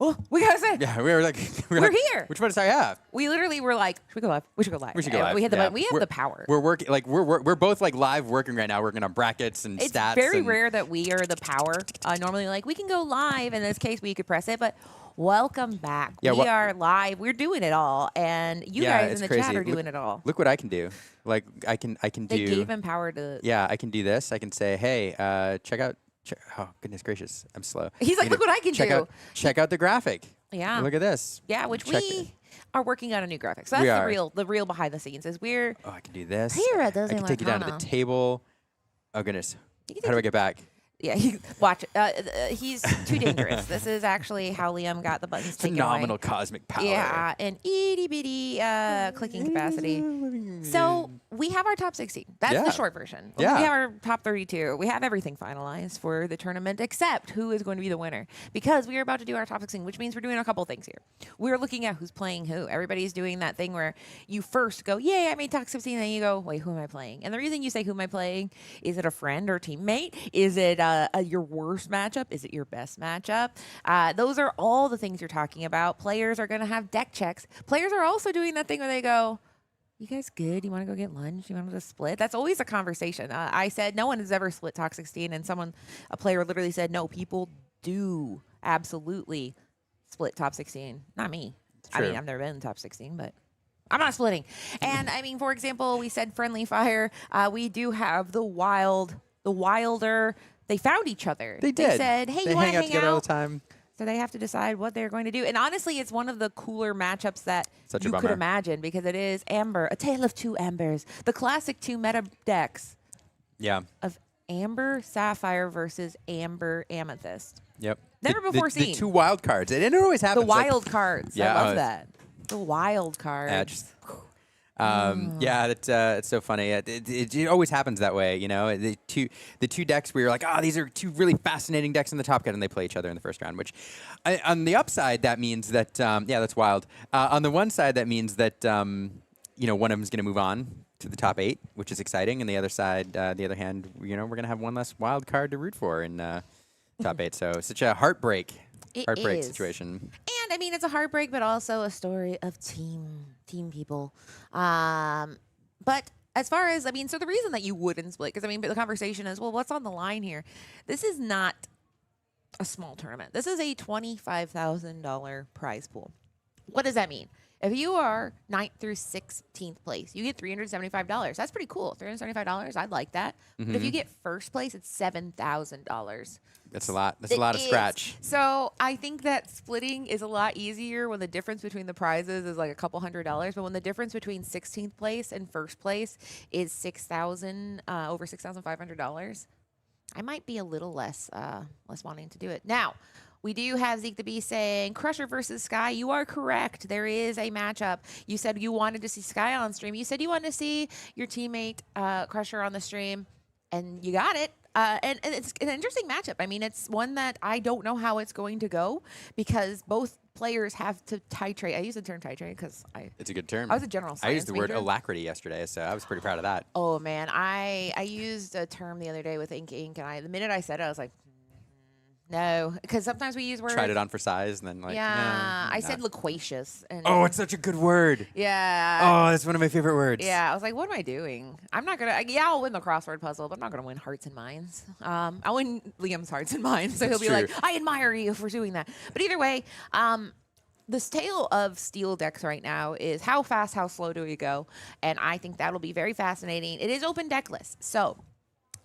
well, we gotta say. Yeah, we were like, we're like, here. Which one does I have? We literally were like, should we go live? We should go live. We should go live. We hit the yeah. button. We have the power. We're working, like, we're both, like, live working right now, working on brackets and It's stats. very and rare that we are the power. Normally, like, we can go live. In this case, we could press it, but welcome back. Yeah, we are live. We're doing it all, and you guys in the crazy. chat are doing it all. Look what I can do. Like, I can They do. gave him power to. Yeah, I can do this. I can say, hey, check out. Oh, goodness gracious. I'm slow. He's like, look what I can do. Check out the graphic. Yeah. Look at this. Yeah, which we are working on a new graphic. So that's the real behind the scenes is we're. Oh, I can do this. Here, doesn't I can take you down to the table. Oh, goodness. How do I get back? Yeah, watch it. He's too dangerous. This is actually how Liam got the buttons taken away. Phenomenal cosmic power. Yeah, and itty bitty clicking capacity. So we have our top 16. That's the short version. Yeah. We have our top 32. We have everything finalized for the tournament except who is going to be the winner, because we are about to do our top 16, which means we're doing a couple things here. We're looking at who's playing who. Everybody's doing that thing where you first go, yay, I made top 16, and then you go, wait, who am I playing? And the reason you say who am I playing, is it a friend or teammate? Is it your worst matchup? Is it your best matchup? Those are all the things you're talking about. Players are going to have deck checks. Players are also doing that thing where they go, you guys good? You want to go get lunch? You want to split? That's always a conversation. I said no one has ever split top 16, and a player literally said, no, people do absolutely split top 16. Not me. I mean, I've never been in top 16, but I'm not splitting. And I mean, for example, we said friendly fire. We do have the wilder. They found each other. They did. They said, hey, they you want to hang out together all the time. So they have to decide what they're going to do. And honestly, it's one of the cooler matchups that you could imagine, because it is Amber, a tale of two Ambers, the classic two meta decks. Yeah. Of Amber Sapphire versus Amber Amethyst. Yep. Never before seen. The two wild cards. It always happens. The wild cards. Yeah, I love that. The wild cards. Yeah, it's so funny. It always happens that way, you know. The two decks where you're like, these are two really fascinating decks in the top cut, and they play each other in the first round. Which, on the upside, that means that that's wild. On the one side, that means that one of them is going to move on to the top 8, which is exciting, and the other side, the other hand, we're going to have one less wild card to root for in top 8. So such a heartbreak situation. And I mean, it's a heartbreak, but also a story of team people. But as far as, so the reason that you wouldn't split, because the conversation is, well, what's on the line here? This is not a small tournament. This is a $25,000 prize pool. What does that mean? If you are 9th through 16th place, you get $375. That's pretty cool. $375, I'd like that. Mm-hmm. But if you get first place, it's $7,000. That's a lot. That's a lot of scratch. So I think that splitting is a lot easier when the difference between the prizes is like a couple $100s. But when the difference between 16th place and first place is over $6,500, I might be a little less wanting to do it. Now, we do have Zeke the Beast saying, Crusher versus Sky. You are correct. There is a matchup. You said you wanted to see Sky on stream. You said you wanted to see your teammate Crusher on the stream, and you got it. And it's an interesting matchup. It's one that I don't know how it's going to go, because both players have to titrate. I use the term titrate because it's a good term. I was a general science I used the word major. alacrity yesterday, so I was pretty proud of that. Oh, man. I used a term the other day with Ink, and the minute I said it, I was like, no, because sometimes we use words. Tried it on for size, and then I said loquacious. And it's such a good word. Yeah. Oh, that's one of my favorite words. Yeah, I was like, what am I doing? I'm not gonna. I'll win the crossword puzzle, but I'm not gonna win hearts and minds. I'll win Liam's hearts and minds, so he'll be like, I admire you for doing that. But either way, this tale of steel decks right now is how fast, how slow do we go? And I think that'll be very fascinating. It is open deck list, so.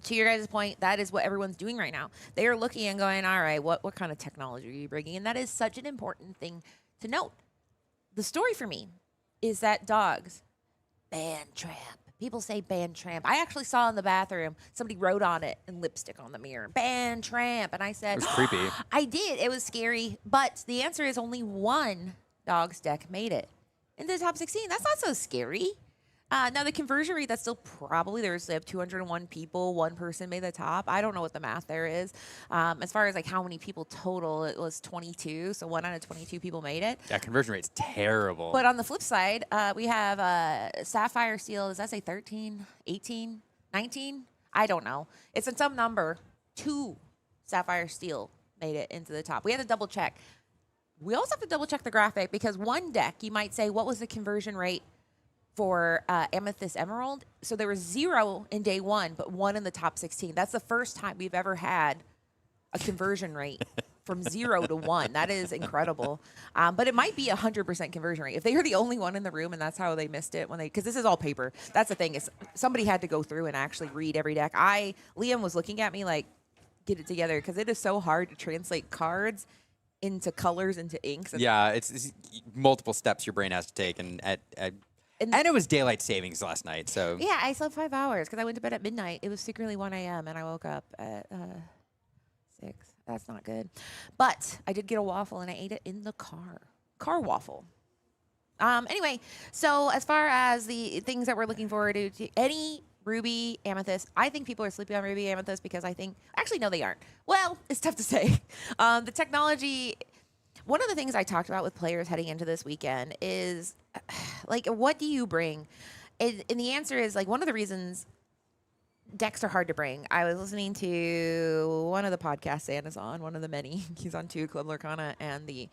To your guys' point, that is what everyone's doing right now. They are looking and going, all right, what kind of technology are you bringing? And that is such an important thing to note. The story for me is that dogs ban tramp. People say ban tramp. I actually saw in the bathroom, somebody wrote on it in lipstick on the mirror, ban tramp. And I said, it was creepy. I did. It was scary. But the answer is only one dog's deck made it into the top 16. That's not so scary. Now, the conversion rate, that's still probably, they have 201 people, one person made the top. I don't know what the math there is. As far as how many people total, it was 22, so 1 out of 22 people made it. Yeah, conversion rate's terrible. But on the flip side, we have Sapphire Steel, does that say 13, 18, 19? I don't know. It's in some number. 2 Sapphire Steel made it into the top. We had to double check. We also have to double check the graphic because one deck, you might say, what was the conversion rate for Amethyst Emerald? So there was 0 in day 1, but 1 in the top 16. That's the first time we've ever had a conversion rate from 0 to 1. That is incredible. But it might be 100% conversion rate. If they were the only one in the room and that's how they missed it because this is all paper. That's the thing is somebody had to go through and actually read every deck. Liam was looking at me like, get it together because it is so hard to translate cards into colors, into inks. Yeah, it's multiple steps your brain has to take, and it was daylight savings last night, so yeah, I slept 5 hours because I went to bed at midnight. It was secretly 1 a.m. and I woke up at 6. That's not good, but I did get a waffle and I ate it in the car waffle. Anyway, so as far as the things that we're looking forward to, any Ruby, Amethyst. I think people are sleeping on Ruby, Amethyst because actually, no, they aren't. Well, it's tough to say. The technology, one of the things I talked about with players heading into this weekend is, like, what do you bring? And the answer is, like, one of the reasons decks are hard to bring. I was listening to one of the podcasts Dan is on, one of the many. He's on 2, Club Lorcana, and the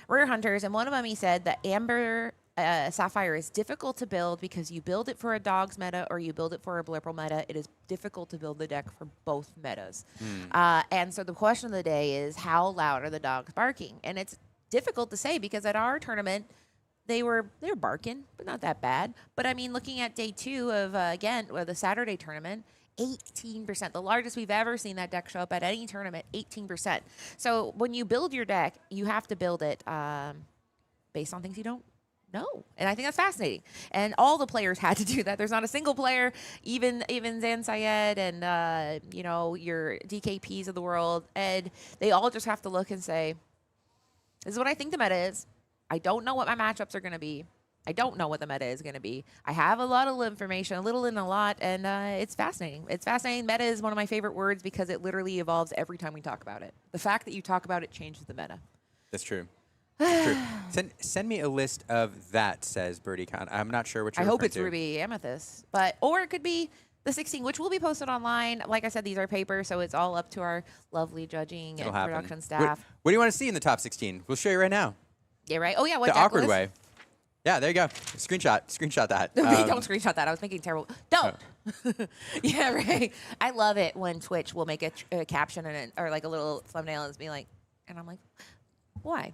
Rare Hunters. And one of them, he said that Amber Sapphire is difficult to build because you build it for a dogs meta or you build it for a blurple meta. It is difficult to build the deck for both metas. And so the question of the day is, how loud are the dogs barking? And it's difficult to say because at our tournament, they were barking, but not that bad. But I mean, looking at day 2 of, the Saturday tournament, 18%, the largest we've ever seen that deck show up at any tournament, 18%. So when you build your deck, you have to build it based on things you don't know. And I think that's fascinating. And all the players had to do that. There's not a single player, even Zan Syed and, your DKPs of the world, Ed, they all just have to look and say, this is what I think the meta is. I don't know what my matchups are going to be. I don't know what the meta is going to be. I have a lot of information, a little and a lot, and it's fascinating. It's fascinating. Meta is one of my favorite words because it literally evolves every time we talk about it. The fact that you talk about it changes the meta. That's true. True. Send me a list of that, says Birdie Con. I'm not sure what you're I hope it's to. Ruby Amethyst, or it could be the 16, which will be posted online. Like I said, these are paper, so it's all up to our lovely judging and production staff. What do you want to see in the top 16? We'll show you right now. Yeah, right. Oh yeah, what the deck awkward list? Way. Yeah, there you go. Screenshot that. Don't screenshot that. I was making terrible. Don't. Oh. Yeah, right. I love it when Twitch will make a caption or like a little thumbnail and be like, and I'm like, why?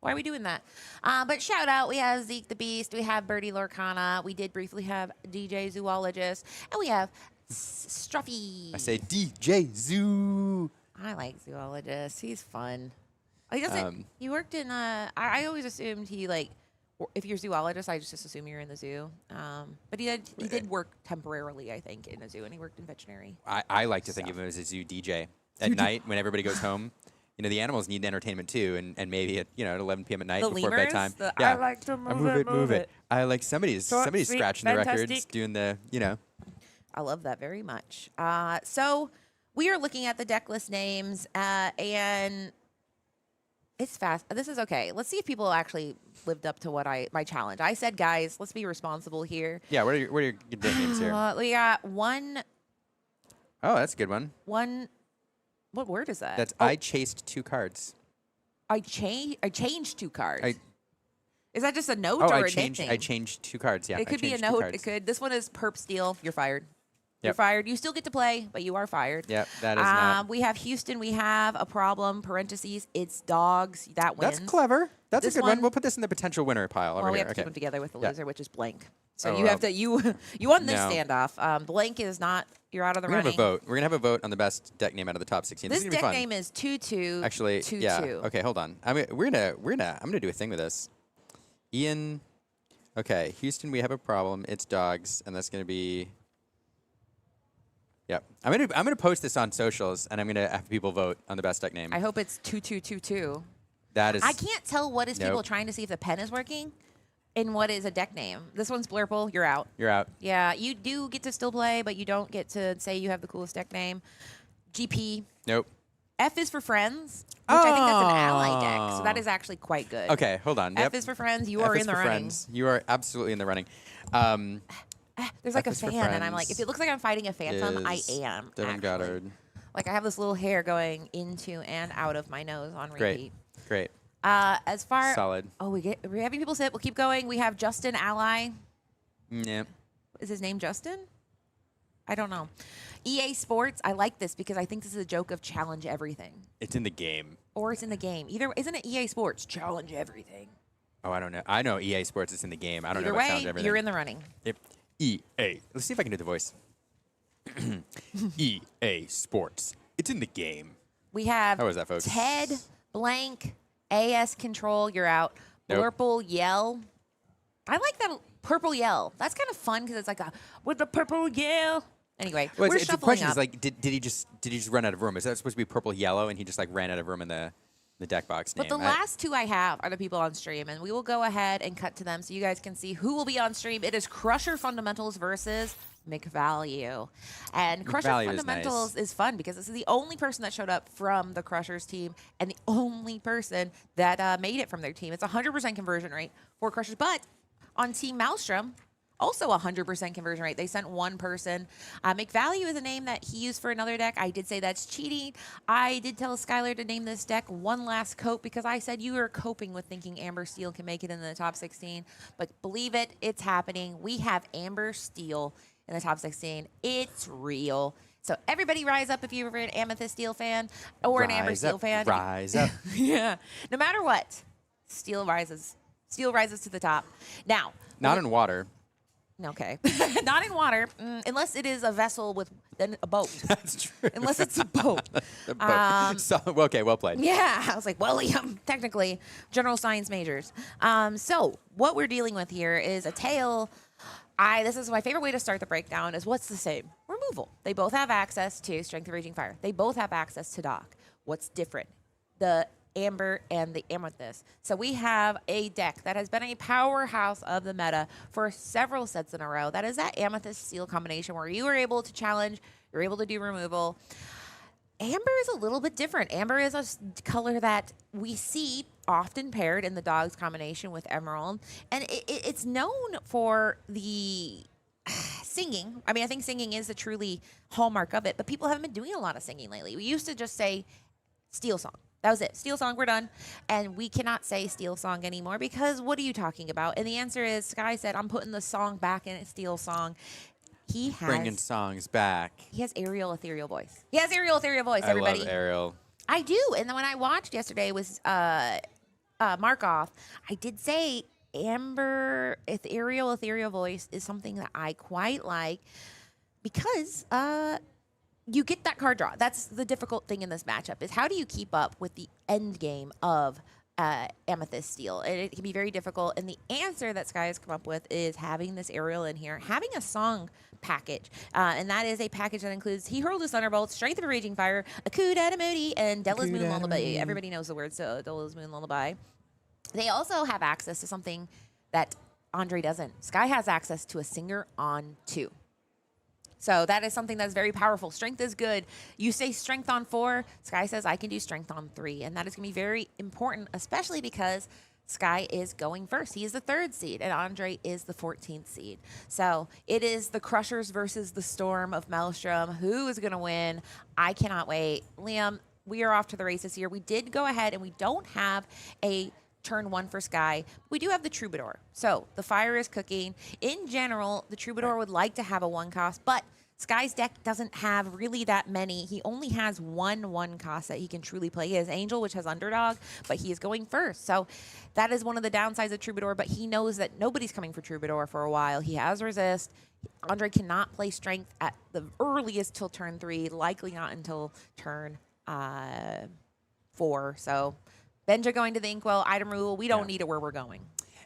Why are we doing that? But shout out, we have Zeke the Beast, we have Birdie Lorcana, we did briefly have DJ Zoologist, and we have Struffy. I say DJ Zoo. I like Zoologist. He's fun. He doesn't. He worked in. I always assumed he like. If you're a zoologist, I just assume you're in the zoo. But he did work temporarily, I think, in a zoo, and he worked in veterinary. I like to think of him as a zoo DJ at night when everybody goes home. The animals need entertainment too, and maybe at 11 p.m. at night before bedtime. I like to move it. I like somebody's scratching the records, doing the I love that very much. So we are looking at the deck list names, and it's fast. This is okay. Let's see if people actually lived up to my challenge. I said, guys, let's be responsible here. Yeah. What are your good names here? We got one. Oh, that's a good one. One. What word is that? That's I chased 2 cards. I changed 2 cards. Is that just a note or a nickname? I changed 2 cards. Yeah. It could be a note. It could. This one is Perp Steal. You're fired. Yep. You're fired. You still get to play, but you are fired. Yep, that is not. We have Houston. We have a problem. Parentheses. It's dogs. That wins. That's clever. That's a good one. We'll put this in the potential winner pile over here. We have to keep them together with the loser, which is blank. So you have to you won this standoff. Blank is not. You're out of the running. We're gonna have a vote on the best deck name out of the top 16. This is deck fun. name is 2-2. Actually, 2-2. Yeah. Okay, hold on. I'm gonna do a thing with this. Ian. Okay, Houston. We have a problem. It's dogs, and that's gonna be. Yep. I'm gonna post this on socials, and I'm gonna have people vote on the best deck name. I hope it's 2-2-2-2. That is. I can't tell what is people trying to see if the pen is working, and what is a deck name. This one's Blurple. You're out. You're out. Yeah, you do get to still play, but you don't get to say you have the coolest deck name. GP. Nope. F is for friends, which I think that's an ally deck, so that is actually quite good. Okay, hold on. F is for friends. You are in the running. Friends. You are absolutely in the running. There's like a fan, and I'm like, if it looks like I'm fighting a phantom, I am. Devin Goddard. Like I have this little hair going into and out of my nose on repeat. Great. As far Solid. we're having people sit. We'll keep going. We have Justin Ally. Yeah. Is his name Justin? I don't know. EA Sports. I like this because I think this is a joke of challenge everything. It's in the game. Or it's in the game. Either isn't it EA Sports? Challenge everything. Oh, I don't know. I know EA Sports is in the game. I don't Either know about way, challenge everything. you're in the running. Yep. EA. Let's see if I can do the voice. EA Sports. It's in the game. We have How was that, folks? Ted Blank AS Control. You're out. Nope. Purple Yell. I like that purple yell. That's kind of fun because it's like a with the purple yell. Anyway, Well, we're the shuffling question up. is like, did he just run out of room? Is that supposed to be purple yellow and he just like ran out of room in the deck box name? But the last two I have are the people on stream, and we will go ahead and cut to them so you guys can see who will be on stream. It is Crusher Fundamentals versus McValue. And Crusher McValue is Fundamentals is fun because this is the only person that showed up from the Crushers team and the only person that made it from their team. It's 100% conversion rate for Crushers, but on Team Maelstrom, also 100% conversion rate. They sent one person. McValue is a name that he used for another deck. I did say that's cheating. I did tell Skylar to name this deck One Last Cope because I said you were coping with thinking Amber Steel can make it in the top 16. But believe it, it's happening. We have Amber Steel in the top 16. It's real. So everybody rise up if you're an Amethyst Steel fan or an Amber Steel fan. Rise up. Yeah. No matter what, Steel rises. Steel rises to the top. Now. Not in water. Okay. Not in water, unless it is a vessel with then a boat. That's true. Unless it's a boat. Okay, well played. Yeah. I was like, well, technically, general science majors. So what we're dealing with here is a tail. This is my favorite way to start the breakdown is what's the same? Removal. They both have access to Strength of Raging Fire. They both have access to Dock. What's different? The Amber and the Amethyst. So we have a deck that has been a powerhouse of the meta for several sets in a row. That is that Amethyst Steel combination where you are able to challenge, you're able to do removal. Amber is a little bit different. Amber is a color that we see often paired in the dogs combination with Emerald. And it's known for the singing. I mean, I think singing is a truly hallmark of it, but people haven't been doing a lot of singing lately. We used to just say Steel Song. That was it. Steel Song, we're done. And we cannot say Steel Song anymore because what are you talking about? And the answer is, Sky said, I'm putting the song back in Steel Song. He has... Bringing songs back. He has Aerial Ethereal Voice. He has Aerial Ethereal Voice, everybody. I love Ariel. I do. And then when I watched yesterday was Markov, I did say Amber Ethereal Voice is something that I quite like because... you get that card draw. That's the difficult thing in this matchup is how do you keep up with the end game of Amethyst Steel? And it can be very difficult. And the answer that Sky has come up with is having this aerial in here, having a song package. And that is a package that includes He Hurled His Thunderbolt, Strength of a Raging Fire, Akud Adamudi, and Della's Moon Lullaby. Everybody knows the words to Della's Moon Lullaby. They also have access to something that Andre doesn't. Sky has access to a Singer on 2. So that is something that's very powerful. Strength is good. You say strength on 4. Sky says I can do strength on 3. And that is going to be very important, especially because Sky is going first. He is the 3rd seed, and Andre is the 14th seed. So it is the Crushers versus the Storm of Maelstrom. Who is going to win? I cannot wait. Liam, we are off to the races here. We did go ahead, and we don't have a turn 1 for Sky. We do have the Troubadour. So the fire is cooking. In general, the Troubadour would like to have a 1 cost, but Sky's deck doesn't have really that many. He only has one cost that he can truly play. He has Angel, which has Underdog, but he is going first. So that is one of the downsides of Troubadour, but he knows that nobody's coming for Troubadour for a while. He has Resist. Andre cannot play Strength at the earliest till turn 3, likely not until turn 4. So Benja going to the Inkwell, item rule. We don't need it where we're going.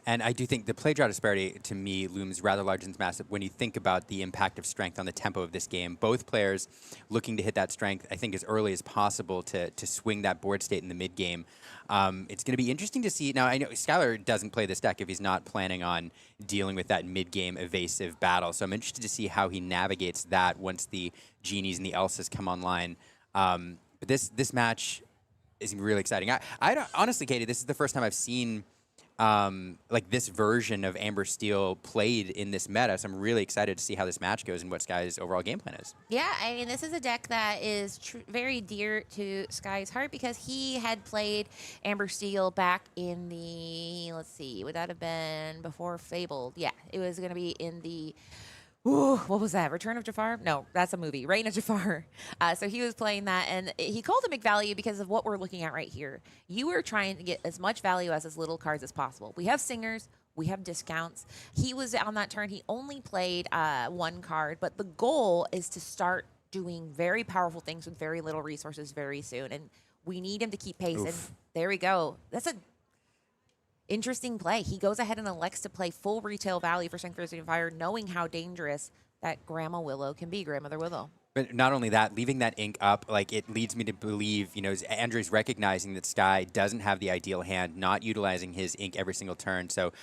And I do think the play draw disparity, to me, looms rather large and massive when you think about the impact of strength on the tempo of this game. Both players looking to hit that strength, I think, as early as possible to swing that board state in the mid-game. It's going to be interesting to see. Now, I know Skylar doesn't play this deck if he's not planning on dealing with that mid-game evasive battle. So I'm interested to see how he navigates that once the Genies and the Elsas come online. But this match is really exciting. I don't, honestly, Katie, this is the first time I've seen like this version of Amber Steel played in this meta. So I'm really excited to see how this match goes and what Sky's overall game plan is. Yeah, I mean, this is a deck that is very dear to Sky's heart because he had played Amber Steel back in the, let's see, would that have been before Fabled? Yeah, it was going to be in the, ooh, what was that? Return of Jafar? No, that's a movie. Reign of Jafar. So he was playing that, and he called it big value because of what we're looking at right here. You are trying to get as much value as little cards as possible. We have singers. We have discounts. He was on that turn. He only played one card, but the goal is to start doing very powerful things with very little resources very soon, and we need him to keep pace. Oof. And there we go. That's a interesting play. He goes ahead and elects to play full retail value for Strength Raising Fire, knowing how dangerous that Grandma Willow can be, Grandmother Willow. But not only that, leaving that ink up, like it leads me to believe, you know, Andre's recognizing that Sky doesn't have the ideal hand, not utilizing his ink every single turn, so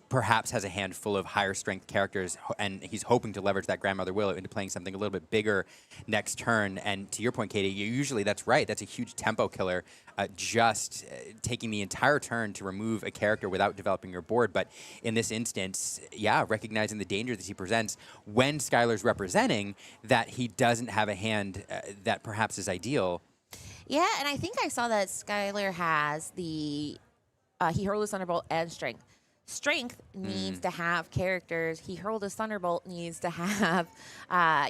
perhaps has a hand full of higher strength characters, and he's hoping to leverage that Grandmother Willow into playing something a little bit bigger next turn. And to your point, Katie, usually that's right. That's a huge tempo killer, just taking the entire turn to remove a character without developing your board. But in this instance, yeah, recognizing the danger that he presents when Skylar's representing that he doesn't have a hand that perhaps is ideal. Yeah, and I think I saw that Skylar has the he hurled his Thunderbolt and Strength. Strength needs to have characters. He hurled his Thunderbolt needs to have.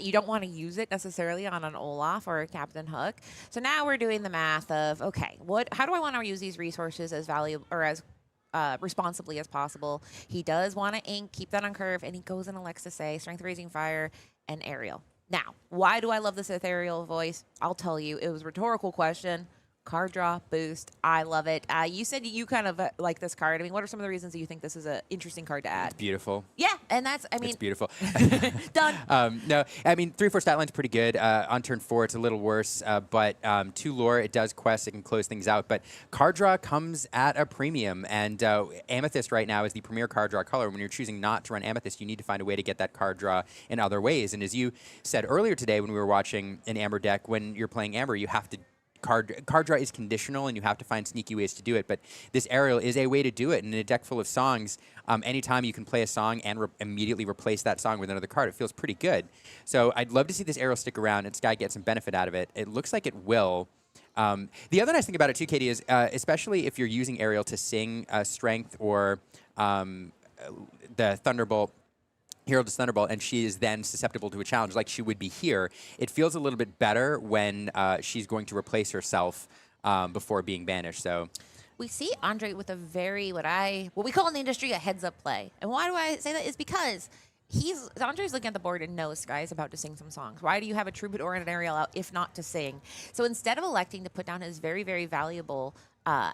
You don't want to use it necessarily on an Olaf or a Captain Hook. So now we're doing the math of okay, how do I want to use these resources as valuable or as responsibly as possible? He does want to ink, keep that on curve, and he goes and elects to say Strength Raising Fire and Aerial. Now, why do I love this ethereal voice? I'll tell you. It was a rhetorical question. Card draw, boost. I love it. You said you kind of like this card. I mean, what are some of the reasons that you think this is an interesting card to add? It's beautiful. Yeah, and that's, I mean. It's beautiful. Done. No, I mean, 3/4 stat line's pretty good. On turn 4, it's a little worse. But 2 lore, it does quest. It can close things out. But card draw comes at a premium. And Amethyst right now is the premier card draw color. When you're choosing not to run Amethyst, you need to find a way to get that card draw in other ways. And as you said earlier today when we were watching an Amber deck, when you're playing Amber, you have to card draw is conditional, and you have to find sneaky ways to do it. But this Aerial is a way to do it. And in a deck full of songs, anytime you can play a song and immediately replace that song with another card, it feels pretty good. So I'd love to see this Aerial stick around and Sky get some benefit out of it. It looks like it will. The other nice thing about it too, Katie, is especially if you're using Aerial to sing Strength or the Thunderbolt, Herald's Thunderbolt, and she is then susceptible to a challenge like she would be here, it feels a little bit better when she's going to replace herself before being banished. So we see Andre with a very, what we call in the industry a heads-up play. And why do I say that? Is because Andre's looking at the board and knows Sky is about to sing some songs. Why do you have a Troubadour and an Aerial out if not to sing? So instead of electing to put down his very, very valuable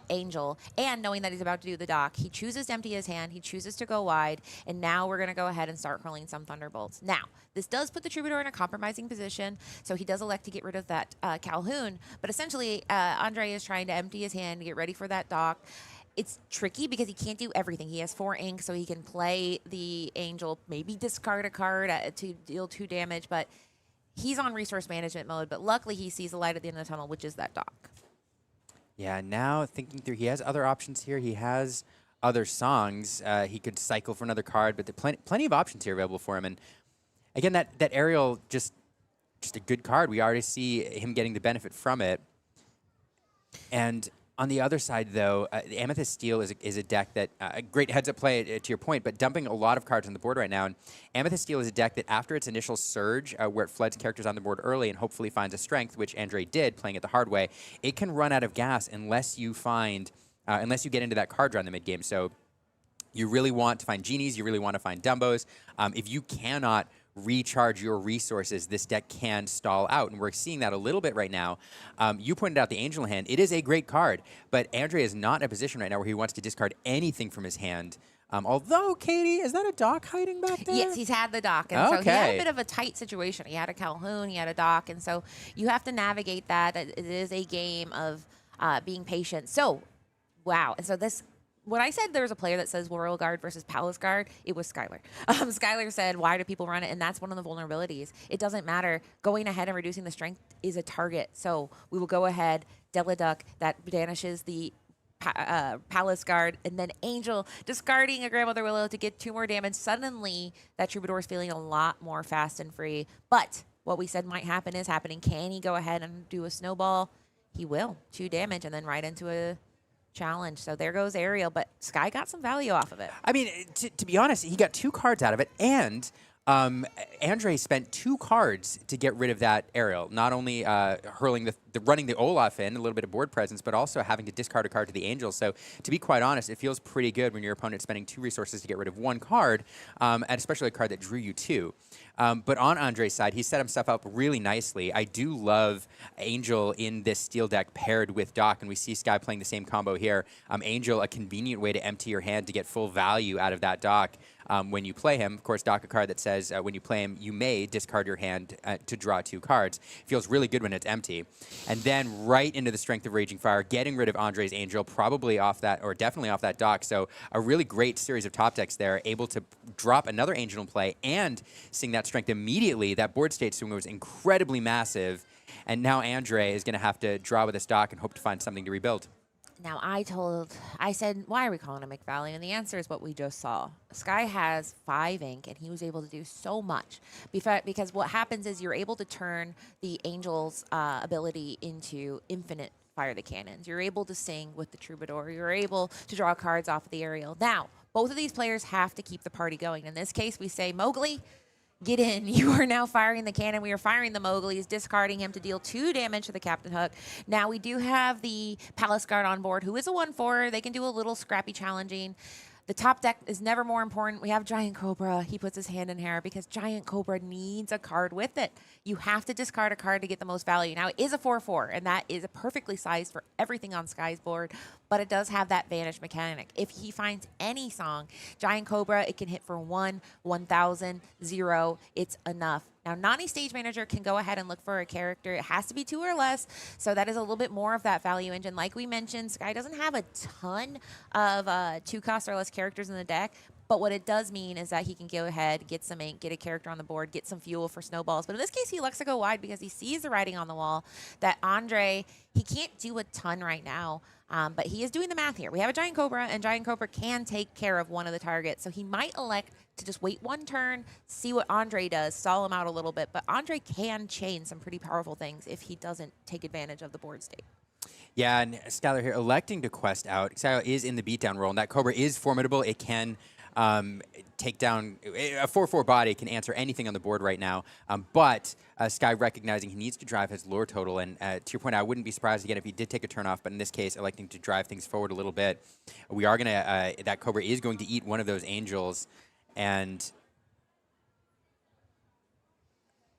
Angel, and knowing that he's about to do the dock, he chooses to empty his hand, he chooses to go wide, and now we're going to go ahead and start hurling some Thunderbolts. Now, this does put the Troubadour in a compromising position, so he does elect to get rid of that Calhoun, but essentially, Andre is trying to empty his hand to get ready for that dock. It's tricky because he can't do everything. He has 4 ink, so he can play the Angel, maybe discard a card to deal 2 damage, but he's on resource management mode, but luckily he sees the light at the end of the tunnel, which is that dock. Yeah, now thinking through, he has other options here. He has other songs. He could cycle for another card, but there are plenty of options here available for him. And again, that Aerial, just a good card. We already see him getting the benefit from it. And on the other side, though, the Amethyst Steel is a deck that, a great heads-up play to your point, but dumping a lot of cards on the board right now. And Amethyst Steel is a deck that after its initial surge, where it floods characters on the board early and hopefully finds a strength, which Andre did, playing it the hard way, it can run out of gas unless you unless you get into that card draw in the mid-game. So you really want to find Genies, you really want to find Dumbos. If you cannot recharge your resources, this deck can stall out, and we're seeing that a little bit right now. You pointed out the Angel hand. It is a great card, but Andre is not in a position right now where he wants to discard anything from his hand. Although, Katie, is that a dock hiding back there? Yes, he's had the dock, and so he had a bit of a tight situation. He had a Calhoun, he had a dock, and so you have to navigate that. It is a game of being patient. So, wow. And so this, when I said there was a player that says Royal Guard versus Palace Guard, it was Skylar. Skylar said, why do people run it? And that's one of the vulnerabilities. It doesn't matter. Going ahead and reducing the strength is a target. So we will go ahead, Deladuck, that banishes the Palace Guard, and then Angel discarding a Grandmother Willow to get 2 more damage. Suddenly, that Troubadour is feeling a lot more fast and free. But what we said might happen is happening. Can he go ahead and do a snowball? He will. 2 damage and then right into a challenge. So there goes Ariel, but Sky got some value off of it. I mean, to be honest, he got 2 cards out of it, and Andre spent 2 cards to get rid of that Ariel. Not only hurling running the Olaf in, a little bit of board presence, but also having to discard a card to the Angel. So to be quite honest, it feels pretty good when your opponent's spending 2 resources to get rid of 1 card, and especially a card that drew you 2. But on Andre's side, he set himself up really nicely. I do love Angel in this steel deck paired with Doc, and we see Sky playing the same combo here. Angel, a convenient way to empty your hand to get full value out of that Doc when you play him. Of course, Doc, a card that says when you play him, you may discard your hand to draw 2 cards. Feels really good when it's empty. And then right into the Strength of Raging Fire, getting rid of Andre's Angel, probably off that, or definitely off that Doc. So a really great series of top decks there, able to drop another Angel in play and sing that Strength immediately. That board state swing was incredibly massive. And now Andre is going to have to draw with this Doc and hope to find something to rebuild. Now, I said, why are we calling him McValue? And the answer is what we just saw. Sky has 5 ink, and he was able to do so much. Because what happens is you're able to turn the Angel's ability into infinite fire the cannons. You're able to sing with the Troubadour. You're able to draw cards off of the Ariel. Now, both of these players have to keep the party going. In this case, we say, Mowgli, get in. You are now firing the cannon. We are firing the Mowgli's, discarding him to deal 2 damage to the Captain Hook. Now we do have the Palace Guard on board, who is a 1/4. They can do a little scrappy challenging. The top deck is never more important. We have Giant Cobra. He puts his hand in hair because Giant Cobra needs a card with it. You have to discard a card to get the most value. Now, it is a 4/4, and that is perfectly sized for everything on Sky's board, but it does have that vanish mechanic. If he finds any song, Giant Cobra, it can hit for 1, 1,000, 0. It's enough. Now, Nani Stage Manager can go ahead and look for a character. It has to be 2 or less, so that is a little bit more of that value engine. Like we mentioned, Sky doesn't have a ton of 2 cost or less characters in the deck, but what it does mean is that he can go ahead, get some ink, get a character on the board, get some fuel for snowballs. But in this case, he elects to go wide because he sees the writing on the wall that Andre, he can't do a ton right now. But he is doing the math here. We have a Giant Cobra, and Giant Cobra can take care of one of the targets. So he might elect to just wait 1 turn, see what Andre does, stall him out a little bit. But Andre can chain some pretty powerful things if he doesn't take advantage of the board state. Yeah, and Skylar here electing to quest out. Skylar is in the beatdown role, and that Cobra is formidable. It can take down a 4/4 body, can answer anything on the board right now. But Sky recognizing he needs to drive his lore total. And to your point, I wouldn't be surprised again if he did take a turn off. But in this case, electing to drive things forward a little bit. We are going to, that Cobra is going to eat one of those Angels. And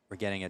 we're getting a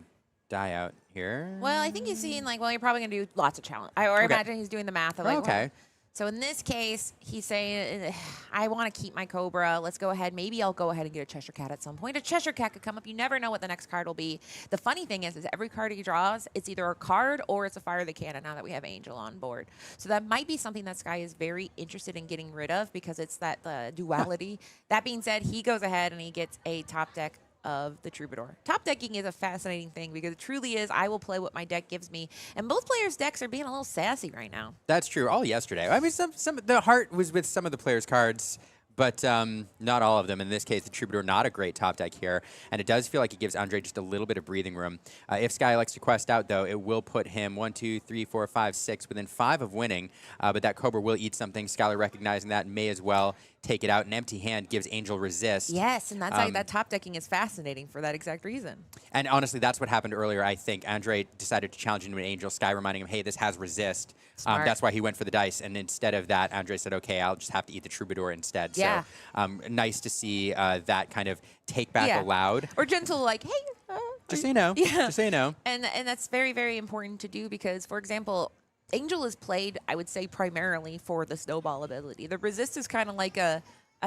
die out here. Well, I think he's seeing like, well, you're probably going to do lots of challenge. Or imagine he's doing the math of like, okay. Well, so in this case, he's saying, I want to keep my Cobra. Let's go ahead. Maybe I'll go ahead and get a Cheshire Cat at some point. A Cheshire Cat could come up. You never know what the next card will be. The funny thing is every card he draws, it's either a card or it's a Fire the Cannon now that we have Angel on board. So that might be something that Sky is very interested in getting rid of because it's that duality. That being said, he goes ahead and he gets a top deck of the Troubadour. Top decking is a fascinating thing because it truly is, I will play what my deck gives me. And both players' decks are being a little sassy right now. That's true. All yesterday. I mean, the heart was with some of the players' cards, but not all of them. In this case, the Troubadour, not a great top deck here. And it does feel like it gives Andre just a little bit of breathing room. If Sky elects to quest out, though, it will put him 1, 2, 3, 4, 5, 6 within 5 of winning. But that Cobra will eat something. Skylar recognizing that may as well take it out. An empty hand gives Angel resist. Yes, and that's that top decking is fascinating for that exact reason. And honestly, that's what happened earlier, I think. Andre decided to challenge into an Angel. Sky reminding him, hey, this has resist. That's why he went for the dice. And instead of that, Andre said, okay, I'll just have to eat the Troubadour instead. Yeah. So nice to see that kind of take back allowed. Or gentle, like, hey. Just so you know. Yeah. Just so you know. And that's very, very important to do because, for example, Angel is played, I would say, primarily for the snowball ability. The resist is kind of like a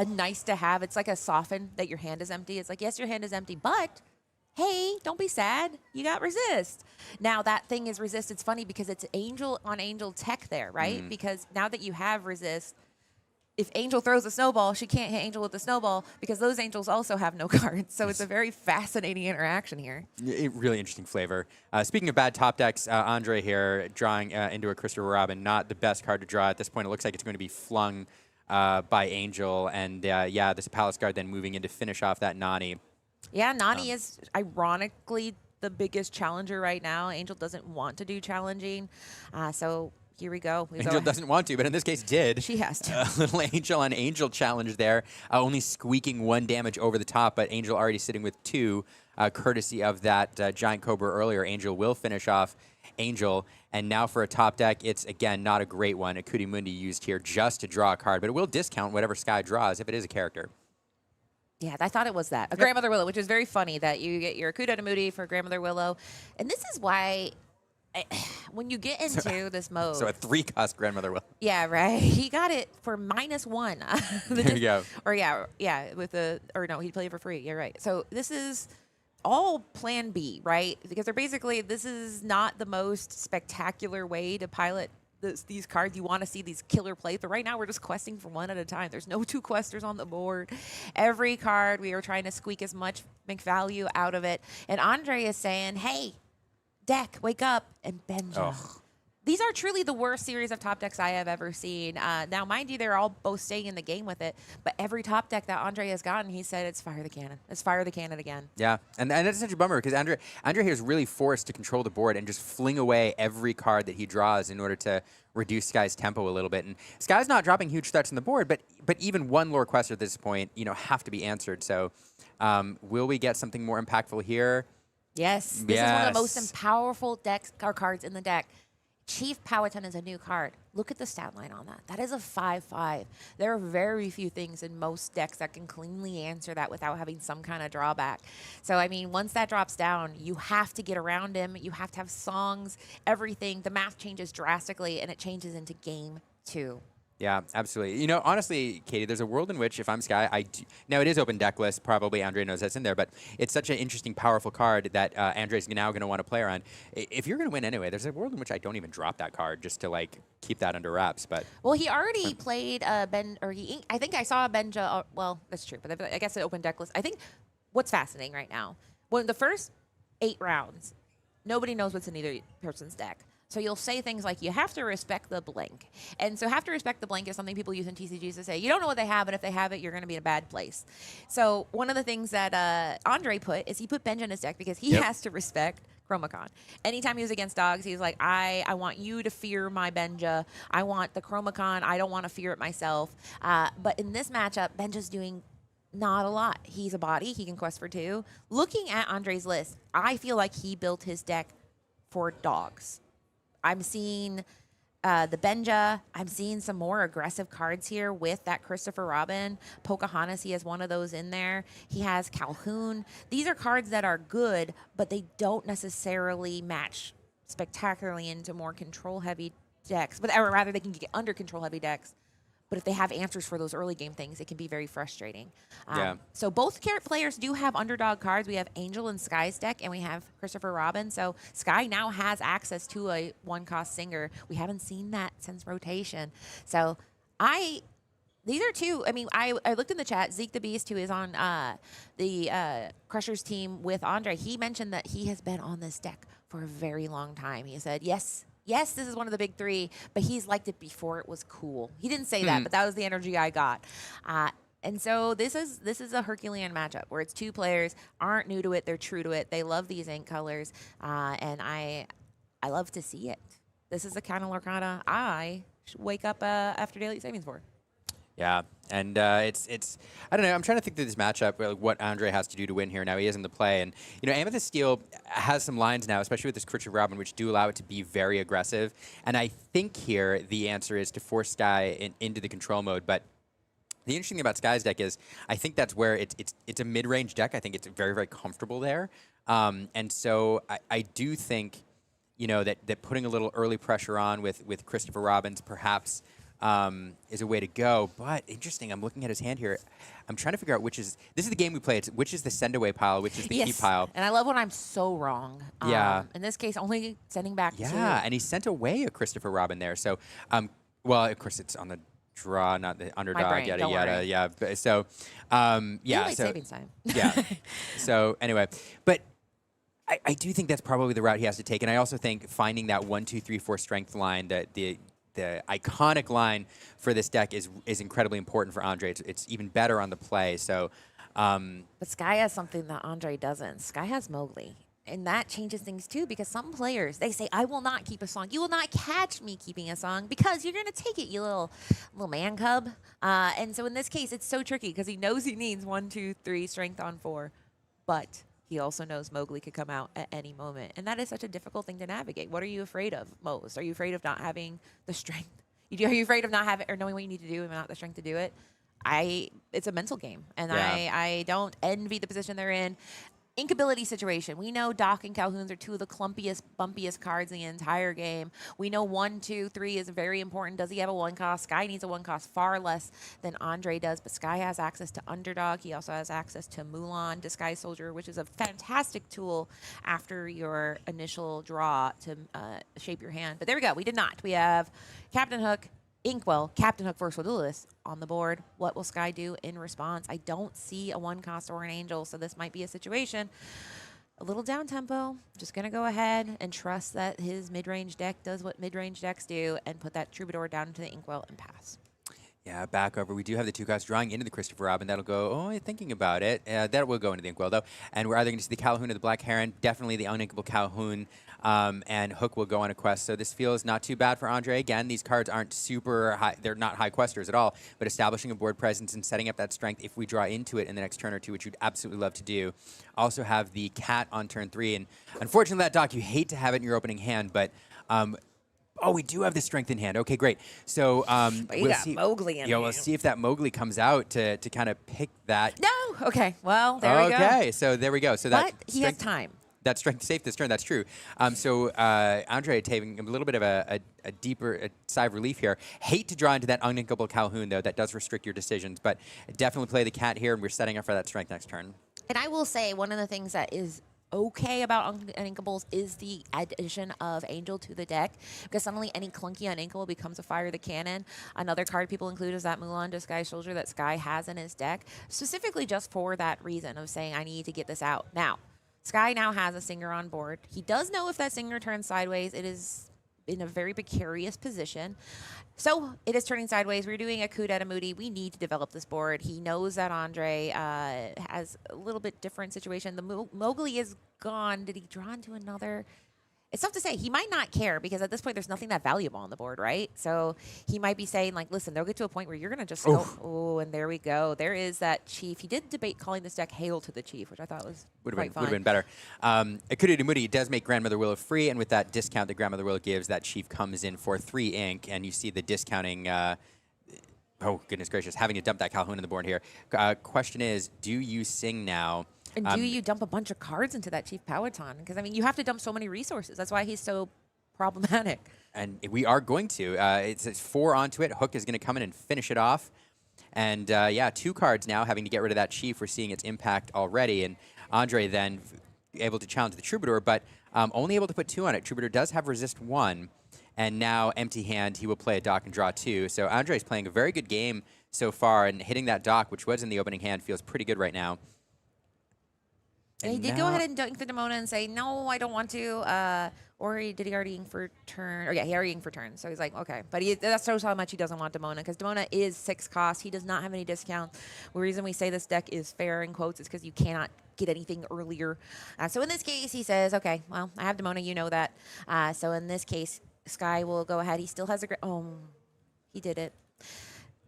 nice to have. It's like a soften that your hand is empty. It's like, yes, your hand is empty, but hey, don't be sad. You got resist. Now that thing is resist. It's funny because it's Angel on Angel tech there, right? Because now that you have resist, if Angel throws a snowball, she can't hit Angel with the snowball because those Angels also have no cards. So it's a very fascinating interaction here. Really interesting flavor. Speaking of bad top decks, Andre here drawing into a Christopher Robin. Not the best card to draw at this point. It looks like it's going to be flung by Angel. And yeah, this Palace Guard then moving in to finish off that Nani. Yeah, Nani is ironically the biggest challenger right now. Angel doesn't want to do challenging. So here we go. Angel doesn't want to, but in this case did. She has to. Little Angel on Angel challenge there, only squeaking 1 damage over the top, but Angel already sitting with 2, courtesy of that Giant Cobra earlier. Angel will finish off Angel, and now for a top deck, it's, again, not a great one. A Kudi-Mundi used here just to draw a card, but it will discount whatever Sky draws if it is a character. Yeah, I thought it was that. A Grandmother Willow, which is very funny that you get your Kudi-Mundi for Grandmother Willow. And this is why... when you get into this mode, so a 3-cost Grandmother Willow. Yeah, right. He got it for -1. There you go. Or yeah, with the no, he played it for free. You're right. So this is all Plan B, right? Because they're basically this is not the most spectacular way to pilot these cards. You want to see these killer plays, but right now we're just questing for one at a time. There's no 2 questers on the board. Every card we are trying to squeak as much value out of it. And Andre is saying, "Hey, deck, wake up," and Benja. Oh. These are truly the worst series of top decks I have ever seen. Now, mind you, they're all both staying in the game with it, but every top deck that Andre has gotten, he said, it's fire the cannon. It's fire the cannon again. Yeah, and that's such a bummer because Andre here is really forced to control the board and just fling away every card that he draws in order to reduce Sky's tempo a little bit. And Sky's not dropping huge threats on the board, but even one lore quest at this point, have to be answered. So will we get something more impactful here? Yes, this is one of the most powerful decks or cards in the deck. Chief Powhatan is a new card. Look at the stat line on that. That is a 5/5. There are very few things in most decks that can cleanly answer that without having some kind of drawback. So, I mean, once that drops down, you have to get around him. You have to have songs, everything. The math changes drastically, and it changes into game 2. Yeah, absolutely. Honestly, Katie, there's a world in which if I'm Sky, now it is open deck list. Probably Andre knows that's in there, but it's such an interesting, powerful card that Andre's now going to want to play around. If you're going to win anyway, there's a world in which I don't even drop that card just to keep that under wraps. But well, he already played I think I saw a Benja. Well, that's true, but I guess the open deck list. I think what's fascinating right now, when the first 8 rounds, nobody knows what's in either person's deck. So you'll say things like, you have to respect the blank. And so have to respect the blank is something people use in TCGs to say, you don't know what they have, and if they have it, you're going to be in a bad place. So one of the things that Andre put is he put Benja in his deck because he has to respect Chromacon. Anytime he was against dogs, he was like, I want you to fear my Benja. I want the Chromacon. I don't want to fear it myself. But in this matchup, Benja's doing not a lot. He's a body. He can quest for 2. Looking at Andre's list, I feel like he built his deck for dogs. I'm seeing the Benja. I'm seeing some more aggressive cards here with that Christopher Robin. Pocahontas, he has one of those in there. He has Calhoun. These are cards that are good, but they don't necessarily match spectacularly into more control-heavy decks. Or rather, they can get under control-heavy decks. But if they have answers for those early game things, it can be very frustrating. So both players do have underdog cards. We have Angel and Sky's deck, and we have Christopher Robin. So Sky now has access to a 1-cost Singer. We haven't seen that since rotation. So these are 2. I mean, I looked in the chat. Zeke the Beast, who is on the Crushers team with Andre, he mentioned that he has been on this deck for a very long time. He said, yes, this is one of the big 3, but he's liked it before it was cool. He didn't say that, but that was the energy I got. And so this is a Herculean matchup where it's 2 players, aren't new to it, they're true to it. They love these ink colors, and I love to see it. This is the kind of Lorcana I should wake up after daily savings for. Yeah, and it's I don't know. I'm trying to think through this matchup, what Andre has to do to win here. Now he is in the play, and Amethyst Steel has some lines now, especially with this Christopher Robin, which do allow it to be very aggressive. And I think here the answer is to force Sky into the control mode. But the interesting thing about Sky's deck is I think that's where it's a mid-range deck. I think it's very, very comfortable there. And so I do think that putting a little early pressure on with Christopher Robin's perhaps. Is a way to go, but interesting. I'm looking at his hand here. I'm trying to figure out this is the game we play. Which is the send away pile, which is the keep pile. And I love when I'm so wrong. In this case, only sending back 2. Yeah, and he sent away a Christopher Robin there. So, well, of course, it's on the draw, not the underdog, brain, yada don't yada. worry. Yeah. So, yeah. Daylight So savings time. yeah. So anyway, but I do think that's probably the route he has to take, and I also think finding that 1, 2, 3, 4 strength line, that the iconic line for this deck is incredibly important for Andre. It's even better on the play. So, But Sky has something that Andre doesn't. Sky has Mowgli. And that changes things too, because some players, they say, I will not keep a song. You will not catch me keeping a song because you're going to take it, you little man cub. And so in this case, it's so tricky because he knows he needs 1, 2, 3 strength on 4. But he also knows Mowgli could come out at any moment. And that is such a difficult thing to navigate. What are you afraid of most? Are you afraid of not having the strength? Are you afraid of not having or knowing what you need to do and not the strength to do it? It's a mental game. And Yeah. I don't envy the position they're in. Inkability situation. We know Doc and Calhoun's are two of the clumpiest, bumpiest cards in the entire game. We know 1, 2, 3 is very important. Does he have a 1 cost? Sky needs a 1 cost far less than Andre does, but Sky has access to Underdog. He also has access to Mulan, Disguise Soldier, which is a fantastic tool after your initial draw to shape your hand. But there we go. We did not. We have Captain Hook, Inkwell, Captain Hook, Versatile Duelist on the board. What will Sky do in response? I don't see a 1 cost or an Angel, so this might be a situation. A little down tempo. Just going to go ahead and trust that his mid-range deck does what mid-range decks do and put that Troubadour down into the Inkwell and pass. Yeah, back over. We do have the 2 cost drawing into the Christopher Robin. That'll go, thinking about it. That will go into the Inkwell, though. And we're either going to see the Calhoun or the Black Heron. Definitely the uninkable Calhoun. And Hook will go on a quest. So this feels not too bad for Andre. Again, these cards aren't super high. They're not high questers at all. But establishing a board presence and setting up that strength if we draw into it in the next turn or two, which you'd absolutely love to do. Also have the Cat on turn 3. And unfortunately, that doc, you hate to have it in your opening hand, but... oh, we do have the strength in hand. Okay, great. So But you got Mowgli in Yeah, there. we'll see if that Mowgli comes out to kind of pick that. No! Okay, well, there we go. Okay, so there we go. So that But he has time. That strength safe this turn. That's true. So Andre taking a little bit of a deeper sigh of relief here. Hate to draw into that uninkable Calhoun, though. That does restrict your decisions. But definitely play the Cat here, and we're setting up for that strength next turn. And I will say one of the things that is okay about Uninkables is the addition of Angel to the deck, because suddenly any clunky Uninkable becomes a Fire the Cannon. Another card people include is that Mulan Disguise Soldier that Sky has in his deck, specifically just for that reason of saying, I need to get this out. Now, Sky now has a Singer on board. He does know if that Singer turns sideways, it is in a very precarious position. So it is turning sideways. We're doing a coup d'etat Moody. We need to develop this board. He knows that Andre has a little bit different situation. The Mowgli is gone. Did he draw into another? It's tough to say. He might not care because at this point there's nothing that valuable on the board, right? So he might be saying, like, listen, they'll get to a point where you're going to just go, oh, and there we go. There is that Chief. He did debate calling this deck Hail to the Chief, which I thought was quite fun. Would have been better. A coup d'etat Moody does make Grandmother Willow free, and with that discount that Grandmother Willow gives, that Chief comes in for 3 ink, and you see the discounting. Oh, goodness gracious, having to dump that Calhoun on the board here. Question is, do you sing now? And do you dump a bunch of cards into that Chief Powhatan? Because, I mean, you have to dump so many resources. That's why he's so problematic. And we are going to. It's 4 onto it. Hook is going to come in and finish it off. And, yeah, 2 cards now, having to get rid of that Chief. We're seeing its impact already. And Andre then able to challenge the Troubadour, but only able to put 2 on it. Troubadour does have resist 1. And now, empty hand, he will play a dock and draw 2. So Andre's playing a very good game so far. And hitting that dock, which was in the opening hand, feels pretty good right now. Yeah, he did go ahead and dunk the Demona and say, no, I don't want to. Or did he already ink for turn? Or yeah, he already inked for turn. So he's like, okay. But that shows how much he doesn't want Demona, because Demona is 6 cost. He does not have any discount. The reason we say this deck is fair in quotes is because you cannot get anything earlier. So in this case, he says, okay, well, I have Demona. You know that. So in this case, Sky will go ahead. He still has a great... Oh, he did it.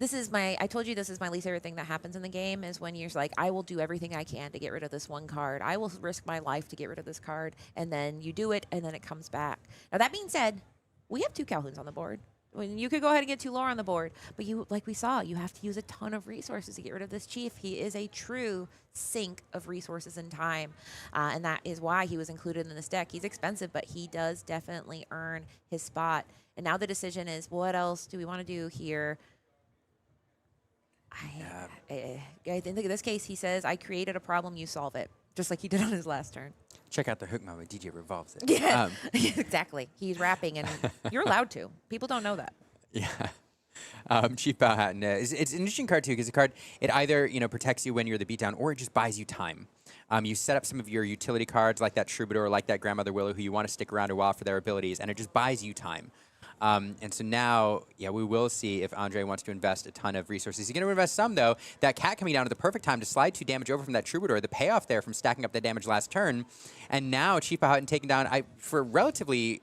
I told you this is my least favorite thing that happens in the game, is when you're like, I will do everything I can to get rid of this one card. I will risk my life to get rid of this card. And then you do it, and then it comes back. Now, that being said, we have 2 Calhouns on the board. You could go ahead and get 2 lore on the board. But like we saw, you have to use a ton of resources to get rid of this Chief. He is a true sink of resources and time. And that is why he was included in this deck. He's expensive, but he does definitely earn his spot. And now the decision is, what else do we want to do here? I think in this case, he says, I created a problem, you solve it. Just like he did on his last turn. Check out the hook moment. DJ revolves it. Yeah, exactly. He's rapping, and you're allowed to. People don't know that. Yeah. Chief Powhatan. It's an interesting card too because the card it either protects you when you're the beatdown or it just buys you time. You set up some of your utility cards like that Troubadour, like that Grandmother Willow, who you want to stick around a while for their abilities, and it just buys you time. And so now, yeah, we will see if Andre wants to invest a ton of resources. He's going to invest some, though. That cat coming down at the perfect time to slide 2 damage over from that Troubadour. The payoff there from stacking up that damage last turn. And now Chief Powhatan taken down for relatively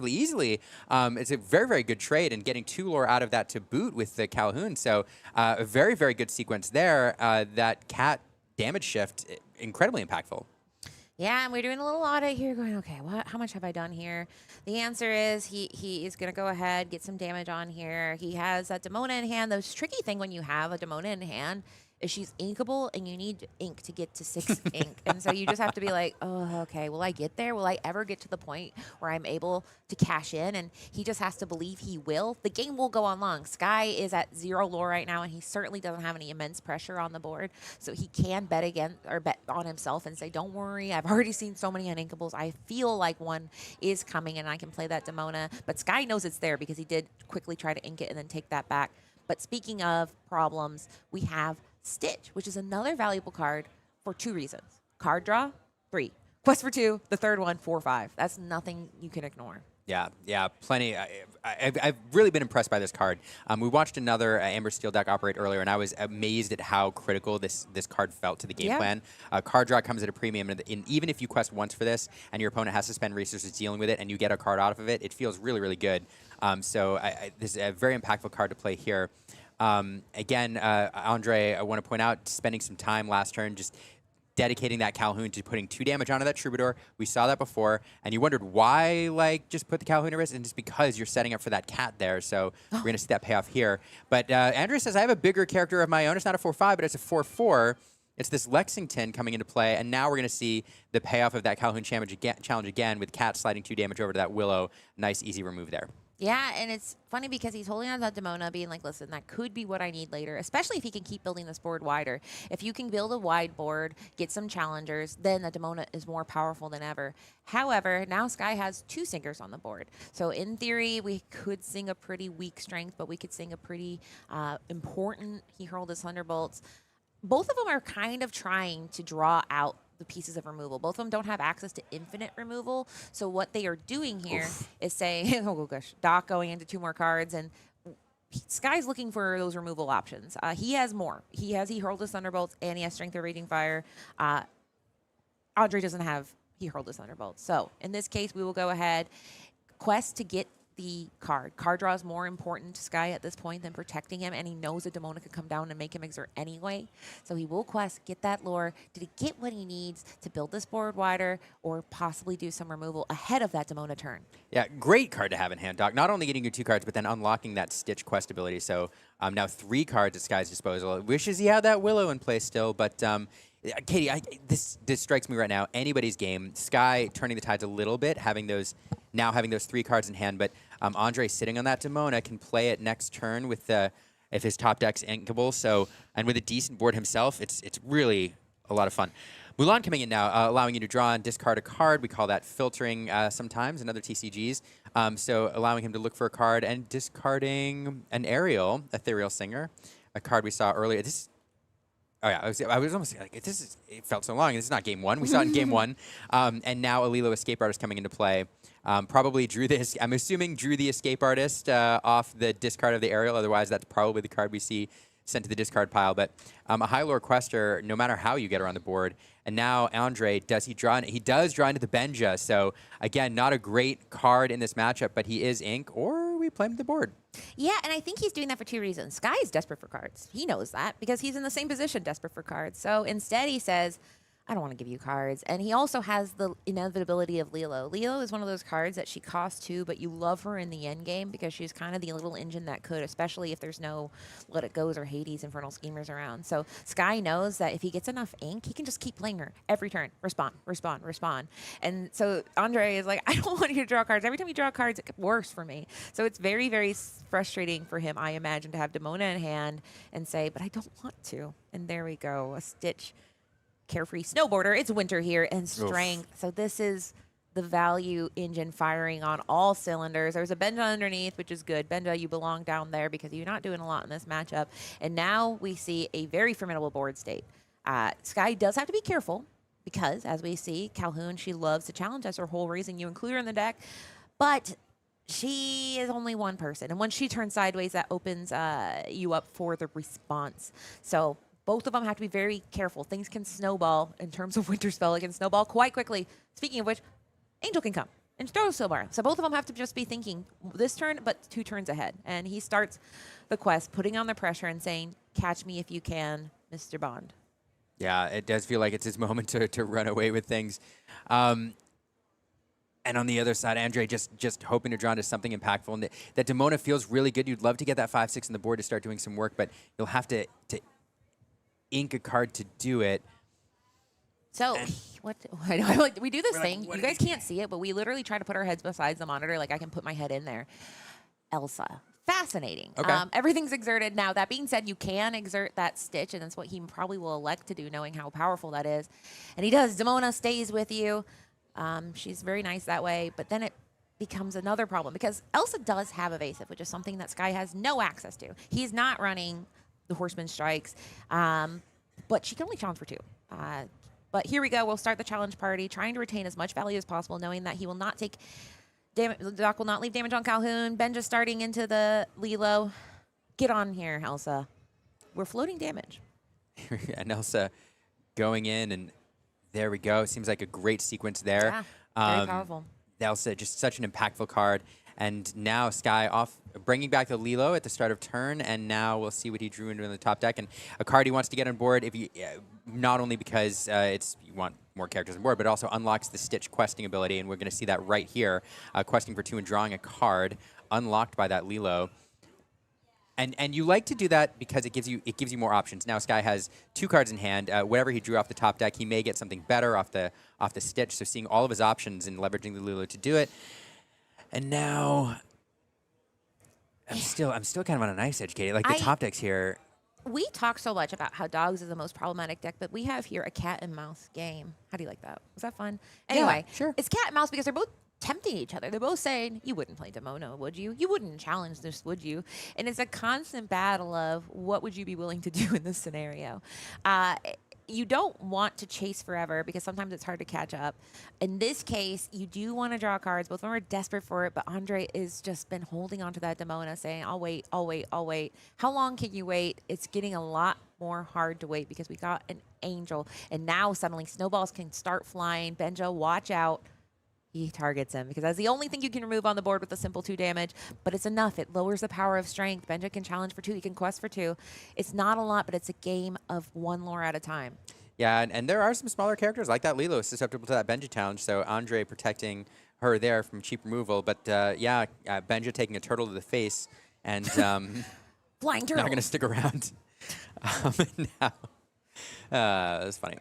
easily. It's a very, very good trade and getting 2 lore out of that to boot with the Calhoun. So a very, very good sequence there. That cat damage shift, incredibly impactful. Yeah, and we're doing a little audit here going, okay, how much have I done here? The answer is he is going to go ahead, get some damage on here. He has that Demona in hand. The tricky thing when you have a Demona in hand is she's inkable, and you need ink to get to 6 ink. And so you just have to be like, oh, okay, will I get there? Will I ever get to the point where I'm able to cash in? And he just has to believe he will. The game will go on long. Sky is at 0 lore right now, and he certainly doesn't have any immense pressure on the board. So he can bet on himself and say, don't worry, I've already seen so many uninkables. I feel like one is coming, and I can play that Demona. But Sky knows it's there because he did quickly try to ink it and then take that back. But speaking of problems, we have Stitch, which is another valuable card for 2 reasons. Card draw, 3. Quest for 2, the third one, 4, 5. That's nothing you can ignore. Yeah, plenty. I've really been impressed by this card. We watched another Amber Steel deck operate earlier, and I was amazed at how critical this card felt to the game plan. Card draw comes at a premium, and even if you quest once for this, and your opponent has to spend resources dealing with it, and you get a card out of it, it feels really, really good. So this is a very impactful card to play here. Again, Andre, I want to point out, spending some time last turn, just dedicating that Calhoun to putting 2 damage onto that Troubadour. We saw that before, and you wondered why, just put the Calhoun at risk, and it's because you're setting up for that cat there, so we're going to see that payoff here. But Andre says, I have a bigger character of my own. It's not a 4-5, but it's a 4-4. It's this Lexington coming into play, and now we're going to see the payoff of that Calhoun challenge again with Cat sliding 2 damage over to that Willow. Nice, easy remove there. Yeah, and it's funny because he's holding on to that Demona, being like, listen, that could be what I need later, especially if he can keep building this board wider. If you can build a wide board, get some challengers, then the Demona is more powerful than ever. However, now Sky has 2 singers on the board. So in theory, we could sing a pretty weak strength, but we could sing a pretty important He Hurled His Thunderbolts. Both of them are kind of trying to draw out the pieces of removal. Both of them don't have access to infinite removal. So what they are doing here is saying, oh gosh, Doc going into 2 more cards, and Sky's looking for those removal options. He has more. He Hurled His Thunderbolts, and he has Strength of Raging Fire. Andre doesn't have He Hurled His Thunderbolts. So in this case, we will go ahead, quest to get the card. Card draw is more important to Sky at this point than protecting him, and he knows that Demona could come down and make him exert anyway. So he will quest, get that lore. Did he get what he needs to build this board wider or possibly do some removal ahead of that Demona turn? Yeah, great card to have in hand, Doc. Not only getting your 2 cards, but then unlocking that Stitch quest ability. So now 3 cards at Sky's disposal. Wishes he had that Willow in play still, but Katie, this strikes me right now. Anybody's game. Sky turning the tides a little bit, having those 3 cards in hand, but Andre sitting on that Demona can play it next turn with if his top deck's inkable. So, and with a decent board himself, it's really a lot of fun. Mulan coming in now, allowing you to draw and discard a card. We call that filtering sometimes in other TCGs. So allowing him to look for a card and discarding an Ethereal Singer, a card we saw earlier. Oh yeah, I was almost like, it felt so long. This is not game 1. We saw it in game 1. And now Alilo Escape Artist coming into play. Probably drew the Escape Artist off the discard of the Aerial. Otherwise, that's probably the card we see sent to the discard pile. But a High Lore Quester, no matter how you get around the board. And now Andre, he does draw into the Benja. So again, not a great card in this matchup, but he is ink, or we play him the board. Yeah, and I think he's doing that for 2 reasons. Sky is desperate for cards. He knows that because he's in the same position, desperate for cards. So instead he says, I don't want to give you cards. And he also has the inevitability of Lilo. Lilo is one of those cards that she costs 2, but you love her in the end game because she's kind of the little engine that could, especially if there's no Let It Goes or Hades Infernal Schemers around. So Sky knows that if he gets enough ink, he can just keep playing her every turn. Respond, respond, respond. And so Andre is like, I don't want you to draw cards. Every time you draw cards, it gets worse for me. So it's very, very frustrating for him, I imagine, to have Demona in hand and say, but I don't want to. And there we go, a Stitch. Carefree Snowboarder. It's winter here, and Strength. Oof. So this is the value engine firing on all cylinders. There's a Benja underneath, which is good. Benja, you belong down there because you're not doing a lot in this matchup. And now we see a very formidable board state. Sky does have to be careful because, as we see, Calhoun, she loves to challenge. That's her whole reason you include her in the deck. But she is only one person. And when she turns sideways, that opens you up for the response. So both of them have to be very careful. Things can snowball in terms of Winter Spell. It can snowball quite quickly. Speaking of which, Angel can come and throw Silmar. So both of them have to just be thinking this turn, but 2 turns ahead. And he starts the quest, putting on the pressure and saying, catch me if you can, Mr. Bond. Yeah, it does feel like it's his moment to run away with things. And on the other side, Andre just hoping to draw into something impactful. And that Demona feels really good. You'd love to get that 5/6 on the board to start doing some work, but you'll have to ink a card to do it. So we do this thing. You guys can't see it, but we literally try to put our heads beside the monitor. Like I can put my head in there. Elsa. Fascinating. Okay. Everything's exerted. Now, that being said, you can exert that stitch, and that's what he probably will elect to do, knowing how powerful that is. And he does. Demona stays with you. She's very nice that way, but then it becomes another problem because Elsa does have evasive, which is something that Sky has no access to. He's not running the Horseman Strikes, but she can only challenge for 2. But here we go. We'll start the challenge party, trying to retain as much value as possible, knowing that he will not take damage. The doc will not leave damage on Calhoun. Benja starting into the Lilo. Get on here, Elsa. We're floating damage. And Elsa going in, and there we go. Seems like a great sequence there. Yeah, very powerful. Elsa, just such an impactful card. And now Sky off, bringing back the Lilo at the start of turn, and now we'll see what he drew into in the top deck. And a card he wants to get on board, if you, not only because you want more characters on board, but also unlocks the Stitch questing ability, and we're going to see that right here, questing for 2 and drawing a card unlocked by that Lilo. And you like to do that because it gives you more options. Now Sky has 2 cards in hand. Whatever he drew off the top deck, he may get something better off the Stitch. So seeing all of his options and leveraging the Lilo to do it. And now I'm still kind of on a nice edge, Katie. Like the top decks here. We talk so much about how dogs is the most problematic deck, but we have here a cat and mouse game. How do you like that? Was that fun? Anyway, yeah, sure. It's cat and mouse because they're both tempting each other. They're both saying, you wouldn't play Demona, would you? You wouldn't challenge this, would you? And it's a constant battle of what would you be willing to do in this scenario? You don't want to chase forever because sometimes it's hard to catch up. In this case, you do want to draw cards. Both of them are desperate for it, but Andre has just been holding on to that Demona, saying, I'll wait, I'll wait, I'll wait. How long can you wait? It's getting a lot more hard to wait because we got an Angel, and now suddenly snowballs can start flying. Benja, watch out. He targets him because that's the only thing you can remove on the board with a simple 2 damage, but it's enough. It lowers the power of strength. Benja can challenge for 2. He can quest for 2. It's not a lot, but it's a game of 1 lore at a time. Yeah, and there are some smaller characters like that Lilo susceptible to that Benja challenge, so Andre protecting her there from cheap removal. But yeah, Benja taking a turtle to the face and Flying turtle. not going to stick around. Now, that's funny.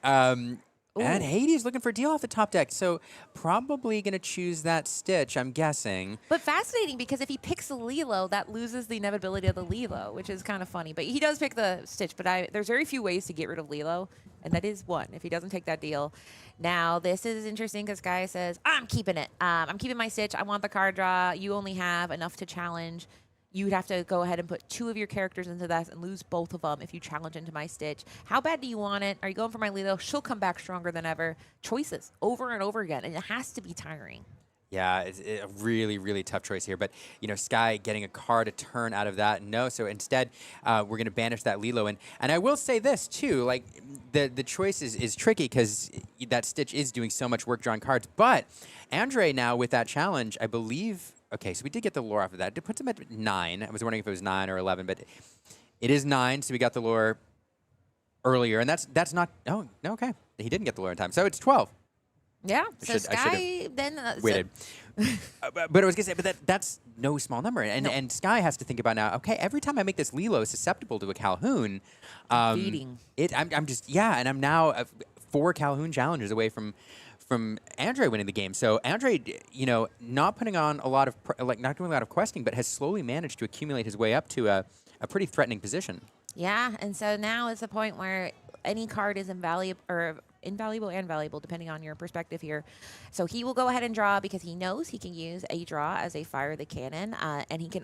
And Hades looking for a deal off the top deck, so probably going to choose that Stitch, I'm guessing. But fascinating, because if he picks the Lilo, that loses the inevitability of the Lilo, which is kind of funny. But he does pick the Stitch, but there's very few ways to get rid of Lilo, and that is one, if he doesn't take that deal. Now, this is interesting because Guy says, I'm keeping it. I'm keeping my Stitch. I want the card draw. You only have enough to challenge. You'd have to go ahead and put 2 of your characters into that and lose both of them if you challenge into my Stitch. How bad do you want it? Are you going for my Lilo? She'll come back stronger than ever. Choices over and over again, and it has to be tiring. Yeah, it's a really, really tough choice here. But, you know, Sky getting a card a turn out of that. No, so instead, we're going to banish that Lilo. And I will say this, too. Like, the choice is tricky because that Stitch is doing so much work drawing cards. But Andre now with that challenge, I believe... Okay, so we did get the lore off of that. It puts him at 9. I was wondering if it was 9 or 11, but it is 9, so we got the lore earlier. And that's not... Oh, no, okay. He didn't get the lore in time. So it's 12. Yeah, so Sky then... waited. But I was going to say, but that's no small number. And Sky has to think about now, okay, every time I make this Lilo susceptible to a Calhoun... Beating. I'm just... Yeah, and I'm now 4 Calhoun challenges away from Andre winning the game. So Andre, you know, not putting on a lot of, not doing a lot of questing, but has slowly managed to accumulate his way up to a pretty threatening position. Yeah, and so now is the point where any card is invaluable or invaluable and valuable depending on your perspective here. So he will go ahead and draw because he knows he can use a draw as a fire the cannon, and he can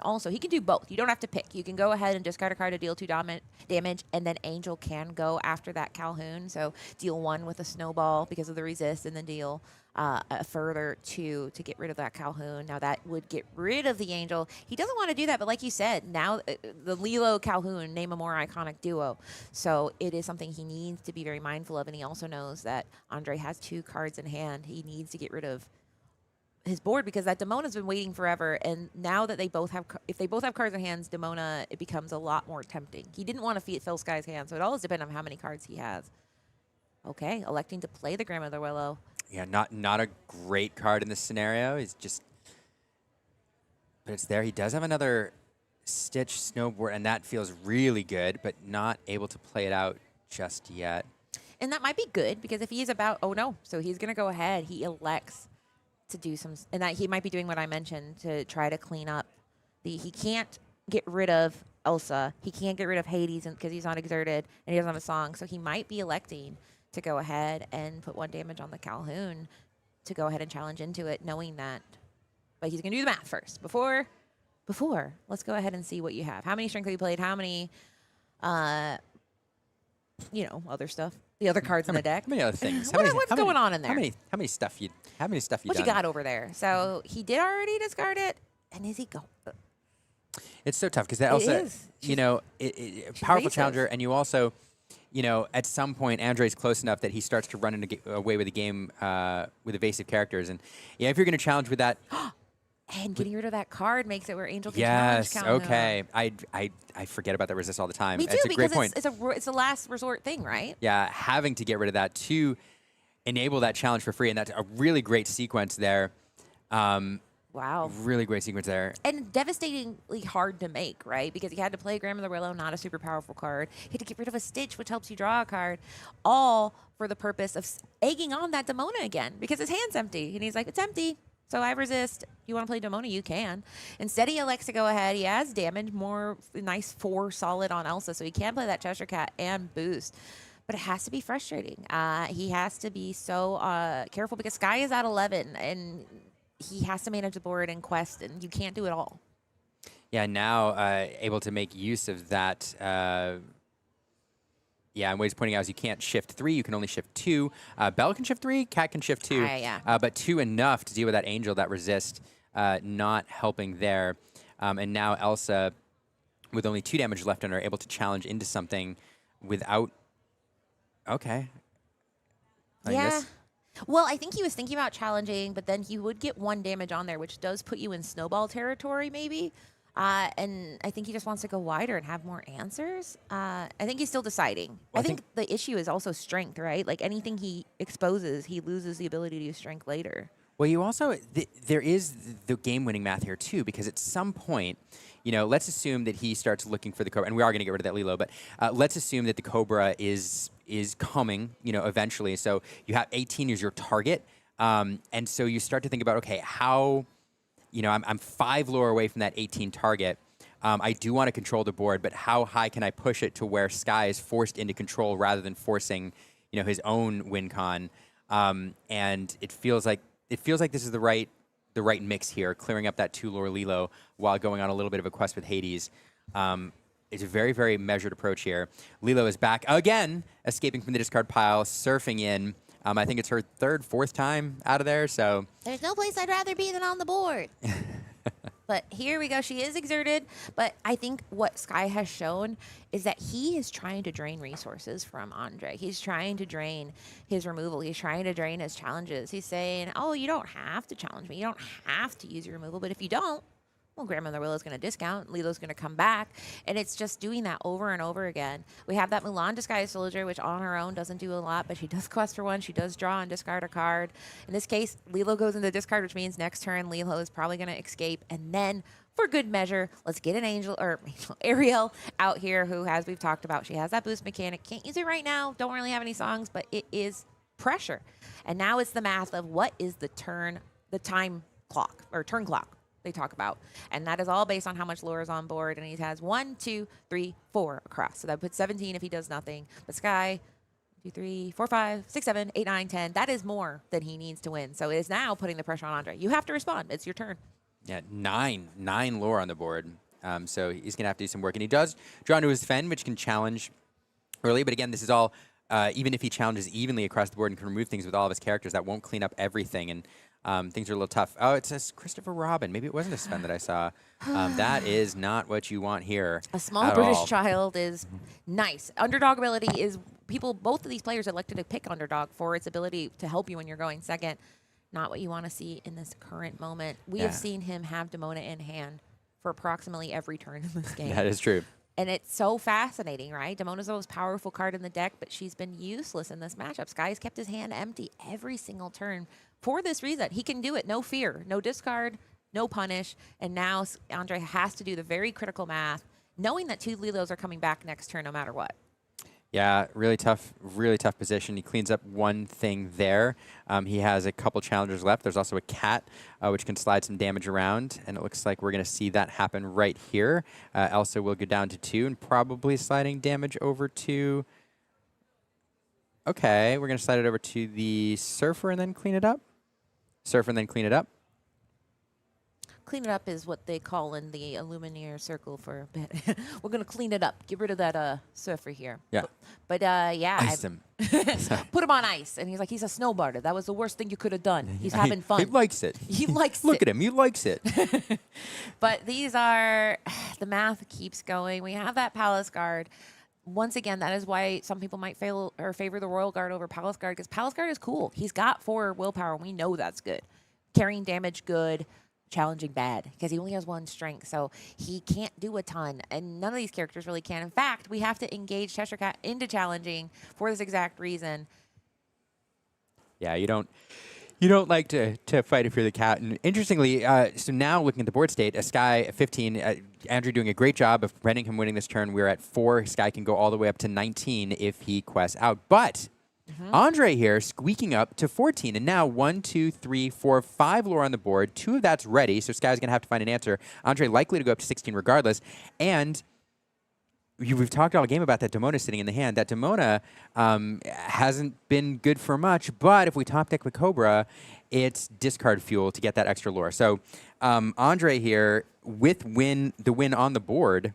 do both. You don't have to pick. You can go ahead and discard a card to deal 2 damage, and then Angel can go after that Calhoun. So deal 1 with a snowball because of the resist, and then deal a further 2 to get rid of that Calhoun. Now that would get rid of the Angel. He doesn't want to do that, but like you said, now the Lilo Calhoun name a more iconic duo. So it is something he needs to be very mindful of, and he also knows that Andre has 2 cards in hand. He needs to get rid of his board because that Demona's been waiting forever, and now that if they both have cards in hands, Demona, it becomes a lot more tempting. He didn't want to fill Sky's hand, so it always depends on how many cards he has. Okay, electing to play the Grandmother Willow. Yeah, not a great card in this scenario. He's just, but it's there. He does have another Stitch Snowboard, and that feels really good, but not able to play it out just yet. And that might be good because if he's about, oh no, so he's going to go ahead. He elects to do some, and that he might be doing what I mentioned to try to clean up he can't get rid of Elsa. He can't get rid of Hades because he's not exerted and he doesn't have a song. So he might be electing to go ahead and put 1 damage on the Calhoun to go ahead and challenge into it, knowing that. But he's going to do the math first. Before, let's go ahead and see what you have. How many strength have you played? How many, other stuff? The other cards in the deck? How many other things? What's going on in there? How many stuff you What you got over there? So he did already discard it, and is he going? It's so tough because that Elsa, powerful racist. challenger, and you also, at some point, Andre's close enough that he starts to run away with the game with evasive characters, and if you're going to challenge with that. And getting rid of that card makes it where Angel can challenge Calhoun. Yes, okay. I forget about that resist all the time. Me too, it's a because great point. it's a last resort thing, right? Yeah, having to get rid of that enable that challenge for free, and that's a really great sequence there. Wow. Really great sequence there. And devastatingly hard to make, right? Because he had to play Grandmother Willow, not a super powerful card. He had to get rid of a Stitch, which helps you draw a card, all for the purpose of egging on that Demona again, because his hand's empty. And he's like, it's empty, so I resist. You want to play Demona? You can. Instead, he elects to go ahead. He has damage, more nice 4 solid on Elsa, so he can play that Cheshire Cat and boost. But it has to be frustrating. He has to be so careful because Sky is at 11, and he has to manage the board and quest, and you can't do it all. Yeah, now able to make use of that. And what he's pointing out is you can't shift 3, you can only shift 2. Belle can shift 3, Cat can shift 2. But 2 enough to deal with that Angel, that resist, not helping there. And now Elsa, with only 2 damage left on her, able to challenge into something without... Okay. Well, I think he was thinking about challenging, but then he would get 1 damage on there, which does put you in snowball territory, maybe. And I think he just wants to go wider and have more answers. I think he's still deciding. Well, I think the issue is also strength, right? Like anything he exposes, he loses the ability to use strength later. Well, you also, there is the game-winning math here, too, because at some point, let's assume that he starts looking for the Cobra, and we are going to get rid of that Lilo, but let's assume that the Cobra is coming, eventually. So you have 18 as your target, and so you start to think about, okay, how, I'm 5 lore away from that 18 target. I do want to control the board, but how high can I push it to where Sky is forced into control rather than forcing, his own win con? And it feels like this is the right mix here, clearing up that 2 lore Lilo while going on a little bit of a quest with Hades. It's a very, very measured approach here. Lilo is back again, escaping from the discard pile, surfing in. I think it's her 3rd, 4th time out of there, so... There's no place I'd rather be than on the board. But here we go. She is exerted, but I think what Sky has shown is that he is trying to drain resources from Andre. He's trying to drain his removal. He's trying to drain his challenges. He's saying, oh, you don't have to challenge me. You don't have to use your removal, but if you don't, well, Grandmother Willow's going to discount. Lilo's going to come back. And it's just doing that over and over again. We have that Mulan Disguised Soldier, which on her own doesn't do a lot, but she does quest for 1. She does draw and discard a card. In this case, Lilo goes into discard, which means next turn, Lilo is probably going to escape. And then, for good measure, let's get an Ariel out here who, as we've talked about, she has that boost mechanic. Can't use it right now. Don't really have any songs, but it is pressure. And now it's the math of what is the time clock, or turn clock they talk about. And that is all based on how much lore is on board. And he has 1, 2, 3, 4 across. So that puts 17 if he does nothing. But Sky 2, 3, 4, 5, 6, 7, 8, 9, 10. That is more than he needs to win. So it is now putting the pressure on Andre. You have to respond. It's your turn. Yeah, nine lore on the board. So he's going to have to do some work. And he does draw into his Fen, which can challenge early. But again, this is all, even if he challenges evenly across the board and can remove things with all of his characters, that won't clean up everything. And things are a little tough. Oh, it says Christopher Robin. Maybe it wasn't a Sven that I saw. That is not what you want here. A small British child is nice. Underdog ability is both of these players elected to pick underdog for its ability to help you when you're going second. Not what you want to see in this current moment. We have seen him have Demona in hand for approximately every turn in this game. That is true. And it's so fascinating, right? Demona's the most powerful card in the deck, but she's been useless in this matchup. Sky's kept his hand empty every single turn for this reason. He can do it. No fear, no discard, no punish. And now Andre has to do the very critical math, knowing that 2 Lilos are coming back next turn no matter what. Yeah, really tough position. He cleans up one thing there. He has a couple challengers left. There's also a cat, which can slide some damage around, and it looks like we're going to see that happen right here. Elsa will go down to 2 and probably sliding damage over to... Okay, we're going to slide it over to the Surfer and then clean it up. Surfer and then clean it up. Clean it up is what they call in the Illuminator circle for a bit. We're going to clean it up. Get rid of that surfer here. Yeah. But yeah. Ice him. Put him on ice. And he's like, he's a snowboarder. That was the worst thing you could have done. He's having fun. He likes it. He likes Look it. at him. He likes it. But these are, the math keeps going. We have that Palace Guard. Once again, that is why some people might favor the Royal Guard over Palace Guard, because Palace Guard is cool. He's got 4 willpower, and we know that's good. Carrying damage, good. Challenging, bad, because he only has 1 strength, so he can't do a ton, and none of these characters really can. In fact, we have to engage Cheshire Cat into challenging for this exact reason. Yeah, you don't like to fight if you're the cat. And interestingly, so now looking at the board state, a Sky 15, Andrew doing a great job of preventing him winning this turn. We're at 4. Sky can go all the way up to 19 if he quests out, but Andre here squeaking up to 14, and now 1, 2, 3, 4, 5 lore on the board. 2 of that's ready, so Sky's going to have to find an answer. Andre likely to go up to 16 regardless, and we've talked all game about that Demona sitting in the hand. That Demona hasn't been good for much, but if we top deck with Cobra, it's discard fuel to get that extra lore. So Andre here, with the win on the board,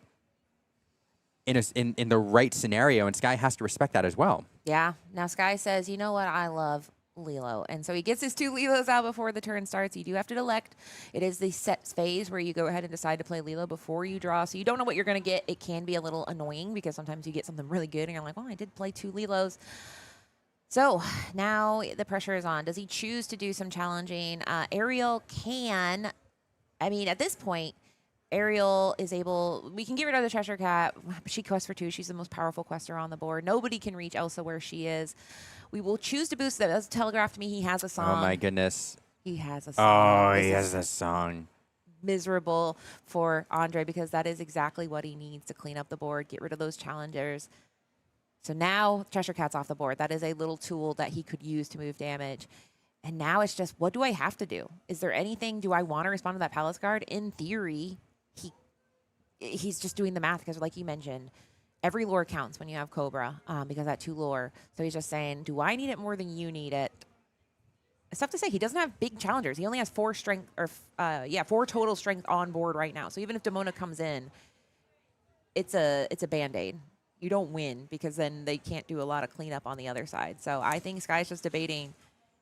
in the right scenario, and Sky has to respect that as well. Yeah. Now Sky says, you know what? I love Lilo. And so he gets his 2 Lilos out before the turn starts. You do have to elect. It is the set phase where you go ahead and decide to play Lilo before you draw. So you don't know what you're going to get. It can be a little annoying because sometimes you get something really good and you're like, well, I did play 2 Lilos. So now the pressure is on. Does he choose to do some challenging? Ariel can. I mean, at this point, Ariel is able, we can get rid of the Cheshire Cat. She quests for 2. She's the most powerful quester on the board. Nobody can reach Elsa where she is. We will choose to boost that. That's telegraphed to me. He has a song. Oh my goodness. He has a song. Oh, he has a song. Miserable for Andre because that is exactly what he needs to clean up the board, get rid of those challengers. So now Cheshire Cat's off the board. That is a little tool that he could use to move damage. And now it's just, what do I have to do? Is there anything? Do I want to respond to that Palace Guard? In theory, he's just doing the math because, like you mentioned, every lore counts when you have Cobra because that 2 lore. So he's just saying, do I need it more than you need it? It's tough to say. He doesn't have big challengers. He only has 4 strength, or 4 total strength on board right now. So even if Demona comes in, it's a Band-Aid. You don't win because then they can't do a lot of cleanup on the other side. So I think Sky's just debating,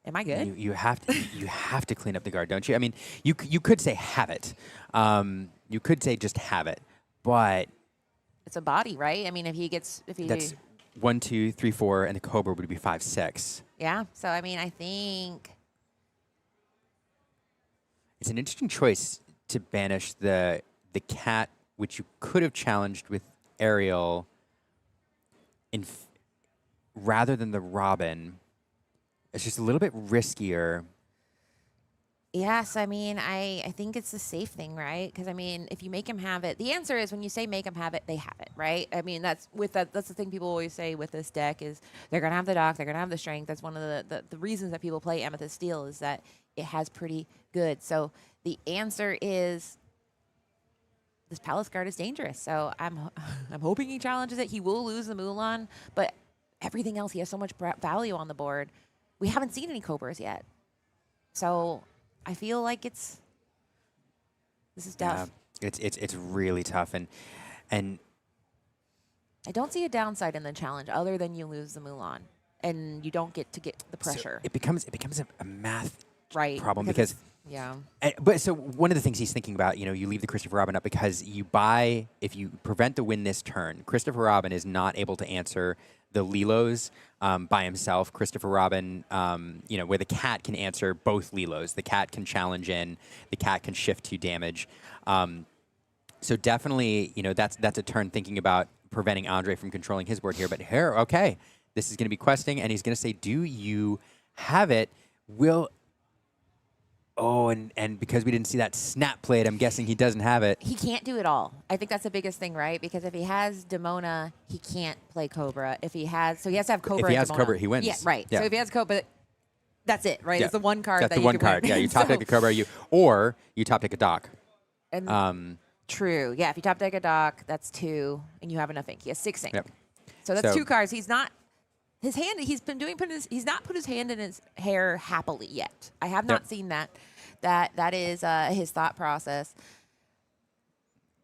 am I good? You have to clean up the guard, don't you? I mean, you could say have it. You could say just have it, but it's a body, right? I mean, that's 1, 2, 3, 4, and the Cobra would be 5, 6. Yeah. So I mean, I think it's an interesting choice to banish the cat, which you could have challenged with Ariel, rather than the Robin. It's just a little bit riskier. Yes, I mean, I think it's the safe thing, right? Because I mean, if you make him have it, the answer is when you say make him have it, they have it, right? I mean, that's the thing people always say with this deck is they're gonna have the dock, they're gonna have the strength. That's one of the reasons that people play Amethyst Steel is that it has pretty good. So the answer is this Palace Guard is dangerous. So I'm hoping he challenges it. He will lose the Mulan, but everything else. He has so much value on the board. We haven't seen any Cobras yet. So I feel like this is tough. Yeah, it's really tough, and I don't see a downside in the challenge other than you lose the Mulan and you don't get the pressure. So it becomes a math problem because yeah. But so one of the things he's thinking about, you leave the Christopher Robin up because if you prevent the win this turn, Christopher Robin is not able to answer the Lilos by himself. Christopher Robin, where the cat can answer both Lilos. The cat can challenge in, the cat can shift to damage. So definitely, that's a turn thinking about preventing Andre from controlling his board here. But here, okay, this is going to be questing, and he's going to say, do you have it? And because we didn't see that snap played, I'm guessing he doesn't have it. He can't do it all. I think that's the biggest thing, right? Because if he has Demona, he can't play Cobra. So he has to have Cobra. If he has Demona. Cobra, he wins. Yeah, right. Yeah. So if he has Cobra, that's it, right? Yeah. It's the one card. That's that the you one can card. win. Yeah, you top deck a Cobra, or you top deck a Doc. And true. Yeah, if you top deck a Doc, that's 2, and you have enough ink. He has 6 ink. Yep. So that's 2 cards. He's not. His hand. He's not put his hand in his hair happily yet. I have not seen that. That is his thought process.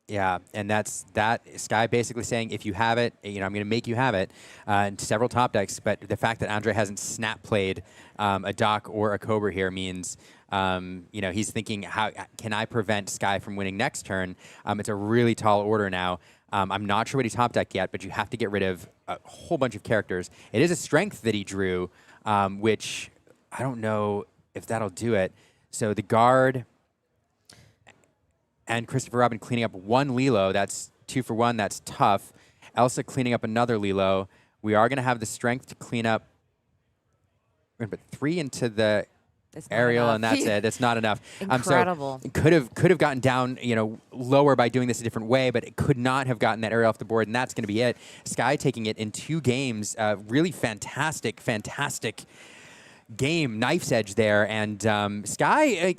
Yeah, and that's Sky basically saying, if you have it, I'm going to make you have it in several top decks. But the fact that Andre hasn't snap played a Doc or a Cobra here means, he's thinking, how can I prevent Sky from winning next turn? It's a really tall order now. I'm not sure what he top decked yet, but you have to get rid of a whole bunch of characters. It is a strength that he drew, which I don't know if that'll do it. So the guard and Christopher Robin cleaning up 1 Lilo. That's 2 for 1. That's tough. Elsa cleaning up another Lilo. We are going to have the strength to clean up. We're going to put 3 into the aerial, and that's it. That's not enough. Incredible. So could have gotten down, lower by doing this a different way, but it could not have gotten that aerial off the board, and that's going to be it. Sky taking it in 2 games. Really fantastic game, knife's edge there, and Sky,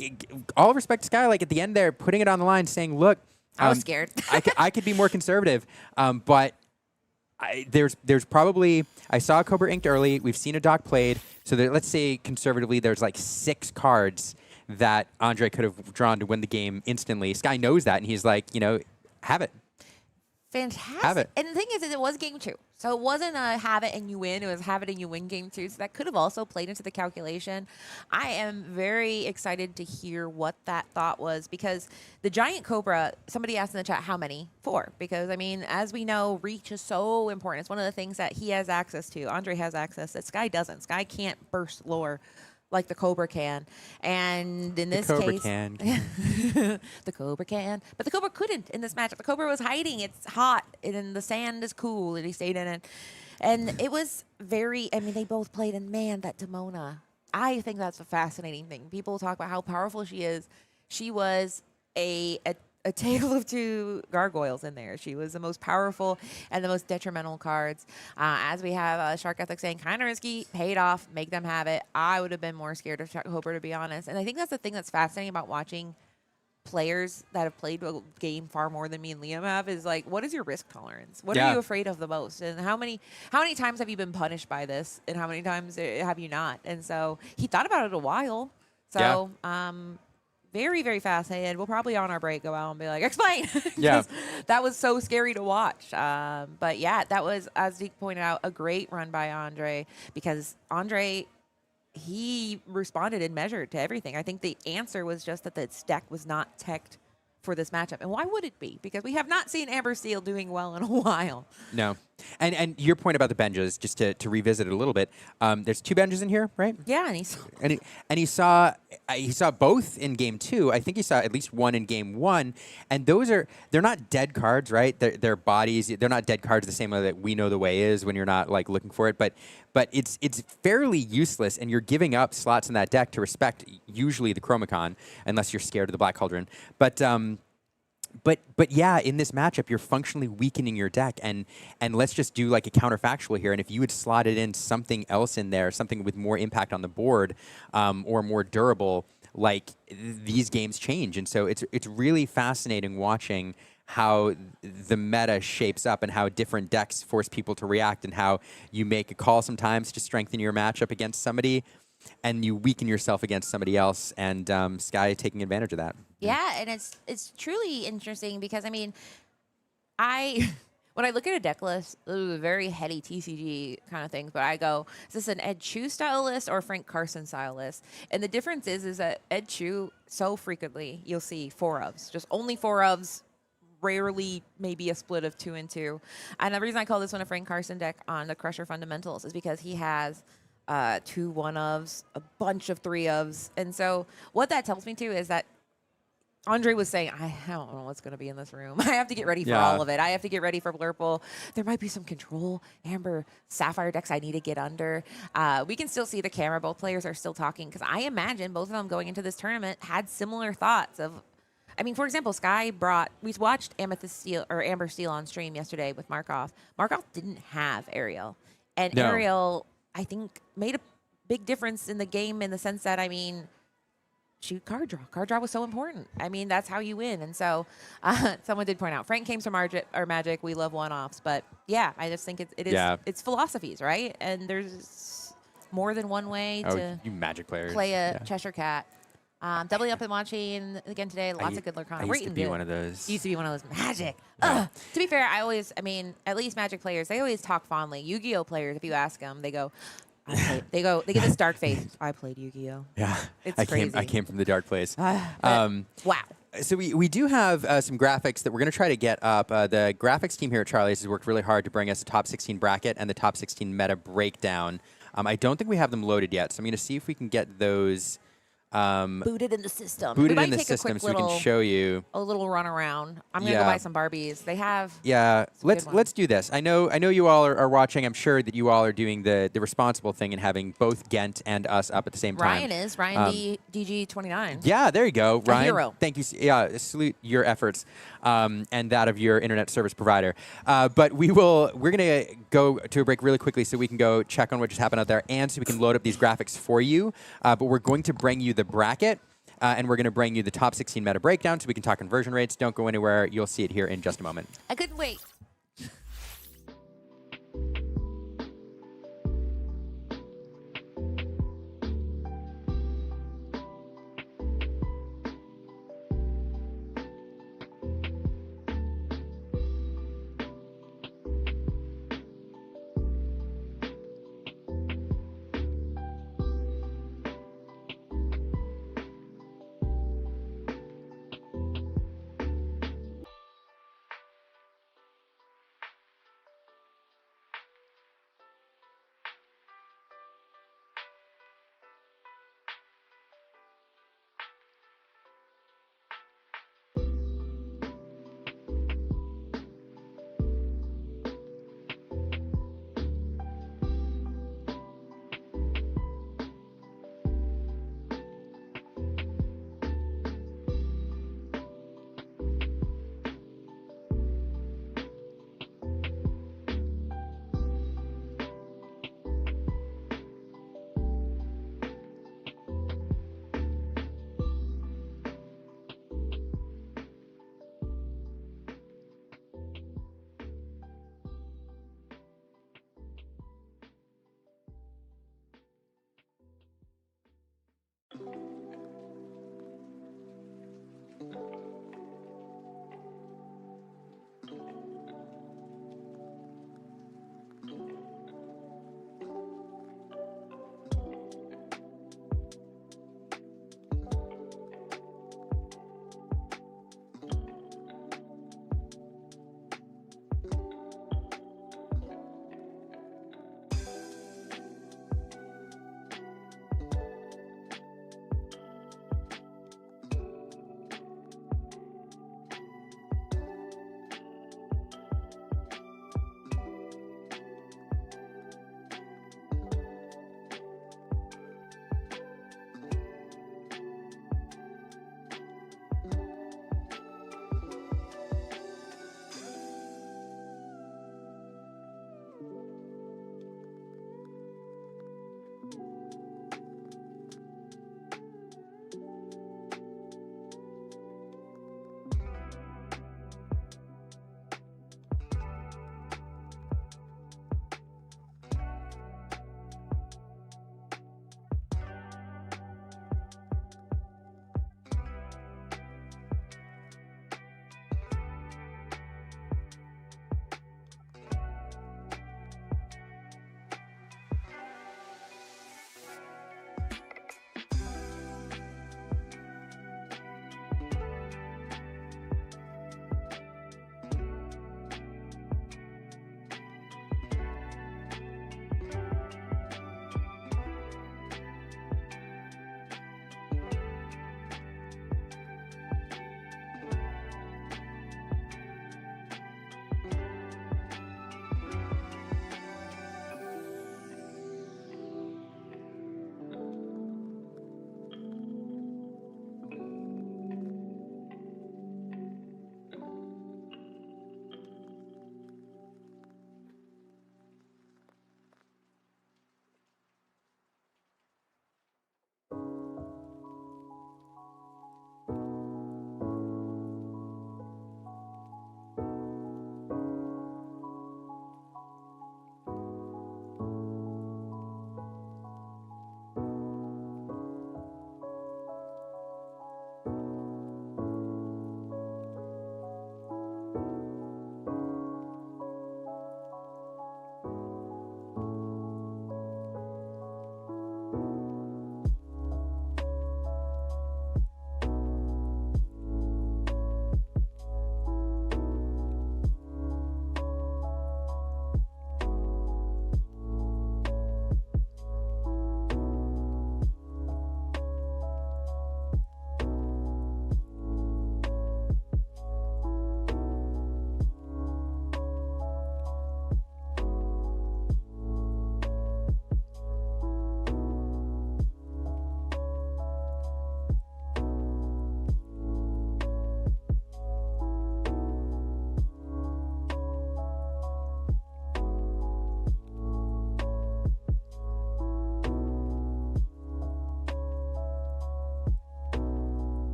all respect to Sky, at the end there, putting it on the line, saying, look, I was scared. I could be more conservative, but there's probably, I saw Cobra inked early, we've seen a Doc played, so let's say conservatively there's 6 cards that Andre could have drawn to win the game instantly. Sky knows that, and he's like, have it. Fantastic. Have it. And the thing is it was game 2. So it wasn't a have it and you win. It was have it and you win game 2. So that could have also played into the calculation. I am very excited to hear what that thought was, because the giant Cobra, somebody asked in the chat, how many? 4. Because, as we know, reach is so important. It's one of the things that he has access to. Andre has access that Sky doesn't. Sky can't burst lore like the Cobra can. And in this Cobra case... can. the Cobra can. But the Cobra couldn't in this matchup. The Cobra was hiding. It's hot, and the sand is cool, and he stayed in it. And it was very... they both played, and man, that Demona. I think that's a fascinating thing. People talk about how powerful she is. She was a tale of 2 gargoyles in there. She was the most powerful and the most detrimental cards. As we have Shark Ethic saying, kind of risky, paid off, make them have it. I would have been more scared of Cobra, to be honest. And I think that's the thing that's fascinating about watching players that have played a game far more than me and Liam have, is what is your risk tolerance? What are you afraid of the most? And how many times have you been punished by this? And how many times have you not? And so he thought about it a while. So, very, very fascinated. We'll probably on our break go out and be like, explain. Yeah. That was so scary to watch. But yeah, that was, as Zeke pointed out, a great run by Andre, because Andre, he responded and measured to everything. I think the answer was just that the deck was not teched for this matchup. And why would it be? Because we have not seen Amber Steel doing well in a while. No. And your point about the Benjas, just to revisit it a little bit, there's 2 Benjas in here, right? Yeah, and he saw both in game 2. I think he saw at least one in game 1. And they're not dead cards, right? They're bodies. They're not dead cards the same way that we know the way is when you're not looking for it. But it's fairly useless, and you're giving up slots in that deck to respect usually the Chromacon, unless you're scared of the Black Cauldron. But yeah, in this matchup, you're functionally weakening your deck, and let's just do a counterfactual here. And if you had slotted in something else in there, something with more impact on the board, or more durable, these games change. And so it's really fascinating watching how the meta shapes up and how different decks force people to react and how you make a call sometimes to strengthen your matchup against somebody and you weaken yourself against somebody else, and Sky taking advantage of that. Yeah, and it's truly interesting because, I mean, when I look at a deck list, ooh, very heady TCG kind of things, but I go, is this an Ed Chu style list or Frank Carson style list? And the difference is that Ed Chu, so frequently you'll see 4-ofs, just only 4-ofs, rarely maybe a split of 2 and 2. And the reason I call this one a Frank Carson deck on the Crusher Fundamentals is because he has 2 1-ofs, a bunch of 3-ofs. And so what that tells me too is that Andre was saying, I don't know what's going to be in this room. I have to get ready for all of it. I have to get ready for Blurple. There might be some control, Amber, Sapphire decks I need to get under. We can still see the camera. Both players are still talking because I imagine both of them going into this tournament had similar thoughts of, I mean, for example, we watched Amethyst Steel or Amber Steel on stream yesterday with Markov. Markov didn't have Ariel. And Ariel, I think, made a big difference in the game in the sense that, I mean, shoot card draw. Card draw was so important. I mean, that's how you win. And so someone did point out, Frank came from Magic. We love 1-offs. But yeah, I just think it's philosophies, right? And there's more than one way to you Magic players. Play a Cheshire Cat. Doubling up and watching again today. Lots of good Lorcana. I used to be one of those. Used to be one of those. Magic. Yeah. To be fair, at least Magic players, they always talk fondly. Yu-Gi-Oh players, if you ask them, they go, they get this dark face. I played Yu-Gi-Oh. Yeah, it's crazy. I came from the dark place. Wow. So we do have some graphics that we're going to try to get up. The graphics team here at Charlie's has worked really hard to bring us a top 16 bracket and the top 16 meta breakdown. I don't think we have them loaded yet, so I'm going to see if we can get those booted in the system. Booted in the system so we can show you a little run around. I'm gonna go buy some Barbies. They have let's do this. I know you all are watching. I'm sure that you all are doing the responsible thing and having both Gent and us up at the same time. Ryan DG29. Yeah, there you go, Ryan. Hero. Thank you. Yeah, salute your efforts and that of your internet service provider. But we're gonna go to a break really quickly so we can go check on what just happened out there and so we can load up these graphics for you. But we're going to bring you the bracket, and we're going to bring you the top 16 meta breakdown so we can talk conversion rates. Don't go anywhere. You'll see it here in just a moment. I couldn't wait.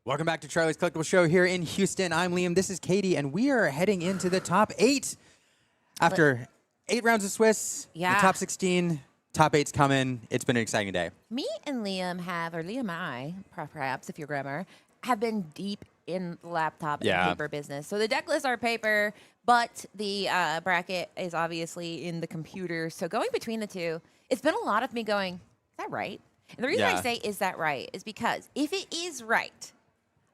Welcome back to Charlie's Collectible Show here in Houston. I'm Liam. This is Katie, and we are heading into the top 8. After 8 rounds of Swiss, the top 16, top 8's coming. It's been an exciting day. Me and Liam Liam and I, perhaps if you're grammar, have been deep in the laptop and paper business. So the deck lists are paper, but the bracket is obviously in the computer. So going between the two, it's been a lot of me going, is that right? And the reason I say, is that right, is because if it is right,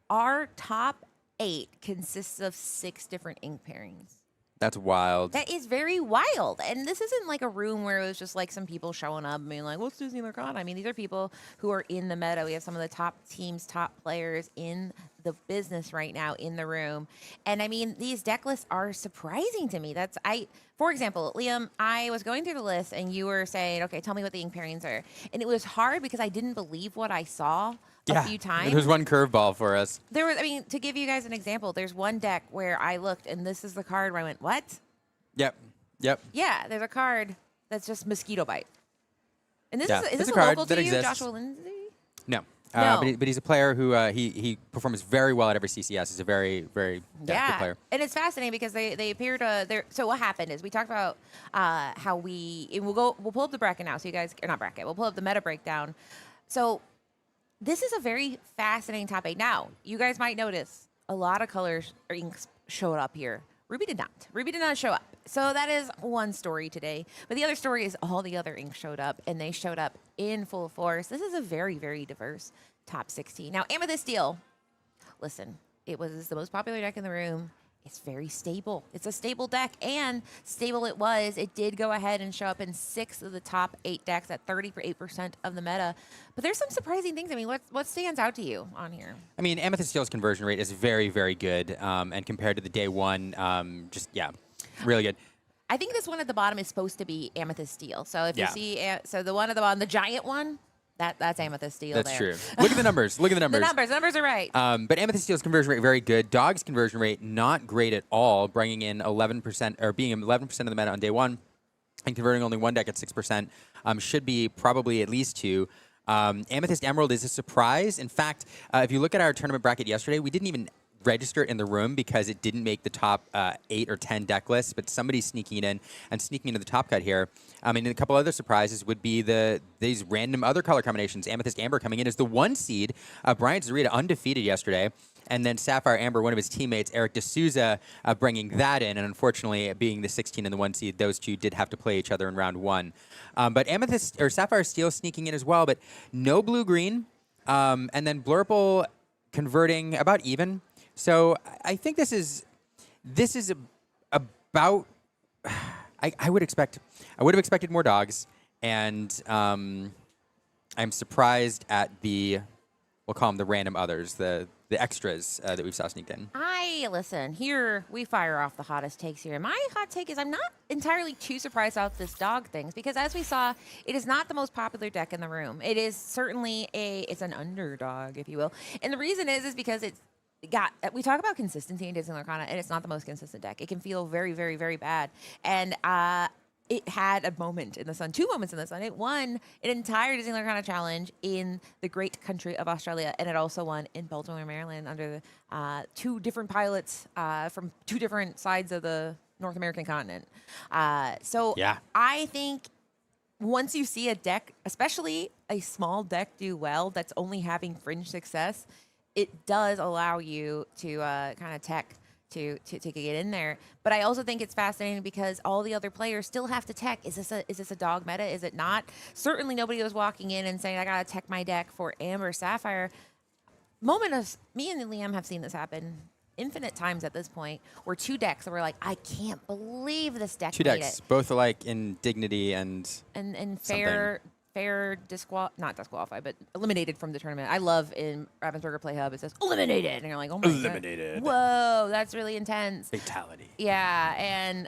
our top 8 consists of 6 different ink pairings. That's wild. That is very wild. And this isn't like a room where it was just like some people showing up and being like, what's Disney Lorcana? I mean, these are people who are in the meta. We have some of the top teams, top players in the business right now in the room. And I mean, these deck lists are surprising to me. For example, Liam, I was going through the list and you were saying, okay, tell me what the ink pairings are. And it was hard because I didn't believe what I saw a few times. There's one curveball for us. To give you guys an example, there's one deck where I looked and this is the card where I went, what? Yep. Yeah, there's a card that's just mosquito bite. And this is this a a card local that to you, exists. Joshua Lindsay? No. No. But he's a player who he performs very well at every CCS. He's a very, very good player. And it's fascinating because they appear to. So what happened is we talked about how we'll pull up the bracket now. So you guys, or not bracket, we'll pull up the meta breakdown. So this is a very fascinating top 8. Now you guys might notice a lot of colors or inks showed up here. Ruby did not. Ruby did not show up. So that is one story today. But the other story is all the other inks showed up, and they showed up in full force. This is a very, very diverse top 16. Now, Amethyst Steel, listen, it was the most popular deck in the room. It's very stable. It's a stable deck, and stable it was. It did go ahead and show up in 6 of the top 8 decks at 38% of the meta. But there's some surprising things. I mean, what stands out to you on here? I mean, Amethyst Steel's conversion rate is very, very good, and compared to the day one, really good. I think this one at the bottom is supposed to be Amethyst Steel. So if you see, so the one at the bottom, the giant one, that's Amethyst Steel. That's true. Look at the numbers. Look at the numbers. The numbers are right. But Amethyst Steel's conversion rate very good. Dog's conversion rate not great at all, bringing in 11% or being 11% of the meta on day one, and converting only one deck at 6%. Should be probably at least 2. Amethyst Emerald is a surprise. In fact, if you look at our tournament bracket yesterday, we didn't even register it in the room because it didn't make the top 8 or 10 deck lists, but somebody's sneaking it in and sneaking into the top cut here. And a couple other surprises would be these random other color combinations. Amethyst Amber coming in as the 1 seed. Brian Zarita undefeated yesterday. And then Sapphire Amber, one of his teammates, Eric D'Souza, bringing that in. And unfortunately, being the 16 and the 1 seed, those two did have to play each other in round 1. But Amethyst or Sapphire Steel sneaking in as well, but no blue-green. And then Blurple converting about even. So I think this is about. I would have expected more dogs, and I'm surprised at we'll call them the random others, the extras that we saw sneaked in. Listen, here we fire off the hottest takes here. My hot take is I'm not entirely too surprised about this dog things because as we saw, it is not the most popular deck in the room. It is certainly it's an underdog, if you will. And the reason is because we talk about consistency in Disney Lorcana, and it's not the most consistent deck. It can feel very, very, very bad. And it had a moment in the sun, 2 moments in the sun. It won an entire Disney Lorcana challenge in the great country of Australia, and it also won in Baltimore, Maryland, under 2 different pilots from 2 different sides of the North American continent. I think once you see a deck, especially a small deck do well that's only having fringe success, it does allow you to kind of tech to get in there. But I also think it's fascinating because all the other players still have to tech. Is this a dog meta? Is it not? Certainly nobody was walking in and saying, I got to tech my deck for Amber Sapphire. Me and Liam have seen this happen infinite times at this point, where 2 decks that were like, I can't believe this deck 2 made decks, it. both alike in dignity and fair not disqualified, but eliminated from the tournament. I love in Ravensburger Play Hub, it says eliminated. And you're like, oh my God. Whoa, that's really intense. Fatality. Yeah, and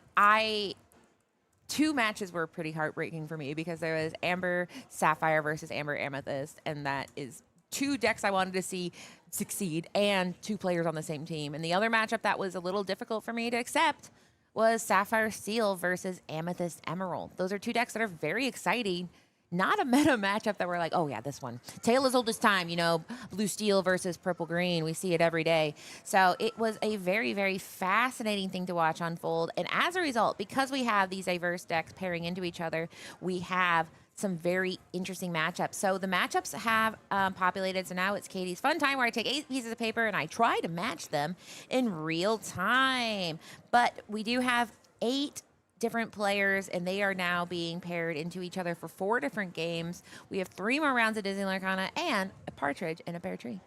2 matches were pretty heartbreaking for me because there was Amber Sapphire versus Amber Amethyst, and that is 2 decks I wanted to see succeed and 2 players on the same team. And the other matchup that was a little difficult for me to accept was Sapphire Steel versus Amethyst Emerald. Those are 2 decks that are very exciting. not a meta matchup that we're like, oh yeah, this one. Tale as old as time, you know, blue steel versus purple green. We see it every day. So it was a very, very fascinating thing to watch unfold. And as a result, because we have these diverse decks pairing into each other, we have some very interesting matchups. So the matchups have populated. So now it's Katie's fun time where I take 8 pieces of paper and I try to match them in real time. But we do have 8 different players, and they are now being paired into each other for 4 different games. We have 3 more rounds of Disney Lorcana and a partridge in a pear tree.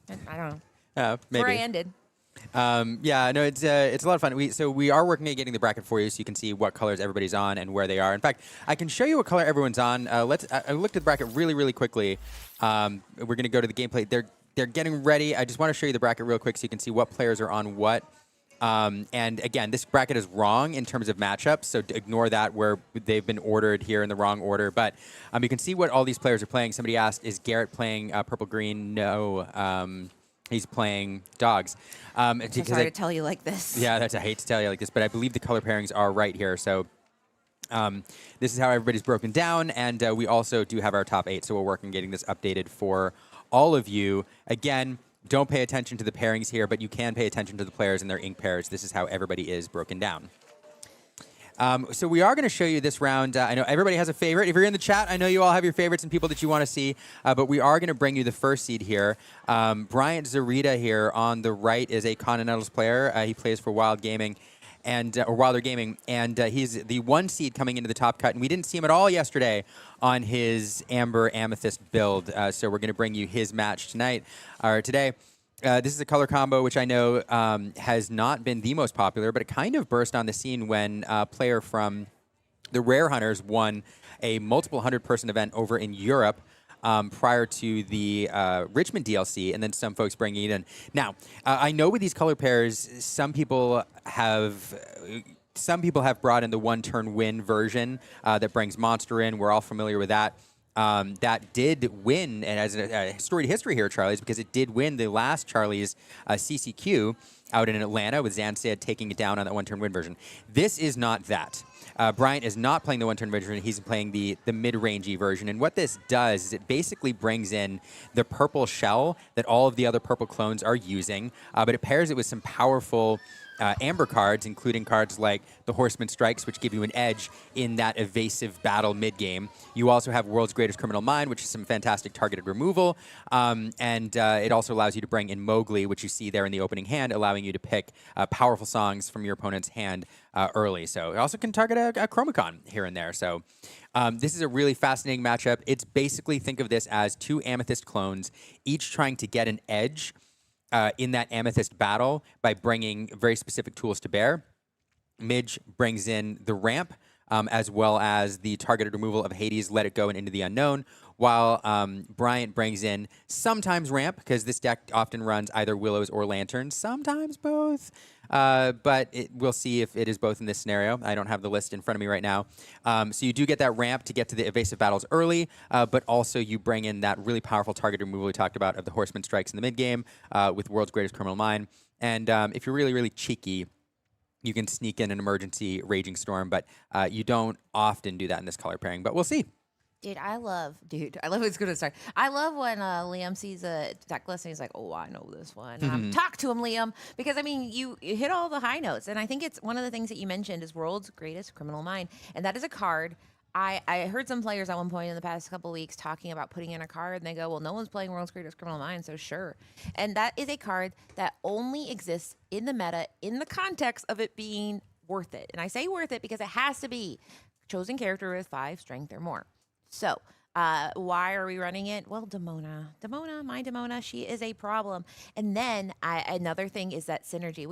I don't know. Maybe. Where I ended. Yeah, no, it's a lot of fun. We are working at getting the bracket for you, so you can see what colors everybody's on and where they are. In fact, I can show you what color everyone's on. I looked at the bracket really, really quickly. We're going to go to the gameplay. They're getting ready. I just want to show you the bracket real quick so you can see what players are on what. And again, this bracket is wrong in terms of matchups, so ignore that where they've been ordered here in the wrong order. But you can see what all these players are playing. Somebody asked, is Garrett playing purple-green? No. He's playing dogs. I'm sorry to tell you like this. Yeah, I hate to tell you like this, but I believe the color pairings are right here. So this is how everybody's broken down, and we also do have our top 8, so we'll work on getting this updated for all of you. Again, don't pay attention to the pairings here, but you can pay attention to the players and their ink pairs. This is how everybody is broken down. So we are going to show you this round. I know everybody has a favorite. If you're in the chat, I know you all have your favorites and people that you want to see, but we are going to bring you the first seed here. Bryant Zarita here on the right is a Continentals player. He plays for Wild Gaming. Or Wilder Gaming, and he's the 1 seed coming into the top cut, and we didn't see him at all yesterday on his Amber Amethyst build, so we're going to bring you his match tonight, or today. This is a color combo which I know has not been the most popular, but it kind of burst on the scene when a player from the Rare Hunters won a multiple 100-person event over in Europe prior to the Richmond DLC, and then some folks bringing it in. Now, I know with these color pairs, some people have brought in the one-turn win version that brings Monster in. We're all familiar with that. That did win, and as a storied history here, Charlie's, because it did win the last Charlie's CCQ out in Atlanta with Zanstead taking it down on that one-turn win version. This is not that. Bryant is not playing the one-turn version. He's playing the mid-rangey version. And what this does is it basically brings in the purple shell that all of the other purple clones are using, but it pairs it with some powerful amber cards, including cards like the Horseman Strikes, which give you an edge in that evasive battle mid-game. You also have World's Greatest Criminal Mind, which is some fantastic targeted removal. And it also allows you to bring in Mowgli, which you see there in the opening hand, allowing you to pick powerful songs from your opponent's hand early. So it also can target a Chromicon here and there. So this is a really fascinating matchup. It's basically, think of this as 2 Amethyst clones, each trying to get an edge in that Amethyst battle by bringing very specific tools to bear. Midge brings in the ramp, as well as the targeted removal of Hades, Let It Go, and Into the Unknown, while Bryant brings in sometimes ramp, because this deck often runs either Willows or Lanterns, sometimes both. But we'll see if it is both in this scenario. I don't have the list in front of me right now. So you do get that ramp to get to the evasive battles early, but also you bring in that really powerful target removal we talked about of the Horseman Strikes in the mid-game with World's Greatest Criminal Mind. And if you're really, really cheeky, you can sneak in an emergency Raging Storm, but you don't often do that in this color pairing, but we'll see. Dude, I love it's going to start. I love when Liam sees a deck list and he's like, oh, I know this one. Talk to him, Liam. Because, I mean, you hit all the high notes. And I think it's one of the things that you mentioned is World's Greatest Criminal Mind. And that is a card. I heard some players at one point in the past couple of weeks talking about putting in a card. And they go, well, no one's playing World's Greatest Criminal Mind, so sure. And that is a card that only exists in the meta in the context of it being worth it. And I say worth it because it has to be chosen character with 5 strength or more. So, why are we running it? Well, Demona, my Demona, she is a problem. And then another thing is that synergy.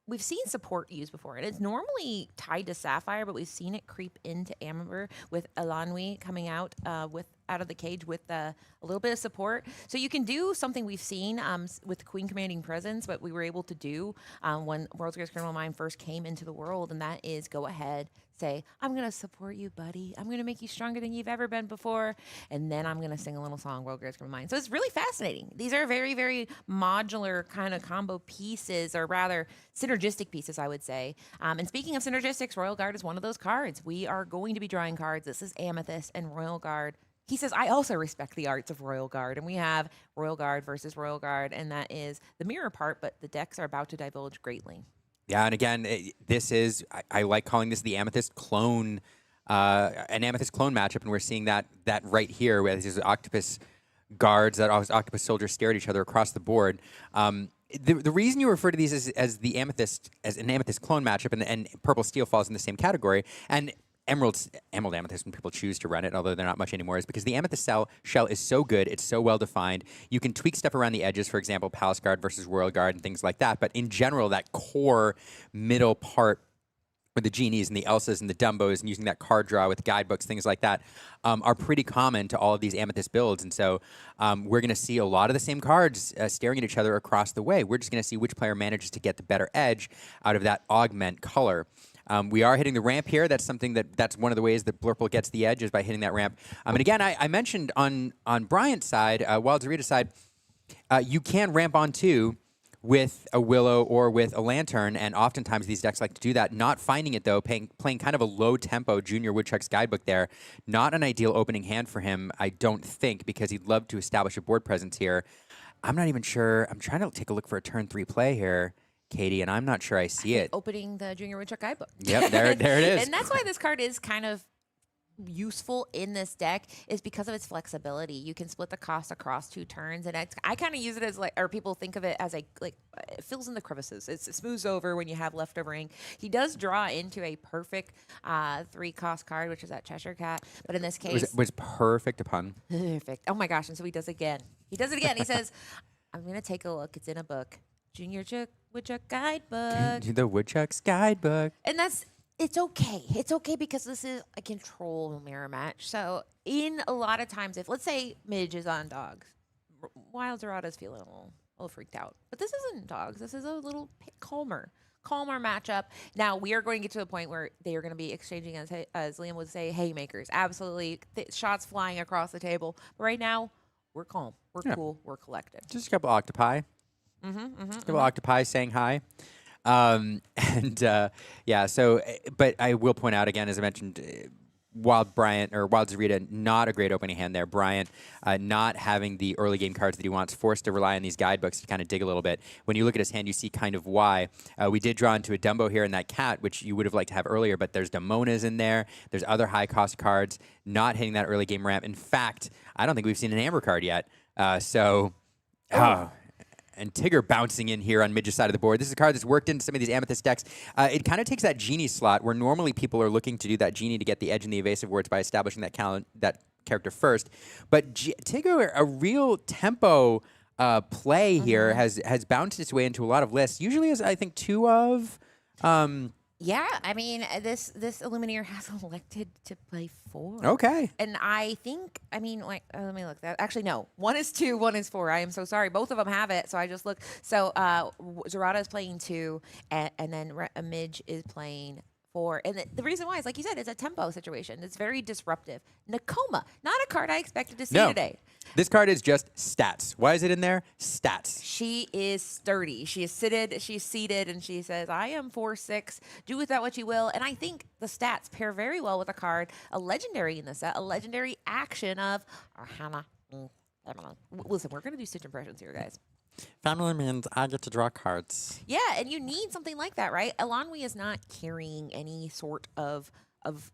We've seen support used before, and it's normally tied to Sapphire, but we've seen it creep into Amber with Elanwi coming out out of the cage with a little bit of support. So you can do something we've seen with Queen Commanding Presence, what we were able to do when World's Greatest Criminal Mind first came into the world, and that is go ahead, say, I'm going to support you, buddy. I'm going to make you stronger than you've ever been before. And then I'm going to sing a little song, World Guards Come to Mind. So it's really fascinating. These are very, very modular kind of combo pieces, or rather synergistic pieces, I would say. And speaking of synergistics, Royal Guard is one of those cards. We are going to be drawing cards. This is Amethyst and Royal Guard. He says, I also respect the arts of Royal Guard. And we have Royal Guard versus Royal Guard, and that is the mirror part, but the decks are about to divulge greatly. Yeah, and again, this is, I like calling this the Amethyst clone, an Amethyst clone matchup, and we're seeing that right here, where these Octopus guards, that Octopus soldiers stare at each other across the board. The reason you refer to these as the Amethyst, as an Amethyst clone matchup, and Purple Steel falls in the same category, and Emerald Amethyst when people choose to run it, although they're not much anymore, is because the Amethyst shell is so good, it's so well defined. You can tweak stuff around the edges, for example, Palace Guard versus Royal Guard and things like that. But in general, that core middle part with the genies and the Elsas and the Dumbos and using that card draw with guidebooks, things like that, are pretty common to all of these Amethyst builds. And so we're going to see a lot of the same cards staring at each other across the way. We're just going to see which player manages to get the better edge out of that augment color. We are hitting the ramp here. That's something that's one of the ways that Blurple gets the edge, is by hitting that ramp. And again, I mentioned on Bryant's side, Wild Zarita's side, you can ramp on two with a Willow or with a Lantern, and oftentimes these decks like to do that. Not finding it, though, playing kind of a low-tempo Junior Woodchuck's Guidebook there. Not an ideal opening hand for him, I don't think, because he'd love to establish a board presence here. I'm not even sure. I'm trying to take a look for a turn 3 play here, Katie, and I'm not sure I see it. Opening the Junior Woodchuck Guidebook. Yep, there it is. And that's why this card is kind of useful in this deck, is because of its flexibility. You can split the cost across 2 turns, and I kind of use it as like, or people think of it as it fills in the crevices. It smooths over when you have leftover ink. He does draw into a perfect 3-cost card, which is that Cheshire Cat. But in this case, was perfect a pun. Perfect. Oh my gosh! And so he does it again. He does it again. He says, "I'm gonna take a look. It's in a book, Junior Woodchuck Guidebook." The Woodchuck's Guidebook. And it's okay. It's okay because this is a control mirror match. So in a lot of times, if let's say Midge is on dogs, Wild Zarata's feeling a little freaked out. But this isn't dogs. This is a little calmer matchup. Now we are going to get to a point where they are going to be exchanging, as Liam would say, haymakers. Absolutely, shots flying across the table. But right now, we're calm. We're cool. We're collected. Just a couple octopi. A couple octopi saying hi. So, but I will point out again, as I mentioned, Wild Zarita, not a great opening hand there. Bryant, not having the early game cards that he wants, forced to rely on these guidebooks to kind of dig a little bit. When you look at his hand, you see kind of why. We did draw into a Dumbo here and that cat, which you would have liked to have earlier, but there's Damonas in there. There's other high-cost cards, not hitting that early game ramp. In fact, I don't think we've seen an Amber card yet. And Tigger bouncing in here on Midge's side of the board. This is a card that's worked into some of these Amethyst decks. It kind of takes that Genie slot, where normally people are looking to do that Genie to get the edge in the evasive words by establishing that character first. But Tigger, a real tempo play here, has bounced its way into a lot of lists. Usually is, I think, 2 of... Yeah, I mean, this Illumineer has elected to play 4. Okay. And I think, let me look. Actually, no. 1 is 2, 1 is 4. I am so sorry. Both of them have it, so I just looked. So Zarata is playing 2, and then Midge is playing 4. And the reason why is, like you said, it's a tempo situation. It's very disruptive. Nakoma, not a card I expected to see today. This card is just stats. Why is it in there? Stats. She is sturdy. She is seated, and she says, I am 4/6. Do with that what you will. And I think the stats pair very well with a card, a legendary in the set, a legendary action of Hannah. Listen, we're going to do stitch impressions here, guys. Family means I get to draw cards. Yeah, and you need something like that, right? Elanwi is not carrying any sort of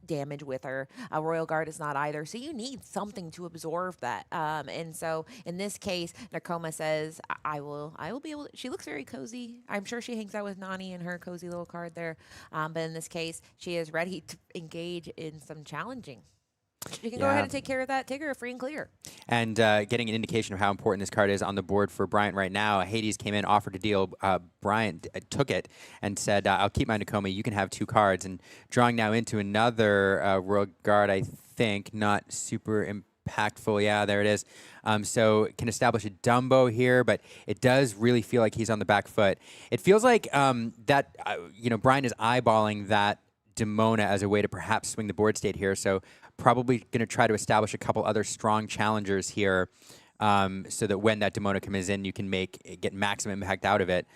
damage with her. Royal Guard is not either. So you need something to absorb that. And so in this case, Nakoma says, I will be able to. She looks very cozy. I'm sure she hangs out with Nani and her cozy little card there. But in this case, she is ready to engage in some challenging. You can go ahead and take care of that Tigger free and clear. And getting an indication of how important this card is on the board for Bryant right now. Hades came in, offered a deal. Bryant took it and said, I'll keep my Nakoma. You can have 2 cards. And drawing now into another Royal Guard, I think, not super impactful. Yeah, there it is. So can establish a Dumbo here, but it does really feel like he's on the back foot. It feels like Bryant is eyeballing that Demona as a way to perhaps swing the board state here. So probably going to try to establish a couple other strong challengers here, so that when that Demona comes in, you can get maximum impact out of it.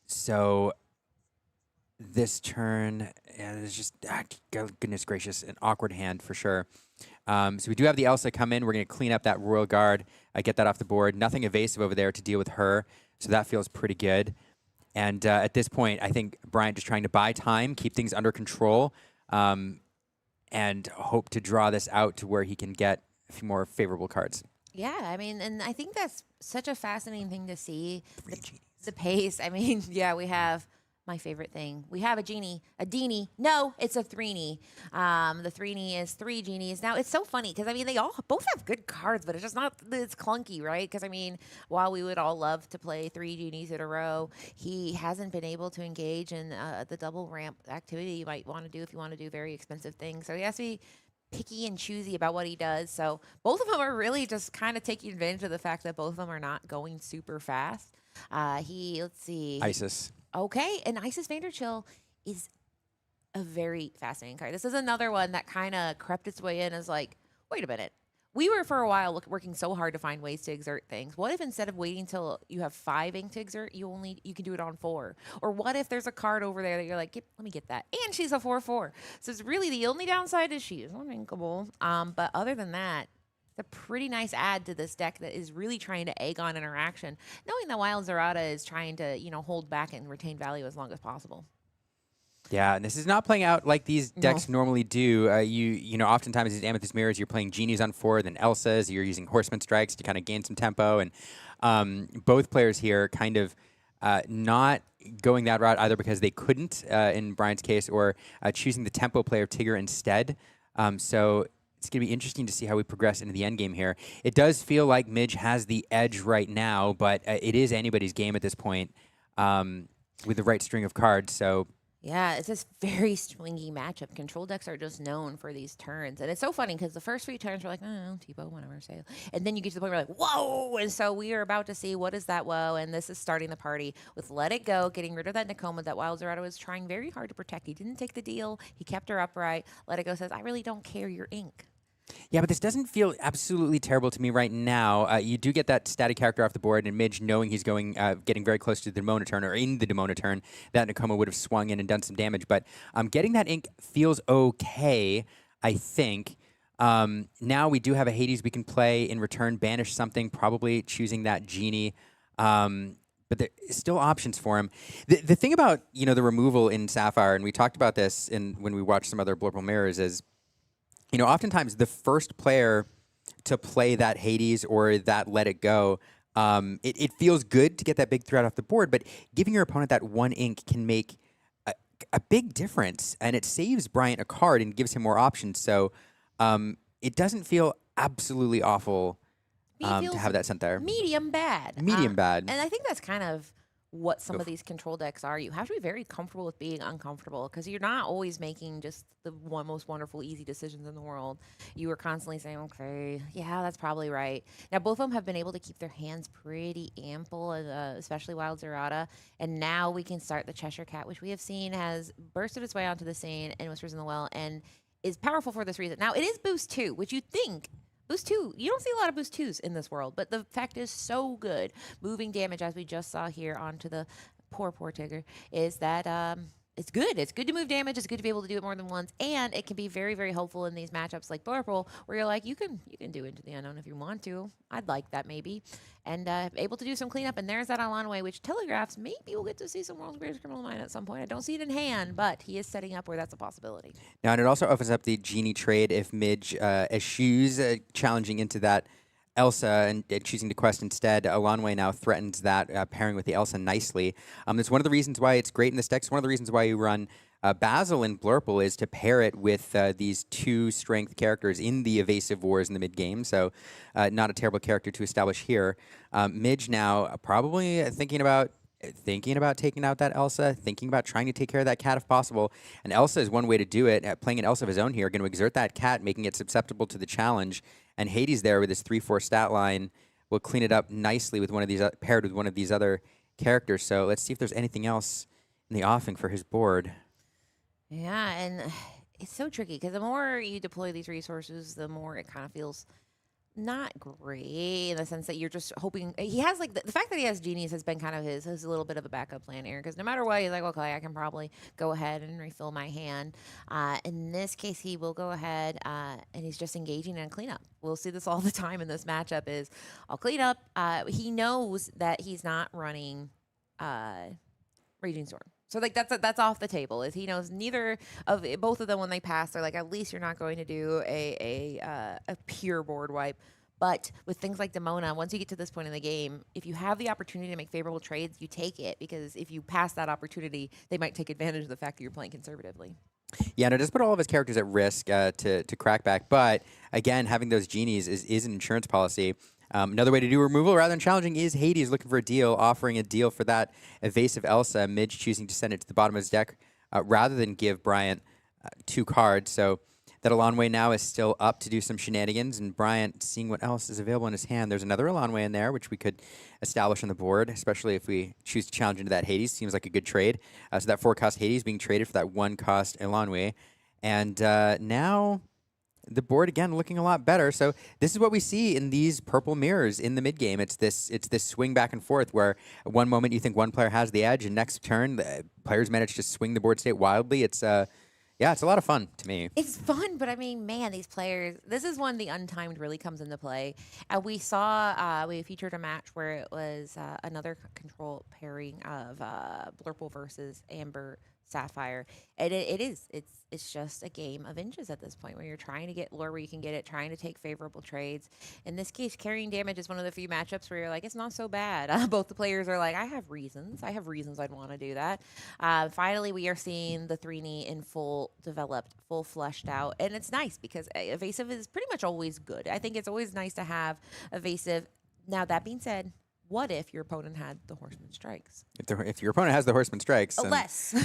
So this turn, and it's just, goodness gracious, an awkward hand for sure. So we do have the Elsa come in. We're going to clean up that Royal Guard, get that off the board. Nothing evasive over there to deal with her, so that feels pretty good. And at this point, I think Bryant just trying to buy time, keep things under control, and hope to draw this out to where he can get a few more favorable cards. Yeah, I mean, and I think that's such a fascinating thing to see. The pace. I mean, yeah, we have my favorite thing. We have a genie, a Deenie. No, it's a Threenie. The Threenie is 3 genies. Now, it's so funny because, I mean, they both have good cards, but it's just not, it's clunky, right? Because, I mean, while we would all love to play 3 genies in a row, he hasn't been able to engage in the double ramp activity you might want to do if you want to do very expensive things. So he has to be picky and choosy about what he does. So both of them are really just kind of taking advantage of the fact that both of them are not going super fast. Let's see. Isis. Okay, and Isis Vanderchill is a very fascinating card. This is another one that kind of crept its way in as like, wait a minute. We were for a while working so hard to find ways to exert things. What if instead of waiting till you have 5 ink to exert, you can do it on 4? Or what if there's a card over there that you're like, let me get that, and she's a 4/4. So it's really the only downside is she is uninkable. But other than that, a pretty nice add to this deck that is really trying to egg on interaction, knowing that Wild Zerata is trying to, hold back and retain value as long as possible. Yeah, and this is not playing out like these decks normally do. Oftentimes these Amethyst Mirrors, you're playing Genies on 4, then Elsas, you're using Horseman Strikes to kind of gain some tempo, and both players here kind of not going that route either because they couldn't, in Brian's case, or choosing the tempo player Tigger instead. So it's going to be interesting to see how we progress into the end game here. It does feel like Midge has the edge right now, but it is anybody's game at this point with the right string of cards. So yeah, it's this very swingy matchup. Control decks are just known for these turns. And it's so funny because the first 3 turns we're like, oh, T-Bow, whatever, say. And then you get to the point where you're like, whoa! And so we are about to see what is that whoa, and this is starting the party with Let It Go, getting rid of that Nakoma that Wild Zerata was trying very hard to protect. He didn't take the deal. He kept her upright. Let It Go says, I really don't care your ink. Yeah, but this doesn't feel absolutely terrible to me right now. You do get that static character off the board, and Midge, knowing he's getting very close to the Demona turn, or in the Demona turn, that Nakoma would have swung in and done some damage. But getting that ink feels okay, I think. Now we do have a Hades we can play in return, banish something, probably choosing that Genie. But there's still options for him. The thing about the removal in Sapphire, and we talked about this when we watched some other Blurple Mirrors, is oftentimes the first player to play that Hades or that Let It Go, it feels good to get that big threat off the board, but giving your opponent that 1 ink can make a big difference, and it saves Bryant a card and gives him more options. So it doesn't feel absolutely awful to have that sent there. Medium bad. Medium bad. And I think that's kind of what some of these control decks are. You have to be very comfortable with being uncomfortable because you're not always making just the most wonderful, easy decisions in the world. You are constantly saying, okay, yeah, that's probably right. Now, both of them have been able to keep their hands pretty ample, especially Wild Zerata. And now we can start the Cheshire Cat, which we have seen has bursted its way onto the scene in Whispers in the Well and is powerful for this reason. Now, it is boost 2, which you think Boost 2, you don't see a lot of boost 2s in this world, but the fact is so good. Moving damage, as we just saw here onto the poor Tigger, is that it's good. It's good to move damage. It's good to be able to do it more than once, and it can be very, very helpful in these matchups like Blurple, where you're like, you can do Into the Unknown if you want to. I'd like that maybe, and able to do some cleanup. And there's that Alonway, which telegraphs maybe we'll get to see some World's Greatest Criminal Mind at some point. I don't see it in hand, but he is setting up where that's a possibility. Now, and it also opens up the Genie trade if Midge eschews challenging into that Elsa and choosing to quest instead. Alonway now threatens that pairing with the Elsa nicely. That's one of the reasons why it's great in this deck. It's one of the reasons why you run Basil in Blurple is to pair it with these 2 strength characters in the evasive wars in the mid game. So not a terrible character to establish here. Midge now probably thinking about taking out that Elsa, thinking about trying to take care of that cat if possible. And Elsa is one way to do it. Playing an Elsa of his own here, going to exert that cat, making it susceptible to the challenge. And Hades there with his 3/4 stat line will clean it up nicely with one of these paired with one of these other characters. So let's see if there's anything else in the offing for his board. Yeah, and it's so tricky because the more you deploy these resources, the more it kind of feels not great in the sense that you're just hoping he has like the fact that he has genies has been kind of his little bit of a backup plan here because no matter what he's like, okay, I can probably go ahead and refill my hand. In this case he will go ahead and he's just engaging in cleanup. We'll see this all the time in this matchup is I'll clean up. He knows that he's not running Raging Storm. So like that's off the table. Is he knows neither of both of them when they pass, they're like at least you're not going to do a pure board wipe. But with things like Demona, once you get to this point in the game, if you have the opportunity to make favorable trades, you take it because if you pass that opportunity, they might take advantage of the fact that you're playing conservatively. Yeah, and it does put all of his characters at risk to crackback. But again, having those genies is an insurance policy. Another way to do removal rather than challenging is Hades looking for a deal, offering a deal for that evasive Elsa. Midge choosing to send it to the bottom of his deck rather than give Bryant 2 cards. So that Elanway now is still up to do some shenanigans, and Bryant seeing what else is available in his hand. There's another Elanway in there, which we could establish on the board, especially if we choose to challenge into that Hades. Seems like a good trade. So that 4-cost Hades being traded for that 1-cost Elanway. And now the board again looking a lot better. So this is what we see in these purple mirrors in the mid game. It's this swing back and forth where at one moment you think one player has the edge, and next turn the players manage to swing the board state wildly. It's yeah, it's a lot of fun to me. It's fun, but I mean, man, these players. This is when the untimed really comes into play. We saw we featured a match where it was another control pairing of Blurple versus Amber Sapphire, and it's just a game of inches at this point where you're trying to get lore where you can get it, trying to take favorable trades. In this case, carrying damage is one of the few matchups where you're like, it's not so bad. Both the players are like, I have reasons I'd want to do that. Finally, we are seeing the 3-knee in full developed, full fleshed out, and it's nice because evasive is pretty much always good. I think it's always nice to have evasive. Now that being said, what if your opponent had the Horseman Strikes? If your opponent has the Horseman Strikes, unless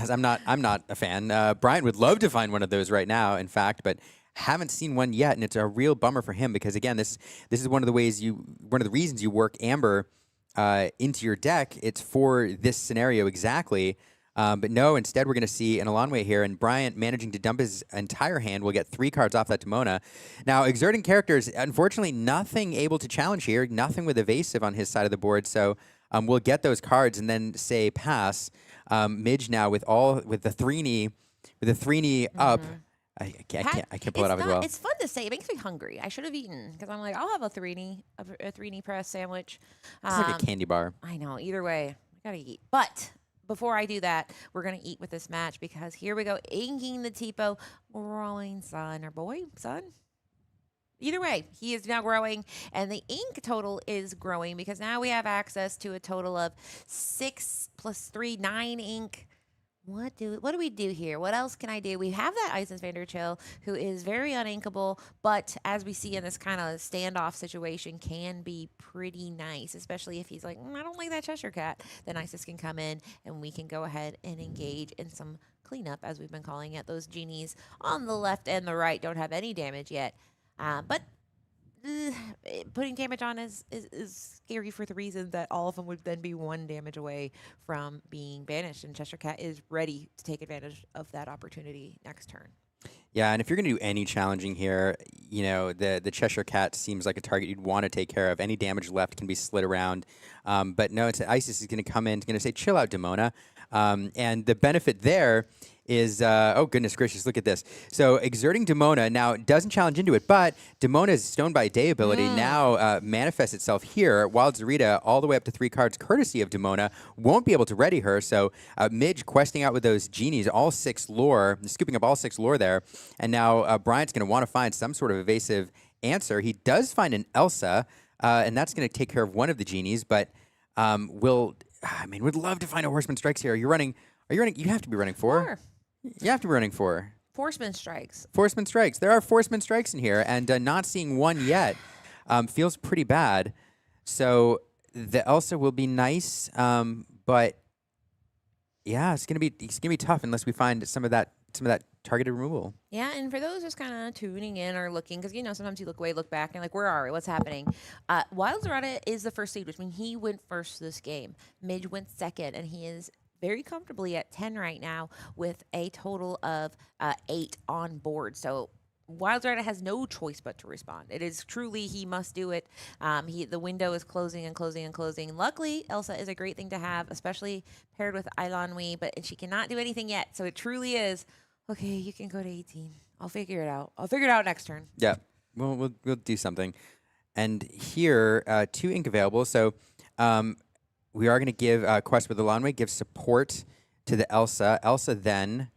I'm not a fan. Brian would love to find one of those right now, in fact, but haven't seen one yet, and it's a real bummer for him because again, this is one of the reasons you work Amber into your deck. It's for this scenario exactly. But no, instead we're going to see an Elanway here, and Bryant managing to dump his entire hand will get 3 cards off that Demona. Now, exerting characters, unfortunately, nothing able to challenge here, nothing with evasive on his side of the board, so we'll get those cards and then say pass. Midge now with the 3-knee up. I can't pull it off as well. It's fun to say. It makes me hungry. I should have eaten because I'm like, I'll have a 3-knee press sandwich. It's like a candy bar. I know. Either way, I gotta eat. But before I do that, we're going to eat with this match because here we go, inking the Tipo, growing son or boy, son. Either way, he is now growing, and the ink total is growing because now we have access to a total of 6 + 3, 9 ink. What do we do here? What else can I do? We have that Isis Vanderchill, who is very uninkable, but as we see in this kind of standoff situation, can be pretty nice, especially if he's like, I don't like that Cheshire Cat. Then Isis can come in, and we can go ahead and engage in some cleanup, as we've been calling it. Those genies on the left and the right don't have any damage yet, but putting damage on is scary for the reason that all of them would then be 1 damage away from being banished, and Cheshire Cat is ready to take advantage of that opportunity next turn. Yeah, and if you're going to do any challenging here, you know, the Cheshire Cat seems like a target you'd want to take care of. Any damage left can be slid around. But no, Isis is going to come in, going to say, chill out, Demona. And the benefit there is, oh, goodness gracious, look at this. So exerting Demona now doesn't challenge into it, but Demona's Stone by Day ability now manifests itself here, while Zarita, all the way up to 3 cards, courtesy of Demona, won't be able to ready her. So Midge questing out with those genies, all 6 lore, scooping up all 6 lore there. And now Bryant's going to want to find some sort of evasive answer. He does find an Elsa, and that's going to take care of one of the genies, but would love to find a Horseman Strikes here. Are you running? You have to be running 4. You have to be running 4. Forceman Strikes. Forceman Strikes. There are Forceman Strikes in here, and not seeing one yet feels pretty bad. So the Elsa will be nice, but yeah, it's gonna be tough unless we find some of that targeted removal. Yeah, and for those just kind of tuning in or looking, because, you know, sometimes you look away, look back, and you're like, where are we? What's happening? Wild Zarata is the first seed, which means he went first this game. Midge went second, and he is very comfortably at 10 right now with a total of 8 on board. So Wildsrada has no choice but to respond. It is truly he must do it. The window is closing and closing and closing. Luckily, Elsa is a great thing to have, especially paired with Eilonwy, but she cannot do anything yet. So it truly is, okay, you can go to 18. I'll figure it out. I'll figure it out next turn. Yeah, we'll do something. And here, 2 ink available. So we are going to give Quest with Eilonwy, give support to the Elsa. Elsa then.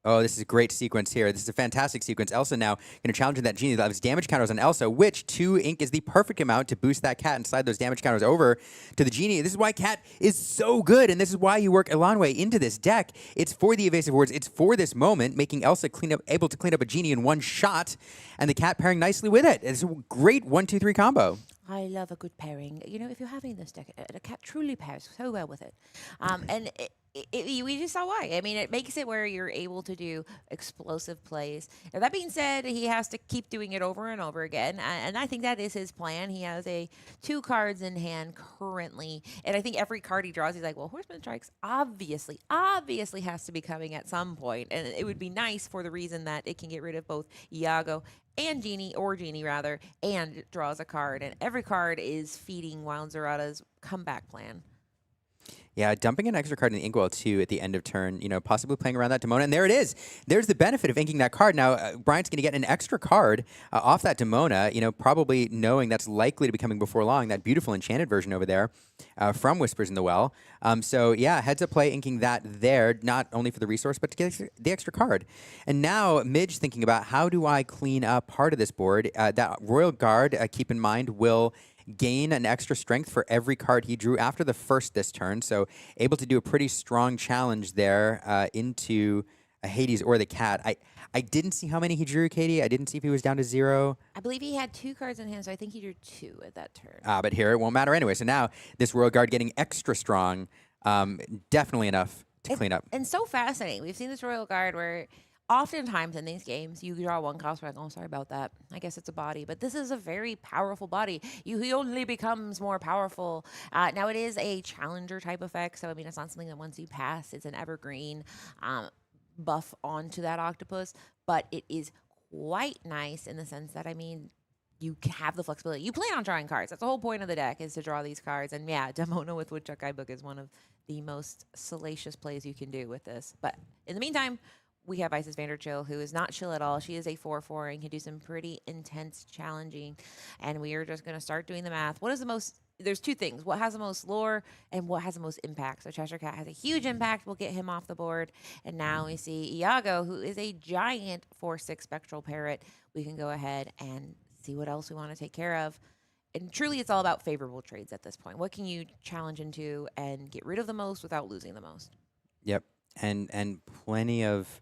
Oh, this is a great sequence here. This is a fantastic sequence. Elsa now going to challenge that genie that has damage counters on Elsa, which 2 ink is the perfect amount to boost that cat and slide those damage counters over to the genie. This is why cat is so good, and this is why you work Eilonwy into this deck. It's for the evasive wards. It's for this moment, making Elsa able to clean up a genie in one shot, and the cat pairing nicely with it. It's a great 1-2-3 combo. I love a good pairing. You know, if you're having this deck, a cat truly pairs so well with it. And we just saw why. I mean, it makes it where you're able to do explosive plays. Now, that being said, he has to keep doing it over and over again. And I think that is his plan. He has 2 cards in hand currently. And I think every card he draws, he's like, well, Horseman Strikes obviously has to be coming at some point. And it would be nice for the reason that it can get rid of both Iago and Genie rather, and draws a card. And every card is feeding Wildsrada's comeback plan. Yeah, dumping an extra card in the inkwell too at the end of turn, possibly playing around that Demona, and there it is. There's the benefit of inking that card. Now, Brian's going to get an extra card off that Demona, probably knowing that's likely to be coming before long, that beautiful enchanted version over there from Whispers in the Well. So, yeah, heads up play inking that there, not only for the resource, but to get the extra card. And now, Midge thinking about how do I clean up part of this board. That Royal Guard, keep in mind, will gain an extra strength for every card he drew after the first this turn. So able to do a pretty strong challenge there into a Hades or the cat. I didn't see how many he drew, Katie. I didn't see if he was down to 0. I believe he had 2 cards in hand, so I think he drew 2 at that turn. But here it won't matter anyway. So now this Royal Guard getting extra strong, definitely enough to clean up. And so fascinating. We've seen this Royal Guard where oftentimes in these games, you draw 1 cost, we're like, oh, sorry about that. I guess it's a body. But this is a very powerful body. He only becomes more powerful. Now, it is a challenger type effect. So, I mean, it's not something that once you pass, it's an evergreen buff onto that octopus. But it is quite nice in the sense that, I mean, you have the flexibility. You plan on drawing cards. That's the whole point of the deck, is to draw these cards. And, yeah, Demona with Woodchuck Guidebook is one of the most salacious plays you can do with this. But in the meantime, we have Isis Vanderchill, who is not chill at all. She is a 4/4 and can do some pretty intense challenging. And we are just going to start doing the math. What is the most? There's 2 things. What has the most lore and what has the most impact? So Cheshire Cat has a huge impact. We'll get him off the board. And now we see Iago, who is a giant 4/6 Spectral Parrot. We can go ahead and see what else we want to take care of. And truly, it's all about favorable trades at this point. What can you challenge into and get rid of the most without losing the most? Yep. And plenty of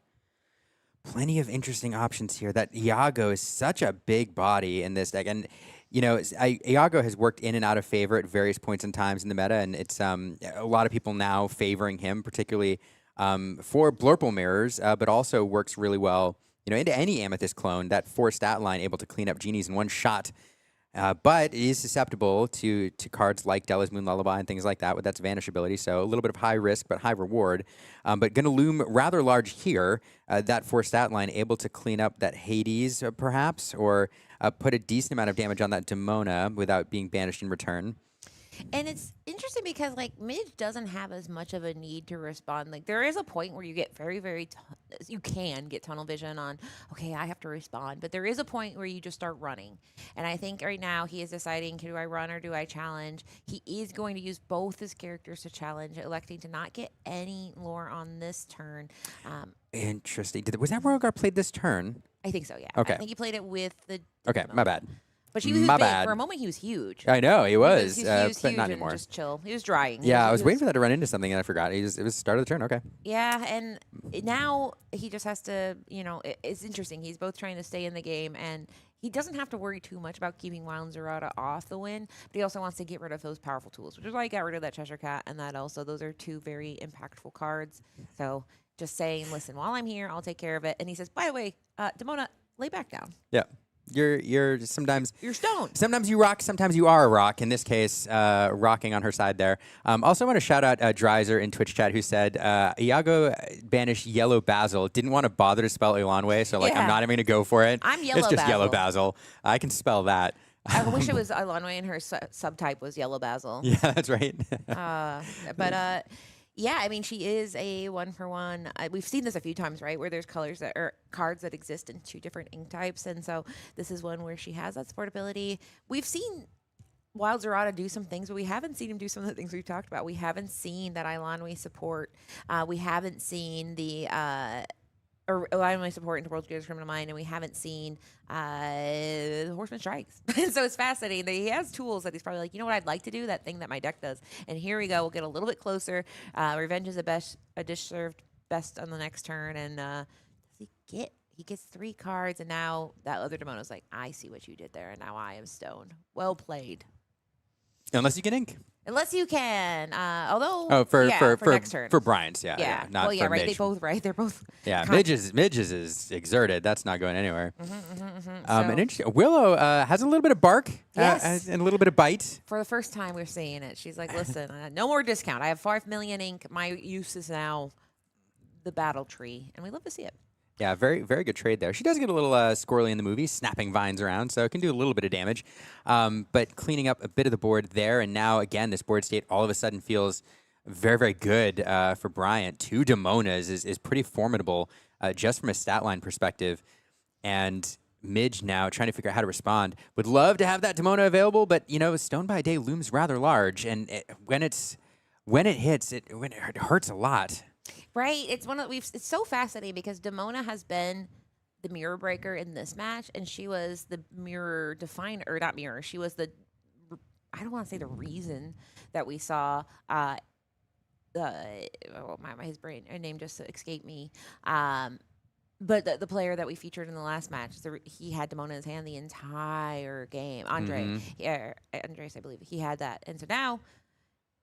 interesting options here. That Iago is such a big body in this deck. And, Iago has worked in and out of favor at various points and times in the meta. And it's a lot of people now favoring him, particularly for Blurple Mirrors, but also works really well, into any Amethyst clone. That 4 stat line able to clean up genies in one shot. But it is susceptible to cards like Della's Moon Lullaby and things like that with its Vanish ability. So a little bit of high risk, but high reward. But going to loom rather large here. That 4 stat line able to clean up that Hades, perhaps, or put a decent amount of damage on that Demona without being banished in return. And it's interesting because, like, Midge doesn't have as much of a need to respond. Like, there is a point where you get very, you can get tunnel vision on, okay, I have to respond. But there is a point where you just start running. And I think right now he is deciding, do I run or do I challenge? He is going to use both his characters to challenge, electing to not get any lore on this turn. Interesting. Was that Royal Guard played this turn? I think so, yeah. Okay. I think he played it with the... Okay, my bad. But he was My big. bad. For a moment, he was huge. I know, he was. He was but huge not and anymore. just chill. He was drying. Yeah, I was waiting for that to run into something, and I forgot. It was the start of the turn. Okay. Yeah, and now he just has to, it's interesting. He's both trying to stay in the game, and he doesn't have to worry too much about keeping Wildsrada off the win, but he also wants to get rid of those powerful tools, which is why he got rid of that Cheshire Cat and that also. Those are 2 very impactful cards. So just saying, listen, while I'm here, I'll take care of it. And he says, by the way, Demona, lay back down. Yeah. You're sometimes You're stoned. Sometimes you rock, sometimes you are a rock. In this case, rocking on her side there. Also want to shout out Dreiser in Twitch chat who said Iago banished Yellow Basil. Didn't want to bother to spell Elanway, so like I'm Yeah. not even going to to go for it. I'm Yellow It's just Yellow Basil. Basil. I can spell that. I wish it was Elanway and her subtype was Yellow Basil. Yeah, that's right. Yeah, I mean, she is a 1-for-1. We've seen this a few times, right? Where there's colors that are cards that exist in 2 different ink types. And so this is one where she has that supportability. We've seen Wild Zerata do some things, but we haven't seen him do some of the things we've talked about. We haven't seen that Ilanwe support. We haven't seen the Ilanwe support into World Gears Criminal Mind, and we haven't seen the Horseman Strikes. And so it's fascinating that he has tools that he's probably like, you know what, I'd like to do that thing that my deck does. And here we go. We'll get a little bit closer. Revenge is a dish served best on the next turn. And does he get? He gets 3 cards, and now that other Demono's like, I see what you did there, and now I am stoned. Well played. Unless you can ink. Unless you can, although for next turn for Brian's, yeah, not well, yeah, for right. Midge. They both right. They're both Midge's is exerted. That's not going anywhere. And So- interesting. Willow has a little bit of bark, Yes. and a little bit of bite. For the first time, we're seeing it. She's like, listen, no more discount. I have 5 million ink. My use is now the battle tree, and we love to see it. Yeah, very, very good trade there. She does get a little squirrely in the movie, snapping vines around, so it can do a little bit of damage. But cleaning up a bit of the board there, and now, again, this board state all of a sudden feels very, very good for Bryant. 2 Demonas is pretty formidable just from a stat line perspective. And Midge now trying to figure out how to respond. Would love to have that Demona available, but, you know, Stone by Day looms rather large, and when it hits, it hurts a lot. Right? It's one of it's so fascinating because Demona has been the mirror breaker in this match, and she was the mirror definer, or not mirror. She was the I don't want to say the reason that we saw his name just escaped me. But the player that we featured in the last match, he had Demona in his hand the entire game. Andres, I believe he had that, and so now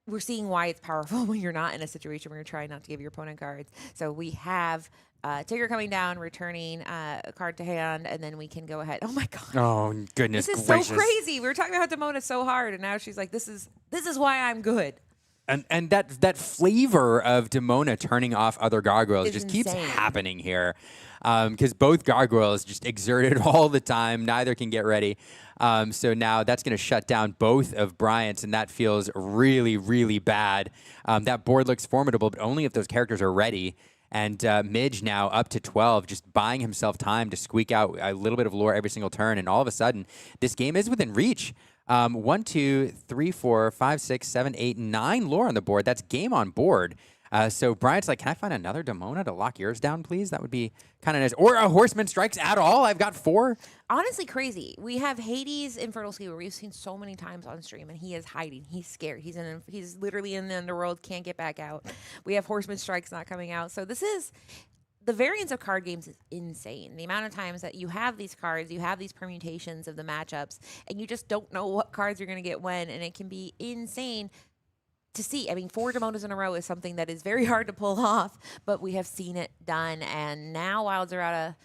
we're seeing why it's powerful when you're not in a situation where you're trying not to give your opponent cards. So we have Tigger coming down, returning a card to hand, and then we can go ahead. Oh my god! Oh goodness this is gracious. so crazy. We were talking about Demona so hard, and now she's like, "This is why I'm good." And that flavor of Demona turning off other gargoyles It's just keeps insane. happening here, because both gargoyles just exerted all the time. Neither can get ready. So now that's going to shut down both of Bryant's, and that feels really, really bad. That board looks formidable, but only if those characters are ready. And Midge now up to 12, just buying himself time to squeak out a little bit of lore every single turn. And all of a sudden, this game is within reach. 1, 2, 3, 4, 5, 6, 7, 8, 9 lore on the board. That's game on board. So Bryant's like, can I find another Demona to lock yours down, please? That would be kind of nice. Or a Horseman Strikes at all. I've got 4. Honestly, crazy. We have Hades Infernal Ski, where we've seen so many times on stream, and he is hiding. He's scared. He's literally in the underworld, can't get back out. We have Horseman Strikes not coming out. So this is the variance of card games is insane. The amount of times that you have these cards, you have these permutations of the matchups, and you just don't know what cards you're going to get when, and it can be insane to see. I mean, 4 Demonas in a row is something that is very hard to pull off, but we have seen it done, and now Wild Zerata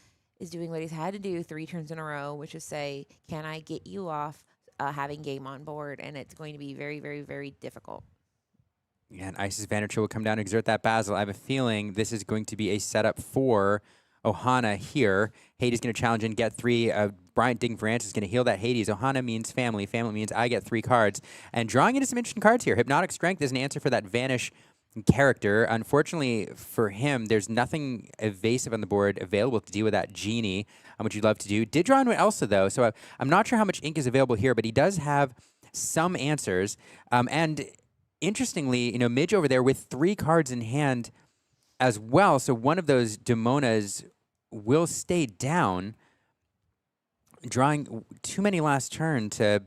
is doing what he's had to do 3 turns in a row, which is say, can I get you off having game on board? And it's going to be very, very, very difficult. Yeah, and Isis Vanderchill will come down and exert that Basil. I have a feeling this is going to be a setup for Ohana here. Hades going to challenge and get 3. Bryant digging for answers is going to heal that Hades. Ohana means family. Family means I get 3 cards. And drawing into some interesting cards here. Hypnotic Strength is an answer for that Vanish character. Unfortunately for him, there's nothing evasive on the board available to deal with that Genie, which you'd love to do. Did draw into Elsa, though, so I'm not sure how much ink is available here, but he does have some answers. And interestingly, you know, Midge over there with 3 cards in hand as well, so one of those Demonas will stay down, drawing too many last turn to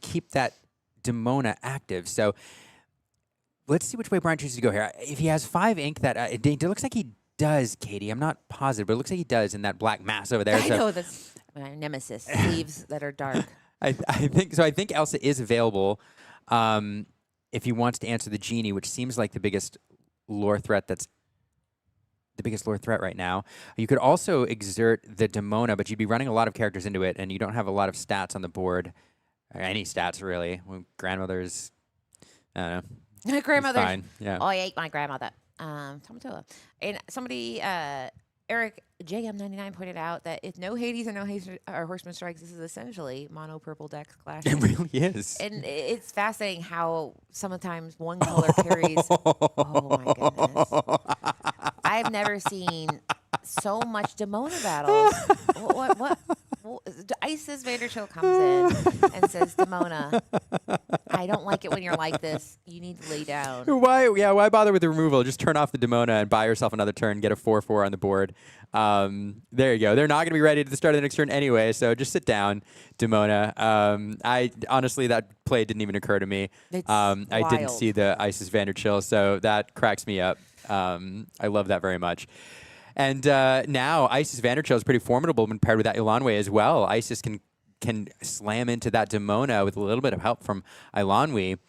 keep that Demona active. So let's see which way Brian chooses to go here. If he has 5 ink, it looks like he does, Katie. I'm not positive, but it looks like he does in that black mass over there. I know that's my nemesis, sleeves that are dark. I think so. I think Elsa is available if he wants to answer the Genie, which seems like the biggest lore threat that's the biggest lore threat right now. You could also exert the Demona, but you'd be running a lot of characters into it, and you don't have a lot of stats on the board, or any stats really. Well, grandmother's, I don't know. My grandmother. Fine. Yeah. Oh, I ate my grandmother. Tomato. And somebody, Eric JM99 pointed out that if no Hades and no Horseman Strikes, this is essentially mono purple decks clashing. It really is. And it's fascinating how sometimes one color carries. Oh my goodness! I've never seen so much Demona battles. What? Isis Vanderchill comes in and says, "Demona, I don't like it when you're like this. You need to lay down." Why? Yeah. Why bother with the removal? Just turn off the Demona and buy yourself another turn. Get a 4/4 on the board. There you go. They're not going to be ready to the start of the next turn anyway, so just sit down, Demona. I honestly, that play didn't even occur to me. I didn't see the Isis Vanderchill, so that cracks me up. I love that very much. And now Isis Vanderchill is pretty formidable when paired with that Ilanwe as well. Isis can slam into that Demona with a little bit of help from Ilanwe.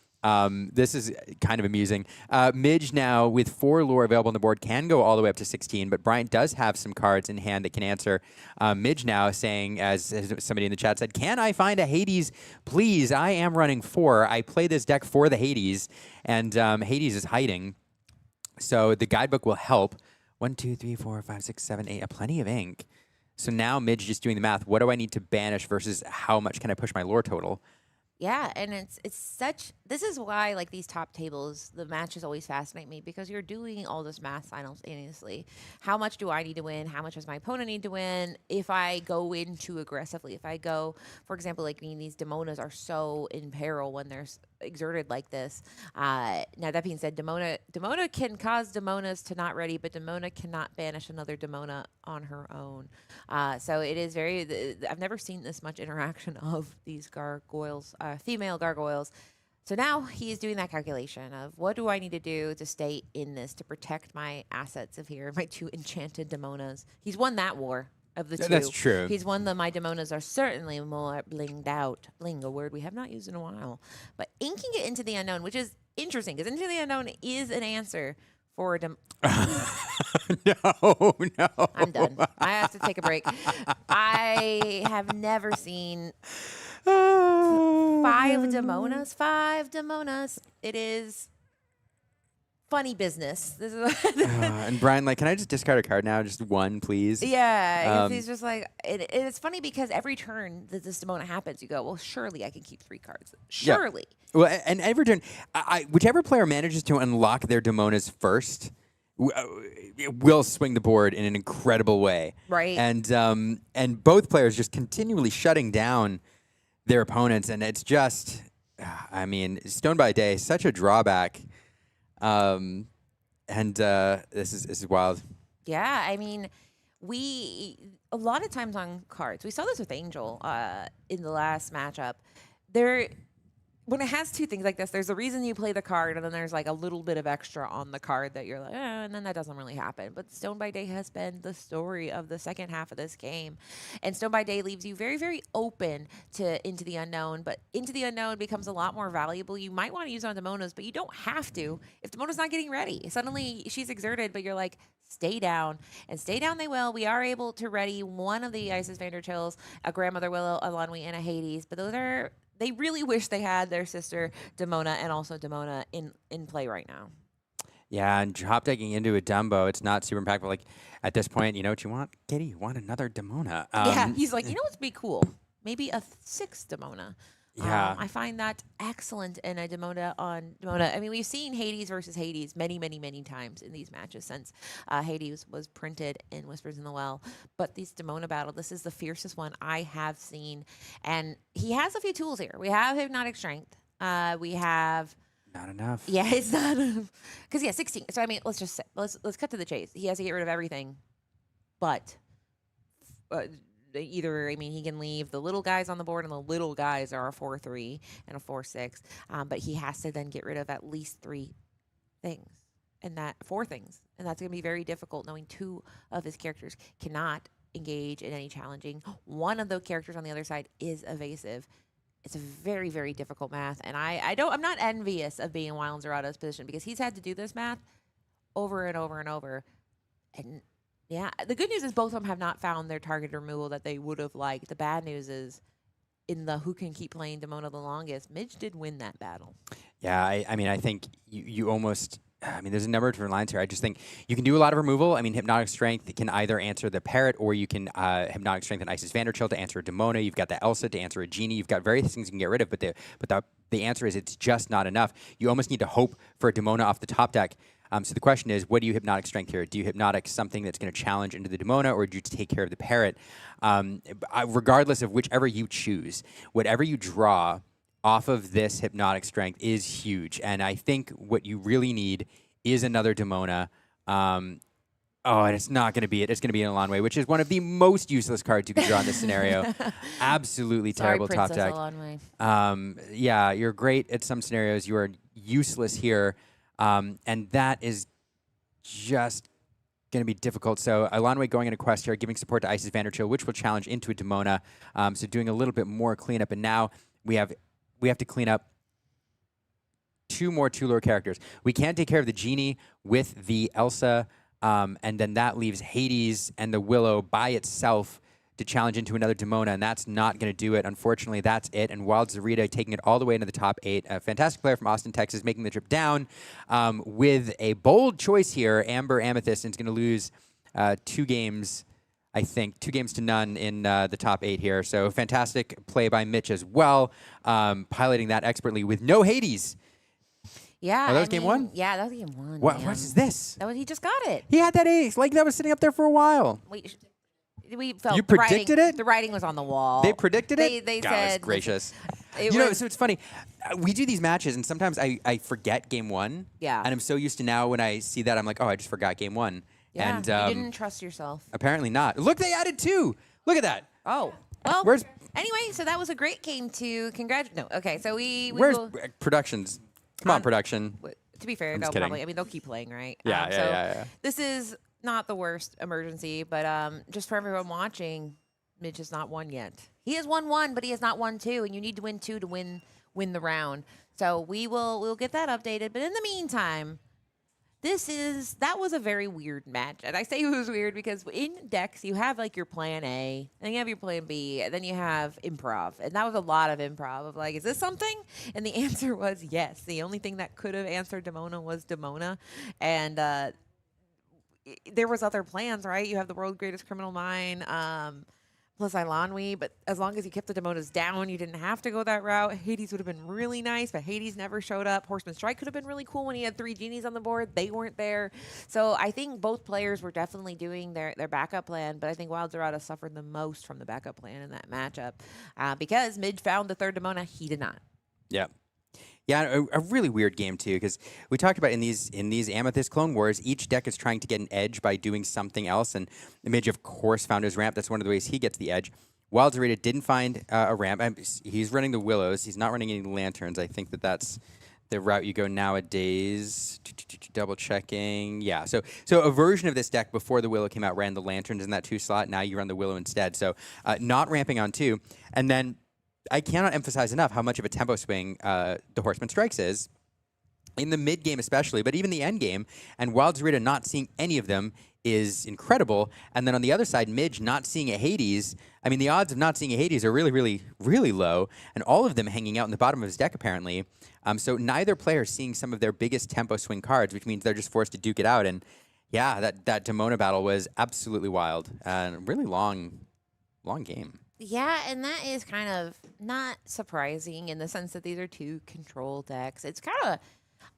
This is kind of amusing. Midge now, with 4 lore available on the board, can go all the way up to 16, but Bryant does have some cards in hand that can answer. Midge now saying, as somebody in the chat said, "Can I find a Hades, please? I am running 4. I play this deck for the Hades, and Hades is hiding. So the guidebook will help. 1, 2, 3, 4, 5, 6, 7, 8. Plenty of ink. So now Midge just doing the math. What do I need to banish versus how much can I push my lore total?" Yeah, and it's such. This is why, like, these top tables, the matches always fascinate me, because you're doing all this math simultaneously. How much do I need to win? How much does my opponent need to win? If I go in too aggressively, if I go, for example, like, these Demonas are so in peril when they're exerted like this. Now that being said, Demona can cause Demonas to not ready, but Demona cannot banish another Demona on her own. So it is very. I've never seen this much interaction of these gargoyles. Female gargoyles. So now he is doing that calculation of what do I need to do to stay in this, to protect my assets of here, my 2 enchanted Demonas. He's won that war of the 2. That's true. He's won my Demonas are certainly more blinged out. Bling, a word we have not used in a while. But inking it into the unknown, which is interesting, because into the unknown is an answer for a No. I'm done. I have to take a break. I have never seen 5 Demonas. 5 Demonas. It is funny business. This is And Brian, like, can I just discard a card now? Just 1, please? Yeah. He's just like, it's funny because every turn that this Demona happens, you go, well, surely I can keep 3 cards. Surely. Yeah. Well, and every turn, whichever player manages to unlock their Demonas first will swing the board in an incredible way. Right. And both players just continually shutting down their opponents, and it's just, I mean, Stone by Day, such a drawback. And this is wild. Yeah, I mean, a lot of times on cards, we saw this with Angel in the last matchup. When it has 2 things like this, there's a reason you play the card, and then there's like a little bit of extra on the card that you're like, and then that doesn't really happen. But Stone by Day has been the story of the second half of this game. And Stone by Day leaves you very, very open to Into the Unknown, but Into the Unknown becomes a lot more valuable. You might want to use it on Demonas, but you don't have to if Demona's not getting ready. Suddenly she's exerted, but you're like, stay down. And stay down they will. We are able to ready one of the Isis Vanderchills, a Grandmother Willow, a Lanwi, and a Hades, but those are... They really wish they had their sister Demona and also Demona in play right now. Yeah, and drop decking into a Dumbo, it's not super impactful. Like, at this point, you know what you want? Kitty, you want another Demona. Yeah, he's like, you know what's be cool? Maybe a 6th Demona. Yeah. I find that excellent in a Demona on Demona. I mean, we've seen Hades versus Hades many, many, many times in these matches since Hades was printed in Whispers in the Well. But this Demona battle, this is the fiercest one I have seen. And he has a few tools here. We have Hypnotic Strength. We have... Not enough. Yeah, it's not enough. Because, yeah, 16. So, I mean, let's just say, let's cut to the chase. He has to get rid of everything. But... either, I mean, he can leave the little guys on the board, and the little guys are a 4/3 and a 4/6. But he has to then get rid of at least 3 things, and 4 things, and that's going to be very difficult. Knowing 2 of his characters cannot engage in any challenging. One of the characters on the other side is evasive. It's a very, very difficult math, and I'm not envious of being in Wild Zerado's position, because he's had to do this math over and over and over. And yeah, the good news is both of them have not found their target removal that they would have liked. The bad news is in the who can keep playing Demona the longest, Midge did win that battle. Yeah, I mean, I think you almost. I mean, there's a number of different lines here. I just think you can do a lot of removal. I mean, Hypnotic Strength can either answer the Parrot, or you can Hypnotic Strength and Isis Vanderchill to answer a Demona. You've got the Elsa to answer a Genie. You've got various things you can get rid of, but the answer is it's just not enough. You almost need to hope for a Demona off the top deck. So the question is, what do you Hypnotic Strength here? Do you Hypnotic something that's going to challenge into the Demona, or do you take care of the Parrot? Regardless of whichever you choose, whatever you draw off of this Hypnotic Strength is huge. And I think what you really need is another Demona. And it's not going to be it. It's going to be an Elanway, which is one of the most useless cards you can draw in this scenario. Absolutely terrible top deck. Yeah, you're great at some scenarios. You are useless here. And that is just going to be difficult. So Elanway going into quest here, giving support to Isis Vanderchill, which will challenge into a Demona. So doing a little bit more cleanup. And now we have to clean up 2 more two-lure characters. We can't take care of the Genie with the Elsa, and then that leaves Hades and the Willow by itself to challenge into another Demona, and that's not going to do it. Unfortunately, that's it. And Wild Zarita taking it all the way into the top 8. A fantastic player from Austin, Texas, making the trip down with a bold choice here. Amber Amethyst is going to lose 2 games. I think 2 games to none in the top 8 here. So fantastic play by Mitch as well, piloting that expertly with no Hades. Yeah. Oh, that was game 1? Yeah, that was game 1. What is this? He just got it. He had that ace. Like, that was sitting up there for a while. We felt You predicted it? The writing was on the wall. They predicted it? They God, said, gracious. So it's funny. We do these matches, and sometimes I forget game 1. Yeah. And I'm so used to now when I see that, I'm like, oh, I just forgot game 1. Yeah, And you didn't trust yourself. Apparently not. Look, they added 2. Look at that. Oh. Well, Where's anyway, so that was a great game to congratulate. No, okay, so where's Productions? Come on, production. To be fair, they'll keep playing, right? Yeah. This is not the worst emergency, but just for everyone watching, Mitch has not won yet. He has won 1, but he has not won 2, and you need to win 2 to win the round. So we'll get that updated. But in the meantime, that was a very weird match. And I say it was weird because in decks, you have like your plan A, then you have your plan B, and then you have improv. And that was a lot of improv of like, is this something? And the answer was yes. The only thing that could have answered Demona was Demona. And there was other plans, right? You have the world's greatest criminal mind, plus Elanway, but as long as you kept the Demonas down, you didn't have to go that route. Hades would have been really nice, but Hades never showed up. Horseman Strike could have been really cool when he had 3 Genies on the board. They weren't there. So I think both players were definitely doing their backup plan, but I think Wild Zarata suffered the most from the backup plan in that matchup because Midge found the 3rd Demona. He did not. Yeah. Yeah, a really weird game too, because we talked about in these Amethyst Clone Wars, each deck is trying to get an edge by doing something else, and Midge, of course, found his ramp. That's one of the ways he gets the edge. Wild Zarita didn't find a ramp. He's running the Willows. He's not running any Lanterns. I think that's the route you go nowadays. Double checking. Yeah, so a version of this deck before the Willow came out ran the Lanterns in that 2 slot. Now you run the Willow instead. So not ramping on 2. And then I cannot emphasize enough how much of a tempo swing the Horseman Strikes is, in the mid game especially, but even the end game. And Wild Zarita not seeing any of them is incredible. And then on the other side, Midge not seeing a Hades. I mean, the odds of not seeing a Hades are really, really, really low, and all of them hanging out in the bottom of his deck, apparently. So neither player is seeing some of their biggest tempo swing cards, which means they're just forced to duke it out. And yeah, that Demona battle was absolutely wild and really long game. Yeah, and that is kind of not surprising in the sense that these are 2 control decks. It's kind of,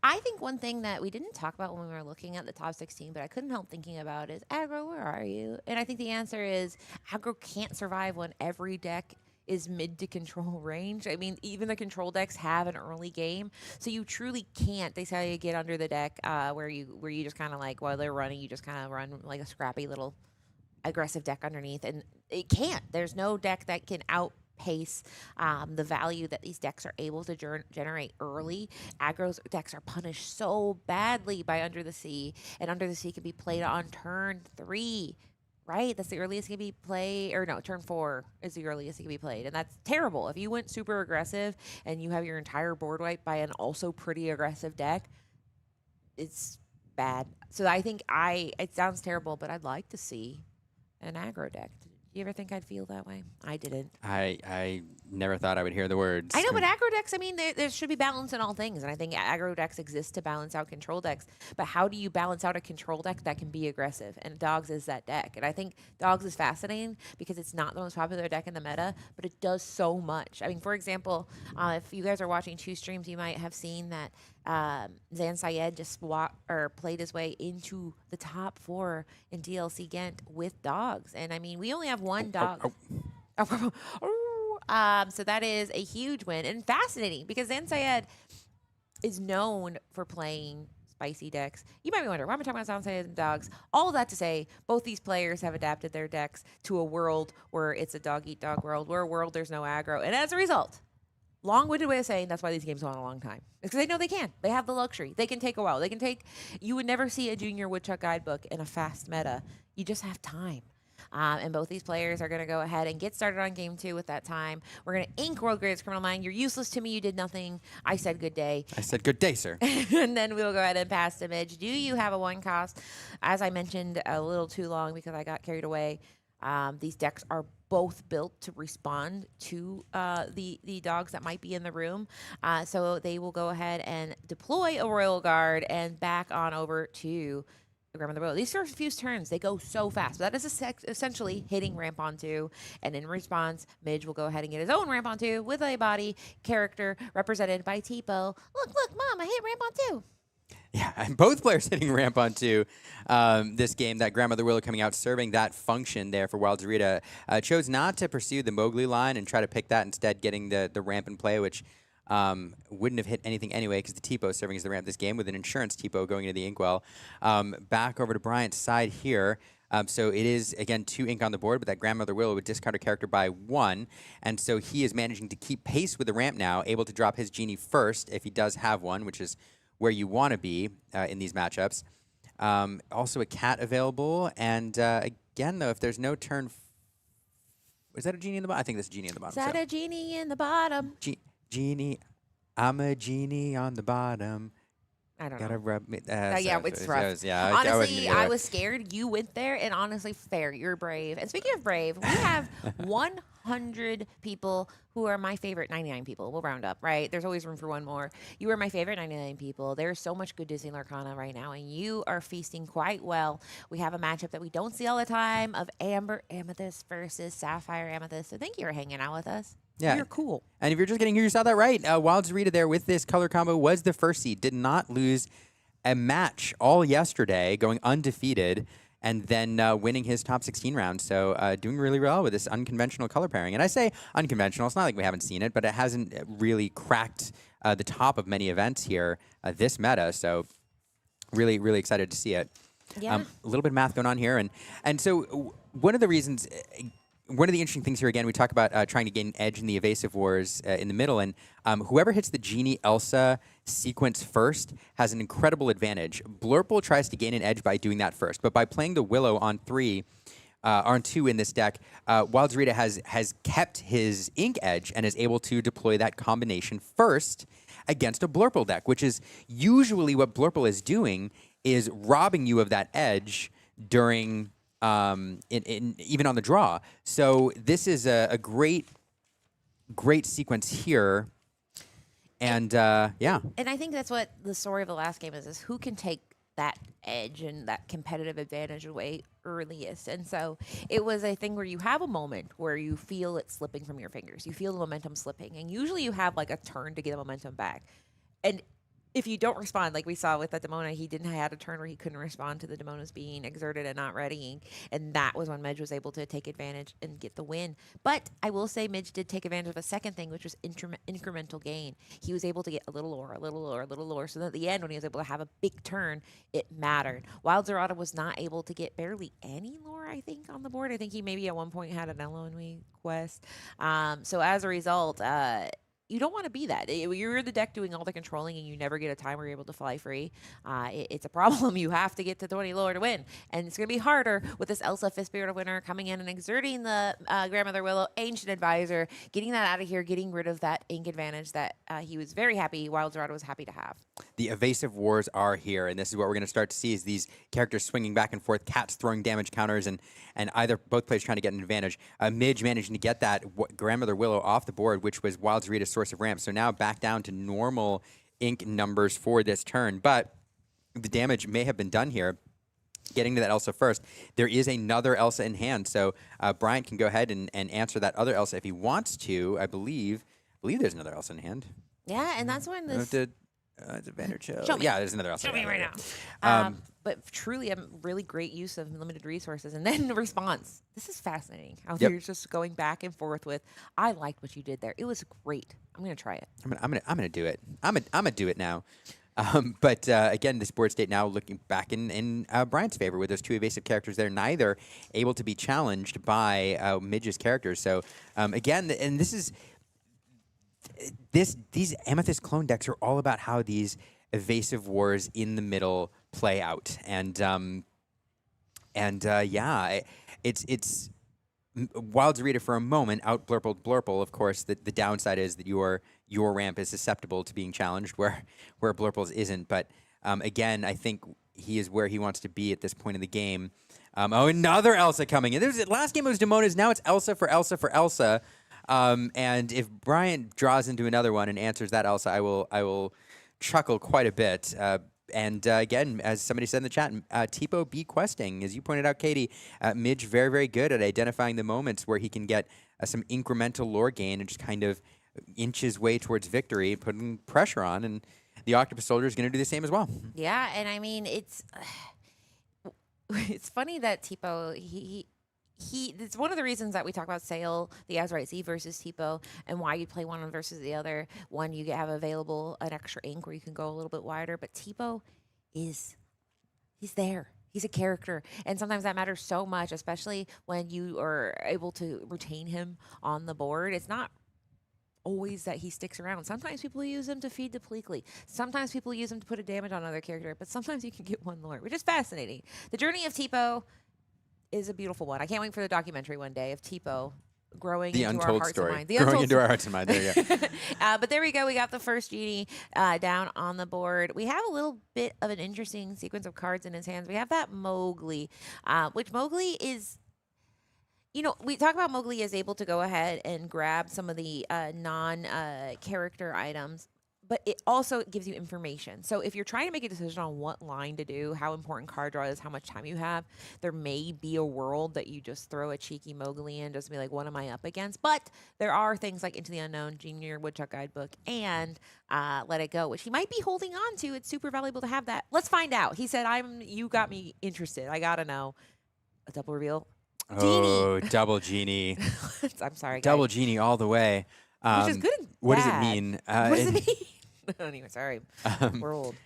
I think one thing that we didn't talk about when we were looking at the top 16, but I couldn't help thinking about is, aggro, where are you? And I think the answer is aggro can't survive when every deck is mid to control range. I mean, even the control decks have an early game, so you truly can't. They say you get under the deck where you just kind of like, while they're running, you just kind of run like a scrappy little aggressive deck underneath, and it can't. There's no deck that can outpace the value that these decks are able to generate early. Aggro's decks are punished so badly by Under the Sea, and Under the Sea can be played on turn 3. Right? That's the earliest it can be played, or no, turn 4 is the earliest it can be played, and that's terrible. If you went super aggressive and you have your entire board wiped by an also pretty aggressive deck, it's bad. So I think it sounds terrible, but I'd like to see an aggro deck. Do you ever think I'd feel that way? I didn't. I never thought I would hear the words. I know, but aggro decks, I mean, there should be balance in all things. And I think aggro decks exist to balance out control decks. But how do you balance out a control deck that can be aggressive? And Dogs is that deck. And I think Dogs is fascinating because it's not the most popular deck in the meta, but it does so much. I mean, for example, if you guys are watching 2 streams, you might have seen that Zan Syed just played his way into the top 4 in DLC Ghent with Dogs. And I mean, we only have one dog. So that is a huge win and fascinating because Zan Syed is known for playing spicy decks. You might be wondering, why am I talking about Zan Syed and Dogs? All of that to say, both these players have adapted their decks to a world where it's a dog-eat-dog world, where a world there's no aggro. And as a result, long-winded way of saying that's why these games go on a long time. It's because they know they can. They have the luxury. They can take a while. They can take... You would never see a Junior Woodchuck guidebook in a fast meta. You just have time. And both these players are going to go ahead and get started on game 2 with that time. We're going to ink World Greatest Criminal Mind. You're useless to me. You did nothing. I said good day. I said good day, sir. And then we'll go ahead and pass to Midge. Do you have a 1 cost? As I mentioned a little too long because I got carried away, these decks are both built to respond to the dogs that might be in the room. So they will go ahead and deploy a Royal Guard and back on over to Grandmother Willow. These first few turns, they go so fast. That is essentially hitting ramp on 2. And in response, Midge will go ahead and get his own ramp on 2 with a body character represented by Tipo. Look, Mom, I hit ramp on 2. Yeah, and both players hitting ramp on 2 this game. That Grandmother Willow coming out, serving that function there for Wild Zarita. Chose not to pursue the Mowgli line and try to pick that, instead getting the ramp in play, which wouldn't have hit anything anyway because the Tipo serving as the ramp this game with an insurance Tipo going into the Inkwell. Back over to Bryant's side here. So it is, again, 2 ink on the board, but that Grandmother Willow would discard a character by 1. And so he is managing to keep pace with the ramp now, able to drop his Genie first if he does have one, which is where you want to be in these matchups. Also a cat available. And again, though, if there's no turn... Is that a Genie in the bottom? I think that's a Genie in the bottom. Is that a Genie in the bottom? Genie, I'm a genie on the bottom. I don't Gotta know. rub me. Yeah, it's rough. Yeah, honestly, I was scared. You went there, and honestly, fair. You're brave. And speaking of brave, we have 100 people who are my favorite 99 people. We'll round up, right? There's always room for one more. You are my favorite 99 people. There's so much good Disney Lorcana right now, and you are feasting quite well. We have a matchup that we don't see all the time of Amber Amethyst versus Sapphire Amethyst. So thank you for hanging out with us. Yeah. You're cool. And if you're just getting here, you saw that right. Wild Zarita there with this color combo was the first seed. Did not lose a match all yesterday, going undefeated, and then winning his top 16 round. So doing really well with this unconventional color pairing. And I say unconventional. It's not like we haven't seen it, but it hasn't really cracked the top of many events here this meta. So really, really excited to see it. Yeah. A little bit of math going on here. And so one of the reasons... One of the interesting things here, again, we talk about trying to gain an edge in the evasive wars in the middle, and whoever hits the Genie Elsa sequence first has an incredible advantage. Blurple tries to gain an edge by doing that first, but by playing the Willow on 2 in this deck, Wild Zarita has kept his ink edge and is able to deploy that combination first against a Blurple deck, which is usually what Blurple is doing, is robbing you of that edge during... even on the draw. So this is a great sequence here. And yeah. And I think that's what the story of the last game is who can take that edge and that competitive advantage away earliest. And so it was a thing where you have a moment where you feel it slipping from your fingers. You feel the momentum slipping. And usually you have like a turn to get the momentum back. And if you don't respond, like we saw with the Demona, he didn't have a turn where he couldn't respond to the Demonas being exerted and not readying. And that was when Midge was able to take advantage and get the win. But I will say Midge did take advantage of a second thing, which was incremental gain. He was able to get a little lore, a little lore, a little lore. So that at the end, when he was able to have a big turn, it mattered. Wild Zarata was not able to get barely any lore, I think, on the board. I think he maybe at one point had an LONW quest. So as a result, you don't want to be that. You're the deck doing all the controlling, and you never get a time where you're able to fly free. It's a problem. You have to get to 20 lower to win, and it's going to be harder with this Elsa Fifth Spirit Winner coming in and exerting the Grandmother Willow Ancient Advisor, getting that out of here, getting rid of that ink advantage that he was very happy. Wild Dorado was happy to have. The evasive wars are here, and this is what we're going to start to see: is these characters swinging back and forth, cats throwing damage counters, and either both players trying to get an advantage. Midge managing to get that Grandmother Willow off the board, which was Wild Dorito's source of ramp. So now back down to normal ink numbers for this turn, but the damage may have been done here. Getting to that Elsa first, there is another Elsa in hand, so Bryant can go ahead and answer that other Elsa if he wants to. I believe there's another Elsa in hand. Yeah, and that's when this. It's a Vanderchill. Show me. Yeah, there's another Elsa. Show me right now. But truly, a really great use of limited resources. And then the response. This is fascinating. How you're just going back and forth with, I liked what you did there. It was great. I'm going to try it. I'm gonna do it. I'm gonna do it now. But again, this board state now looking back in Bryant's favor with those two evasive characters there, neither able to be challenged by Midge's characters. So again, and this is these Amethyst clone decks are all about how these evasive wars in the middle play out, and yeah, it's Wild Dorito for a moment out Blurple. Of course, the downside is that your ramp is susceptible to being challenged, where Blurple's isn't. But again, I think he is where he wants to be at this point in the game. Another Elsa coming in. Last game it was Demona's. Now it's Elsa for Elsa. And if Bryant draws into another one and answers that Elsa, I will chuckle quite a bit. And again, as somebody said in the chat, Tipo B questing, as you pointed out, Katie, Midge very, very good at identifying the moments where he can get some incremental lore gain and just kind of inch his way towards victory, putting pressure on. And the Octopus Soldier is going to do the same as well. Yeah, and I mean, it's funny that Tipo, it's one of the reasons that we talk about Sail, the Azurite Z versus Tipo, and why you play one versus the other. One, you have available an extra ink where you can go a little bit wider, but Tipo he's there. He's a character, and sometimes that matters so much, especially when you are able to retain him on the board. It's not always that he sticks around. Sometimes people use him to feed the Pleakley. Sometimes people use him to put a damage on another character, but sometimes you can get one lore, which is fascinating. The journey of Tipo is a beautiful one. I can't wait for the documentary one day of Tipo growing into our hearts and minds. Growing into our hearts and minds. There you go. But there we go. We got the first genie down on the board. We have a little bit of an interesting sequence of cards in his hands. We have that Mowgli, which Mowgli is, we talk about Mowgli is able to go ahead and grab some of the non-character items, but it also gives you information. So if you're trying to make a decision on what line to do, how important card draw is, how much time you have, there may be a world that you just throw a cheeky Mowgli in, just be like, what am I up against? But there are things like Into the Unknown, Junior Woodchuck Guidebook, and Let It Go, which he might be holding on to. It's super valuable to have that. Let's find out. He said, you got me interested. I got to know. A double reveal. Oh, double genie. I'm sorry, guys. Double genie all the way. Which is good and what bad. does it mean? What does it mean? Anyway, sorry. We're old.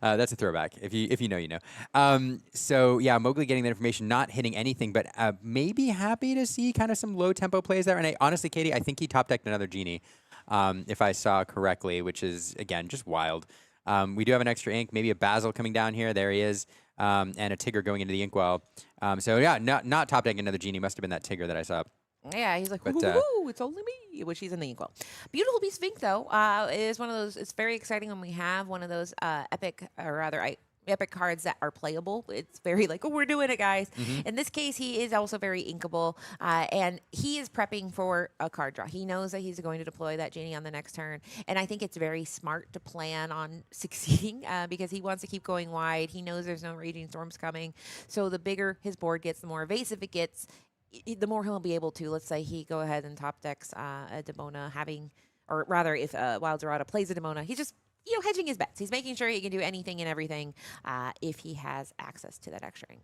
That's a throwback. If you know, you know. So yeah, Mowgli getting that information, not hitting anything, but maybe happy to see kind of some low tempo plays there. And honestly, Katie, I think he top decked another genie, if I saw correctly, which is again just wild. We do have an extra ink, maybe a Basil coming down here. There he is, and a Tigger going into the inkwell. So yeah, not top decking another genie. Must have been that Tigger that I saw. Yeah, he's like, it's only me, which he's in the inkwell. Beautiful Beast Vink, though, is one of those, it's very exciting when we have one of those epic cards that are playable. It's very like, we're doing it, guys. In this case, he is also very inkable, and he is prepping for a card draw. He knows that he's going to deploy that genie on the next turn, and I think it's very smart to plan on succeeding because he wants to keep going wide. He knows there's no Raging Storms coming, so the bigger his board gets, the more evasive it gets, the more he'll be able to. Let's say he go ahead and top decks a Demona, or rather, if Wild Dorado plays a Demona, he's just hedging his bets. He's making sure he can do anything and everything if he has access to that extra ink.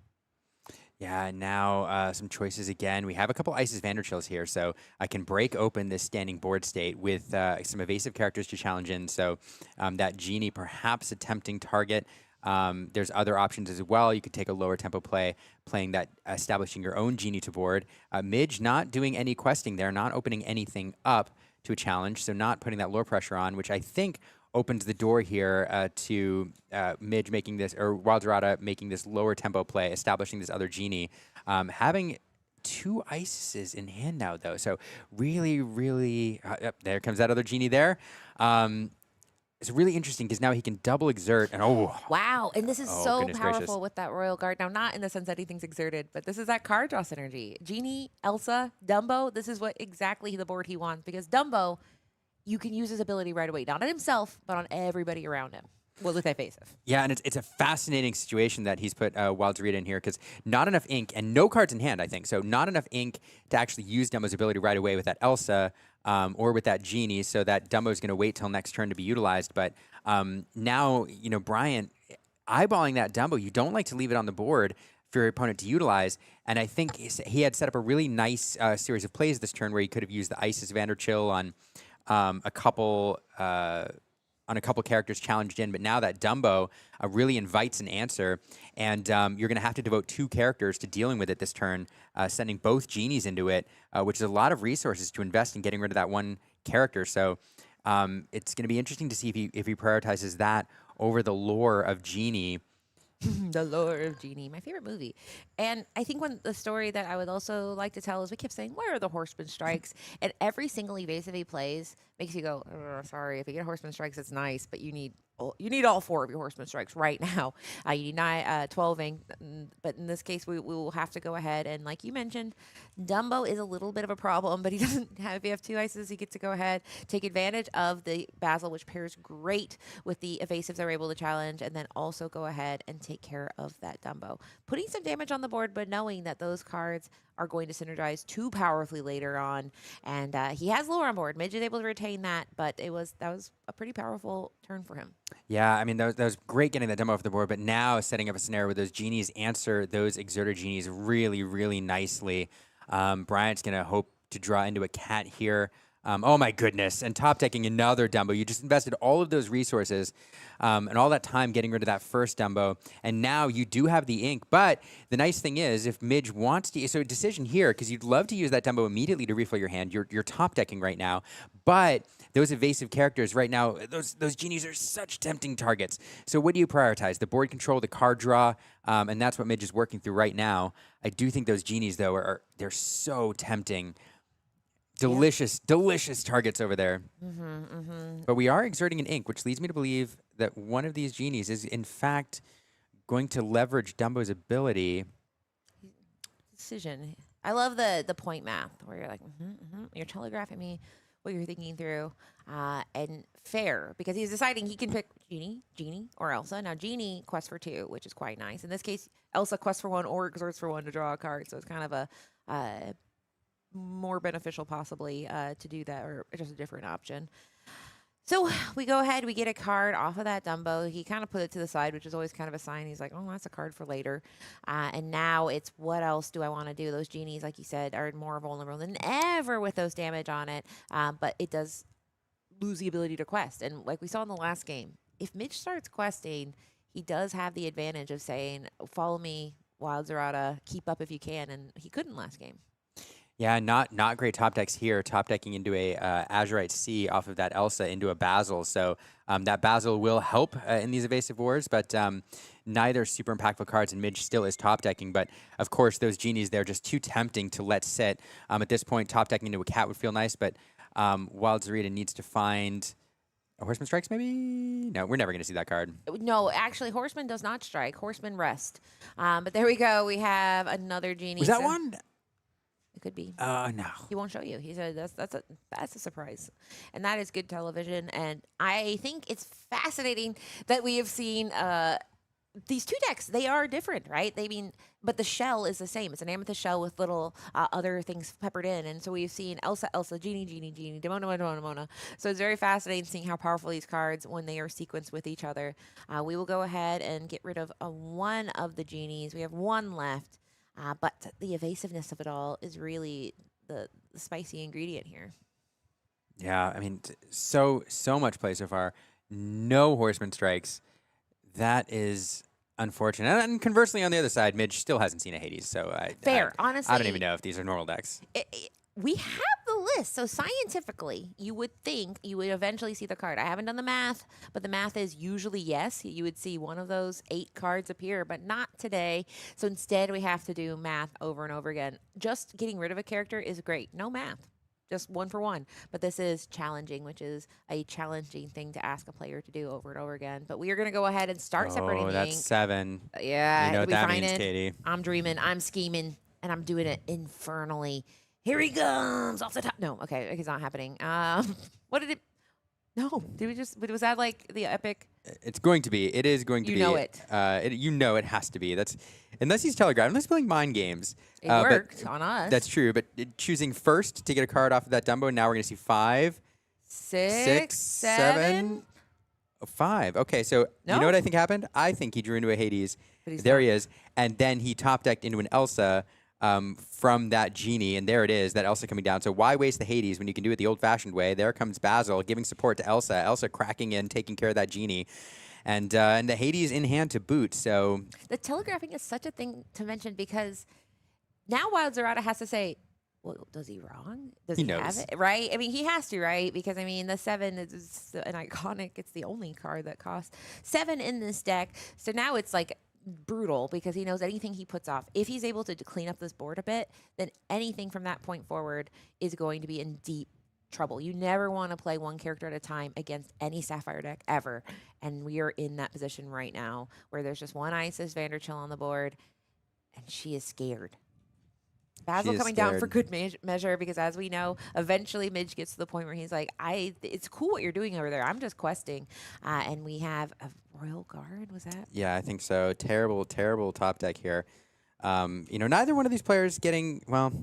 Yeah, and now some choices again. We have a couple Isis Vanderchills here, so I can break open this standing board state with some evasive characters to challenge in. So that Genie perhaps a tempting target. There's other options as well. You could take a lower tempo play, playing that, establishing your own Genie to board. Midge not doing any questing there, not opening anything up. to a challenge, so not putting that lore pressure on, which I think opens the door here to Midge making this, or Wildsrada making this lower tempo play, establishing this other genie, having 2 Ices in hand now, though. So really, really, yep, there comes that other genie there. It's really interesting because now he can double exert and Wow, and this is so goodness powerful gracious. with that Royal Guard. Now, not in the sense that anything's exerted, but this is that card draw synergy. Genie, Elsa, Dumbo, this is what exactly the board he wants, because Dumbo, you can use his ability right away, not on himself, but on everybody around him. Well, with evasive. Yeah, and it's a fascinating situation that he's put Wildsrada in here because not enough ink and no cards in hand, I think. So not enough ink to actually use Dumbo's ability right away with that Elsa or with that Genie, so that Dumbo's going to wait till next turn to be utilized. But now, you know, Bryant, eyeballing that Dumbo, you don't like to leave it on the board for your opponent to utilize. And I think he had set up a really nice series of plays this turn where he could have used the Isis Vanderchill on a couple characters challenged in, but now that Dumbo really invites an answer, and you're going to have to devote 2 characters to dealing with it this turn, sending both genies into it, which is a lot of resources to invest in getting rid of that one character. So it's going to be interesting to see if he prioritizes that over the lore of Genie. The Lore of Genie, my favorite movie. And I think the story that I would also like to tell is we kept saying, where are the Horseman Strikes? And every single evasive he plays makes you go, sorry, if you get Horseman Strikes, it's nice, but you need all 4 of your Horseman Strikes right now. You need 12 ink, but in this case, we will have to go ahead. And like you mentioned, Dumbo is a little bit of a problem, but he doesn't have, if you have 2 Ices, he gets to go ahead, take advantage of the Basil, which pairs great with the evasives they're able to challenge, and then also go ahead and take care of that Dumbo. Putting some damage on the board, but knowing that those cards are going to synergize too powerfully later on. And he has lore on board. Midge is able to retain that, but that was a pretty powerful turn for him. Yeah, I mean, that was great getting that Dumbo off the board, but now setting up a scenario where those genies answer those exerter genies really, really nicely. Bryant's going to hope to draw into a cat here. Oh my goodness, and top decking another Dumbo. You just invested all of those resources and all that time getting rid of that first Dumbo, and now you do have the ink. But the nice thing is, if Midge wants to, so a decision here, because you'd love to use that Dumbo immediately to refill your hand. You're top decking right now, but those evasive characters right now, those genies are such tempting targets. So what do you prioritize? The board control, the card draw, and that's what Midge is working through right now. I do think those genies, though, they're so tempting. Delicious, delicious targets over there. But we are exerting an ink, which leads me to believe that one of these genies is, in fact, going to leverage Dumbo's ability. Decision. I love the point math where you're like, you're telegraphing me what you're thinking through, and fair, because he's deciding he can pick Genie, or Elsa. Now, Genie quests for 2, which is quite nice. In this case, Elsa quests for 1 or exerts for 1 to draw a card, so it's kind of a more beneficial possibly to do that, or just a different option. So we go ahead, we get a card off of that Dumbo. He kind of put it to the side, which is always kind of a sign. He's like, oh, that's a card for later. And now it's, what else do I want to do? Those genies, like you said, are more vulnerable than ever with those damage on it. But it does lose the ability to quest. And like we saw in the last game, if Midge starts questing, he does have the advantage of saying, follow me, Wildsrada, keep up if you can. And he couldn't last game. Yeah, not great top decks here. Top decking into a Azurite Sea off of that Elsa into a Basil. So that Basil will help in these evasive wars, but neither super impactful cards, and Midge still is top decking. But of course, those genies, they're just too tempting to let sit. At this point, top decking into a cat would feel nice, but Wildsrada needs to find a Horseman Strikes, maybe? No, we're never going to see that card. No, actually, Horseman does not strike. Horseman rest. But there we go. We have another genie. Was that one? It could be. No. He won't show you. He said that's a surprise, and that is good television. And I think it's fascinating that we have seen these 2 decks. They are different, right? But the shell is the same. It's an amethyst shell with little other things peppered in. And so we've seen Elsa, Genie, Demona. So it's very fascinating seeing how powerful these cards when they are sequenced with each other. We will go ahead and get rid of one of the genies. We have 1 left. But the evasiveness of it all is really the spicy ingredient here. Yeah, I mean, so much play so far. No Horseman Strikes. That is unfortunate. And conversely, on the other side, Midge still hasn't seen a Hades. So Fair, honestly. I don't even know if these are normal decks. We have the this. So scientifically, you would think you would eventually see the card. I haven't done the math, but the math is usually yes. You would see one of those 8 cards appear, but not today. So instead, we have to do math over and over again. Just getting rid of a character is great. No math. Just one for one. But this is challenging, which is a challenging thing to ask a player to do over and over again. But we are going to go ahead and start separating the that's ink. 7. Yeah. You know what we that find means, it. Katie. I'm dreaming. I'm scheming. And I'm doing it infernally. Here he comes off the top. No, okay, it's not happening. What did it? No, did we just? Was that like the epic? It's going to be. It is going to be. You know it. You know it has to be. That's unless he's telegraphed. Unless he's playing mind games. It worked on us. That's true. But choosing first to get a card off of that Dumbo. Now we're going to see 5, 6, 7. 5. Okay, so No? you know what I think happened? I think he drew into a Hades. But he's There not. he is. And then he top decked into an Elsa from that genie. And there it is, that Elsa coming down. So why waste the Hades when you can do it the old-fashioned way? There comes Basil giving support to Elsa. Elsa cracking in, taking care of that genie. And the Hades in hand to boot. So The telegraphing is such a thing to mention because now Wild Zerata has to say, well, does he wrong? Does He he have knows. it? Right? I mean, he has to, right? Because, I mean, the 7 is an iconic, it's the only card that costs 7 in this deck. So now it's like brutal because he knows anything he puts off. If he's able to clean up this board a bit, then anything from that point forward is going to be in deep trouble. You never want to play one character at a time against any Sapphire deck ever. And we are in that position right now where there's just one Isis Vanderchill on the board and she is scared. Basil is coming down for scared. good measure because, as we know, eventually Midge gets to the point where he's like, it's cool what you're doing over there. I'm just questing. And we have a Royal Guard. Was that? yeah, I think so. Terrible, terrible top deck here. Neither one of these players getting, well,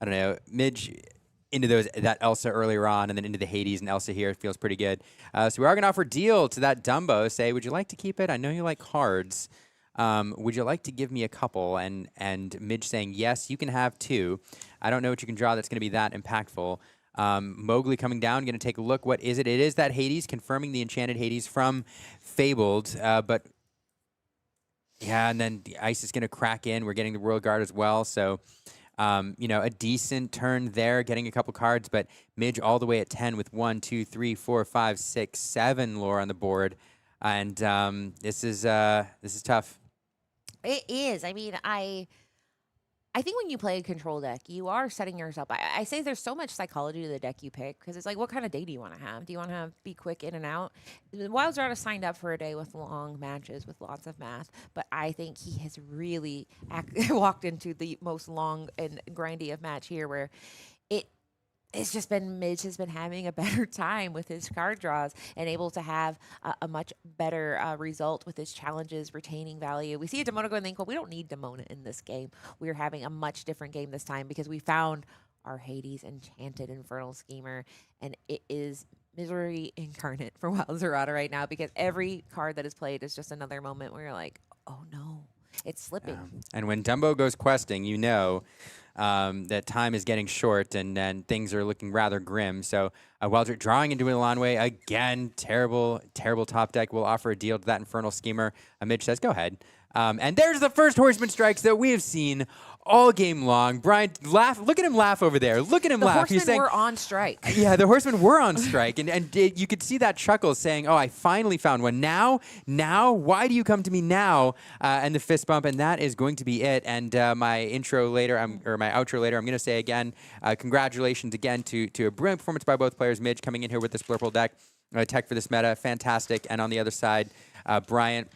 I don't know, Midge into that Elsa earlier on and then into the Hades and Elsa here. It feels pretty good. So we are going to offer deal to that Dumbo. Say, would you like to keep it? I know you like cards. Would you like to give me a couple? And Midge saying, yes, you can have 2. I don't know what you can draw that's going to be that impactful. Mowgli coming down, going to take a look. What is it? It is that Hades, confirming the enchanted Hades from Fabled. But yeah, and then the ice is going to crack in. We're getting the Royal Guard as well. So, a decent turn there, getting a couple cards. But Midge all the way at 10 with 1, 2, 3, 4, 5, 6, 7 lore on the board. And this is tough. It is. I mean, I think when you play a control deck, you are setting yourself. I say there's so much psychology to the deck you pick because it's like, what kind of day do you want to have? Do you want to be quick in and out? Wild Zerata signed up for a day with long matches with lots of math, but I think he has really walked into the most long and grindy of match here where it's just been Midge has been having a better time with his card draws and able to have a much better result with his challenges, retaining value. We see a Demona go and think, well, we don't need Demona in this game. We're having a much different game this time because we found our Hades enchanted infernal schemer, and it is misery incarnate for Wild Zerata right now because every card that is played is just another moment where you're like, oh no, it's slipping. And when Dumbo goes questing, you know that time is getting short and things are looking rather grim. So Weldrick drawing into Ilanwe again. Terrible, terrible top deck. Will offer a deal to that Infernal Schemer. Midge says, go ahead. And there's the first Horseman strikes that we have seen all game long. Brian, laugh. Look at him laugh over there. Look at him laugh. He's saying, were on strike. Yeah, the Horsemen were on strike. And you could see that chuckle saying, oh, I finally found one. Now? Why do you come to me now? And the fist bump, and that is going to be it. And my outro later, I'm going to say again, congratulations again to a brilliant performance by both players. Midge coming in here with this Blurple deck. Tech for this meta, fantastic. And on the other side, Bryant.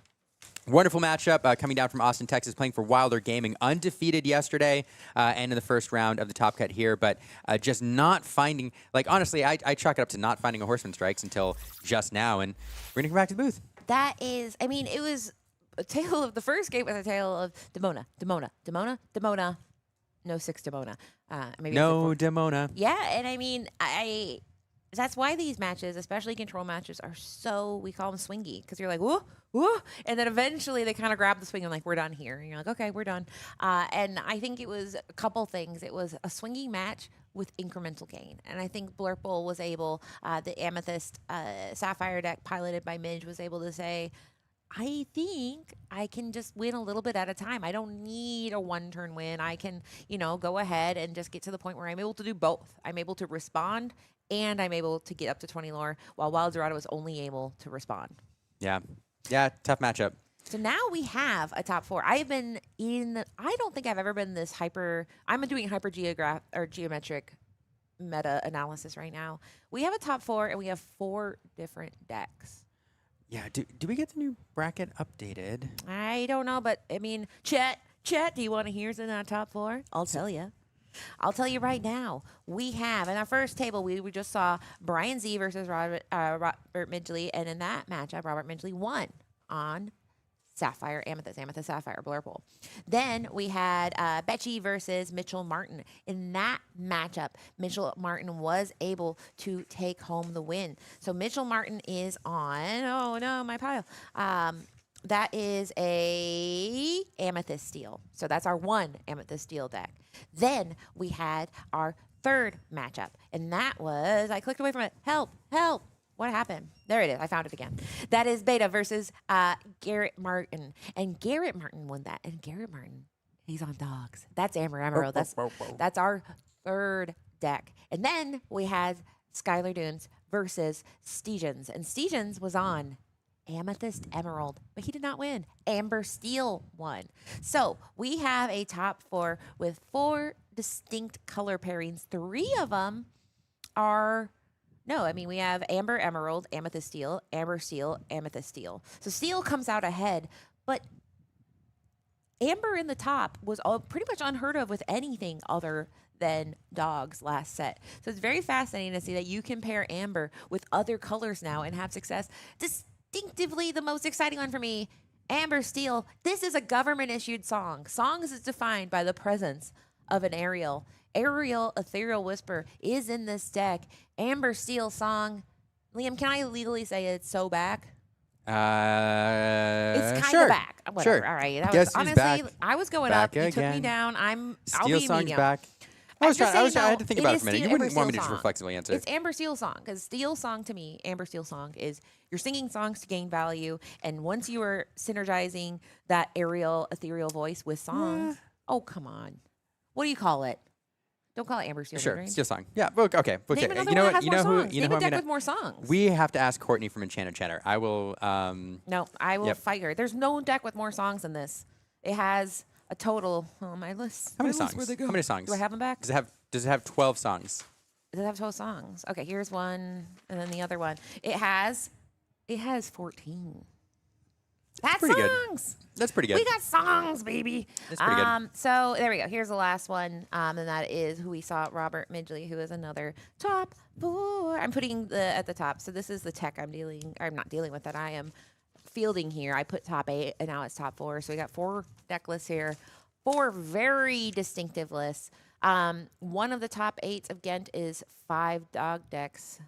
Wonderful matchup coming down from Austin, Texas, playing for Wilder Gaming. Undefeated yesterday and in the first round of the top cut here, but just not finding, honestly, I chalk it up to not finding a Horseman Strikes until just now, and we're going to come back to the booth. That is, I mean, it was a tale of, the first game was a tale of Demona. No 6 Demona. Maybe No Demona. Yeah, and I mean, that's why these matches, especially control matches, are so, we call them swingy, because you're like, whoa, whoa, and then eventually they kind of grab the swing and like, we're done here. And you're like, okay, we're done. And I think it was a couple things. It was a swingy match with incremental gain. And I think Blurple was able, the Amethyst Sapphire deck piloted by Midge was able to say, I think I can just win a little bit at a time. I don't need a one-turn win. I can, go ahead and just get to the point where I'm able to do both. I'm able to respond and I'm able to get up to 20 lore, while Wild Dorado is only able to respond. Yeah. Yeah, tough matchup. So now we have a top 4. I don't think I've ever been this I'm doing geometric meta analysis right now. We have a top 4 and we have 4 different decks. Yeah, do we get the new bracket updated? I don't know, but I mean, Chet, do you want to hear what's in our top 4? I'll tell you. I'll tell you right now. We have, in our first table, we just saw Brian Z versus Robert Midgley, and in that matchup, Robert Midgley won on Sapphire, Amethyst, Sapphire, Blurple. Then we had Betchy versus Mitchell Martin. In that matchup, Mitchell Martin was able to take home the win. So Mitchell Martin is on, oh no, my pile. That is a Amethyst Steel. So that's our 1 Amethyst Steel deck. Then we had our third matchup, and that was, I clicked away from it. Help. What happened? There it is. I found it again. That is Beta versus Garrett Martin. And Garrett Martin won that. And Garrett Martin, he's on dogs. That's Amber Emerald. That's our third deck. And then we had Skylar Dunes versus Stegens. And Stegens was on Amethyst Emerald, but he did not win. Amber Steel won. So we have a top 4 with 4 distinct color pairings. 3 of them are... No, I mean, we have Amber Emerald, Amethyst Steel, Amber Steel, Amethyst Steel. So Steel comes out ahead, but Amber in the top was all pretty much unheard of with anything other than dogs last set. So it's very fascinating to see that you can pair Amber with other colors now and have success. Distinctively, the most exciting one for me, Amber Steel. This is a government-issued song. Songs is defined by the presence of an aerial. Aerial Ethereal Whisper is in this deck. Amber Steel song. Liam, can I legally say it's so back? It's kind of back. Whatever. Sure. All right. Guess honestly, back. I was going Back up. You took me again. down. I'll Steel be song's medium. back. I had to think about it for a minute. You Amber wouldn't want me to Steel just song. reflexively answer. It's Amber Steel song, because Steel song to me, Amber Steel song is you're singing songs to gain value, and once you are synergizing that aerial ethereal voice with songs, oh come on, what do you call it? Don't call it Amber Steel. Sure, right? Steel song. Yeah, okay. Name another You know one that what? has You more know who? songs. You know Name who a I'm deck gonna. with more songs. We have to ask Courtney from Enchanted Cheddar. I will. No, I will Yep. fight her. There's no deck with more songs than this. It has a total. Oh, my list. How many My list, songs? where'd they go? How many songs? Do I have them back? Does it have 12 songs? Does it have 12 songs? Okay, here's one, and then the other one. It has 14. That's pretty good. songs. That's pretty good. We got songs, baby. That's pretty good. So there we go. Here's the last one, and that is who we saw, Robert Midgley, who is another top 4. I'm putting at the top. So this is the tech I'm not dealing with that I am fielding here. I put top 8, and now it's top 4. So we got 4 deck lists here, 4 very distinctive lists. One of the top 8s of Ghent is 5 dog decks.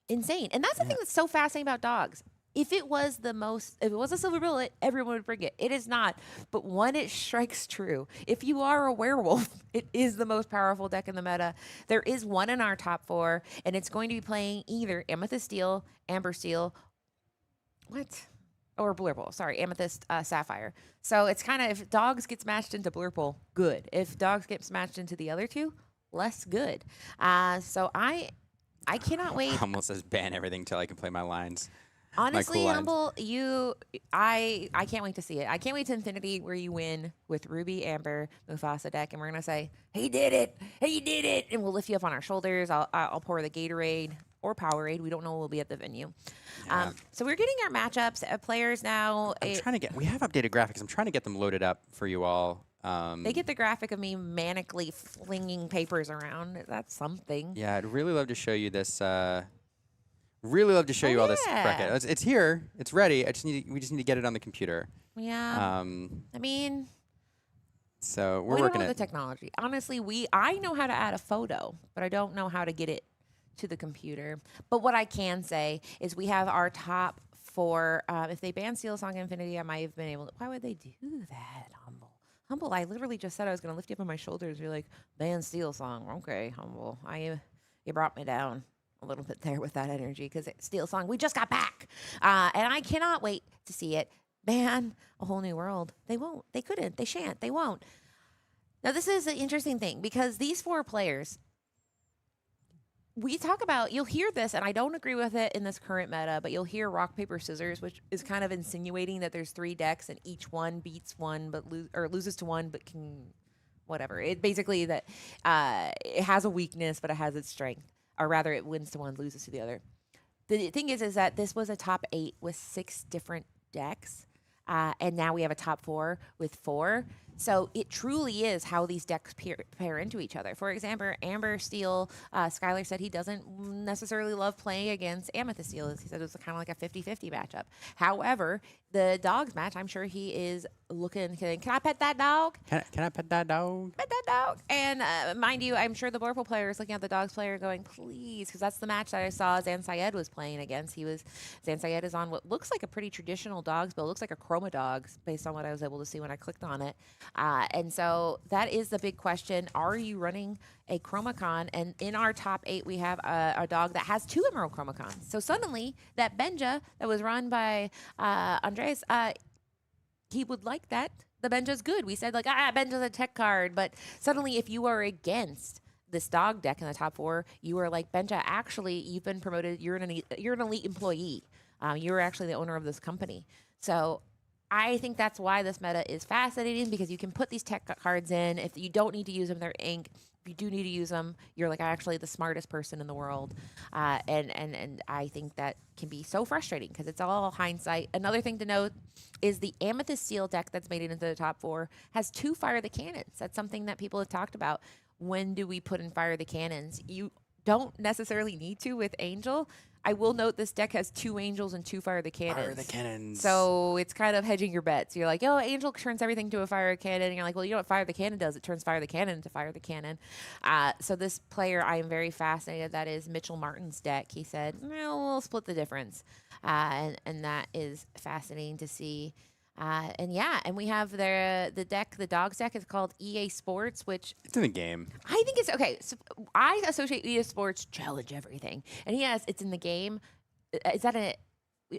Insane. And that's the thing that's so fascinating about dogs. If it was a silver bullet, everyone would bring it. It is not. But when it strikes true, if you are a werewolf, it is the most powerful deck in the meta. There is one in our top 4, and it's going to be playing either Amethyst Steel, Amber Steel, or Blurple. Sorry, Amethyst Sapphire. So it's kind of, if dogs get smashed into Blurple, good. If dogs get smashed into the other 2, less good. So I cannot wait. Almost says ban everything till I can play my lines. Honestly, cool Humble, I can't wait to see it. I can't wait to Infinity where you win with Ruby, Amber, Mufasa deck, and we're gonna say, "He did it! He did it!" And we'll lift you up on our shoulders. I'll pour the Gatorade or Powerade. We don't know. We'll be at the venue. Yeah. So we're getting our matchups. Players now. We have updated graphics. I'm trying to get them loaded up for you all. They get the graphic of me manically flinging papers around. That's something. Yeah, I'd really love to show you this. Really love to show you all this bracket. It's here. It's ready. We just need to get it on the computer. Yeah. I mean, so we we're don't working know it. the technology. Honestly, I know how to add a photo, but I don't know how to get it to the computer. But what I can say is we have our top 4. If they ban Steel Song Infinity, I might have been able to. Why would they do that, Humble? I literally just said I was going to lift you up on my shoulders. You're like, ban Steel Song. Okay, Humble. You brought me down a little bit there with that energy, because Steel Song, we just got back. And I cannot wait to see it. Man, a whole new world. They won't. They couldn't. They shan't. They won't. Now, this is an interesting thing because these 4 players, we talk about, you'll hear this, and I don't agree with it in this current meta, but you'll hear rock, paper, scissors, which is kind of insinuating that there's 3 decks and each one beats one, but loses to one, but can whatever. It basically that it has a weakness, but it has its strength, or rather, it wins to one, loses to the other. The thing is that this was a top 8 with 6 different decks, and now we have a top 4 with 4. So it truly is how these decks pair into each other. For example, Amber Steel, Skylar said he doesn't necessarily love playing against Amethyst Steel. He said it was kind of like a 50-50 matchup. However, the dogs match, I'm sure he is looking, can I pet that dog? Can I pet that dog? Pet that dog. And mind you, I'm sure the Blurple player is looking at the dogs player going, please, because that's the match that I saw Zan Syed was playing against. Zan Syed is on what looks like a pretty traditional dogs build. It looks like a Chroma Dogs based on what I was able to see when I clicked on it. And so that is the big question. Are you running a Chromacon? And in our top 8, we have a dog that has 2 Emerald Chromacons. So suddenly, that Benja that was run by Andres, he would like that. The Benja's good. We said, like, Benja's a tech card. But suddenly, if you are against this dog deck in the top 4, you are like, Benja, actually, you've been promoted. You're an elite employee. You're actually the owner of this company. So I think that's why this meta is fascinating, because you can put these tech cards in. If you don't need to use them, they're ink. If you do need to use them, you're like actually the smartest person in the world. And I think that can be so frustrating because it's all hindsight. Another thing to note is the Amethyst Steel deck that's made it into the top 4 has 2 Fire the Cannons. That's something that people have talked about. When do we put in Fire the Cannons? You don't necessarily need to with Angel. I will note this deck has 2 Angels and 2 Fire the Cannons. Fire the Cannons. So it's kind of hedging your bets. You're like, oh, Angel turns everything to a Fire Cannon. And you're like, well, you know what Fire the Cannon does? It turns Fire the Cannon into Fire the Cannon. So this player, I am very fascinated. That is Mitchell Martin's deck. He said, no, we'll split the difference. And that is fascinating to see. And we have the deck, the dogs deck is called EA Sports, which It's in the game. I think it's okay. So I associate EA Sports challenge everything, and yes, it's in the game. Is that a?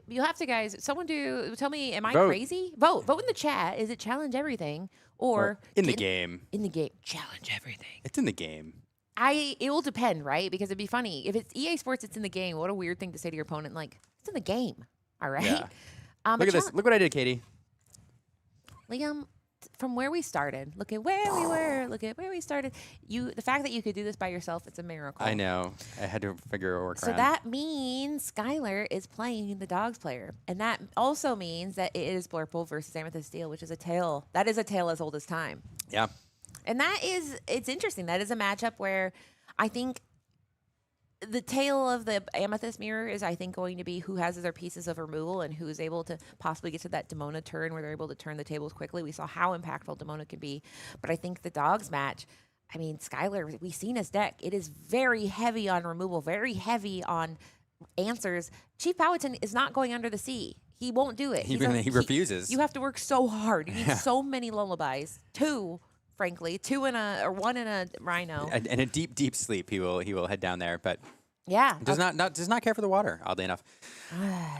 You'll have to, guys. Someone tell me. Am I Vote. crazy? Vote in the chat. Is it challenge everything or In the game. In the game, challenge everything. It's in the game. It will depend, right? Because it'd be funny if it's EA Sports. It's in the game. What a weird thing to say to your opponent. Like, it's in the game. All right. Yeah. Look at this. Look what I did, Katie. Liam, from where we started, look at where we were, look at where we started. The fact that you could do this by yourself, it's a miracle. I know. I had to figure a workaround. So that means Skylar is playing the dogs player. And that also means that it is Blurple versus Amethyst Steel, which is a tale. That is a tale as old as time. Yeah. And it's interesting. That is a matchup where I think the tale of the Amethyst Mirror is, I think, going to be who has their pieces of removal and who is able to possibly get to that Demona turn where they're able to turn the tables quickly. We saw how impactful Demona can be. But I think the dogs match, I mean, Skylar, we've seen his deck. It is very heavy on removal, very heavy on answers. Chief Powhatan is not going under the sea. He won't do it. He refuses. You have to work so hard. You need so many lullabies. 2, frankly, 2 in or 1 in a rhino. And a deep, deep sleep. He will head down there, but yeah, does not care for the water. Oddly enough.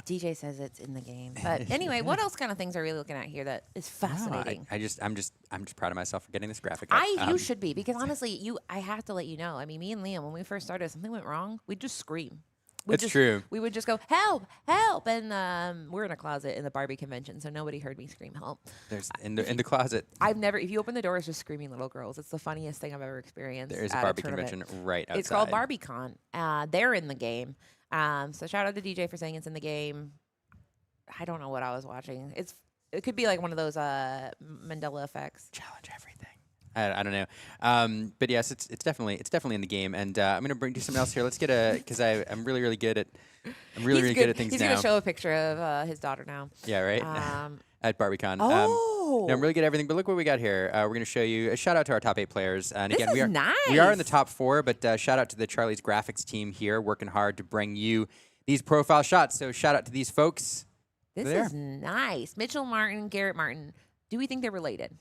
DJ says it's in the game. But anyway, what else kind of things are we looking at here that is fascinating? No, I'm just proud of myself for getting this graphic up. You should be, because honestly, I have to let you know. I mean, me and Liam, when we first started, if something went wrong, we'd just scream. It's true. We would just go, help, help. And we're in a closet in the Barbie convention, so nobody heard me scream help. There's in the closet. If you open the door, it's just screaming little girls. It's the funniest thing I've ever experienced. There's a Barbie convention right outside. It's called BarbieCon. They're in the game. So shout out to DJ for saying it's in the game. I don't know what I was watching. It could be like one of those Mandela effects. Challenge everything. I don't know, but yes, it's definitely in the game, and I'm gonna do something else here. Let's get because I'm really good at really good at things He's now. gonna show a picture of his daughter now. Yeah, right. At BarbieCon. Oh, no, I'm really good at everything. But look what we got here. We're gonna show you a shout out to our top 8 players, and this again, is nice. we are in the top 4, but shout out to the Charlie's Graphics team here, working hard to bring you these profile shots. So shout out to these folks. This is nice. Mitchell Martin, Garrett Martin. Do we think they're related?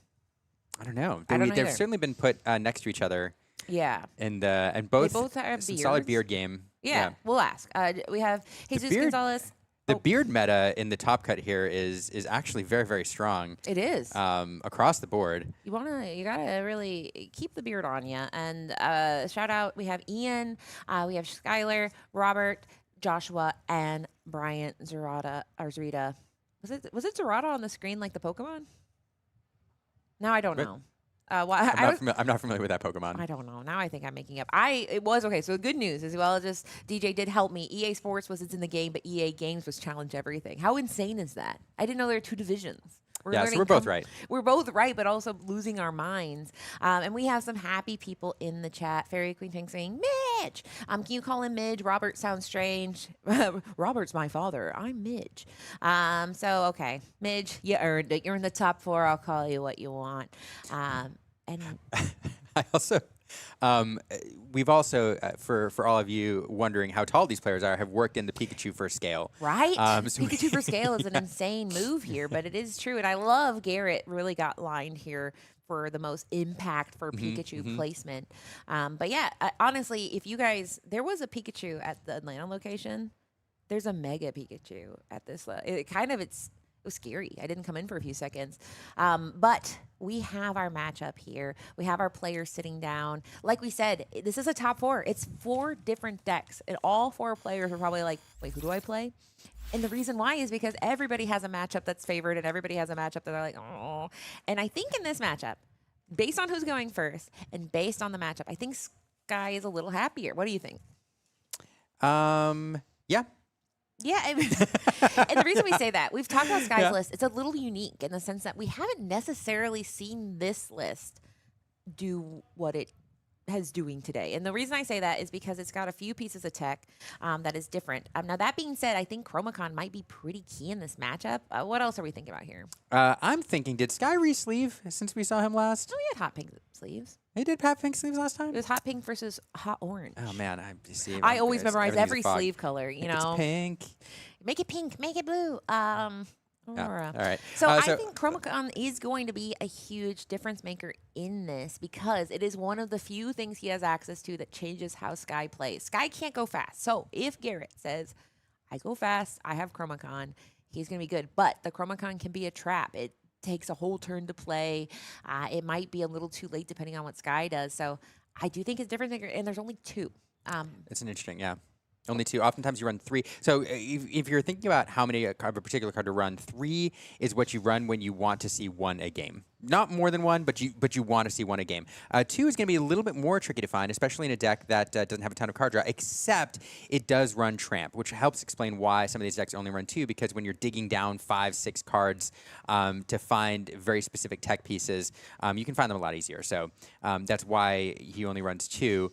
I don't know. They've certainly been put next to each other. Yeah. And both have some beards. solid beard game. Yeah, we'll ask. We have Jesus Gonzalez. The beard meta in the top cut here is actually very, very strong. It is. Across the board. You gotta really keep the beard on you. And shout out, we have Ian, we have Skylar, Robert, Joshua, and Bryant Zerata. Was it Zerata on the screen like the Pokemon? Now I don't know. I'm not familiar with that Pokemon. I don't know. Now I think I'm making up. It was okay. So good news as well. Just DJ did help me. EA Sports was it's in the game, but EA Games was Challenge Everything. How insane is that? I didn't know there were two divisions. So we're both right. We're both right, but also losing our minds. And we have some happy people in the chat. Fairy Queen Pink saying, Midge. Can you call him Midge? Robert sounds strange. Robert's my father. I'm Midge. Okay. Midge, you earned it. You're in the top 4. I'll call you what you want. And I also... we've also, for all of you wondering how tall these players are, have worked in the Pikachu for scale. Right? Pikachu for scale is an insane move here, but it is true. And I love Garrett really got lined here for the most impact for Pikachu placement. But yeah, honestly, if you guys, there was a Pikachu at the Atlanta location. There's a Mega Pikachu at this. It was scary. I didn't come in for a few seconds. But we have our matchup here. We have our players sitting down. Like we said, this is a top 4. It's 4 different decks. And all 4 players are probably like, wait, who do I play? And the reason why is because everybody has a matchup that's favored and everybody has a matchup that they're like, oh. And I think in this matchup, based on who's going first and based on the matchup, I think Sky is a little happier. What do you think? Yeah. Yeah, and the reason we say that, we've talked about Sky's list, it's a little unique in the sense that we haven't necessarily seen this list do what it has doing today. And the reason I say that is because it's got a few pieces of tech that is different. Now, that being said, I think Chromacon might be pretty key in this matchup. What else are we thinking about here? I'm thinking, did Sky re-sleeve since we saw him last? Oh, he had hot pink sleeves. He did have pink sleeves last time? It was hot pink versus hot orange. Oh, man. I always memorize every sleeve color, you know. It's pink. Make it pink. Make it blue. Aurora. All right. So I think Chromacon is going to be a huge difference maker in this because it is one of the few things he has access to that changes how Sky plays. Sky can't go fast. So if Garrett says, I go fast, I have Chromacon, he's going to be good. But the Chromacon can be a trap. It takes a whole turn to play. It might be a little too late depending on what Sky does. So I do think it's different, and there's only 2. It's an interesting, Only 2. Oftentimes you run 3. So if you're thinking about how many of a particular card to run, 3 is what you run when you want to see 1 a game. Not more than 1, but you want to see 1 a game. 2 is going to be a little bit more tricky to find, especially in a deck that doesn't have a ton of card draw, except it does run Tramp, which helps explain why some of these decks only run 2, because when you're digging down 5, 6 cards to find very specific tech pieces, you can find them a lot easier. So that's why he only runs 2.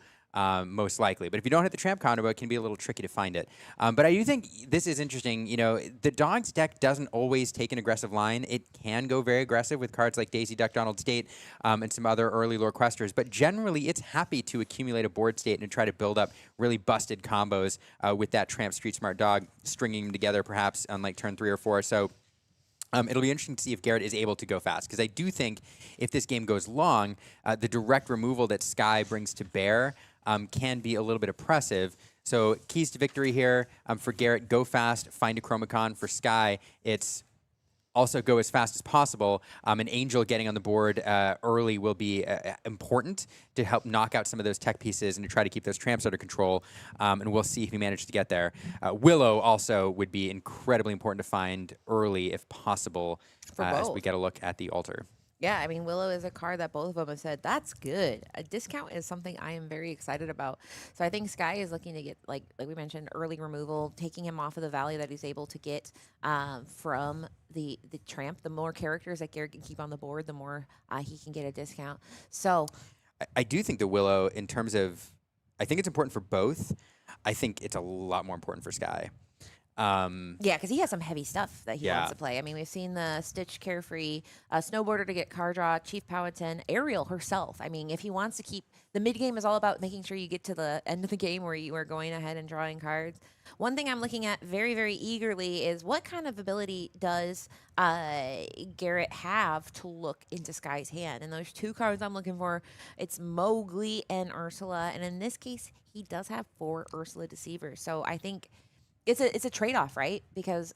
Most likely. But if you don't hit the Tramp combo, it can be a little tricky to find it. But I do think this is interesting. You know, the Dogs deck doesn't always take an aggressive line. It can go very aggressive with cards like Daisy Duck Donald State and some other early lore questers. But generally, it's happy to accumulate a board state and try to build up really busted combos with that Tramp Street Smart Dog, stringing them together perhaps on like turn 3 or 4. So it'll be interesting to see if Garrett is able to go fast, because I do think if this game goes long, the direct removal that Sky brings to bear can be a little bit oppressive. So keys to victory here for Garrett: go fast, find a Chromacon. For Sky, it's also go as fast as possible. An Angel getting on the board early will be important to help knock out some of those tech pieces and to try to keep those Tramps under control. And we'll see if he manages to get there. Willow also would be incredibly important to find early if possible as we get a look at the altar. Yeah, I mean, Willow is a card that both of them have said, that's good. A discount is something I am very excited about. So I think Sky is looking to get, like we mentioned, early removal, taking him off of the value that he's able to get from the Tramp. The more characters that Garrett can keep on the board, the more he can get a discount. So I do think the Willow, in terms of, I think it's important for both. I think it's a lot more important for Sky. Yeah, because he has some heavy stuff that he wants to play. I mean, we've seen the Stitch Carefree, Snowboarder to get card draw, Chief Powhatan, Ariel herself. I mean, if he wants to keep the mid game is all about making sure you get to the end of the game where you are going ahead and drawing cards. One thing I'm looking at very, very eagerly is what kind of ability does Garrett have to look into Sky's hand? And those 2 cards I'm looking for, it's Mowgli and Ursula. And in this case, he does have 4 Ursula Deceivers. So I think it's a trade-off, right? Because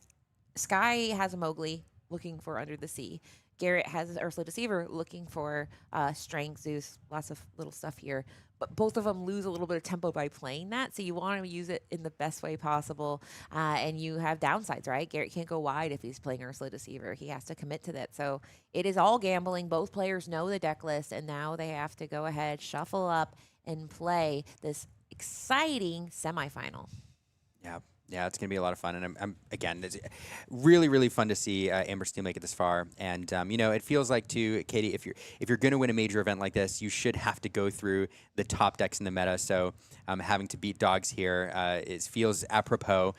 Sky has a Mowgli looking for Under the Sea. Garrett has Ursula Deceiver looking for Strength, Zeus, lots of little stuff here. But both of them lose a little bit of tempo by playing that. So you want to use it in the best way possible. And you have downsides, right? Garrett can't go wide if he's playing Ursula Deceiver. He has to commit to that. So it is all gambling. Both players know the deck list, and now they have to go ahead, shuffle up, and play this exciting semifinal. Yeah. Yeah, it's going to be a lot of fun. And I'm again, it's really, really fun to see Amber Steel make it this far. And, it feels like, too, Katie, if you're going to win a major event like this, you should have to go through the top decks in the meta. So having to beat dogs here feels apropos.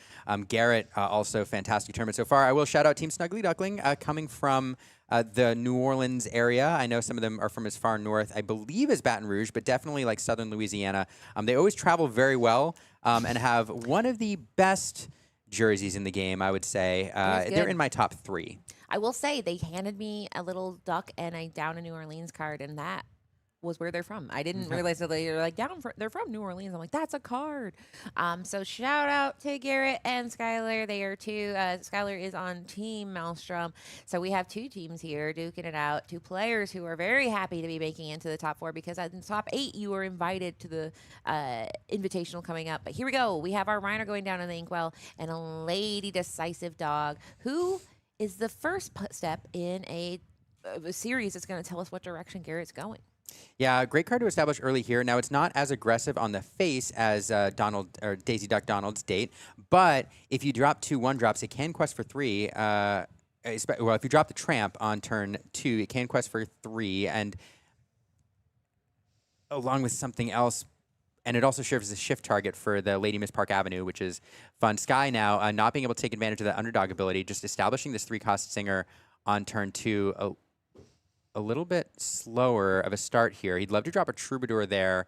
Garrett, also fantastic tournament so far. I will shout out Team Snuggly Duckling coming from the New Orleans area. I know some of them are from as far north, I believe, as Baton Rouge, but definitely like southern Louisiana. They always travel very well and have one of the best jerseys in the game, I would say. They're in my top 3. I will say they handed me a little duck and a Down in New Orleans card, and that was where they're from. I didn't realize that they were like they're from New Orleans. I'm like, that's a card. So shout out to Garrett and Skylar. They are two. Skylar is on Team Maelstrom. So we have 2 teams here duking it out. 2 players who are very happy to be making into the top 4 because in the top 8 you were invited to the Invitational coming up. But here we go. We have our Reiner going down in the Inkwell and a Lady Decisive Dog who is the first step in a series that's going to tell us what direction Garrett's going. Yeah, great card to establish early here. Now, it's not as aggressive on the face as Donald or Daisy Duck Donald's date, but if you drop 2 1-drops, it can quest for 3. Well, if you drop the Tramp on turn 2, it can quest for 3, and along with something else, and it also serves as a shift target for the Lady Miss Park Avenue, which is fun. Sky now not being able to take advantage of the underdog ability, just establishing this 3-cost Singer on turn 2. A little bit slower of a start here. He'd love to drop a Troubadour there.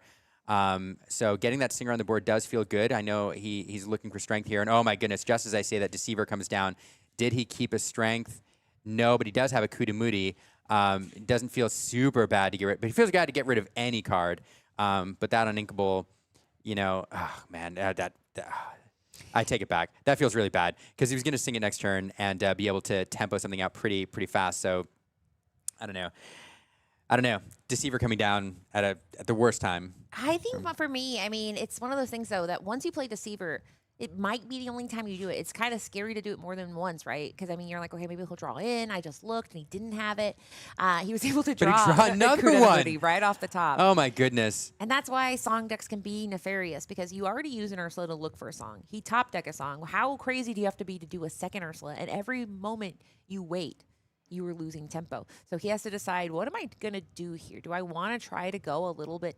So getting that Singer on the board does feel good. I know he's looking for strength here. And oh my goodness, just as I say that, Deceiver comes down. Did he keep his strength? No, but he does have a Kudamudi. It doesn't feel super bad to get rid, but he feels bad to get rid of any card. But that uninkable, oh man, I take it back. That feels really bad because he was going to sing it next turn and be able to tempo something out pretty fast. So I don't know. Deceiver coming down at the worst time. I think for me, I mean, it's one of those things, though, that once you play Deceiver, it might be the only time you do it. It's kind of scary to do it more than once, right? Because, I mean, you're like, okay, maybe he'll draw in. I just looked, and he didn't have it. He was able to draw another one right off the top. Oh, my goodness. And that's why song decks can be nefarious, because you already use an Ursula to look for a song. He top deck a song. How crazy do you have to be to do a second Ursula? And every moment you wait, you were losing tempo. So he has to decide, what am I going to do here? Do I want to try to go a little bit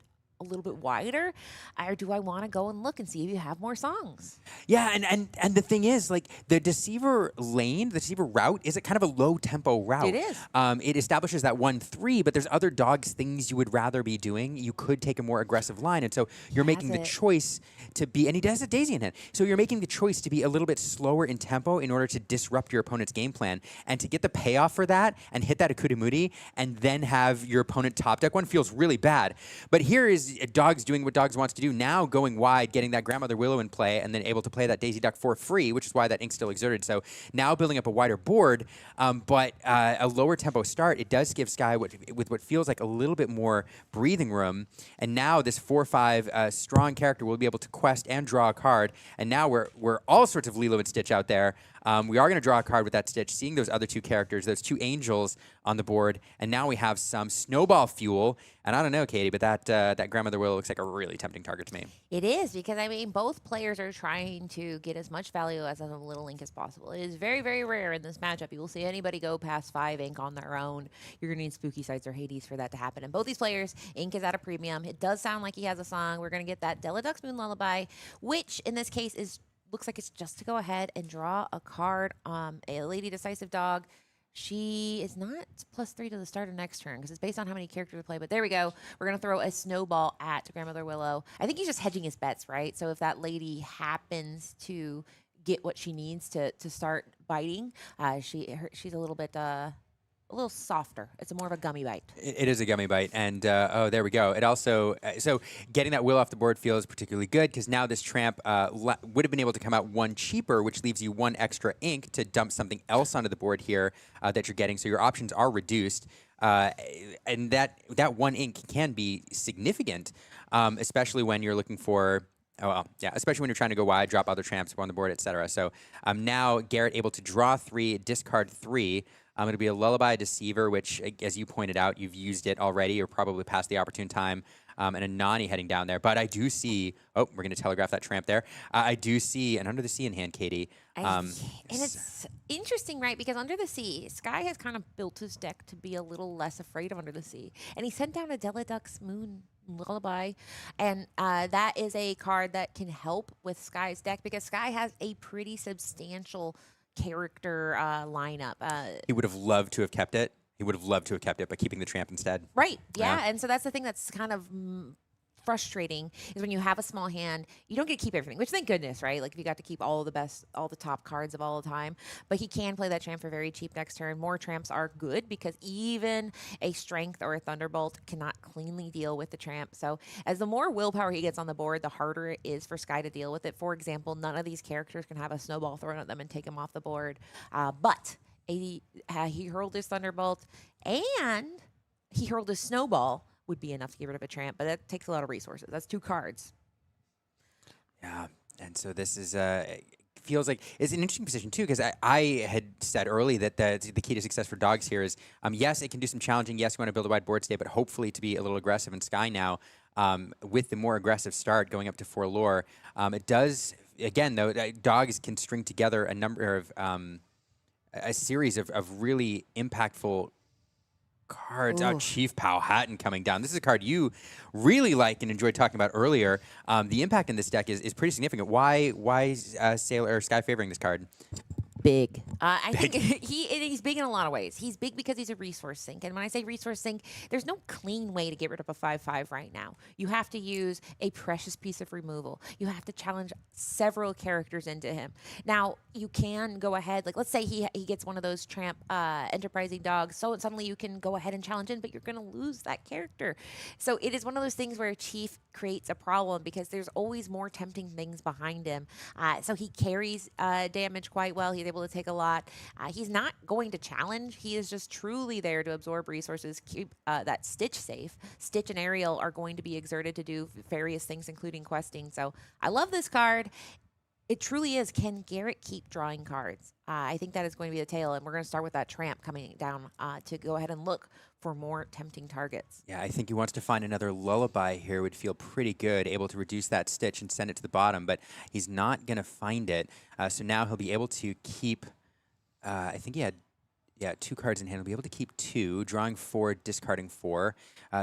wider, or do I want to go and look and see if you have more songs? Yeah, and the thing is, like, the Deceiver lane, the Deceiver route is a kind of a low tempo route. It is. It establishes that 1-3, but there's other dogs things you would rather be doing. You could take a more aggressive line, and so you're making the choice to be, and he does a Daisy in hand. So you're making the choice to be a little bit slower in tempo in order to disrupt your opponent's game plan, and to get the payoff for that and hit that Akudamudi and then have your opponent top deck one feels really bad. But here is dogs doing what dogs wants to do now, going wide, getting that Grandmother Willow in play, and then able to play that Daisy Duck for free, which is why that ink still exerted. So now building up a wider board, but a lower tempo start, it does give Sky with what feels like a little bit more breathing room. And now this 4/5 strong character will be able to quest and draw a card. And now we're all sorts of Lilo and Stitch out there. We are going to draw a card with that Stitch, seeing those other 2 characters, those 2 angels on the board, and now we have some snowball fuel. And I don't know, Katie, but that Grandmother Willow looks like a really tempting target to me. It is, because, I mean, both players are trying to get as much value as a little ink as possible. It is very, very rare in this matchup. You will see anybody go past 5 ink on their own. You're going to need Spooky Sights or Hades for that to happen. And both these players, ink is at a premium. It does sound like he has a song. We're going to get that Deladux Moon Lullaby, which in this case looks like it's just to go ahead and draw a card. A Lady Decisive Dog. She is not +3 to the start of next turn because it's based on how many characters to play. But there we go. We're going to throw a snowball at Grandmother Willow. I think he's just hedging his bets, right? So if that lady happens to get what she needs to start biting, she's a little bit little softer. It's more of a gummy bite. It is a gummy bite, and oh, there we go. It also so getting that wheel off the board feels particularly good because now this tramp would have been able to come out one cheaper, which leaves you one extra ink to dump something else onto the board here that you're getting. So your options are reduced, and that one ink can be significant, especially when you're looking for. Oh, well, yeah, especially when you're trying to go wide, drop other tramps on the board, etc. So now Garrett able to draw 3, discard 3. It'll be a Lullaby Deceiver, which, as you pointed out, you've used it already or probably past the opportune time, and a Nani heading down there. But I do see, oh, we're going to telegraph that tramp there. I do see an Under the Sea in hand, Katie. And it's interesting, right? Because Under the Sea, Sky has kind of built his deck to be a little less afraid of Under the Sea. And he sent down a Deladux Moon Lullaby, and that is a card that can help with Sky's deck because Sky has a pretty substantial character lineup. He would have loved to have kept it. He would have loved to have kept it, but keeping the tramp instead. Right. Yeah. And so that's the thing that's kind of frustrating is when you have a small hand, you don't get to keep everything, which thank goodness, right? Like if you got to keep all the top cards of all the time, but he can play that tramp for very cheap next turn. More tramps are good because even a strength or a thunderbolt cannot cleanly deal with the tramp. So as the more willpower he gets on the board, the harder it is for Sky to deal with it. For example, none of these characters can have a snowball thrown at them and take them off the board. But he hurled his thunderbolt and he hurled his snowball would be enough to get rid of a tramp, but that takes a lot of resources. That's 2 cards. Yeah, and so this is feels like it's an interesting position too because I had said early that the key to success for dogs here is yes, it can do some challenging. Yes, you want to build a wide board state, but hopefully to be a little aggressive in Sky now with the more aggressive start going up to 4 lore. It does again though. Dogs can string together a number of a series of really impactful cards. Oh, Chief Powhatan coming down. This is a card you really like and enjoyed talking about earlier. The impact in this deck is pretty significant. Why Sailor or Sky favoring this card? Big. I think he's big in a lot of ways. He's big because he's a resource sink. And when I say resource sink, there's no clean way to get rid of a 5/5 right now. You have to use a precious piece of removal. You have to challenge several characters into him. Now, you can go ahead, like let's say he gets one of those tramp enterprising dogs, so suddenly you can go ahead and challenge in, but you're going to lose that character. So it is one of those things where Chief creates a problem because there's always more tempting things behind him. So he carries damage quite well. He's able to take a lot. He's not going to challenge. He is just truly there to absorb resources, keep that Stitch safe. Stitch and Ariel are going to be exerted to do various things, including questing. So I love this card. It truly is. Can Garrett keep drawing cards? I think that is going to be the tale, and we're going to start with that tramp coming down to go ahead and look for more tempting targets. Yeah, I think he wants to find another Lullaby here. Would feel pretty good, able to reduce that Stitch and send it to the bottom, but he's not going to find it. So now he'll be able to keep, I think he had 2 cards in hand. He'll be able to keep 2, drawing 4, discarding 4.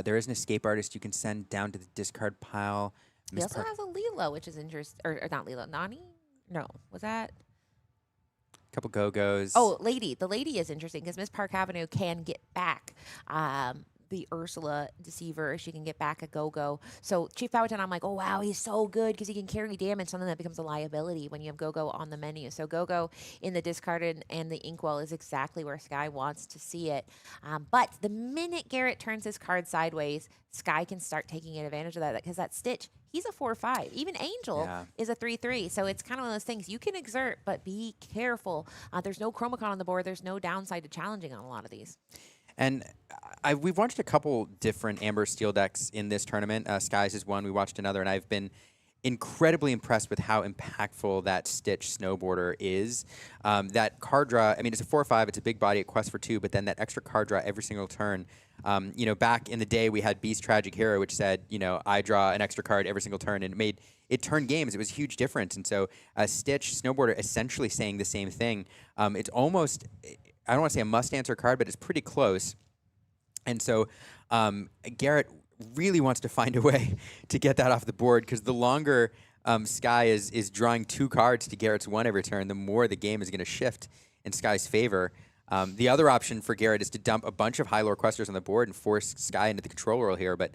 There is an Escape Artist you can send down to the discard pile. He also has a Leela, which is interesting. Or not Leela, Nani? No, was that? Couple Go-Go's. Oh, Lady. The Lady is interesting because Miss Park Avenue can get back the Ursula Deceiver. She can get back a Go-Go. So Chief Powhatan, I'm like, oh, wow, he's so good because he can carry damage, something that becomes a liability when you have Go-Go on the menu. So Go-Go in the discarded and the Inkwell is exactly where Sky wants to see it. But the minute Garrett turns his card sideways, Sky can start taking advantage of that because that Stitch, he's a 4/5. Even Angel is a 3/3. So it's kind of one of those things you can exert, but be careful. There's no Chromacon on the board. There's no downside to challenging on a lot of these. And we've watched a couple different Amber Steel decks in this tournament. Skies is one. We watched another, and I've been incredibly impressed with how impactful that Stitch Snowboarder is. That card draw, I mean, it's a 4/5. It's a big body. It quests for 2, but then that extra card draw every single turn. Back in the day, we had Beast Tragic Hero, which said, I draw an extra card every single turn, and it turned games. It was a huge difference. And so Stitch Snowboarder essentially saying the same thing. It's almost, I don't want to say a must-answer card, but it's pretty close. And so Garrett really wants to find a way to get that off the board because the longer Sky is drawing 2 cards to Garrett's 1 every turn, the more the game is going to shift in Sky's favor. The other option for Garrett is to dump a bunch of high lore questers on the board and force Sky into the control role here, but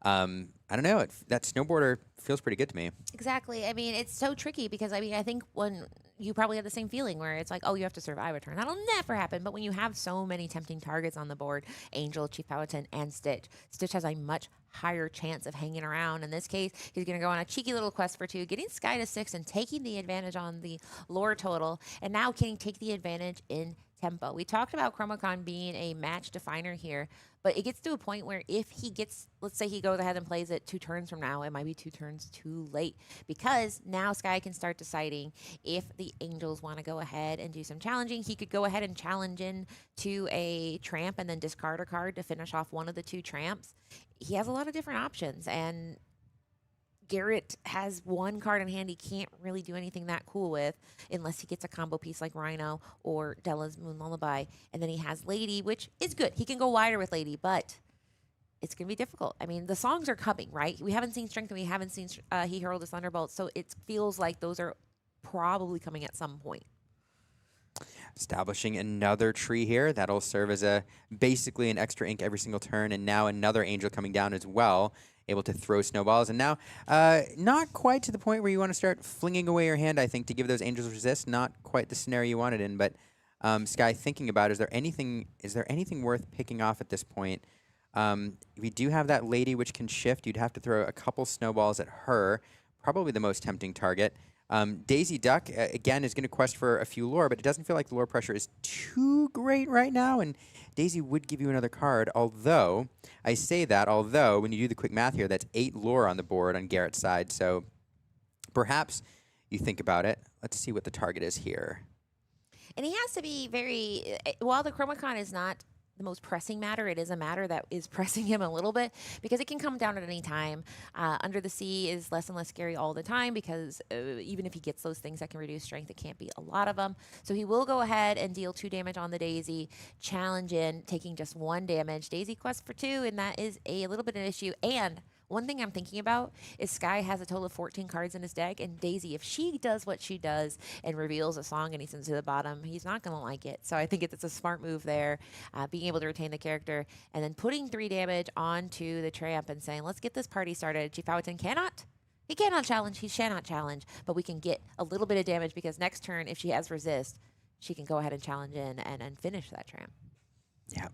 I don't know. That Snowboarder feels pretty good to me. Exactly. I mean, it's so tricky because, I think when you probably have the same feeling where it's like, oh, you have to survive a turn. That'll never happen. But when you have so many tempting targets on the board, Angel, Chief Powhatan, and Stitch, Stitch has a much higher chance of hanging around. In this case, he's going to go on a cheeky little quest for 2, getting Sky to 6 and taking the advantage on the lore total. And now can he take the advantage in tempo? We talked about Chromacon being a match definer here, but it gets to a point where if he gets, let's say he goes ahead and plays it 2 turns from now, it might be 2 turns too late, because now Sky can start deciding if the Angels want to go ahead and do some challenging. He could go ahead and challenge in to a tramp and then discard a card to finish off one of the 2 tramps. He has a lot of different options, and Garrett has 1 card in hand he can't really do anything that cool with unless he gets a combo piece like Rhino or Della's Moon Lullaby. And then he has Lady, which is good. He can go wider with Lady, but it's going to be difficult. I mean, the songs are coming, right? We haven't seen Strength and we haven't seen He Herald the Thunderbolt, so it feels like those are probably coming at some point. Establishing another tree here. That'll serve as basically an extra ink every single turn, and now another Angel coming down as well, able to throw snowballs. And now, not quite to the point where you want to start flinging away your hand, I think, to give those Angels resist. Not quite the scenario you wanted in, but Sky, thinking about, is there anything worth picking off at this point? We do have that Lady which can shift. You'd have to throw a couple snowballs at her, probably the most tempting target. Daisy Duck, again, is going to quest for a few lore, but it doesn't feel like the lore pressure is too great right now, and Daisy would give you another card, although, when you do the quick math here, that's 8 lore on the board on Garrett's side, so perhaps you think about it. Let's see what the target is here. And he has to be very, while the Chromacon is not the most pressing matter, it is a matter that is pressing him a little bit, because it can come down at any time. Under the Sea is less and less scary all the time, because even if he gets those things that can reduce strength, it can't be a lot of them. So he will go ahead and deal 2 damage on the Daisy, challenge in, taking just 1 damage. Daisy quest for 2, and that is a little bit of an issue. And one thing I'm thinking about is Sky has a total of 14 cards in his deck, and Daisy, if she does what she does and reveals a song and he sends it to the bottom, he's not going to like it. So I think it's a smart move there, being able to retain the character, and then putting 3 damage onto the tramp and saying, let's get this party started. Chief Powhatan cannot. He cannot challenge. He shall challenge, but we can get a little bit of damage, because next turn, if she has resist, she can go ahead and challenge in and finish that tramp. Yeah.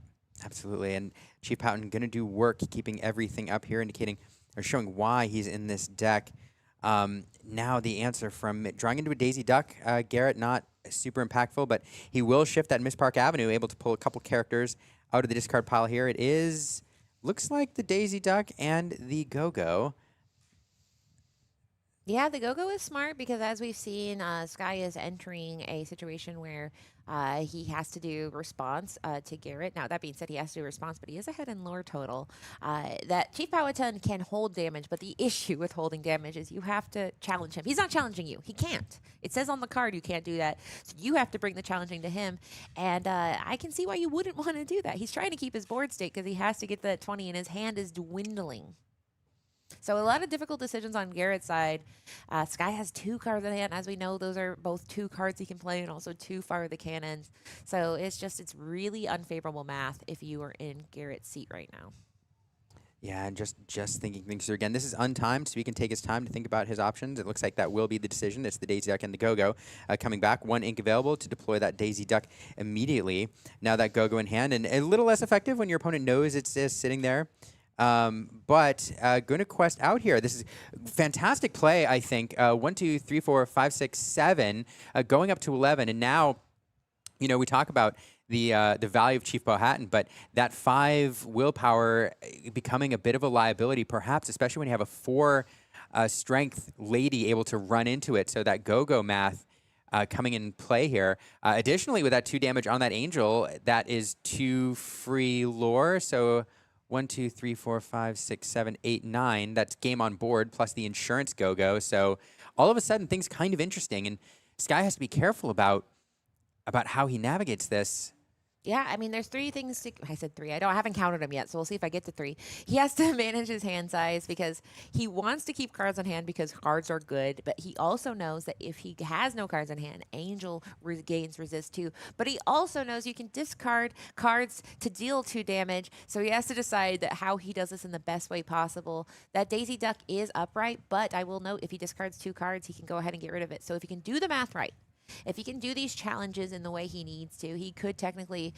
Absolutely, and Chief Powhatan going to do work keeping everything up here, indicating or showing why he's in this deck. Now the answer from drawing into a Daisy Duck, Garrett, not super impactful, but he will shift that Miss Park Avenue, able to pull a couple characters out of the discard pile here. It looks like the Daisy Duck and the Go-Go. Yeah, the Go-Go is smart, because as we've seen, Sky is entering a situation where he has to do response to Garrett. Now, that being said, he has to do response, but he is ahead in lore total. That Chief Powhatan can hold damage, but the issue with holding damage is you have to challenge him. He's not challenging you. He can't. It says on the card you can't do that. So you have to bring the challenging to him, and I can see why you wouldn't want to do that. He's trying to keep his board state because he has to get that 20, and his hand is dwindling. So a lot of difficult decisions on Garrett's side. Sky has 2 cards in hand. As we know, those are both 2 cards he can play, and also 2 Fire the Cannons. So it's really unfavorable math if you are in Garrett's seat right now. Yeah, and just thinking things through again. This is untimed, so he can take his time to think about his options. It looks like that will be the decision. It's the Daisy Duck and the Go-Go coming back. 1 ink available to deploy that Daisy Duck immediately. Now that Go-Go in hand, and a little less effective when your opponent knows it's sitting there. But going to quest out here. This is fantastic play, I think. 1, 2, 3, 4, 5, 6, 7, going up to 11. And now, we talk about the value of Chief Powhatan, but that 5 willpower becoming a bit of a liability, perhaps, especially when you have a 4 strength Lady able to run into it. So that Go-Go math coming in play here. Additionally, with that 2 damage on that Angel, that is 2 free lore. So 1, 2, 3, 4, 5, 6, 7, 8, 9. That's game on board, plus the insurance Go-Go. So all of a sudden, things kind of interesting. And Sky has to be careful about how he navigates this. Yeah, I mean, there's 3 things. I said 3. I haven't counted them yet, so we'll see if I get to 3. He has to manage his hand size, because he wants to keep cards on hand because cards are good, but he also knows that if he has no cards in hand, Angel gains resist too. But he also knows you can discard cards to deal 2 damage, so he has to decide that how he does this in the best way possible. That Daisy Duck is upright, but I will note if he discards 2 cards, he can go ahead and get rid of it. So if he can do the math right, If he can do these challenges in the way he needs to, he could technically,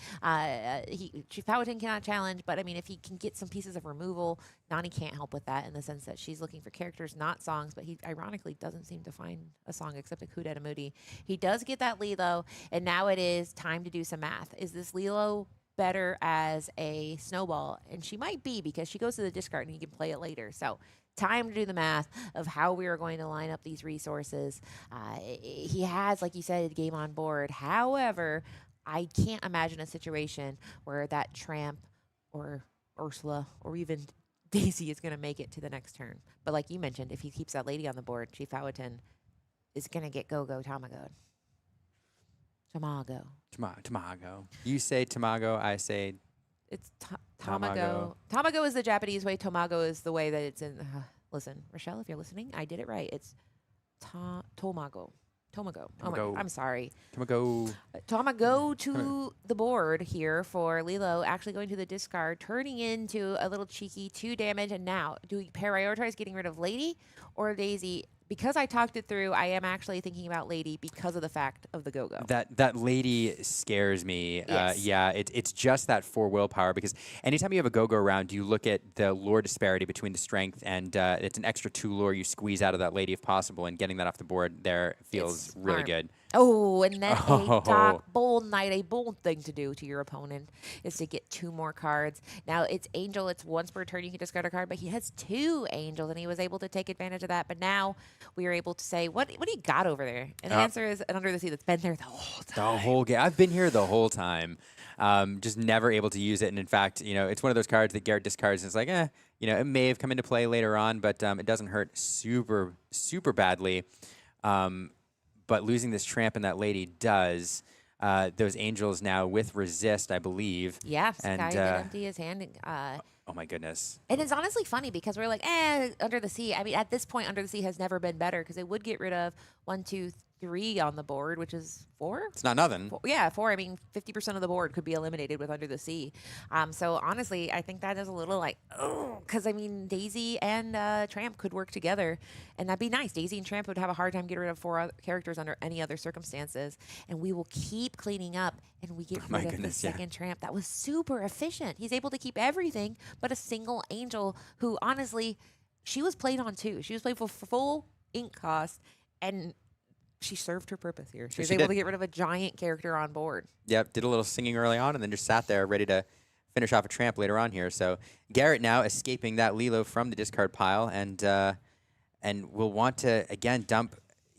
Chief Powhatan cannot challenge, but I mean, if he can get some pieces of removal, Nani can't help with that in the sense that she's looking for characters, not songs, but he ironically doesn't seem to find a song except a Kudet Moody. He does get that Lilo, and now it is time to do some math. Is this Lilo better as a snowball? And she might be, because she goes to the discard and you can play it later. So time to do the math of how we are going to line up these resources. He has, like you said, a game on board. However, I can't imagine a situation where that Tramp or Ursula or even Daisy is going to make it to the next turn. But like you mentioned, if he keeps that lady on the board, Chief Powhatan is going to get Go-Go Tamago. Tamago. Tamago. You say Tamago, I say It's Tamago. Tamago is the Japanese way. Tomago is the way that it's in. Listen, Rochelle, if you're listening, I did it right. It's Tomago. Tomago. Oh my, I'm sorry. Tamago. Tamago to the board here for Lilo, actually going to the discard, turning into a little cheeky 2 damage. And now, do we prioritize getting rid of Lady or Daisy? Because I talked it through, I am actually thinking about Lady because of the fact of the Go-Go. That Lady scares me. Yes. Yeah, it's just that 4 willpower, because anytime you have a Go-Go around, you look at the lore disparity between the strength, and it's an extra 2 lore you squeeze out of that Lady if possible, and getting that off the board there feels really good. Oh, and then a Doc Bold Knight, a bold thing to do to your opponent is to get 2 more cards. Now, it's Angel. It's once per turn you can discard a card, but he has 2 Angels, and he was able to take advantage of that. But now we are able to say, what do you got over there? And the answer is an Under the Sea that's been there the whole time. The whole game. I've been here the whole time. Just never able to use it. And in fact, it's one of those cards that Garrett discards, and it's like, it may have come into play later on, but it doesn't hurt super, super badly. But losing this Tramp and that Lady does. Those Angels now with Resist, I believe. Yeah, Sky did empty his hand. Oh, my goodness. And it's honestly funny because we're like, Under the Sea. I mean, at this point, Under the Sea has never been better because it would get rid of 1, 2, 3 on the board, which is 4. It's not nothing. 4, yeah, 4. I mean, 50% of the board could be eliminated with Under the Sea. So honestly, I think that is a little like, because I mean, Daisy and Tramp could work together, and that'd be nice. Daisy and Tramp would have a hard time getting rid of 4 other characters under any other circumstances, and we will keep cleaning up, and we get rid of the second Tramp. That was super efficient. He's able to keep everything but a single Angel, who honestly, she was played on too. She was played for full ink cost, and she served her purpose here. She was able to get rid of a giant character on board. Yep, did a little singing early on and then just sat there ready to finish off a Tramp later on here. So Garrett now escaping that Lilo from the discard pile, and will want to, again, dump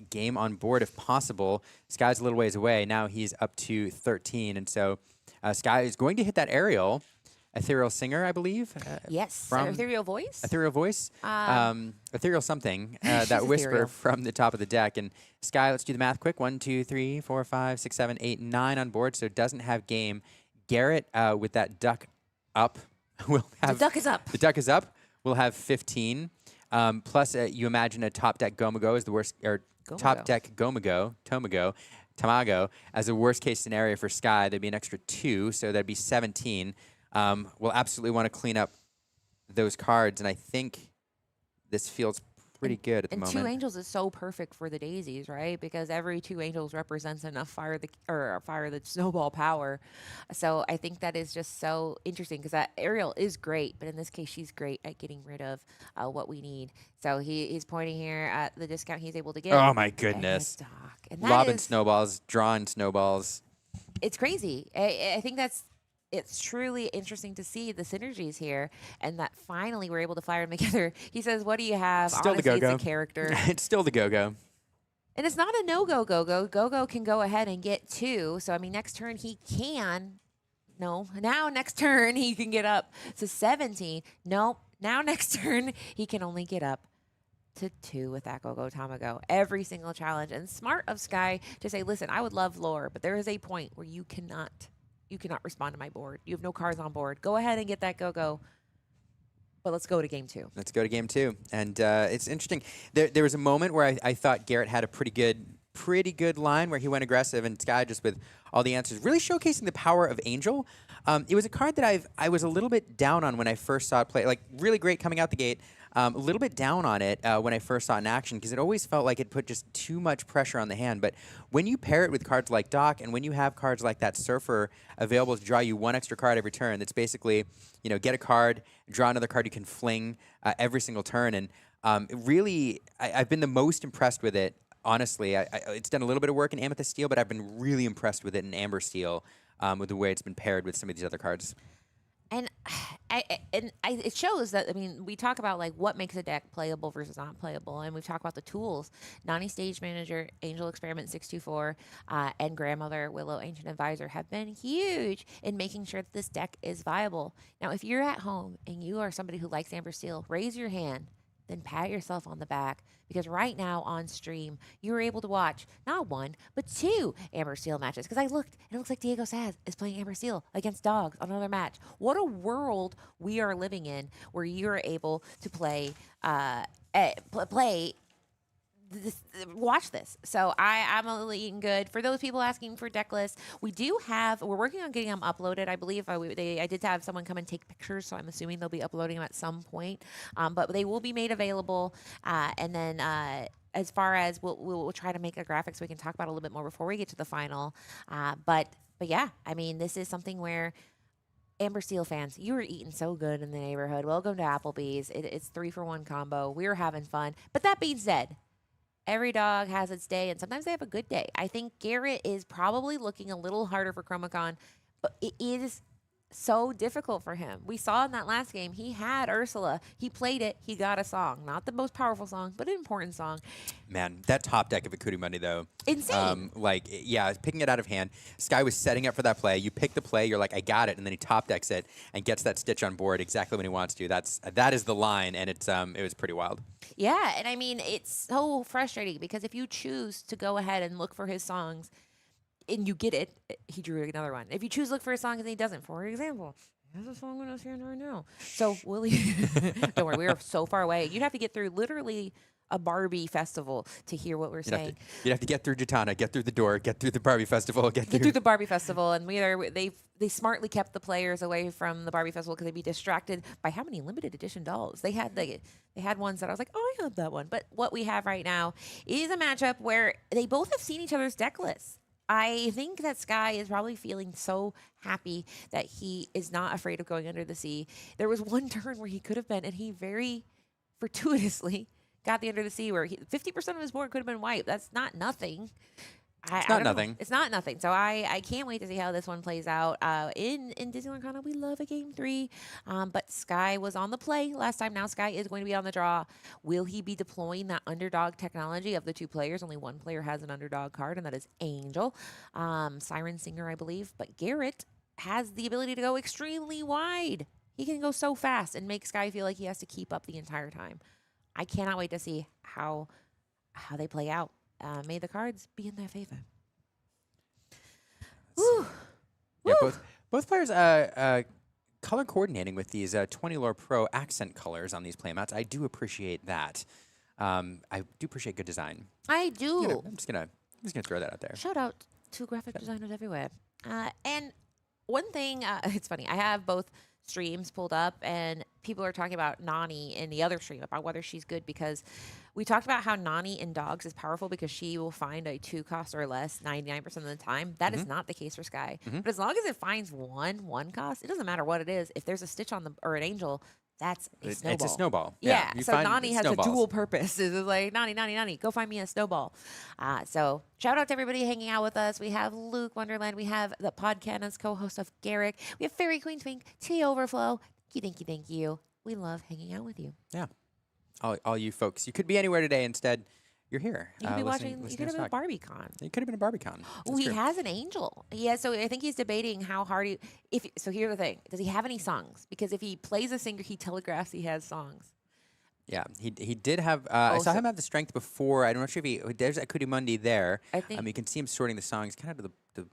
game on board if possible. Sky's a little ways away. Now he's up to 13, and so Sky is going to hit that aerial. Ethereal Singer, I believe. Yes, Ethereal Voice. Ethereal Voice. Ethereal something. That whisper from the top of the deck. And Sky, let's do the math quick. 1, 2, 3, 4, 5, 6, 7, 8, 9 on board, so doesn't have game. Garrett, with that duck up, will have... The duck is up. The duck is up. We'll have 15. Plus, you imagine a top deck Gomago is the worst... Or top deck Tamago, as a worst case scenario for Sky. There'd be an extra 2, so that'd be 17. We'll absolutely want to clean up those cards, and I think this feels pretty good at the moment. And 2 Angels is so perfect for the Daisies, right? Because every 2 Angels represents enough fire the snowball power. So I think that is just so interesting because that Ariel is great, but in this case, she's great at getting rid of what we need. So he's pointing here at the discount he's able to get. Oh my goodness! And lobbing snowballs, drawing snowballs. It's crazy. I think it's truly interesting to see the synergies here, and that finally we're able to fire them together. He says, "What do you have?" Still Honestly, the Go-Go. it's a character. It's still the Go-Go. And it's not a no-go Go-Go. Go-Go can go ahead and get 2. So, I mean, next turn he can. No. Now next turn he can get up to 17. No. Now next turn he can only get up to 2 with that Go-Go Tamago. Every single challenge. And smart of Sky to say, listen, I would love lore, but there is a point where you cannot respond to my board. You have no cards on board. Go ahead and get that Go-Go. But let's go to game 2. Let's go to game 2. And it's interesting. There was a moment where I thought Garrett had a pretty good pretty good line where he went aggressive, and Sky just with all the answers, really showcasing the power of Angel. It was a card that I was a little bit down on when I first saw it play. Like, really great coming out the gate. A little bit down on it when I first saw it in action because it always felt like it put just too much pressure on the hand. But when you pair it with cards like Doc, and when you have cards like that Surfer available to draw you one extra card every turn, that's basically, get a card, draw another card you can fling every single turn. And really, I've been the most impressed with it. Honestly, it's done a little bit of work in Amethyst Steel, but I've been really impressed with it in Amber Steel with the way it's been paired with some of these other cards. And it shows that, we talk about like what makes a deck playable versus not playable, and we've talked about the tools. Nani Stage Manager, Angel Experiment 624, and Grandmother Willow Ancient Advisor have been huge in making sure that this deck is viable. Now, if you're at home and you are somebody who likes Amber Steel, raise your hand, then pat yourself on the back, because right now on stream, you were able to watch not one, but two Amber Steel matches. Because I looked, and it looks like Diego Saz is playing Amber Steel against Dogs on another match. What a world we are living in where you're able to play watch this. So I'm eating good. For those people asking for deck lists, we're working on getting them uploaded. I believe I did have someone come and take pictures, so I'm assuming they'll be uploading them at some point. But they will be made available. And then as far as we'll try to make a graphic so we can talk about it a little bit more before we get to the final. But yeah, this is something where Amber Steel fans, you were eating so good in the neighborhood. Welcome to Applebee's. It's 3-for-1 combo. We were having fun. But that being said, every dog has its day, and sometimes they have a good day. I think Garrett is probably looking a little harder for Chromacon, but it is so difficult for him. We saw in that last game, he had Ursula. He played it. He got a song. Not the most powerful song, but an important song. Man, that top deck of Akuti Monday, though. Insane. Picking it out of hand. Sky was setting up for that play. You pick the play. You're like, I got it. And then he top decks it and gets that Stitch on board exactly when he wants to. That is the line, and it was pretty wild. Yeah, and it's so frustrating because if you choose to go ahead and look for his songs, and you get it, he drew another one. If you choose to look for a song and he doesn't, for example, he has a song in his hand right now. So will he? Don't worry, we are so far away. You'd have to get through literally a Barbie festival to hear what we're saying. You'd have to get through Jatana, get through the door, get through the Barbie festival, get through the Barbie festival, and they smartly kept the players away from the Barbie festival because they'd be distracted by how many limited edition dolls they had. They had ones that I was like, oh, I have that one. But what we have right now is a matchup where they both have seen each other's deck lists. I think that Sky is probably feeling so happy that he is not afraid of going under the sea. There was one turn where he could have been, and he very fortuitously got the under the sea where 50% of his board could have been wiped. That's not nothing. It's not nothing. It's not nothing. So I can't wait to see how this one plays out. In Disney Lorcana, we love a game 3. But Sky was on the play last time. Now Sky is going to be on the draw. Will he be deploying that underdog technology of the two players? Only one player has an underdog card, and that is Angel. Siren Singer, I believe. But Garrett has the ability to go extremely wide. He can go so fast and make Sky feel like he has to keep up the entire time. I cannot wait to see how they play out. May the cards be in their favor. Woo. Yeah, both players color coordinating with these 20 Lore Pro accent colors on these playmats. I do appreciate that. I do appreciate good design. I do. I'm just gonna throw that out there. Shout out to graphic designers everywhere. And one thing, it's funny. I have both streams pulled up, and people are talking about Nani in the other stream about whether she's good, because we talked about how Nani in Dogs is powerful because she will find a 2-cost or less 99% of the time. That is not the case for Sky. But as long as it finds one cost, it doesn't matter what it is. If there's a Stitch on or an Angel, that's a snowball. It's a snowball. Yeah. So Nani has a dual purpose. It's like, Nani, go find me a snowball. So shout out to everybody hanging out with us. We have Luke Wonderland. We have the Podcannons, co-host of Garrick. We have Fairy Queen Twink, Tea Overflow. Thank you. We love hanging out with you. Yeah. All you folks. You could be anywhere today. Instead, you're here. You could be watching. You could have been at BarbieCon. You could have been at BarbieCon. Oh, he has an Angel. Yeah, so I think he's debating how hard so here's the thing. Does he have any songs? Because if he plays a singer, he telegraphs he has songs. Yeah, he did have. I saw him have the strength before. I'm not sure if there's Akuti Mundi there. I think you can see him sorting the songs kind of to the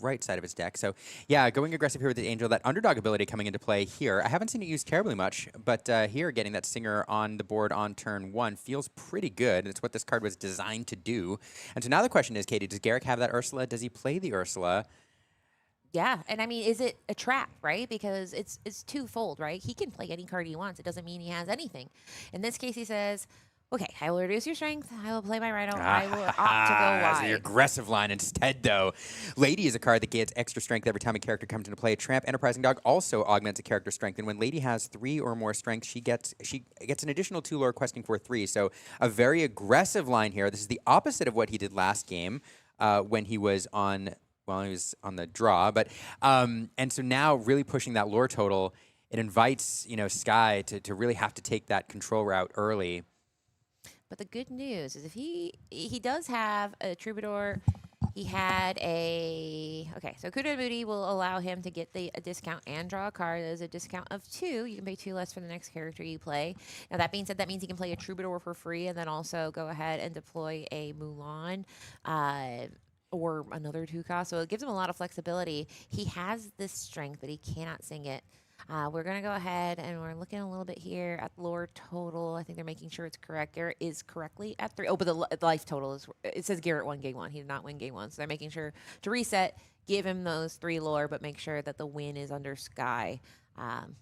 right side of his deck. So, yeah, going aggressive here with the Angel, that underdog ability coming into play here. I haven't seen it used terribly much, but here getting that Singer on the board on turn 1 feels pretty good. It's what this card was designed to do. And so now the question is, Katie, does Garrick have that Ursula? Does he play the Ursula? Yeah, and I mean, is it a trap, right? Because it's twofold, right? He can play any card he wants. It doesn't mean he has anything. In this case, he says, okay, I will reduce your strength. I will play my Rhino. I will opt to go That's the wide. aggressive line instead, though. Lady is a card that gets extra strength every time a character comes into play. Tramp Enterprising Dog also augments a character strength, and when Lady has 3 or more strength, she gets an additional 2 lore questing for 3. So a very aggressive line here. This is the opposite of what he did last game when he was on. Well, he was on the draw, but and so now really pushing that lore total. It invites Sky to really have to take that control route early. But the good news is if he does have a Troubadour, he had okay, so Kudo Moody will allow him to get a discount and draw a card. There's a discount of 2. You can pay 2 less for the next character you play. Now, that being said, that means he can play a Troubadour for free and then also go ahead and deploy a Mulan. Or another 2 cost. So it gives him a lot of flexibility. He has this strength, but he cannot sing it. We're going to go ahead and we're looking a little bit here at lore total. I think they're making sure it's correct. Garrett is correctly at 3. Oh, but the life total is, it says Garrett won game 1. He did not win game 1. So they're making sure to reset, give him those 3 lore, but make sure that the win is under Sky.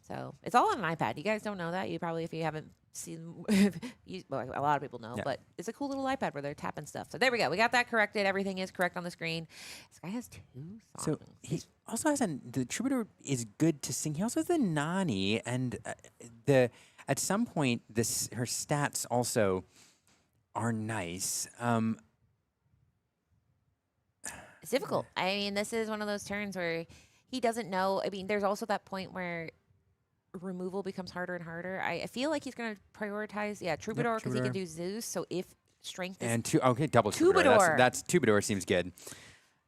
So it's all on an iPad. You guys don't know that. You probably, if you haven't seen, well, a lot of people know, but it's a cool little iPad where they're tapping stuff. So there we go. We got that corrected. Everything is correct on the screen. This guy has 2 songs. So he also has the Troubadour is good to sing. He also has the Nani, and at some point her stats also are nice. It's difficult. I mean, this is one of those turns where he doesn't know. I mean, there's also that point where removal becomes harder and harder. I feel like he's going to prioritize, Troubadour, because he can do Zeus. So if strength is... And double Troubadour. That's Troubadour seems good.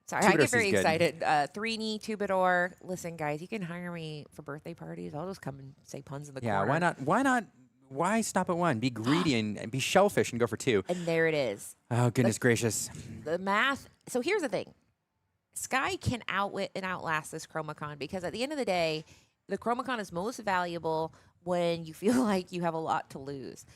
Sorry, I get very excited. 3-knee Troubadour. Listen, guys, you can hire me for birthday parties. I'll just come and say puns in the corner. Yeah, why not? Why stop at 1? Be greedy and be shellfish and go for 2. And there it is. Oh, goodness gracious. The math. So here's the thing. Sky can outwit and outlast this Chromacon because at the end of the day, the Chromacon is most valuable when you feel like you have a lot to lose.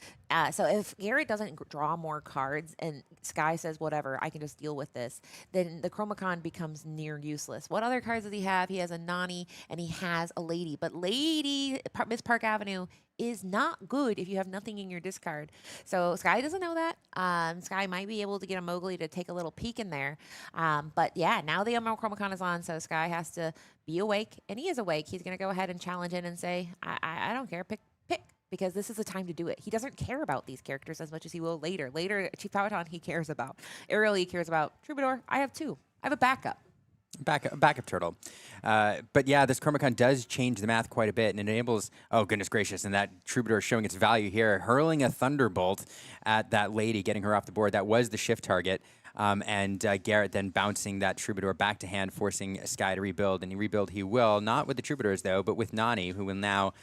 So if Garrett doesn't draw more cards and Sky says, whatever, I can just deal with this, then the Chromacon becomes near useless. What other cards does he have? He has a Nani and he has a Lady. But Lady, Miss Park Avenue, is not good if you have nothing in your discard. So Sky doesn't know that. Sky might be able to get a Mowgli to take a little peek in there. But yeah, now the Emerald Chromacon is on, so Sky has to be awake. And he is awake. He's going to go ahead and challenge in and say, I don't care, pick. Because this is the time to do it. He doesn't care about these characters as much as he will later. Later, Chief Powhatan he cares about. Ariel he cares about. Troubadour, I have 2. I have a backup. Backup turtle. But yeah, this Chromacon does change the math quite a bit and enables, oh goodness gracious, and that Troubadour showing its value here, hurling a Thunderbolt at that Lady, getting her off the board. That was the shift target. And Garrett then bouncing that Troubadour back to hand, forcing Sky to rebuild. And he will, not with the Troubadours though, but with Nani, who will now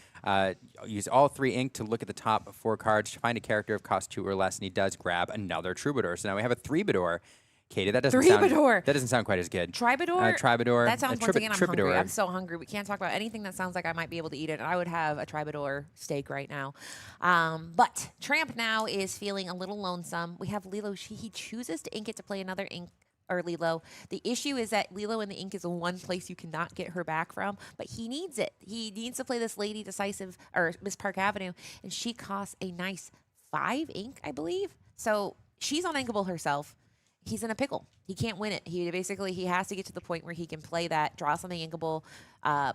use all 3 ink to look at the top 4 cards to find a character of cost 2 or less, and he does grab another Troubadour. So now we have a 3-Badour. Katie, that doesn't sound quite as good. Tribadour? Tribadour. That sounds, once again, I'm hungry. I'm so hungry. We can't talk about anything that sounds like I might be able to eat it. I would have a Tribadour steak right now. But Tramp now is feeling a little lonesome. We have Lilo. He chooses to ink it to play another ink. Or Lilo. The issue is that Lilo in the ink is the one place you cannot get her back from, but he needs it. He needs to play this Lady Decisive, or Miss Park Avenue, and she costs a nice 5 ink, I believe. So she's uninkable herself. He's in a pickle. He can't win it. He has to get to the point where he can play that, draw something inkable,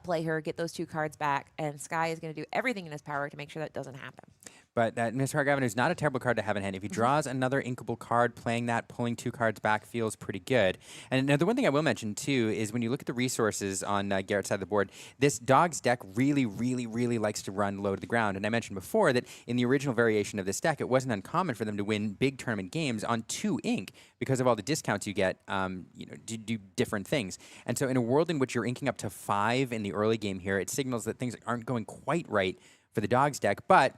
play her, get those 2 cards back, and Sky is going to do everything in his power to make sure that doesn't happen. But that Miss Park Avenue is not a terrible card to have in hand. If he draws another inkable card, playing that, pulling 2 cards back feels pretty good. And now the one thing I will mention, too, is when you look at the resources on Garrett's side of the board, this Dog's deck really, really, really likes to run low to the ground. And I mentioned before that in the original variation of this deck, it wasn't uncommon for them to win big tournament games on 2 ink because of all the discounts you get, to do different things. And so in a world in which you're inking up to 5 in the early game here, it signals that things aren't going quite right for the Dog's deck. But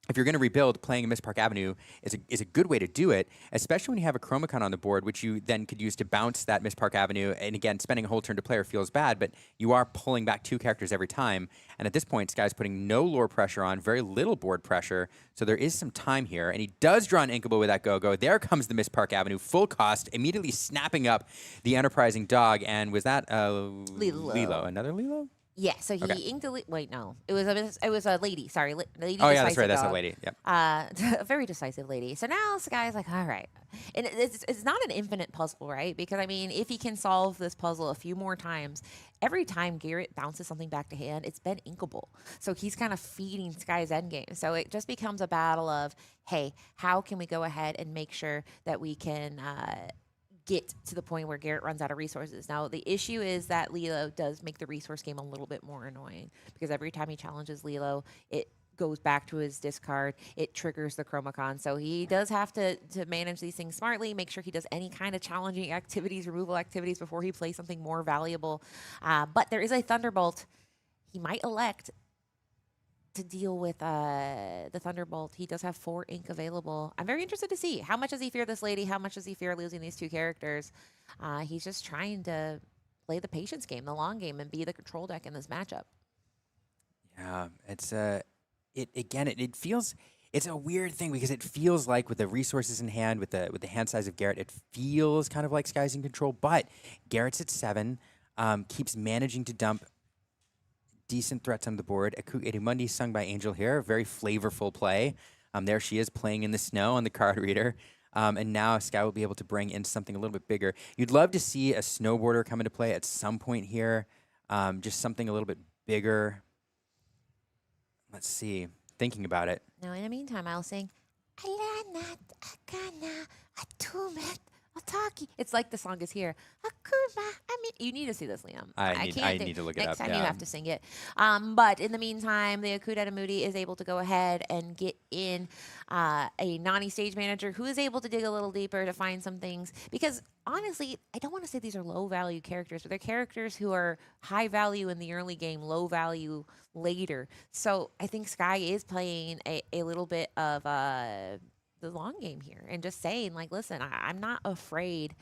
if you're going to rebuild, playing a Mist Park Avenue is a good way to do it, especially when you have a Chromacon on the board, which you then could use to bounce that Mist Park Avenue. And again, spending a whole turn to player feels bad, but you are pulling back 2 characters every time. And at this point, Sky's putting no lore pressure on, very little board pressure, so there is some time here. And he does draw an Inkable with that Go-Go. There comes the Mist Park Avenue, full cost, immediately snapping up the Enterprising Dog. And was that Lilo? Another Lilo? Yeah, so he inked a wait, no. It was a lady. Sorry, lady. Oh yeah, that's right. That's dog. a lady. Yep. A very decisive lady. So now Sky's like, all right, and it's not an infinite puzzle, right? Because I mean, if he can solve this puzzle a few more times, every time Garrett bounces something back to hand, it's been inkable. So he's kind of feeding Sky's endgame. So it just becomes a battle of, hey, how can we go ahead and make sure that we can get to the point where Garrett runs out of resources. Now, the issue is that Lilo does make the resource game a little bit more annoying because every time he challenges Lilo, it goes back to his discard. It triggers the Chromacon. So he does have to manage these things smartly, make sure he does any kind of challenging activities, removal activities before he plays something more valuable. But there is a Thunderbolt. He might elect to deal with the Thunderbolt. He does have 4 ink available. I'm very interested to see how much does he fear this lady? How much does he fear losing these 2 characters? He's just trying to play the patience game, the long game, and be the control deck in this matchup. Yeah, it's it feels, it's a weird thing because it feels like with the resources in hand, with the hand size of Garrett, it feels kind of like Sky's in control. But Garrett's at 7, keeps managing to dump decent threats on the board. Edumundi sung by Angel here, very flavorful play. There she is playing in the snow on the card reader. And now Sky will be able to bring in something a little bit bigger. You'd love to see a snowboarder come into play at some point here. Just something a little bit bigger. Let's see. Thinking about it. Now, in the meantime, I'll sing, Alanat Akana Atumet Ataki. It's like the song is here. Akuma. I mean, you need to see this, Liam. I need to look it up. Next time you have to sing it. But in the meantime, the Akuda Moody is able to go ahead and get in a Nani stage manager who is able to dig a little deeper to find some things. Because honestly, I don't want to say these are low value characters, but they're characters who are high value in the early game, low value later. So I think Sky is playing a little bit of the long game here and just saying, like, listen, I'm not afraid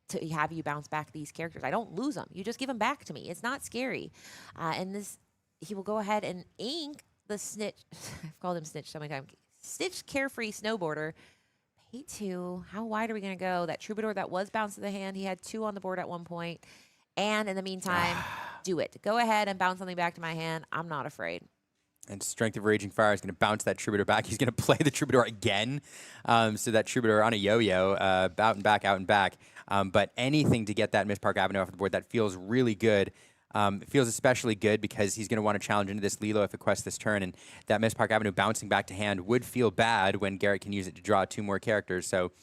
to have you bounce back these characters. I don't lose them. You just give them back to me. It's not scary. And this, he will go ahead and ink the Snitch. I've called him Snitch so many times. Snitch Carefree Snowboarder. Pay 2. How wide are we going to go? That Troubadour that was bounced to the hand. He had 2 on the board at one point. And in the meantime, do it. Go ahead and bounce something back to my hand. I'm not afraid. And Strength of Raging Fire is going to bounce that Troubadour back. He's going to play the Troubadour again. So that Troubadour on a yo-yo, out and back, out and back. But anything to get that Mist Park Avenue off the board, that feels really good. It feels especially good because he's going to want to challenge into this Lilo if it quests this turn. And that Mist Park Avenue bouncing back to hand would feel bad when Garrett can use it to draw 2 more characters. So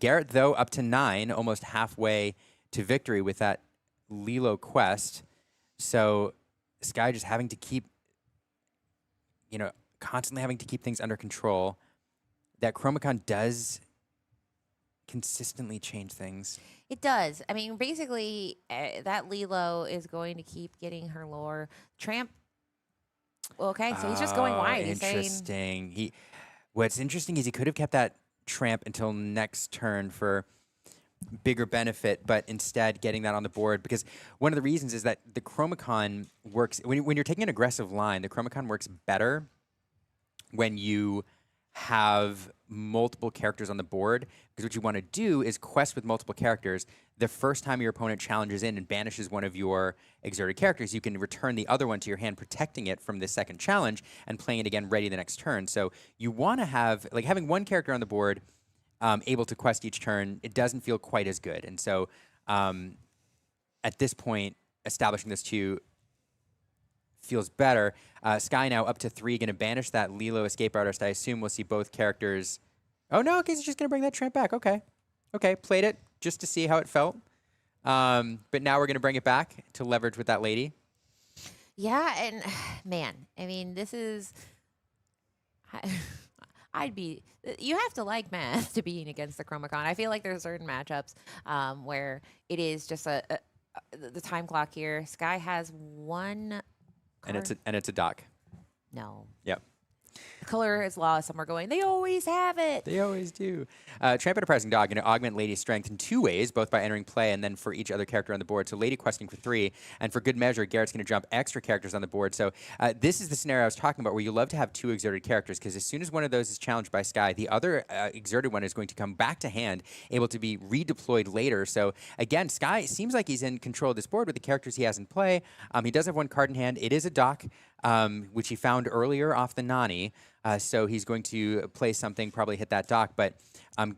Garrett, though, up to 9, almost halfway to victory with that Lilo quest. So Sky just having to keep, constantly having to keep things under control. That Chromacon does consistently change things. It does. I mean, basically, that Lilo is going to keep getting her lore. Tramp. Okay, so he's just going wide. He's interesting. What's interesting is he could have kept that Tramp until next turn for bigger benefit, but instead getting that on the board, because one of the reasons is that the Chromacon works when you're taking an aggressive line. The Chromacon works better when you have multiple characters on the board, because what you want to do is quest with multiple characters. The first time your opponent challenges in and banishes one of your exerted characters, you can return the other one to your hand, protecting it from the second challenge and playing it again ready the next turn. So you want to have, like, having one character on the board able to quest each turn, it doesn't feel quite as good. And so at this point, establishing this 2 feels better. Sky now up to 3, going to banish that Lilo Escape Artist. I assume we'll see both characters. Oh, no, okay, he's just going to bring that Tramp back. Okay, played it just to see how it felt. But now we're going to bring it back to leverage with that lady. Yeah, and man, I mean, this is... you have to like math to be against the Chromacon. I feel like there's certain matchups where it is just the time clock here. Sky has 1 card. And it's a dock. No. Yep. Color is lost. Some are going, they always have it. They always do. Tramp Enterprising Dog going to augment Lady's strength in 2 ways, both by entering play and then for each other character on the board. So Lady questing for 3, and for good measure, Garrett's going to jump extra characters on the board. So this is the scenario I was talking about, where you love to have 2 exerted characters, because as soon as one of those is challenged by Sky, the other exerted one is going to come back to hand, able to be redeployed later. So again, Sky seems like he's in control of this board with the characters he has in play. He does have 1 card in hand. It is a dock, which he found earlier off the Nani. So he's going to play something, probably hit that dock. But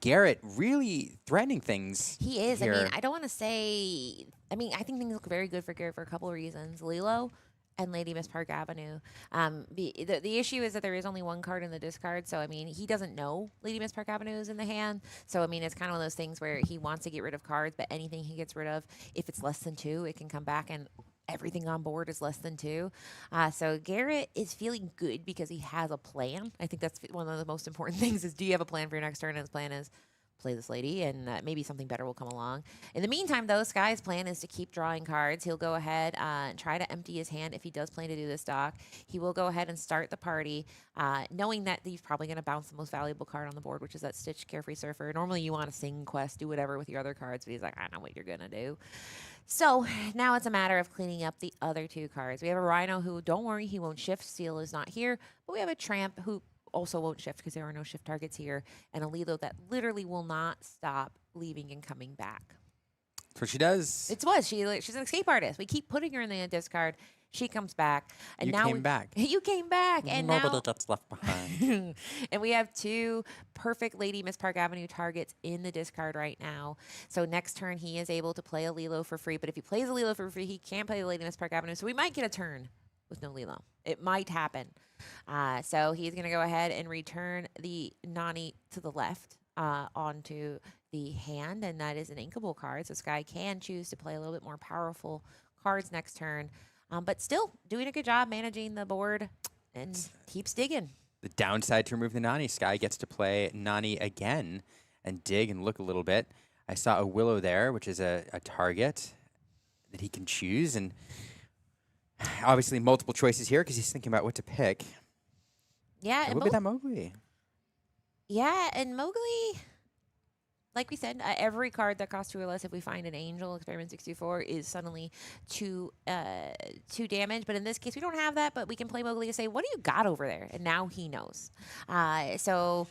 Garrett really threatening things. He is. Here. I mean, I don't want to say. I mean, I think things look very good for Garrett for a couple of reasons. Lilo and Lady Miss Park Avenue. The issue is that there is only 1 card in the discard. So, I mean, he doesn't know Lady Miss Park Avenue is in the hand. So, I mean, it's kind of one of those things where he wants to get rid of cards, but anything he gets rid of, if it's less than 2, it can come back and everything on board is less than 2. So Garrett is feeling good because he has a plan. I think that's one of the most important things is, do you have a plan for your next turn? And his plan is play this lady, and maybe something better will come along. In the meantime, though, Sky's plan is to keep drawing cards. He'll go ahead and try to empty his hand if he does plan to do this dock. He will go ahead and start the party, knowing that he's probably going to bounce the most valuable card on the board, which is that Stitch Carefree Surfer. Normally, you want to sing quest, do whatever with your other cards, but he's like, I know what you're going to do. So now it's a matter of cleaning up the other 2 cards. We have a Rhino who, don't worry, he won't shift. Seal is not here. But we have a Tramp who also won't shift because there are no shift targets here. And a Lilo that literally will not stop leaving and coming back. That's what she does. It's what? She's an escape artist. We keep putting her in the discard. She comes back. And You now came back. You came back. And Nobody now gets left behind. and we have 2 perfect Lady Miss Park Avenue targets in the discard right now. So next turn, he is able to play a Lilo for free. But if he plays a Lilo for free, he can't play the Lady Miss Park Avenue. So we might get a turn with no Lilo. It might happen. So he's going to go ahead and return the Nani to the left onto the hand. And that is an inkable card. So Sky can choose to play a little bit more powerful cards next turn. But still doing a good job managing the board and keeps digging. The downside to remove the Nani, Sky gets to play Nani again and dig and look a little bit. I saw a Willow there, which is a target that he can choose. And obviously multiple choices here because he's thinking about what to pick. Yeah. It would be that Mowgli. Yeah, and Mowgli, like we said, every card that costs 2 or less, if we find an Angel, Experiment 64, is suddenly 2 damage. But in this case, we don't have that, but we can play Mowgli to say, what do you got over there? And now he knows. So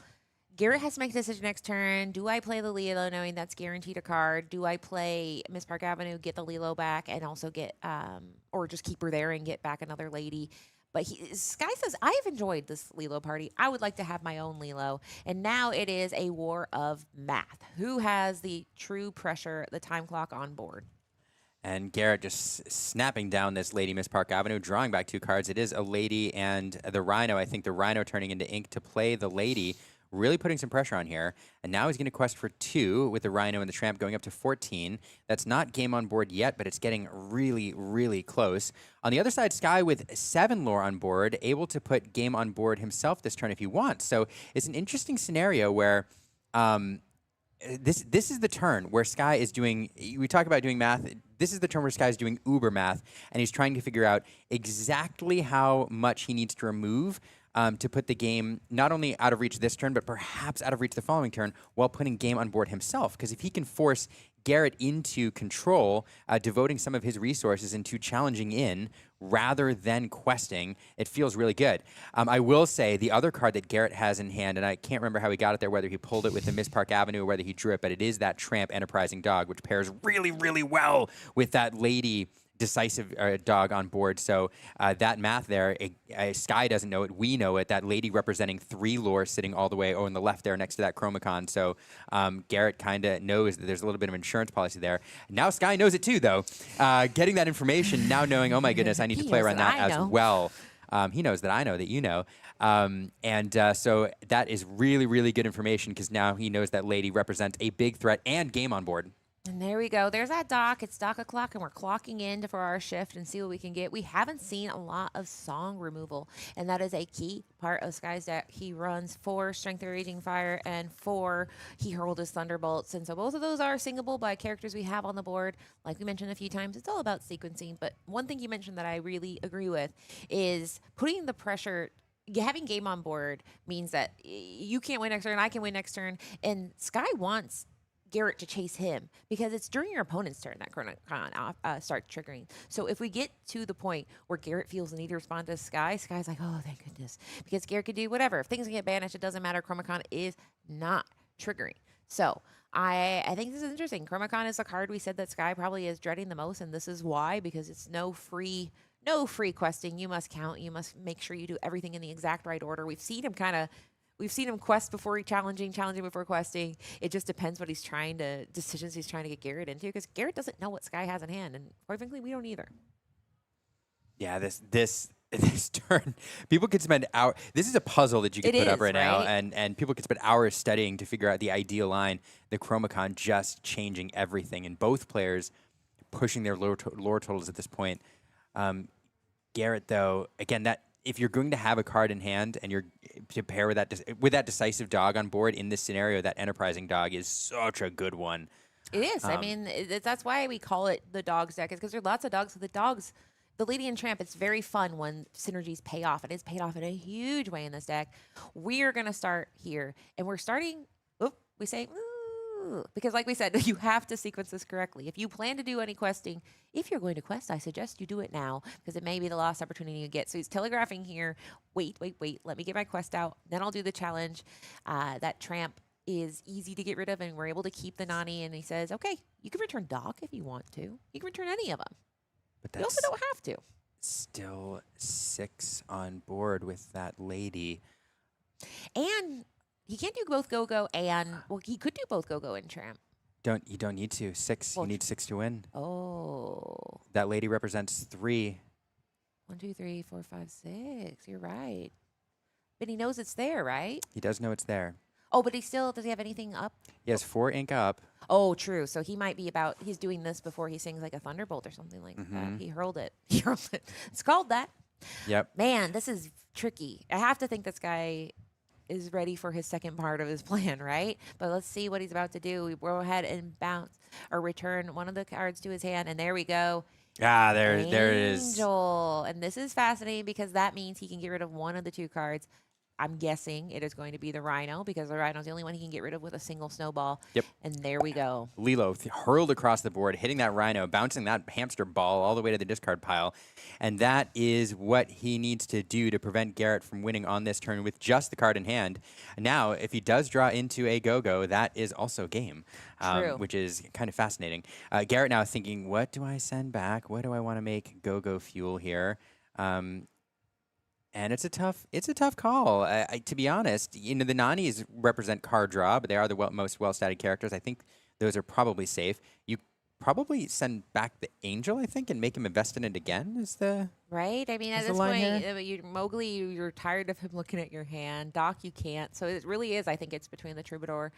Garrett has to make a decision next turn. Do I play the Lilo knowing that's guaranteed a card? Do I play Miss Park Avenue, get the Lilo back, and also get, or just keep her there and get back another lady? But Sky says, I have enjoyed this Lilo party. I would like to have my own Lilo. And now it is a war of math. Who has the true pressure, the time clock on board? And Garrett just snapping down this Lady Miss Park Avenue, drawing back 2 cards. It is a Lady and the Rhino. I think the Rhino turning into ink to play the Lady, really putting some pressure on here. And now he's going to quest for 2 with the Rhino and the Tramp going up to 14. That's not game on board yet, but it's getting really, really close. On the other side, Sky with 7 lore on board, able to put game on board himself this turn if he wants. So it's an interesting scenario where this is the turn where Sky is doing, we talk about doing math, this is the turn where Sky is doing uber math, and he's trying to figure out exactly how much he needs to remove to put the game not only out of reach this turn, but perhaps out of reach the following turn while putting game on board himself. Because if he can force Garrett into control, devoting some of his resources into challenging in rather than questing, it feels really good. I will say the other card that Garrett has in hand, and I can't remember how he got it there, whether he pulled it with the Miss Park Avenue or whether he drew it, but it is that Tramp Enterprising Dog, which pairs really, really well with that Lady decisive dog on board. So that math there, Sky doesn't know it. We know it. That Lady representing 3 lore sitting all the way on the left there next to that Chromicon. So Garrett kind of knows that there's a little bit of insurance policy there. Now Sky knows it too, though. Getting that information, now knowing, oh my goodness, I need to play around that as well. He knows that I know that you know. So that is really, really good information because now he knows that Lady represents a big threat and game on board. And there we go. There's that dock. It's dock o'clock, and we're clocking in for our shift and see what we can get. We haven't seen a lot of song removal, and that is a key part of Sky's deck. He runs 4 Strength of Raging Fire and 4 He Hurled His Thunderbolts, and so both of those are singable by characters we have on the board. Like we mentioned a few times, it's all about sequencing, but one thing you mentioned that I really agree with is putting the pressure having game on board means that you can't win next turn, I can win next turn, and Sky wants Garrett to chase him because it's during your opponent's turn that Chronocon starts triggering. So if we get to the point where Garrett feels the need to respond to Sky, Sky's like, oh, thank goodness, because Garrett could do whatever. If things get banished, it doesn't matter. Chromacon is not triggering. So I think this is interesting. Chromacon is a card we said that Sky probably is dreading the most, and this is why, because it's no free questing. You must count. You must make sure you do everything in the exact right order. We've seen him quest before challenging before questing. It just depends what decisions he's trying to get Garrett into, because Garrett doesn't know what Sky has in hand, and quite frankly, we don't either. Yeah, this turn, people could spend hours. This is a puzzle that you could put up right now, and people could spend hours studying to figure out the ideal line. The Chromacon just changing everything, and both players pushing their lore totals at this point. Garrett, though, again, that if you're going to have a card in hand and you're to pair with that decisive dog on board in this scenario, that enterprising dog is such a good one. It is. I mean, that's why we call it the dogs deck, is because there are lots of dogs. The dogs, the Lady and Tramp, it's very fun when synergies pay off. It is paid off in a huge way in this deck. We are going to start here, and we're starting. We say. Because like we said, you have to sequence this correctly. If you plan to do any questing, if you're going to quest, I suggest you do it now, because it may be the last opportunity you get. So he's telegraphing here, wait, let me get my quest out, then I'll do the challenge. That Tramp is easy to get rid of, and we're able to keep the Nani, and he says, okay, you can return Doc if you want to. You can return any of them. But you also don't have to. Still 6 on board with that lady. And he can't do both Go-Go and, well, he could do both Go-Go and Tramp. You don't need to. 6. Well, you need 6 to win. Oh. That lady represents 3. 1, 2, 3, 4, 5, 6. You're right. But he knows it's there, right? He does know it's there. Oh, but does he have anything up? He has 4 ink up. Oh, true. So he might be he's doing this before he sings like a Thunderbolt or something like that. He hurled it. It's called that. Yep. Man, this is tricky. I have to think this guy is ready for his second part of his plan, right? But let's see what he's about to do. We go ahead and bounce or return one of the cards to his hand, and there we go. There it is. Angel. And this is fascinating because that means he can get rid of one of the 2 cards. I'm guessing it is going to be the Rhino, because the Rhino is the only one he can get rid of with a single snowball. Yep. And there we go. Lilo hurled across the board, hitting that Rhino, bouncing that hamster ball all the way to the discard pile. And that is what he needs to do to prevent Garrett from winning on this turn with just the card in hand. Now, if he does draw into a Go-Go, that is also game, which is kind of fascinating. Garrett now thinking, what do I send back? What do I want to make Go-Go fuel here? And it's a tough call. To be honest, the Nanis represent card draw, but they are the most well-statted characters. I think those are probably safe. You probably send back the Angel, I think, and make him invest in it again. Right? I mean, at this point, Mowgli, you're tired of him looking at your hand. Doc, you can't. So it really is. I think it's between the Troubadour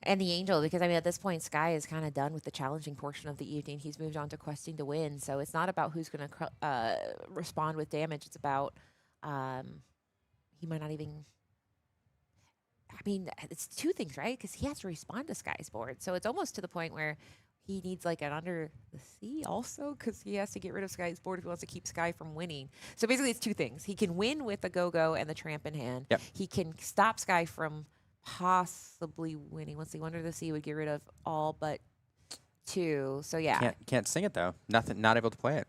and the Angel, because I mean, at this point, Sky is kind of done with the challenging portion of the evening. He's moved on to questing to win. So it's not about who's going to respond with damage. It's about he might not even. I mean, it's 2 things, right? Because he has to respond to Sky's board, so it's almost to the point where he needs like an under the sea also, because he has to get rid of Sky's board if he wants to keep Sky from winning. So basically, it's 2 things: he can win with the Go-Go and the Tramp in hand. Yep. He can stop Sky from possibly winning. Once the under the sea would get rid of all but 2. So yeah, can't sing it though. Not able to play it.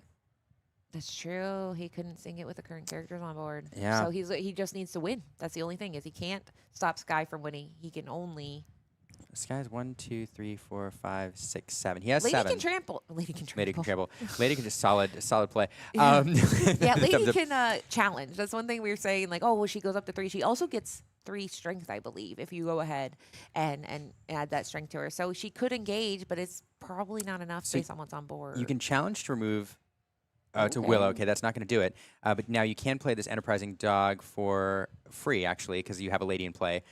That's true. He couldn't sing it with the current characters on board. Yeah. So he just needs to win. That's the only thing, is he can't stop Sky from winning. He can only. Sky's 1, 2, 3, 4, 5, 6, 7. He has Lady 7. Can trample. Lady can trample. Lady can trample. Lady can just solid play. Yeah, Lady can challenge. That's one thing we were saying. Like, oh, well, she goes up to 3. She also gets 3 strength, I believe, if you go ahead and add that strength to her. So she could engage, but it's probably not enough based on what's on board. You can challenge to remove. To Willow. Okay, that's not going to do it. But now you can play this enterprising dog for free, actually, because you have a lady in play.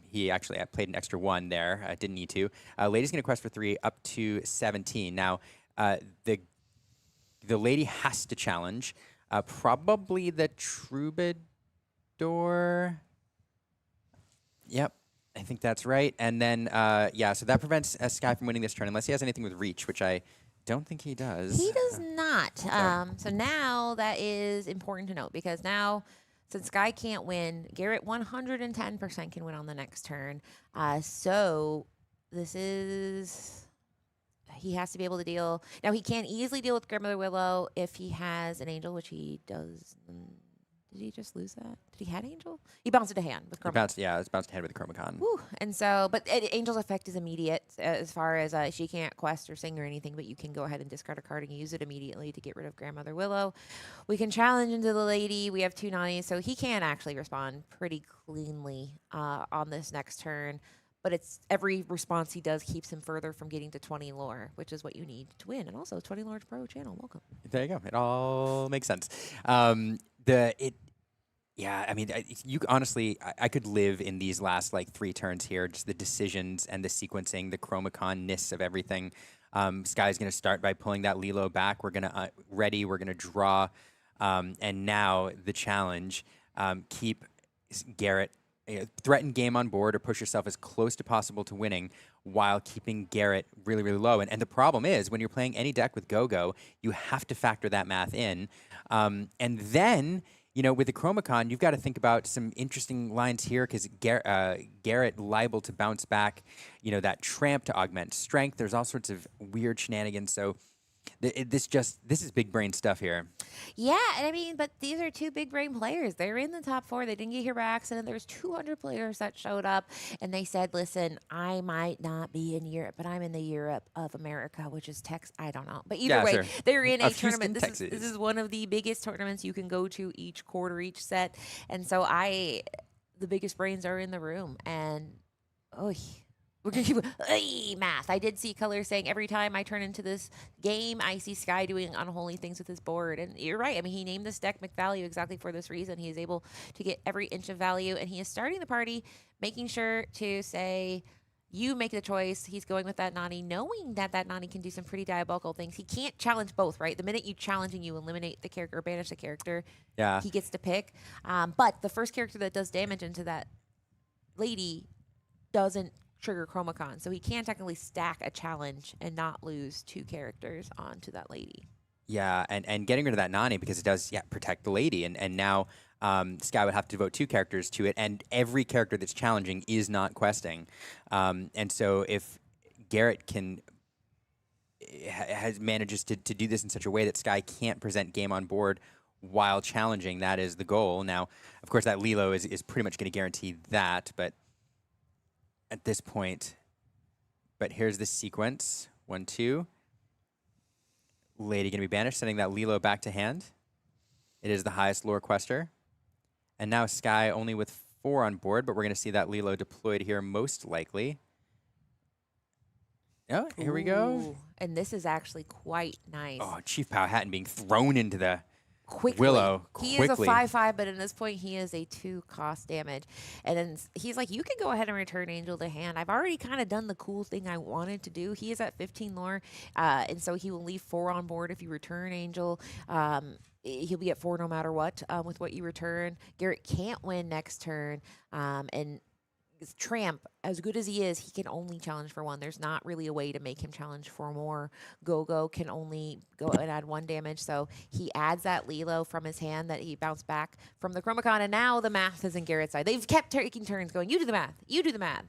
He actually played an extra 1 there. Didn't need to. Lady's going to quest for 3 up to 17. Now, the lady has to challenge. Probably the Troubadour. Yep. I think that's right. And then, so that prevents Sky from winning this turn, unless he has anything with reach, which I don't think he does. He does not. So now that is important to note, because now Since Sky can't win, Garrett 110% can win on the next turn. So this is. He has to be able to deal. Now, he can easily deal with Grandmother Willow if he has an Angel, which he does. Did he just lose that? Did he have Angel? He bounced it a hand with Chroma. It's bounced ahead with the Chromacon. Woo. And so, but Angel's effect is immediate as far as she can't quest or sing or anything, but you can go ahead and discard a card and use it immediately to get rid of Grandmother Willow. We can challenge into the lady. We have 2 Nani's, so he can actually respond pretty cleanly on this next turn. But it's every response he does keeps him further from getting to 20 lore, which is what you need to win. And also, 20 Lore Pro channel, welcome. There you go. It all makes sense. Yeah, I mean, you honestly, I could live in these last like 3 turns here, just the decisions and the sequencing, the Chromacon-ness of everything. Sky's going to start by pulling that Lilo back. We're going to ready. We're going to draw, and now the challenge: keep Garrett. Threaten game on board or push yourself as close to possible to winning while keeping Garrett really, really low. And the problem is when you're playing any deck with Go-Go, you have to factor that math in. And then, with the Chromacon, you've got to think about some interesting lines here because Garrett liable to bounce back, that tramp to augment strength. There's all sorts of weird shenanigans. So this is big brain stuff here. Yeah, and I mean, but these are 2 big brain players. They're in the top 4. They didn't get here by accident. There's 200 players that showed up, and they said, "Listen, I might not be in Europe, but I'm in the Europe of America, which is Texas. I don't know, but either way, sure. they're in a Houston, tournament. This is one of the biggest tournaments you can go to each quarter, each set, and so the biggest brains are in the room, and we're going to keep math. I did see Color saying every time I turn into this game, I see Sky doing unholy things with his board. And you're right. I mean, he named this deck McValue exactly for this reason. He is able to get every inch of value. And he is starting the party, making sure to say, you make the choice. He's going with that Nani, knowing that Nani can do some pretty diabolical things. He can't challenge both, right? The minute you challenge and you eliminate the character or banish the character, he gets to pick. But the first character that does damage into that lady doesn't trigger Chromacon, so he can technically stack a challenge and not lose 2 characters onto that lady. Yeah, and getting rid of that Nani because it does protect the lady, and now Sky would have to devote 2 characters to it, and every character that's challenging is not questing, and so if Garrett manages to do this in such a way that Sky can't present game on board while challenging, that is the goal. Now, of course, that Lilo is pretty much going to guarantee that, but at this point, but here's the sequence. 1, 2. Lady going to be banished, sending that Lilo back to hand. It is the highest lore quester. And now Sky only with 4 on board, but we're going to see that Lilo deployed here most likely. Oh, here we go. And this is actually quite nice. Oh, Chief Powhatan being thrown into the Willow. Quickly. He is a 5/5, but at this point he is a 2 cost damage. And then he's like, you can go ahead and return Angel to hand. I've already kind of done the cool thing I wanted to do. He is at 15 lore, and so he will leave 4 on board if you return Angel. He'll be at 4 no matter what with what you return. Garrett can't win next turn, and Tramp, as good as he is, he can only challenge for 1. There's not really a way to make him challenge for more. Go can only go and add 1 damage, so he adds that Lilo from his hand that he bounced back from the Chromacon, and now the math is in Garrett's side. They've kept taking turns going, you do the math,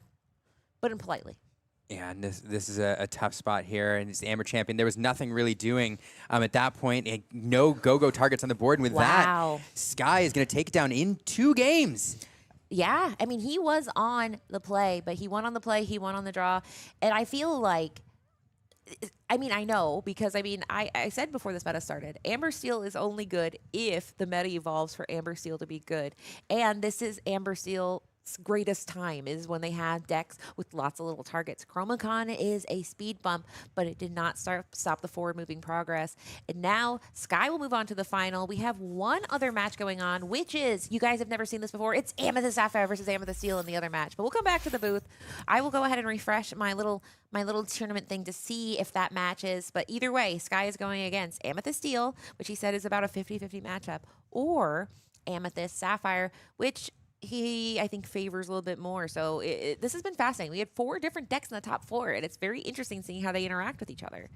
but in politely. Yeah, and this is a tough spot here, and it's the Amber Champion. There was nothing really doing at that point. No Go-Go targets on the board, and with that, Sky is going to take it down in 2 games. Yeah, I mean, he was on the play, but he won on the play, he won on the draw. And I feel like, I mean, I know, because, I mean, I said before this meta started, Amber Steel is only good if the meta evolves for Amber Steel to be good. And this is Amber Steel's greatest time, is when they had decks with lots of little targets. Chromacon is a speed bump, but it did not stop the forward-moving progress. And now Sky will move on to the final. We have one other match going on, which is, you guys have never seen this before, it's Amethyst Sapphire versus Amethyst Steel in the other match. But we'll come back to the booth. I will go ahead and refresh my little tournament thing to see if that matches. But either way, Sky is going against Amethyst Steel, which he said is about a 50-50 matchup, or Amethyst Sapphire, which he, I think, favors a little bit more. So this has been fascinating. We had 4 different decks in the top 4, and it's very interesting seeing how they interact with each other.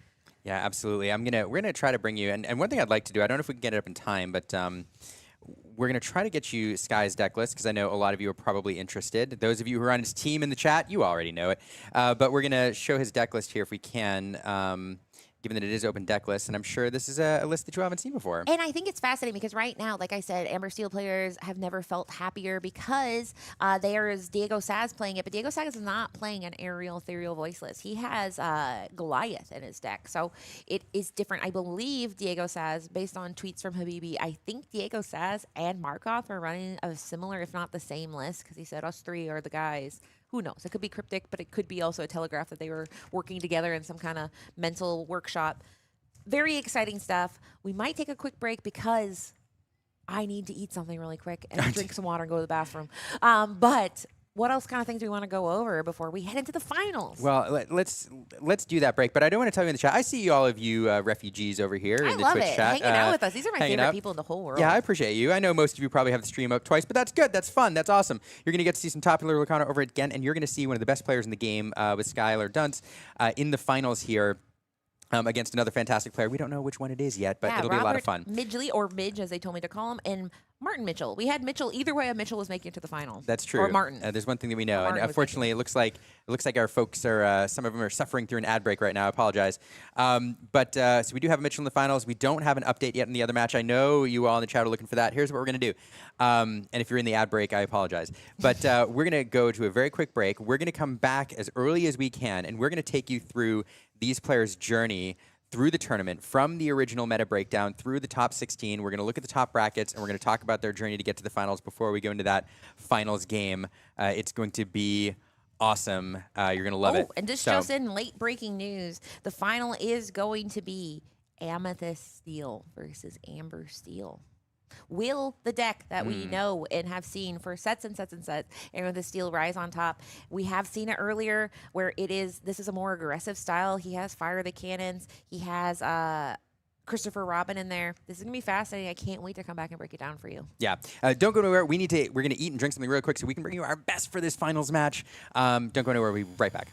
Yeah, absolutely. We're gonna try to bring you, and one thing I'd like to do, I don't know if we can get it up in time, but we're going to try to get you Sky's deck list because I know a lot of you are probably interested. Those of you who are on his team in the chat, you already know it. But we're going to show his deck list here if we can, given that it is open deck list. And I'm sure this is a list that you haven't seen before. And I think it's fascinating because right now, like I said, Amber Steel players have never felt happier because there is Diego Saz playing it. But Diego Saz is not playing an aerial, ethereal, voiceless. He has Goliath in his deck. So it is different. I believe Diego Saz, based on tweets from Habibi, I think Diego Saz and Markov are running a similar, if not the same list, because he said us three are the guys. Who knows? It could be cryptic, but it could be also a telegraph that they were working together in some kind of mental workshop. Very exciting stuff. We might take a quick break because I need to eat something really quick and drink some water and go to the bathroom. But what else kind of things do we want to go over before we head into the finals? Well, let's do that break. But I do want to tell you in the chat. I see all of you refugees over here in the Twitch chat. Hanging out with us. These are my favorite people in the whole world. Yeah, I appreciate you. I know most of you probably have the stream up twice, but that's good. That's fun. That's awesome. You're going to get to see some popular Lorcana over again, and you're going to see one of the best players in the game with Skylar Dunce in the finals here. Against another fantastic player. We don't know which one it is yet, but it'll be a lot of fun. Midgley, or Midge, as they told me to call him, and Martin Mitchell. We had Mitchell. Either way, Mitchell was making it to the finals. That's true. Or Martin. There's one thing that we know, and unfortunately, it looks like our folks are some of them are suffering through an ad break right now. I apologize. So we do have Mitchell in the finals. We don't have an update yet in the other match. I know you all in the chat are looking for that. Here's what we're gonna do. And if you're in the ad break, I apologize. But we're gonna go to a very quick break. We're gonna come back as early as we can, and we're gonna take you through these players' journey through the tournament, from the original meta breakdown through the top 16. We're going to look at the top brackets, and we're going to talk about their journey to get to the finals before we go into that finals game. It's going to be awesome. You're going to love it. And just in late breaking news, the final is going to be Amethyst Steel versus Amber Steel. Will the deck that we know and have seen for sets and sets and sets, and with the Steel rise on top? We have seen it earlier where this is a more aggressive style. He has Fire the Cannons. He has Christopher Robin in there. This is going to be fascinating. I can't wait to come back and break it down for you. Yeah. Don't go anywhere. We're going to eat and drink something real quick so we can bring you our best for this finals match. Don't go anywhere. We'll be right back.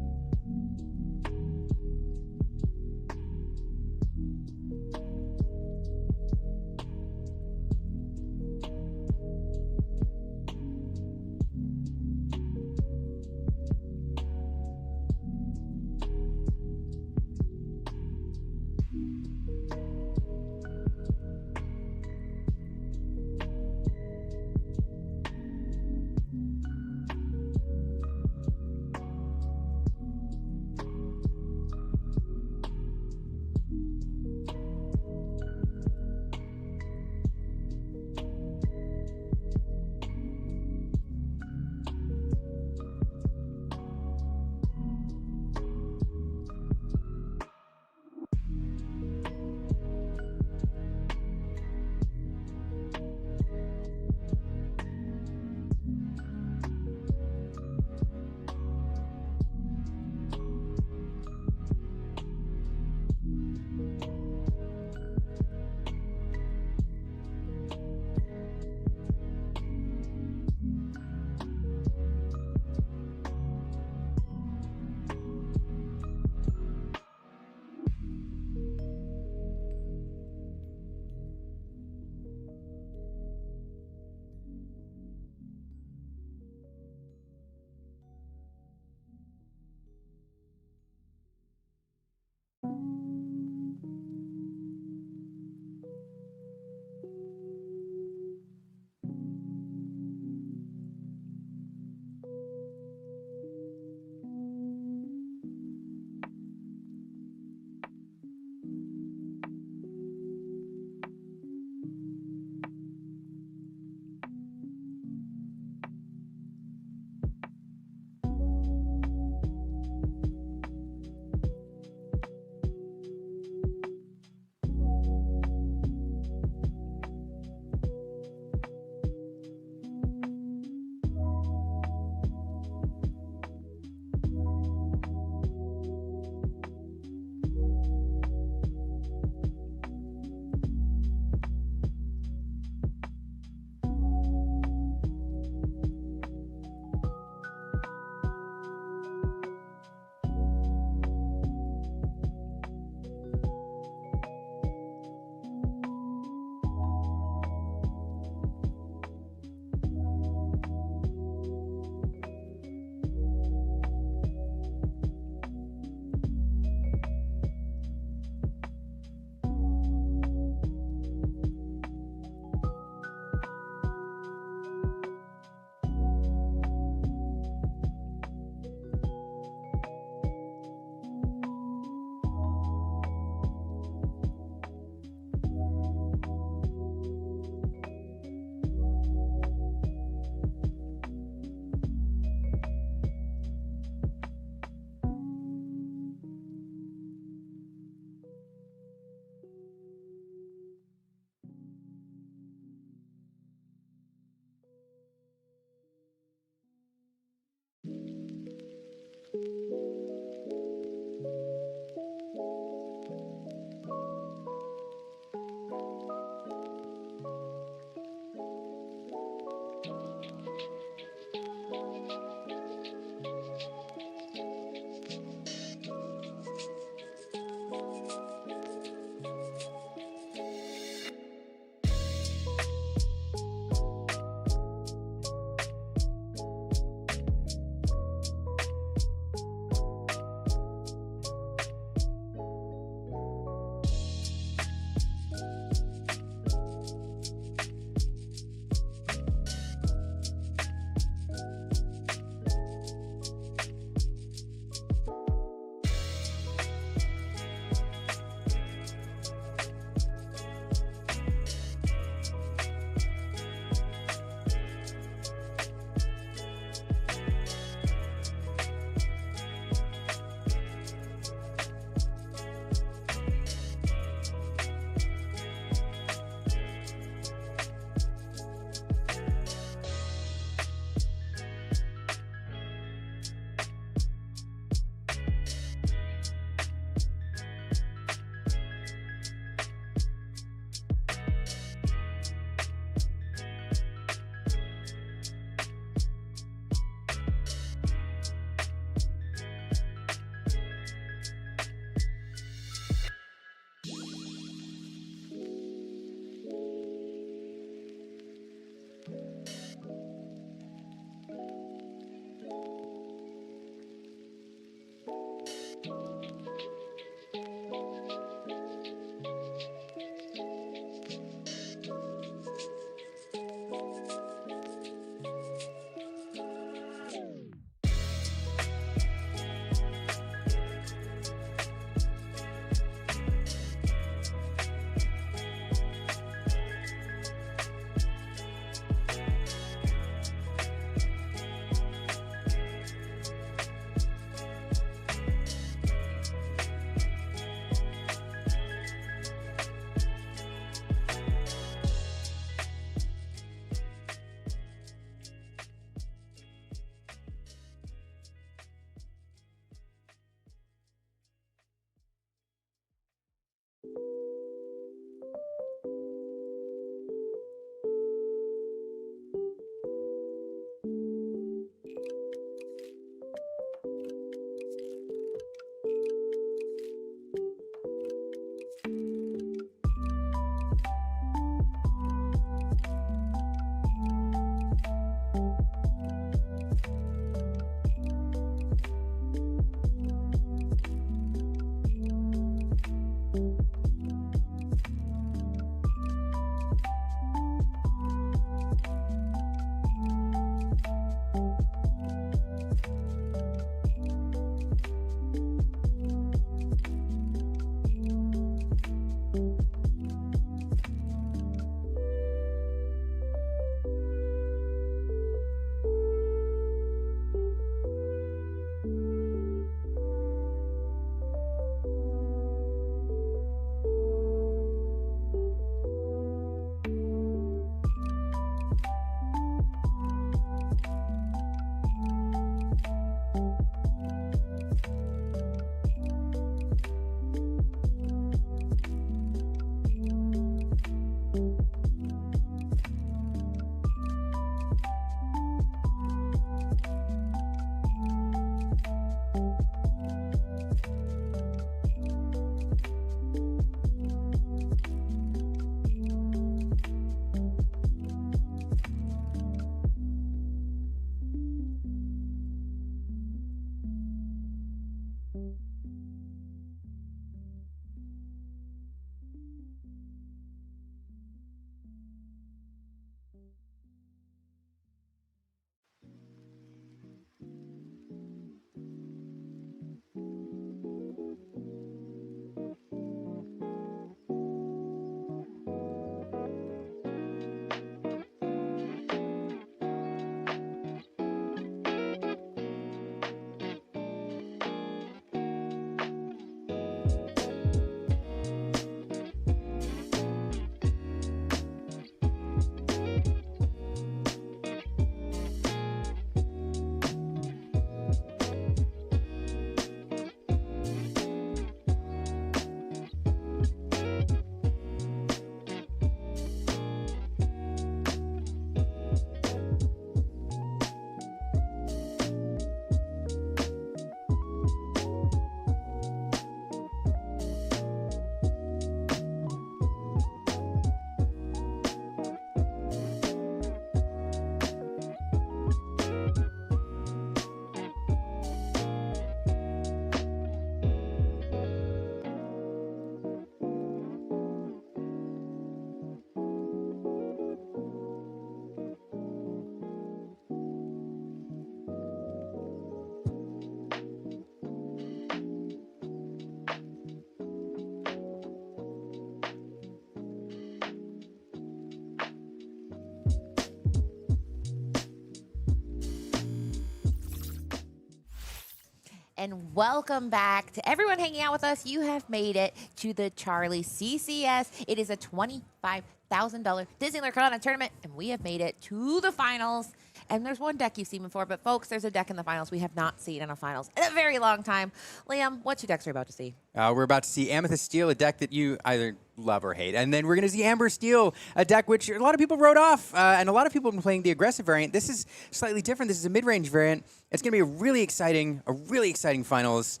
and welcome back to everyone hanging out with us. You have made it to the Charlie CCS. It is a $25,000 Disney Lorcana Tournament, and we have made it to the finals. And there's one deck you've seen before, but folks, there's a deck in the finals we have not seen in a finals in a very long time. Liam, what two decks are we about to see? We're about to see Amethyst Steel, a deck that you either love or hate. And then we're going to see Amber Steel, a deck which a lot of people wrote off, and a lot of people have been playing the aggressive variant. This is slightly different. This is a mid-range variant. It's going to be a really exciting finals.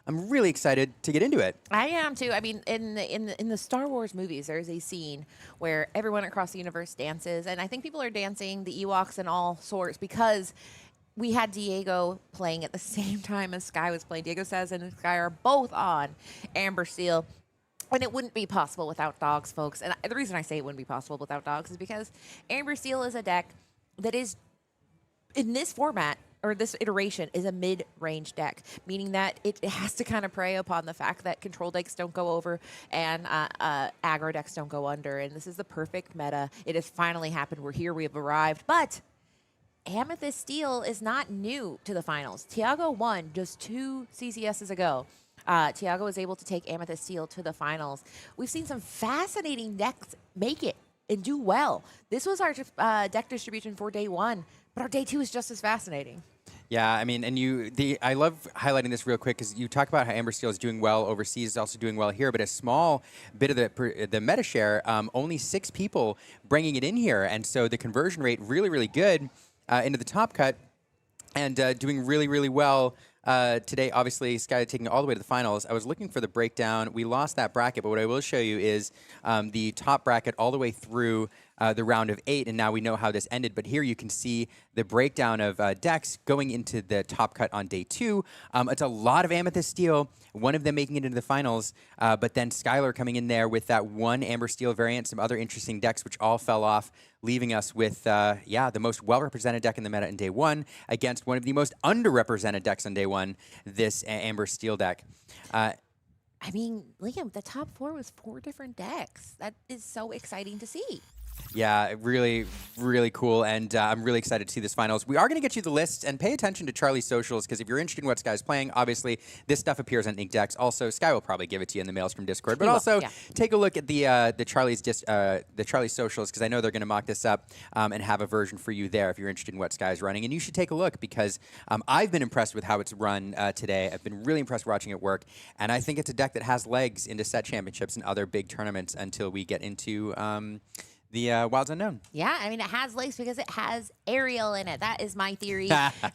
I'm really excited to get into it. I am too. I mean, in the Star Wars movies, there's a scene where everyone across the universe dances, and I think people are dancing the Ewoks and all sorts because we had Diego playing at the same time as Sky was playing. Diego Says and Sky are both on Amber Steel. And it wouldn't be possible without dogs, folks. And the reason I say it wouldn't be possible without dogs is because Amber Steel is a deck that is, in this format, or this iteration, is a mid-range deck, meaning that it has to kind of prey upon the fact that control decks don't go over and aggro decks don't go under. And this is the perfect meta. It has finally happened. We're here. We have arrived. But Amethyst Steel is not new to the finals. Tiago won just 2 CCSs ago. Tiago was able to take Amethyst Steel to the finals. We've seen some fascinating decks make it and do well. This was our deck distribution for day 1, but our day 2 is just as fascinating. Yeah, I mean, and I love highlighting this real quick because you talk about how Amber Steel is doing well overseas, is also doing well here, but a small bit of the meta share, only 6 people bringing it in here, and so the conversion rate really, really good into the top cut, and doing really, really well. Today, obviously, Sky taking it all the way to the finals. I was looking for the breakdown. We lost that bracket, but what I will show you is the top bracket all the way through the round of 8, and now we know how this ended. But here you can see the breakdown of decks going into the top cut on day 2. It's a lot of Amethyst Steel, one of them making it into the finals, but then Skylar coming in there with that one Amber Steel variant, some other interesting decks which all fell off, leaving us with, the most well-represented deck in the meta in day 1 against one of the most underrepresented decks on day 1, this Amber Steel deck. I mean, Liam, the top 4 was 4 different decks. That is so exciting to see. Yeah, really, really cool, and I'm really excited to see this finals. We are going to get you the list, and pay attention to Charlie's socials, because if you're interested in what Sky's playing, obviously, this stuff appears on Ink Decks. Also, Sky will probably give it to you in the Maelstrom Discord, but also take a look at the Charlie's socials, because I know they're going to mock this up and have a version for you there if you're interested in what Sky's running, and you should take a look, because I've been impressed with how it's run today. I've been really impressed watching it work, and I think it's a deck that has legs into set championships and other big tournaments until we get into the Wilds Unknown. Yeah, I mean, it has legs because it has Ariel in it. That is my theory.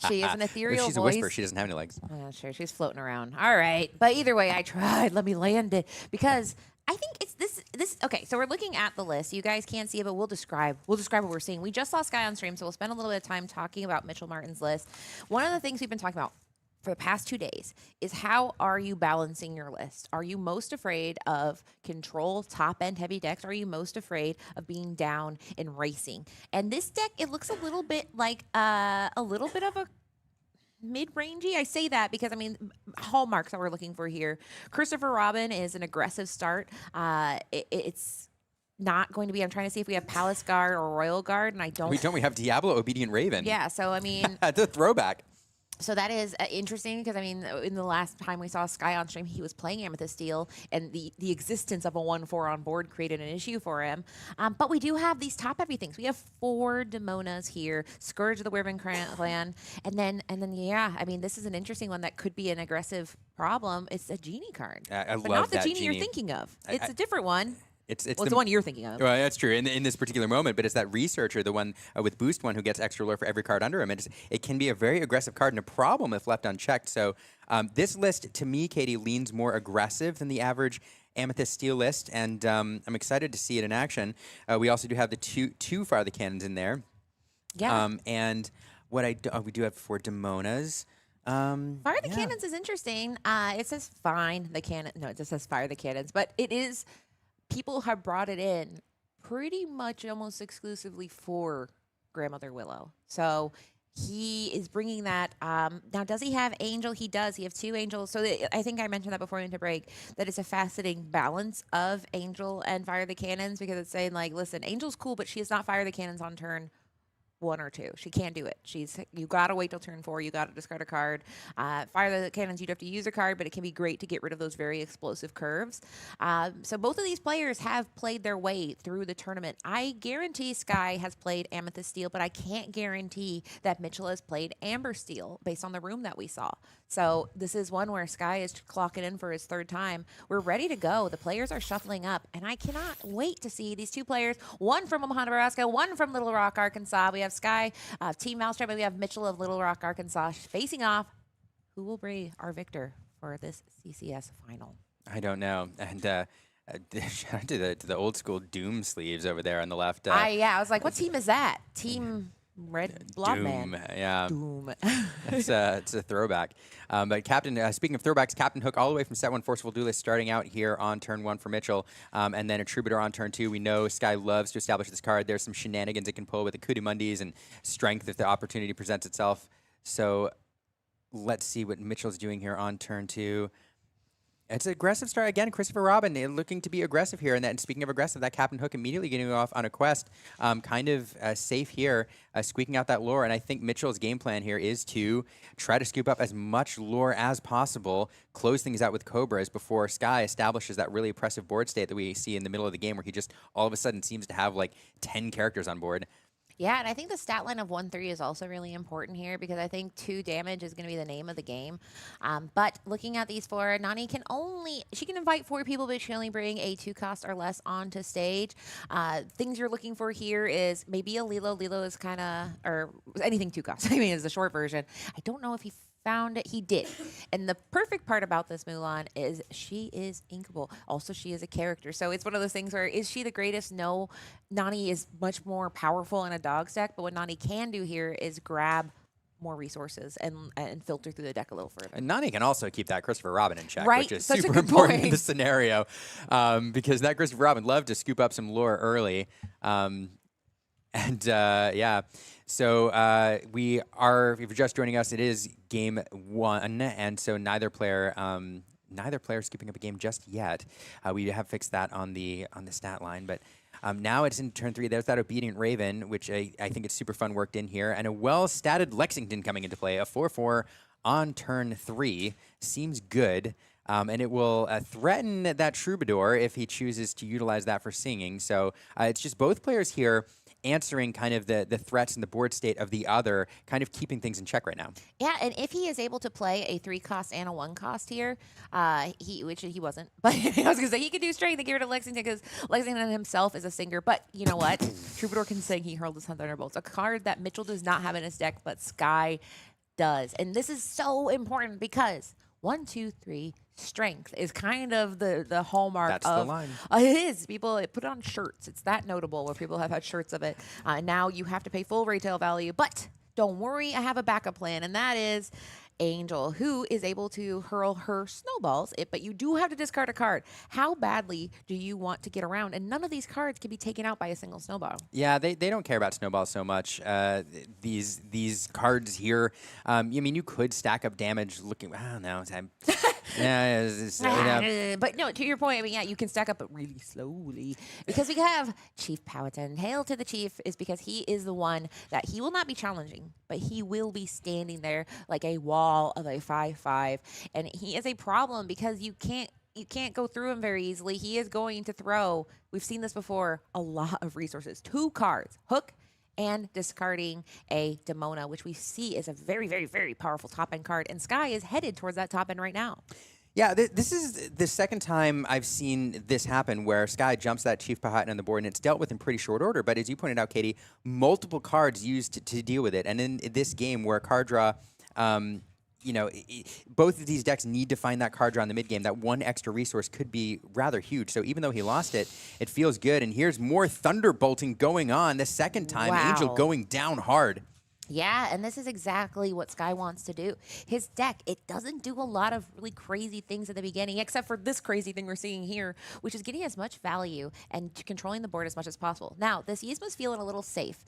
She is an ethereal She's voice. a whisper. She doesn't have any legs. Sure, she's floating around. All right. But either way, I tried. Let me land it. Because I think it's this. Okay, so we're looking at the list. You guys can't see it, but we'll describe what we're seeing. We just saw Sky on stream, so we'll spend a little bit of time talking about Mitchell Martin's list. One of the things we've been talking about for the past 2 days is how are you balancing your list? Are you most afraid of control top-end heavy decks? Or are you most afraid of being down in racing? And this deck, it looks a little bit like a little bit of a mid-rangey. I say that because, I mean, hallmarks that we're looking for here. Christopher Robin is an aggressive start. It's not going to be, I'm trying to see if we have Palace Guard or Royal Guard, and I don't. We have Diablo Obedient Raven. Yeah, so I mean. The throwback. So that is interesting because, I mean, in the last time we saw Sky on stream, he was playing Amethyst Steel, and the existence of a 1/4 on board created an issue for him. But we do have these top-heavy things. We have 4 Demonas here, Scourge of the Wyvern Clan, and then, yeah, I mean, this is an interesting one that could be an aggressive problem. It's a Genie card. I but love not the that Genie you're thinking of. It's a different one. It's the one you're thinking of. Well, that's true in this particular moment, but it's that researcher, the one with boost one who gets extra lore for every card under him. It can be a very aggressive card and a problem if left unchecked. So this list, to me, Katie, leans more aggressive than the average Amethyst Steel list, and I'm excited to see it in action. We also do have the two Fire the Cannons in there. Yeah. And what we do have 4 Demonas. Fire the Cannons is interesting. It says fine the cannon. No, it just says fire the cannons, but it is. People have brought it in pretty much almost exclusively for Grandmother Willow. So he is bringing that. Now, does he have Angel? He does. He has 2 Angels. So I think I mentioned that before we went to break, that it's a fascinating balance of Angel and Fire the Cannons, because it's saying, like, listen, Angel's cool, but she is not Fire the Cannons on turn one or two. She can't do it. You gotta wait till turn 4. You gotta discard a card. Fire the cannons. You'd have to use a card, but it can be great to get rid of those very explosive curves. So both of these players have played their way through the tournament. I guarantee Sky has played Amethyst Steel, but I can't guarantee that Mitchell has played Amber Steel based on the room that we saw. So this is one where Sky is clocking in for his 3rd time. We're ready to go. The players are shuffling up, and I cannot wait to see these two players, one from Omaha, Nebraska, one from Little Rock, Arkansas. We have Sky, Team Mousetrap, and we have Mitchell of Little Rock, Arkansas facing off. Who will be our victor for this CCS final? I don't know. And shout out to the old school Doom sleeves over there on the left. I was like, what team is that? Team Red Blob Doom, Man. yeah. Doom. It's a throwback. But Captain, speaking of throwbacks, Captain Hook all the way from set 1, Forceful Duelist, starting out here on turn 1 for Mitchell, and then a Troubadour on turn 2. We know Sky loves to establish this card. There's some shenanigans it can pull with the Kudimundis and strength if the opportunity presents itself. So let's see what Mitchell's doing here on turn 2. It's an aggressive start. Again, Christopher Robin looking to be aggressive here. And speaking of aggressive, that Captain Hook immediately getting off on a quest, kind of safe here, squeaking out that lore. And I think Mitchell's game plan here is to try to scoop up as much lore as possible, close things out with Cobras before Sky establishes that really oppressive board state that we see in the middle of the game where he just all of a sudden seems to have like 10 characters on board. Yeah, and I think the stat line of 1-3 is also really important here because I think 2 damage is going to be the name of the game. But looking at these 4, Nani can invite 4 people, but she only bring a 2 cost or less onto stage. Things you're looking for here is maybe a Lilo. Lilo is kind of, or anything 2 cost. I mean, is the short version. I don't know if he found it. He did. And the perfect part about this Mulan is she is inkable. Also, she is a character. So it's one of those things where, is she the greatest? No. Nani is much more powerful in a dog's deck, but what Nani can do here is grab more resources and filter through the deck a little further. And Nani can also keep that Christopher Robin in check, Right? which is Such a super good important in point. this scenario, because that Christopher Robin loved to scoop up some lore early. Yeah, so we are, if you're just joining us, it is game 1, and so neither player is scooping up a game just yet. We have fixed that on the stat line, but now it's in turn 3. There's that Obedient Raven, which I think it's super fun worked in here, and a well-statted Lexington coming into play, a 4/4 on turn 3. Seems good. And it will threaten that Troubadour if he chooses to utilize that for singing. So it's just both players here answering kind of the threats and the board state of the other, kind of keeping things in check right now. Yeah, and if he is able to play a 3 cost and a 1 cost here, which he wasn't, but I was going to say he could do strength and get rid of Lexington because Lexington himself is a singer. But you know what? Troubadour can sing. He hurled his Thunderbolts, a card that Mitchell does not have in his deck, but Sky does. And this is so important because 1, 2, 3. Strength is kind of the hallmark. That's of, the line. It is. People put it on shirts. It's that notable where people have had shirts of it. Now you have to pay full retail value, but don't worry, I have a backup plan, and that is Angel, who is able to hurl her snowballs, but you do have to discard a card. How badly do you want to get around? And none of these cards can be taken out by a single snowball. Yeah, they don't care about snowballs so much. These cards here, I mean, you could stack up damage looking, I don't know. But no, to your point, I mean, yeah, you can stack up, but really slowly. Because we have Chief Powhatan. Hail to the Chief is because he is the one that he will not be challenging, but he will be standing there like a wall of a 5/5. And he is a problem because you can't go through him very easily. He is going to throw, we've seen this before, a lot of resources. 2 cards, Hook and discarding a Demona, which we see is a very, very, very powerful top-end card. And Sky is headed towards that top end right now. Yeah, this is the second time I've seen this happen where Sky jumps that Chief Powhatan on the board, and it's dealt with in pretty short order. But as you pointed out, Katie, multiple cards used to deal with it. And in this game where card draw, both of these decks need to find that card draw in the mid-game. That one extra resource could be rather huge. So even though he lost it, it feels good. And here's more thunderbolting going on the second time. Wow. Angel going down hard. Yeah, and this is exactly what Sky wants to do. His deck, it doesn't do a lot of really crazy things at the beginning, except for this crazy thing we're seeing here, which is getting as much value and controlling the board as much as possible. Now, this Yzma's feeling a little safe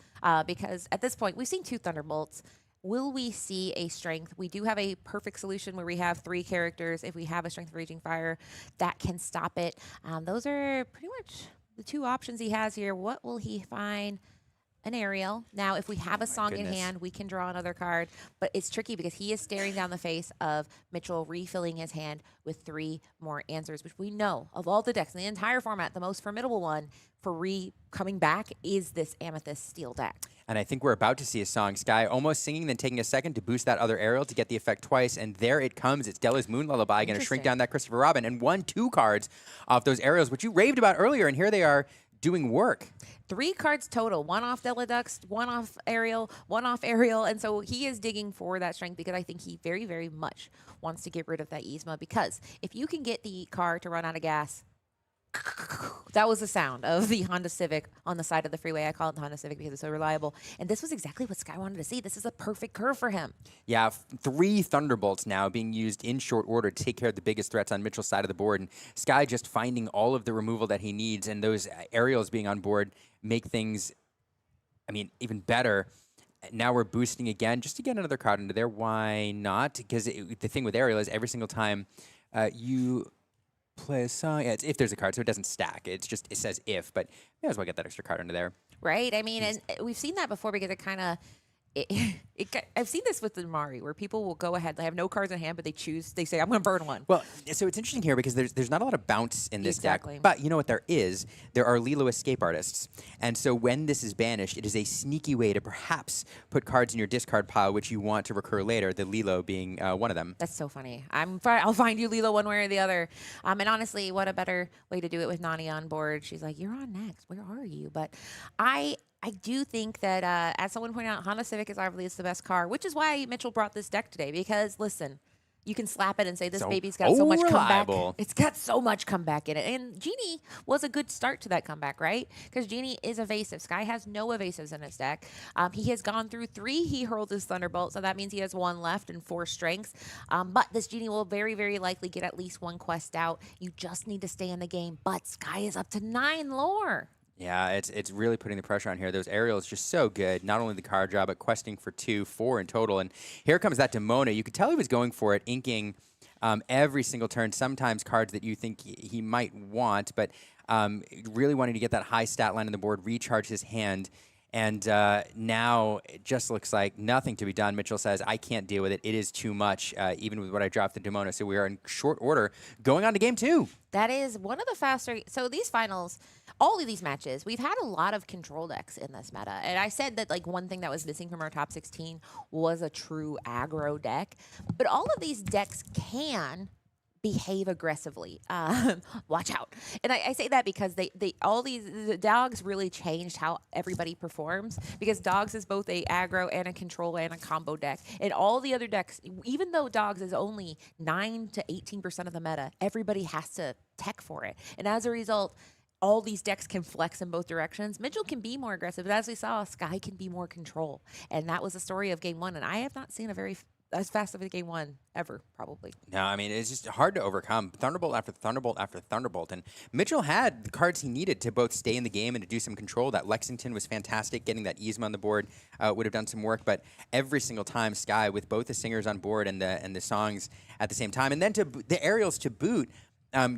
because at this point, we've seen 2 Thunderbolts. Will we see a strength? We do have a perfect solution where we have 3 characters. If we have a Strength of Raging Fire, that can stop it. Those are pretty much the 2 options he has here. What will he find? an aerial. Now, if we have a song in goodness. hand, we can draw another card, but it's tricky because he is staring down the face of Mitchell, refilling his hand with 3 more answers, which we know of all the decks in the entire format, the most formidable one for coming back is this Amethyst Steel deck. And I think we're about to see a song, Sky, almost singing, then taking a second to boost that other aerial to get the effect twice. And there it comes. It's Della's Moon Lullaby going to shrink down that Christopher Robin and won 2 cards off those aerials, which you raved about earlier. And here they are doing work. 3 cards total, 1 off Della Dux, 1 off Aerial, 1 off Aerial. And so he is digging for that strength because I think he very, very much wants to get rid of that Yzma, because if you can get the car to run out of gas, that was the sound of the Honda Civic on the side of the freeway. I call it the Honda Civic because it's so reliable. And this was exactly what Sky wanted to see. This is a perfect curve for him. Yeah, 3 Thunderbolts now being used in short order to take care of the biggest threats on Mitchell's side of the board. And Sky just finding all of the removal that he needs, and those aerials being on board make things, I mean, even better. Now we're boosting again just to get another card into there. Why not? Because the thing with aerial is every single time you play a song, yeah, it's if there's a card, so it doesn't stack. It's just, it says if, but may as well get that extra card under there. Right? I mean, and we've seen that before because it kind of, I've seen this with the Mari, where people will go ahead, they have no cards in hand, but they say, I'm going to burn one. Well, so it's interesting here because there's not a lot of bounce in this deck, Exactly. but you know what there is? There are Lilo escape artists. And so when this is banished, it is a sneaky way to perhaps put cards in your discard pile, which you want to recur later, the Lilo being one of them. That's so funny. I'll find you, Lilo, one way or the other. And honestly, what a better way to do it with Nani on board. She's like, you're on next. Where are you? But I do think that, as someone pointed out, Honda Civic is obviously the best car, which is why Mitchell brought this deck today. Because, listen, you can slap it and say, this baby's got so much reliable. comeback. It's got so much comeback in it. And Genie was a good start to that comeback, right? Because Genie is evasive. Sky has no evasives in his deck. He has gone through 3. He hurled his Thunderbolt, so that means he has 1 left and 4 strengths. But this Genie will very, very likely get at least 1 quest out. You just need to stay in the game. But Sky is up to 9 lore. Yeah, it's really putting the pressure on here. Those aerials just so good. Not only the card draw, but questing for 2, 4 in total. And here comes that Demona. You could tell he was going for it, inking every single turn. Sometimes cards that you think he might want, but really wanting to get that high stat line on the board, recharge his hand. And now it just looks like nothing to be done. Mitchell says, I can't deal with it. It is too much, even with what I dropped the Demona. So we are in short order going on to game 2. That is one of the faster. So these finals, all of these matches, we've had a lot of control decks in this meta. And I said that like one thing that was missing from our top 16 was a true aggro deck. But all of these decks can behave aggressively. Watch out. And I say that because the dogs really changed how everybody performs, because dogs is both a aggro and a control and a combo deck. And all the other decks, even though dogs is only 9 to 18% of the meta, everybody has to tech for it. And as a result, all these decks can flex in both directions. Mitchell can be more aggressive, but as we saw, Sky can be more control. And that was the story of game 1. And I have not seen a very as fast of a game 1 ever, probably. No, I mean, it's just hard to overcome. Thunderbolt after Thunderbolt after Thunderbolt. And Mitchell had the cards he needed to both stay in the game and to do some control. That Lexington was fantastic. Getting that Yzma on the board would have done some work. But every single time, Sky, with both the singers on board and the songs at the same time, and then the aerials to boot,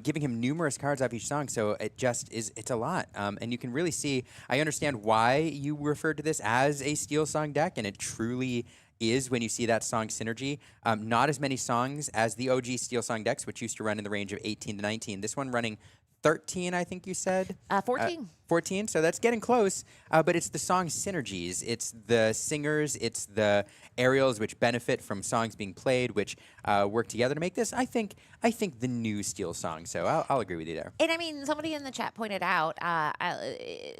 giving him numerous cards off each song. So it just is, it's a lot. And you can really see, I understand why you referred to this as a Steel Song deck, and it truly is when you see that song synergy. Not as many songs as the OG Steel Song decks, which used to run in the range of 18 to 19. This one running 13, I think you said? 14. 14, so that's getting close. But it's the song synergies. It's the singers. It's the aerials, which benefit from songs being played, which work together to make this, I think the new Steel Song. So I'll agree with you there. And I mean, somebody in the chat pointed out,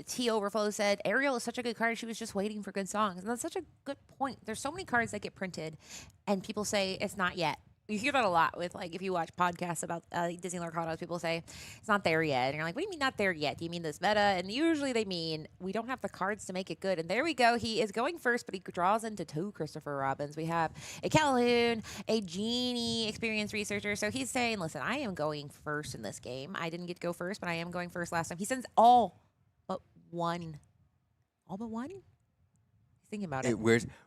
T Overflow said, Ariel is such a good card. She was just waiting for good songs. And that's such a good point. There's so many cards that get printed, and people say it's not yet. You hear that a lot with, like, if you watch podcasts about Disney Lorcanos, people say, it's not there yet. And you're like, what do you mean not there yet? Do you mean this meta? And usually they mean, we don't have the cards to make it good. And there we go. He is going first, but he draws into 2 Christopher Robins. We have a Calhoun, a Genie, experienced researcher. So he's saying, listen, I am going first in this game. I didn't get to go first, but I am going first last time. He sends all but one. All but one? Thinking about it.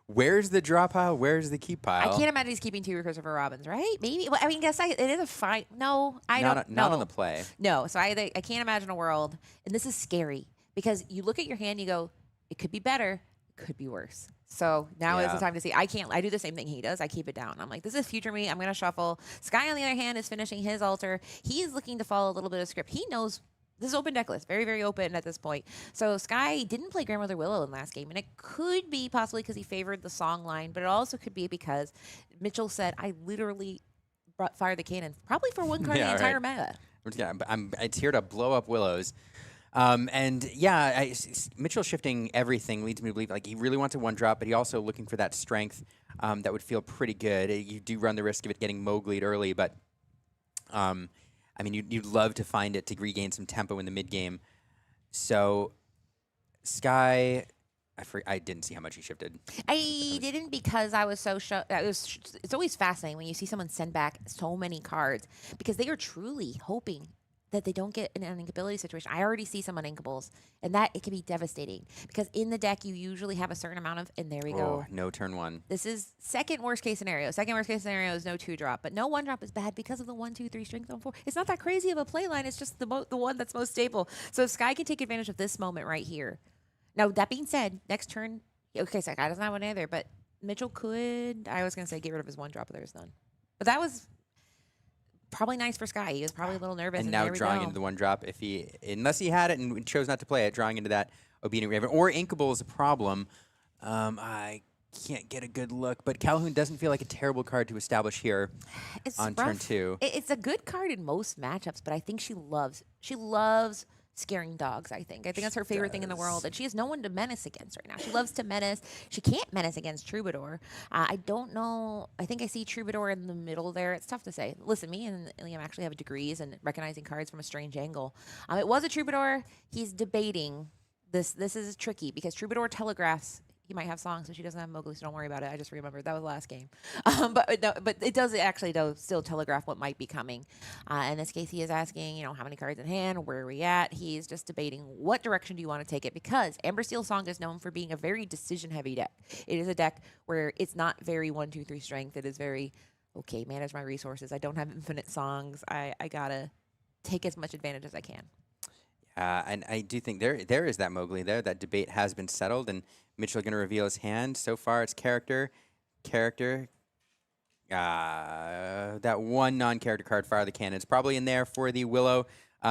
Where's the draw pile? Where's the keep pile? I can't imagine he's keeping 2 Christopher Robins, right? Maybe. Well, I mean, it is a fight. No, I don't know. Not on the play. No, so I can't imagine a world, and this is scary, because you look at your hand, you go, It could be better. It could be worse. So now is the Yeah. time to see. I do the same thing he does. I keep it down. I'm like, this is future me. I'm going to shuffle. Sky, on the other hand, is finishing his altar. He is looking to follow a little bit of script. He knows this is open deck list, very, very open at this point. So Sky didn't play Grandmother Willow in last game, and it could be possibly because he favored the song line, but it also could be because Mitchell said, I literally fired the cannon, probably for one card in the entire meta. It's here to blow up Willows. And yeah, Mitchell shifting everything leads me to believe like he really wants a 1-drop, but he also looking for that strength that would feel pretty good. You do run the risk of it getting Mowgli'd early, but I mean, you'd love to find it to regain some tempo in the mid game. So Sky, I didn't see how much he shifted. I didn't because I was so it's always fascinating when you see someone send back so many cards because they are truly hoping that they don't get in an inkability situation. I already see some uninkables, and that it can be devastating because in the deck you usually have a certain amount of, and there we go. No turn 1. This is second worst case scenario. Second worst case scenario is no 2-drop, but no 1-drop is bad because of the 1, 2, 3 strength on 4. It's not that crazy of a play line. It's just the one that's most stable. So if Sky can take advantage of this moment right here. Now that being said, next turn, okay, Sky doesn't have one either, but Mitchell could. I was gonna say get rid of his 1-drop, but there's none. But that was probably nice for Sky. He was probably a little nervous. And now there we drawing go. into the 1-drop, unless he had it and chose not to play it, drawing into that Obedient Raven or Inkable is a problem. I can't get a good look, but Calhoun doesn't feel like a terrible card to establish here on turn 2. It's a good card in most matchups, but I think she loves scaring dogs. I think that's her favorite thing in the world, and she has no one to menace against right now. She loves to menace. She can't menace against Troubadour. I don't know. I think I see Troubadour in the middle there. It's tough to say. Listen, me and Liam actually have degrees in recognizing cards from a strange angle. It was a Troubadour. He's debating this. This is tricky because Troubadour telegraphs. He might have songs, but she doesn't have Mowgli, so don't worry about it. I just remembered that was the last game. But it does actually still telegraph what might be coming. In this case, he is asking, how many cards in hand, where are we at? He's just debating what direction do you want to take it because Amber Steel Song is known for being a very decision-heavy deck. It is a deck where it's not very 1, 2, 3 strength. It is very, okay, manage my resources. I don't have infinite songs. I gotta take as much advantage as I can. And I do think there is that Mowgli there. That debate has been settled, and Mitchell going to reveal his hand. So far, it's character. That one non-character card, Fire the Cannon, is probably in there for the Willow.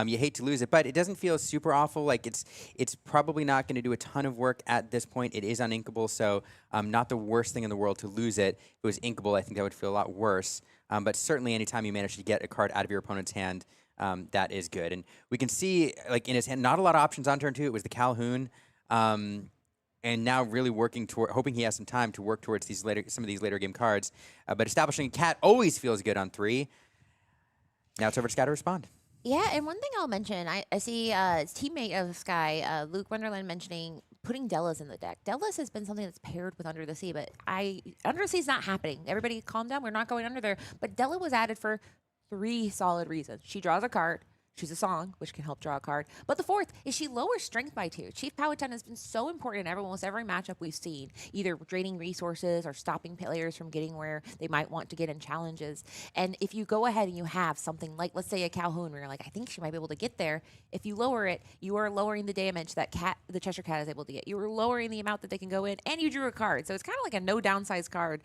You hate to lose it, but it doesn't feel super awful. Like it's probably not going to do a ton of work at this point. It is uninkable, so not the worst thing in the world to lose it. If it was inkable, I think that would feel a lot worse. But certainly, anytime you manage to get a card out of your opponent's hand, that is good. And we can see, like in his hand, not a lot of options on turn 2. It was the Calhoun. And now really working toward, hoping he has some time to work towards some of these later game cards. But establishing a cat always feels good on 3. Now it's over to Sky to respond. Yeah, and one thing I'll mention, I see his teammate of Sky, Luke Wonderland, mentioning putting Della's in the deck. Della's has been something that's paired with Under the Sea, but Under the Sea is not happening. Everybody calm down. We're not going under there. But Della was added for 3 solid reasons. She draws a card. She's a song, which can help draw a card. But the 4th is she lowers strength by 2. Chief Powhatan has been so important in almost every matchup we've seen, either draining resources or stopping players from getting where they might want to get in challenges. And if you go ahead and you have something like, let's say, a Calhoun, where you're like, I think she might be able to get there. If you lower it, you are lowering the damage that the Cheshire Cat is able to get. You are lowering the amount that they can go in, and you drew a card. So it's kind of like a no downsize card.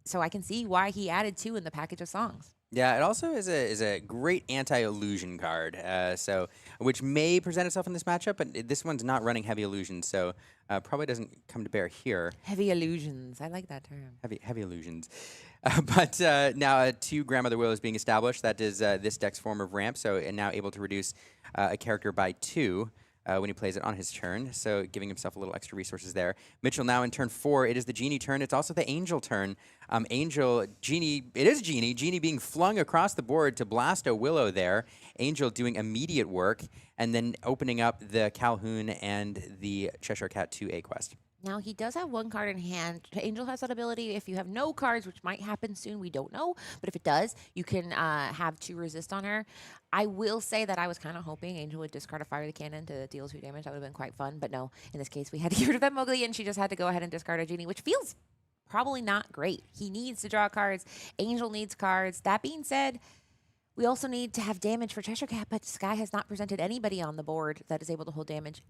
So I can see why he added 2 in the package of songs. Yeah, it also is a great anti-illusion card, which may present itself in this matchup, but this one's not running heavy illusions, so probably doesn't come to bear here. Heavy illusions. I like that term. Heavy illusions. But now 2 Grandmother Willows being established. That is this deck's form of ramp, so and now able to reduce a character by 2. When he plays it on his turn, so giving himself a little extra resources there. Mitchell now in turn 4. It is the Genie turn. It's also the Angel turn. Genie, it is Genie. Genie being flung across the board to blast a Willow there. Angel doing immediate work, and then opening up the Calhoun and the Cheshire Cat 2A quest. Now, he does have 1 card in hand. Angel has that ability. If you have no cards, which might happen soon, we don't know. But if it does, you can have 2 resist on her. I will say that I was kind of hoping Angel would discard a Fire the Cannon to deal 2 damage. That would have been quite fun. But no, in this case, we had to get rid of that Mowgli, and she just had to go ahead and discard a Genie, which feels probably not great. He needs to draw cards. Angel needs cards. That being said, we also need to have damage for Cheshire Cat, but Sky has not presented anybody on the board that is able to hold damage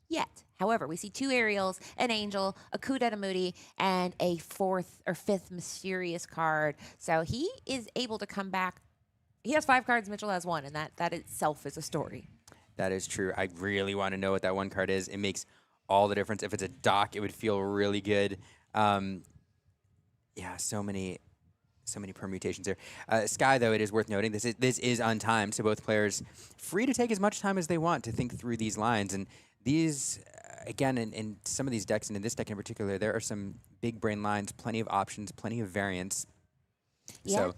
yet. However, we see 2 aerials, an angel, a Moody, and a 4th or 5th mysterious card. So he is able to come back. He has 5 cards, Mitchell has 1, and that itself is a story. That is true. I really want to know what that one card is. It makes all the difference. If it's a dock, it would feel really good. Yeah, so many permutations there. Sky, though, it is worth noting, this is untimed, so both players free to take as much time as they want to think through these lines. And these, again, in some of these decks, and in this deck in particular, there are some big brain lines, plenty of options, plenty of variance. Yeah, So,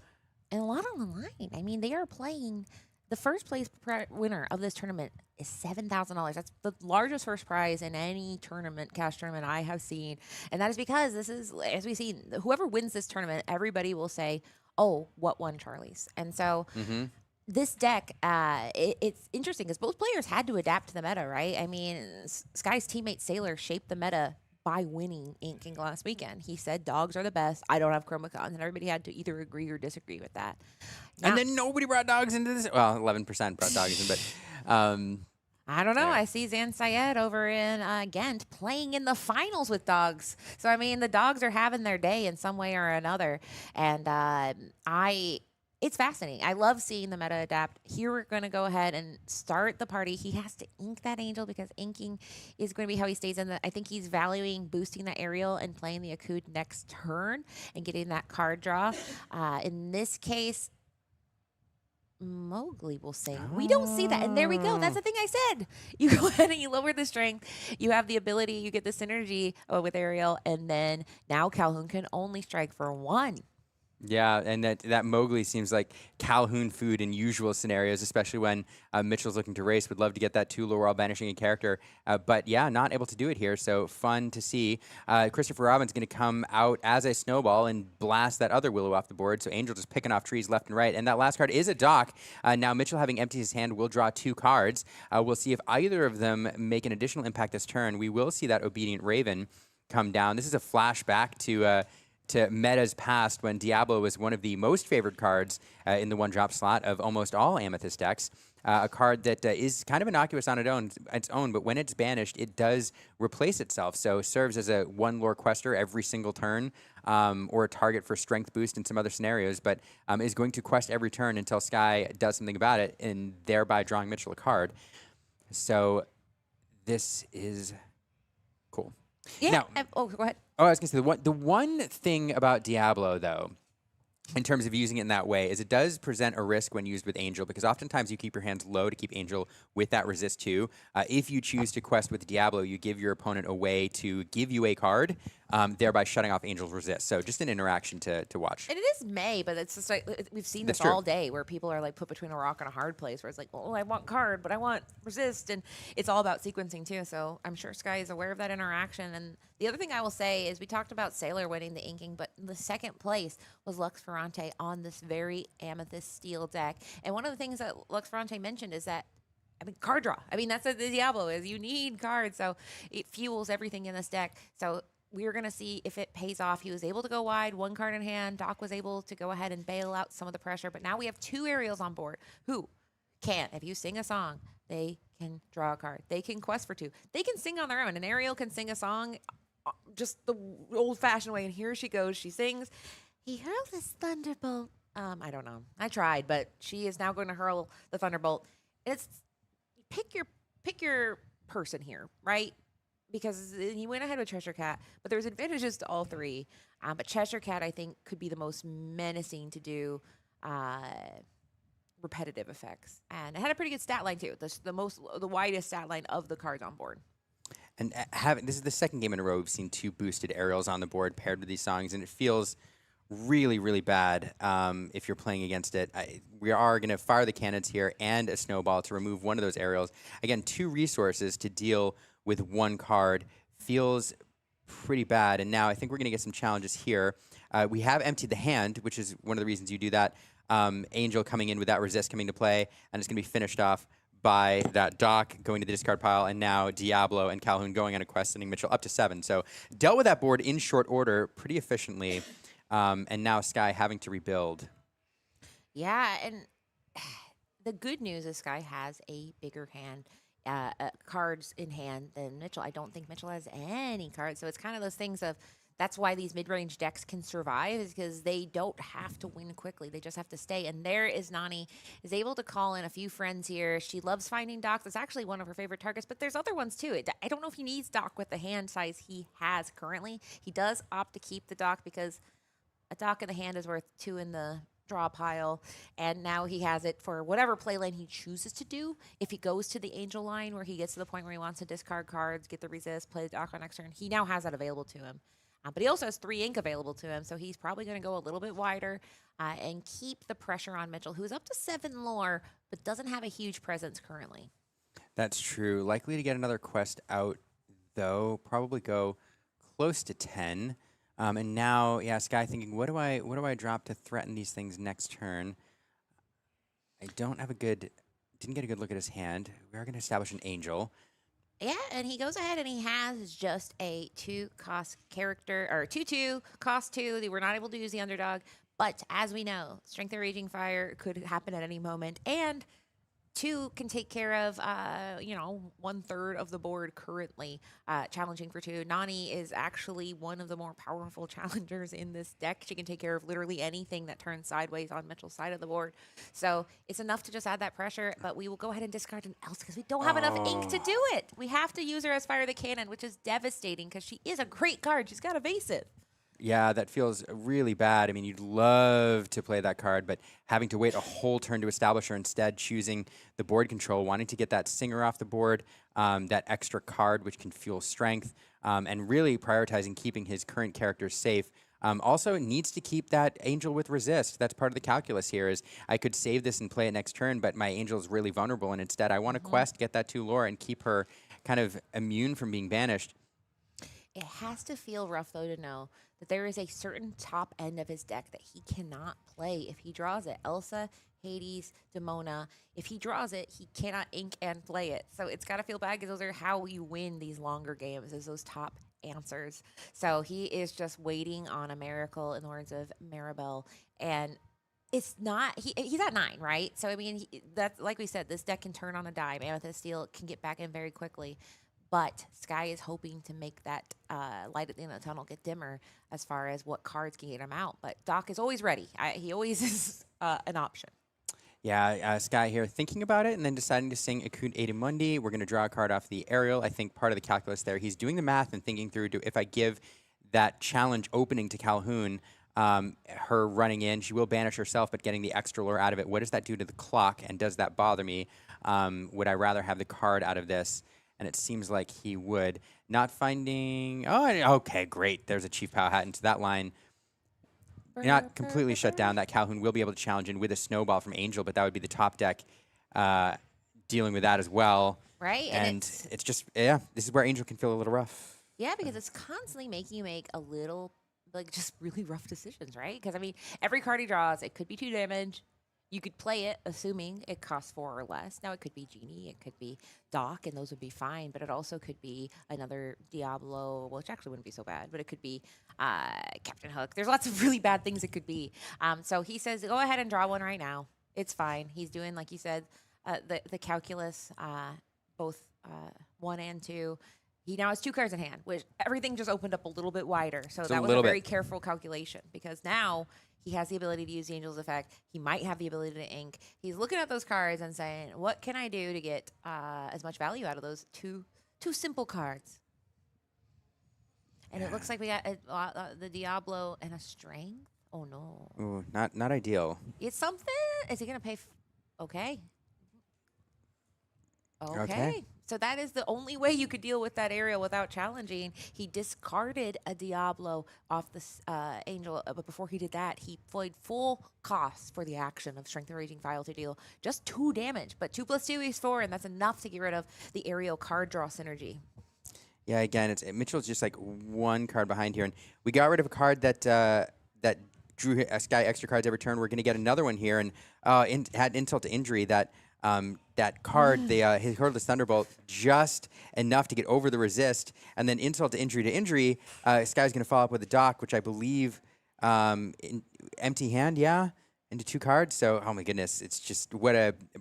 and a lot on the line. I mean, they are playing. The first place winner of this tournament is $7,000. That's the largest first prize in any tournament, cash tournament I have seen. And that is because this is, as we've seen, whoever wins this tournament, everybody will say, oh, what won Charlie's? And so this deck, it's interesting because both players had to adapt to the meta, right? I mean, Sky's teammate Sailor shaped the meta by winning Inking last weekend. He said dogs are the best. I don't have Chromacons, and everybody had to either agree or disagree with that. Now, and then nobody brought dogs into this. Well, 11% brought dogs in, but I don't know. Yeah. I see Zan Syed over in Ghent playing in the finals with dogs. So I mean, the dogs are having their day in some way or another, and it's fascinating. I love seeing the meta adapt. Here we're going to go ahead and start the party. He has to ink that angel because inking is going to be how he stays in the. I think he's valuing boosting the aerial and playing the Akud next turn and getting that card draw. In this case, Mowgli will sing. We don't see that. And there we go. That's the thing I said. You go ahead and you lower the strength. You have the ability, you get the synergy with Ariel. And then now Calhoun can only strike for 1. Yeah, and that Mowgli seems like Calhoun food in usual scenarios, especially when Mitchell's looking to race. Would love to get that too, while banishing a character. But yeah, not able to do it here, so fun to see. Christopher Robin's going to come out as a snowball and blast that other Willow off the board, so Angel just picking off trees left and right. And that last card is a dock. Now Mitchell, having emptied his hand, will draw 2 cards. We'll see if either of them make an additional impact this turn. We will see that Obedient Raven come down. This is a flashback to Meta's past when Diablo was one of the most favored cards in the 1-drop slot of almost all Amethyst decks. A card that is kind of innocuous on its own, but when it's banished, it does replace itself. So serves as a 1 lore quester every single turn, or a target for strength boost in some other scenarios, but is going to quest every turn until Sky does something about it, and thereby drawing Mitchell a card. So this is cool. Yeah. Now, Go ahead. Oh, I was going to say, the one thing about Diablo, though, in terms of using it in that way, is it does present a risk when used with Angel, because oftentimes you keep your hands low to keep Angel with that resist too. If you choose to quest with Diablo, you give your opponent a way to give you a card, thereby shutting off Angel's resist. So just an interaction to watch. And it is May, but it's just like we've seen this all day where people are like put between a rock and a hard place where it's like, oh, I want card, but I want resist. And it's all about sequencing too. So I'm sure Sky is aware of that interaction. And the other thing I will say is we talked about Sailor winning the inking, but the second place was Lux Ferrante on this very Amethyst Steel deck. And one of the things that Lux Ferrante mentioned is that card draw. I mean, that's what the Diablo is. You need cards. So it fuels everything in this deck. So we're going to see if it pays off. He was able to go wide, 1 card in hand. Doc was able to go ahead and bail out some of the pressure. But now we have 2 aerials on board who can, if you sing a song, they can draw a card. They can quest for 2. They can sing on their own. An aerial can sing a song just the old-fashioned way. And here she goes. She sings, he hurled his thunderbolt. I don't know. I tried, but she is now going to hurl the thunderbolt. It's pick your person here, right? Because he went ahead with Cheshire Cat, but there's advantages to all 3. But Cheshire Cat, I think, could be the most menacing to do repetitive effects, and it had a pretty good stat line too. The widest stat line of the cards on board. And this is the second game in a row we've seen 2 boosted aerials on the board paired with these songs, and it feels really, really bad if you're playing against it. We are going to fire the cannons here and a snowball to remove one of those aerials. Again, 2 resources to deal with 1 card feels pretty bad. And now I think we're going to get some challenges here. We have emptied the hand, which is one of the reasons you do that. Angel coming in with that resist coming to play, and it's going to be finished off by that Doc going to the discard pile, and now Diablo and Calhoun going on a quest, sending Mitchell up to 7. So dealt with that board in short order pretty efficiently, and now Sky having to rebuild. Yeah, and the good news is Sky has a bigger hand cards in hand than Mitchell. I don't think Mitchell has any cards. So it's kind of those things of that's why these mid-range decks can survive is because they don't have to win quickly. They just have to stay. And there is Nani is able to call in a few friends here. She loves finding Doc. That's actually one of her favorite targets, but there's other ones too. I don't know if he needs Doc with the hand size he has currently. He does opt to keep the Doc because a Doc in the hand is worth 2 in the draw pile, and now he has it for whatever play lane he chooses to do. If he goes to the Angel line where he gets to the point where he wants to discard cards, get the resist, play the Doc on next turn, he now has that available to him. But he also has 3 ink available to him, so he's probably going to go a little bit wider and keep the pressure on Mitchell, who is up to 7 lore, but doesn't have a huge presence currently. That's true. Likely to get another quest out, though. Probably go close to 10. And now, yeah, Sky thinking, what do I drop to threaten these things next turn? I don't have didn't get a good look at his hand. We are going to establish an Angel. Yeah, and he goes ahead and he has just a 2-cost character, or 2/2, cost 2. They were not able to use the underdog, but as we know, Strength of Raging Fire could happen at any moment, and 2 can take care of, 1/3 of the board currently, challenging for 2. Nani is actually one of the more powerful challengers in this deck. She can take care of literally anything that turns sideways on Mitchell's side of the board. So it's enough to just add that pressure, but we will go ahead and discard an else because we don't have enough ink to do it. We have to use her as Fire the Cannon, which is devastating because she is a great card. She's got evasive. Yeah, that feels really bad. I mean, you'd love to play that card, but having to wait a whole turn to establish her, instead choosing the board control, wanting to get that Singer off the board, that extra card which can fuel strength, and really prioritizing keeping his current characters safe. Also needs to keep that Angel with resist. That's part of the calculus here is I could save this and play it next turn, but my Angel is really vulnerable, and instead I want to quest, get that 2 lore, and keep her kind of immune from being banished. It has to feel rough, though, to know that there is a certain top end of his deck that he cannot play if he draws it. Elsa, Hades, Demona. If he draws it, he cannot ink and play it. So it's got to feel bad because those are how you win these longer games, is those top answers. So he is just waiting on a miracle, in the words of Maribel. And it's not, he's at 9, right? So, I mean, that's like we said, this deck can turn on a dime. Amethyst Steel can get back in very quickly. But Sky is hoping to make that light at the end of the tunnel get dimmer as far as what cards can get him out. But Doc is always ready. He always is an option. Yeah, Sky here thinking about it and then deciding to sing Akut Mundi. We're going to draw a card off the aerial. I think part of the calculus there, he's doing the math and thinking through, if I give that challenge opening to Calhoun, her running in, she will banish herself, but getting the extra lore out of it, what does that do to the clock, and does that bother me? Would I rather have the card out of this? And it seems like he would. Not finding... Oh, okay, great. There's a Chief Powhatan into that line. Not completely shut down. That Calhoun will be able to challenge in with a Snowball from Angel, but that would be the top deck dealing with that as well. Right. And it's just, yeah, this is where Angel can feel a little rough. Yeah, because it's constantly making you make a little, just really rough decisions, right? Because, I mean, every card he draws, it could be 2 damage. You could play it, assuming it costs 4 or less. Now, it could be Genie, it could be Doc, and those would be fine. But it also could be another Diablo, which actually wouldn't be so bad. But it could be Captain Hook. There's lots of really bad things it could be. So he says, go ahead and draw one right now. It's fine. He's doing, like you said, the calculus, both 1 and 2. He now has 2 cards in hand, which everything just opened up a little bit wider. So that was a very careful calculation, because now he has the ability to use the Angel's Effect. He might have the ability to ink. He's looking at those cards and saying, what can I do to get as much value out of those two simple cards? And it looks like we got the Diablo and a Strength. Oh, no. Ooh, not ideal. It's something. Is he going to pay? Okay. Okay. So that is the only way you could deal with that aerial without challenging. He discarded a Diablo off the Angel, but before he did that, he played full cost for the action of Strength of Raging File to deal just 2 damage. But 2 + 2 is 4, and that's enough to get rid of the aerial card draw synergy. Yeah, again, Mitchell's just like 1 card behind here, and we got rid of a card that drew Sky extra cards every turn. We're going to get another one here, and had insult to injury that. That card, his Hurtless Thunderbolt, just enough to get over the resist, and then insult to injury. Sky's going to follow up with a Doc, which I believe empty hand, yeah, into 2 cards. So, oh my goodness, it's just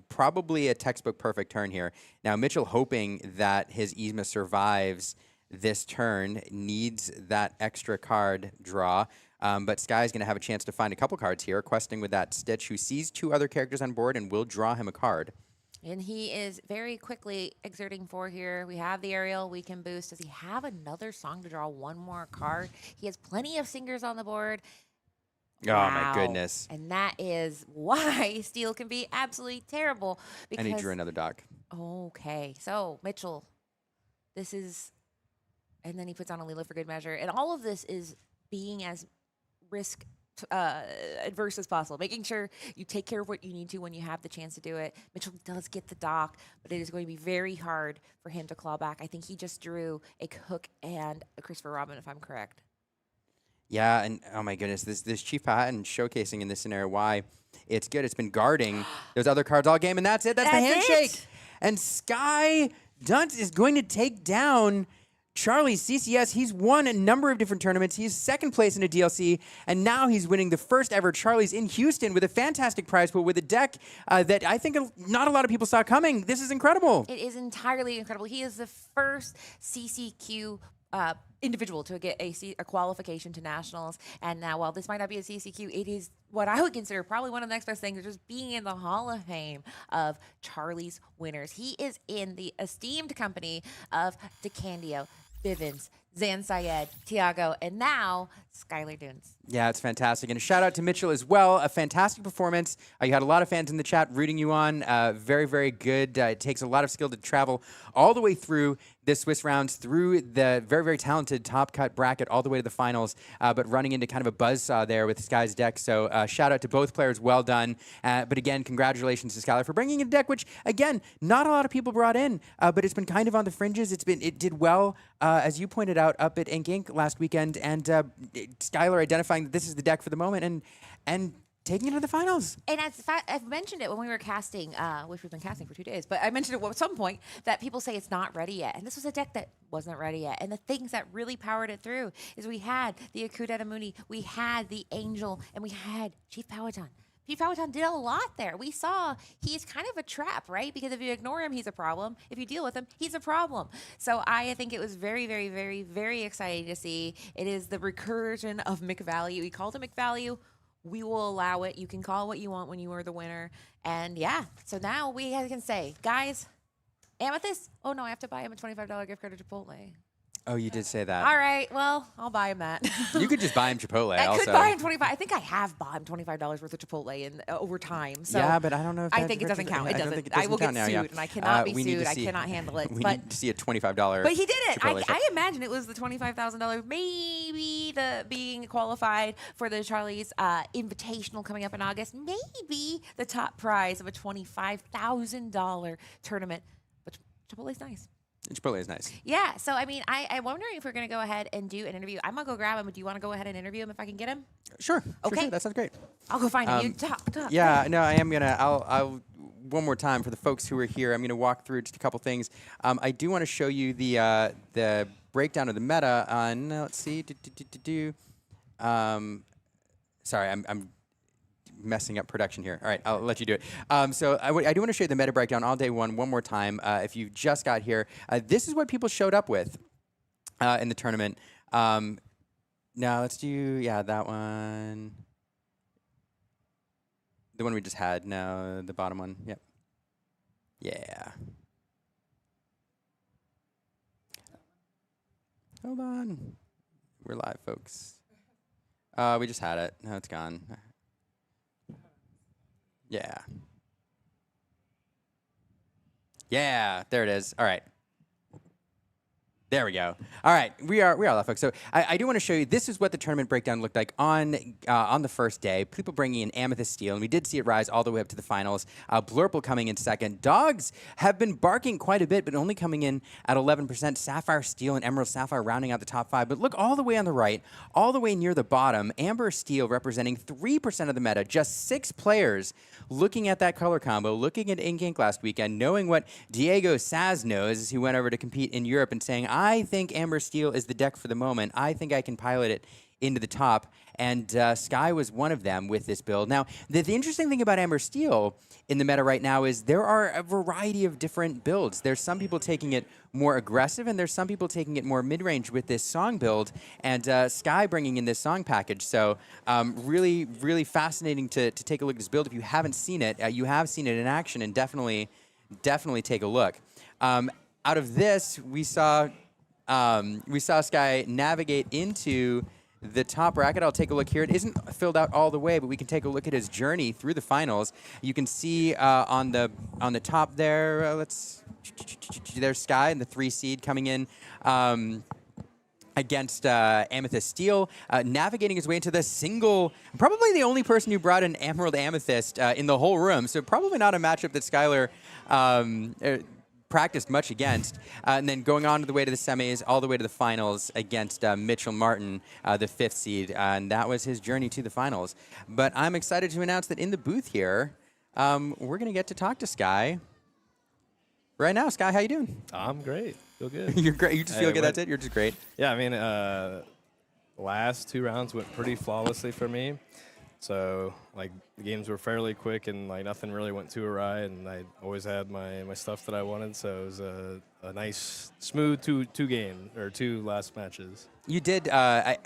probably a textbook perfect turn here. Now, Mitchell hoping that his Yzma survives this turn, needs that extra card draw. But Sky's going to have a chance to find a couple cards here, questing with that Stitch, who sees 2 other characters on board and will draw him a card. And he is very quickly exerting 4 here. We have the aerial, we can boost. Does he have another song to draw 1 more card? He has plenty of singers on the board. Oh, Wow. my goodness. And that is why Steel can be absolutely terrible. And he drew another dog. Okay, so Mitchell, this is, and then he puts on a Lila for good measure. And all of this is being as risk adverse as possible, making sure you take care of what you need to when you have the chance to do it. Mitchell does get the dock, but it is going to be very hard for him to claw back. I think he just drew a Cook and a Christopher Robin, if I'm correct. Yeah, and oh my goodness, this Chief Powhatan showcasing in this scenario why it's good. It's been guarding those other cards all game, and that's it. That's the handshake. It. And Sky Dunt is going to take down Charlie's CCS. He's won a number of different tournaments. He's 2nd place in a DLC, and now he's winning the first ever Charlie's in Houston with a fantastic prize pool with a deck that I think not a lot of people saw coming. This is incredible. It is entirely incredible. He is the first CCQ individual to get a qualification to nationals. And now, while this might not be a CCQ, it is what I would consider probably one of the next best things, just being in the Hall of Fame of Charlie's winners. He is in the esteemed company of DeCandio, Bivens, Zan Syed, Tiago, and now Skylar Dunes. Yeah, it's fantastic. And a shout out to Mitchell as well. A fantastic performance. You had a lot of fans in the chat rooting you on. Very, very good. It takes a lot of skill to travel all the way through the Swiss rounds, through the very, very talented top cut bracket, all the way to the finals, but running into kind of a buzzsaw there with Sky's deck. So shout out to both players. Well done. But again, congratulations to Skylar for bringing in a deck, which, again, not a lot of people brought in, but it's been kind of on the fringes. It did well, as you pointed out, up at Ink Inc. last weekend, and Skylar identifying that this is the deck for the moment and taking it to the finals. And I've mentioned it when we were casting, which we've been casting for 2 days, but I mentioned it at some point that people say it's not ready yet. And this was a deck that wasn't ready yet. And the things that really powered it through is we had the Akuda Amuni, we had the Angel, and we had Chief Powhatan. Chief Powhatan did a lot there. We saw he's kind of a trap, right? Because if you ignore him, he's a problem. If you deal with him, he's a problem. So I think it was very, very, very, very exciting to see. It is the recursion of McValue. We called him McValue. We will allow it. You can call what you want when you are the winner. And yeah, so now we can say, guys, Amethyst? Oh no, I have to buy him a $25 gift card to Chipotle. Oh, you did say that. All right, well, I'll buy him that. You could just buy him Chipotle. I also. could buy him 25. I think I have bought him $25 worth of Chipotle over time. So yeah, but I don't know if I think it doesn't count. It doesn't. I will get sued, and I cannot be sued. I cannot handle it. We need to see a $25. But he did it. I imagine it was the $25,000. Maybe the being qualified for the Charlie's Invitational coming up in August. Maybe the top prize of a $25,000 tournament. But Chipotle's nice. Chipotle is nice. Yeah. So, I mean, I'm wondering if we're going to go ahead and do an interview. I'm going to go grab him. Do you want to go ahead and interview him if I can get him? Sure. Okay. Sure. That sounds great. I'll go find him. You talk. Yeah, no, I am going to. I'll one more time for the folks who are here. I'm going to walk through just a couple things. I do want to show you the breakdown of the meta on, let's see. Sorry, I'm messing up production here. All right, I'll let you do it. So I do want to show you the meta breakdown all day one more time. If you just got here, this is what people showed up with in the tournament. Now let's do, that one. The one we just had. No, the bottom one. Yep. Yeah. Hold on. We're live, folks. We just had it. No, it's gone. Yeah. Yeah, there it is. All right. There we go. All right, we are live, folks. So I do want to show you, this is what the tournament breakdown looked like on the first day. People bringing in Amethyst Steel, and we did see it rise all the way up to the finals. Blurple coming in second. Dogs have been barking quite a bit, but only coming in at 11%. Sapphire Steel and Emerald Sapphire rounding out the top 5. But look all the way on the right, all the way near the bottom, Amber Steel representing 3% of the meta. Just 6 players looking at that color combo, looking at Ink Inc. last weekend, knowing what Diego Saz knows as he went over to compete in Europe and saying, I think Amber Steel is the deck for the moment. I think I can pilot it into the top, and Sky was one of them with this build. Now, the interesting thing about Amber Steel in the meta right now is there are a variety of different builds. There's some people taking it more aggressive, and there's some people taking it more mid-range with this Song build, and Sky bringing in this Song package. So really, really fascinating to take a look at this build. If you haven't seen it, you have seen it in action, and definitely take a look. Out of this, we saw Sky navigate into the top bracket. I'll take a look here. It isn't filled out all the way, but we can take a look at his journey through the finals. You can see on the top there, there's Sky and the 3 seed coming in against Amethyst Steel, navigating his way into the single, probably the only person who brought an Emerald Amethyst in the whole room, so probably not a matchup that Skylar practiced much against, and then going on to the way to the semis, all the way to the finals against Mitchell Martin, the 5th seed, and that was his journey to the finals. But I'm excited to announce that in the booth here, we're going to get to talk to Sky right now. Sky, how you doing? I'm great. Feel good. You're great. You just feel good. That's it. You're just great. Yeah, I mean, last 2 rounds went pretty flawlessly for me. So, like, the games were fairly quick, and, like, nothing really went too awry, and I always had my stuff that I wanted, so it was a nice, smooth two last matches. You did I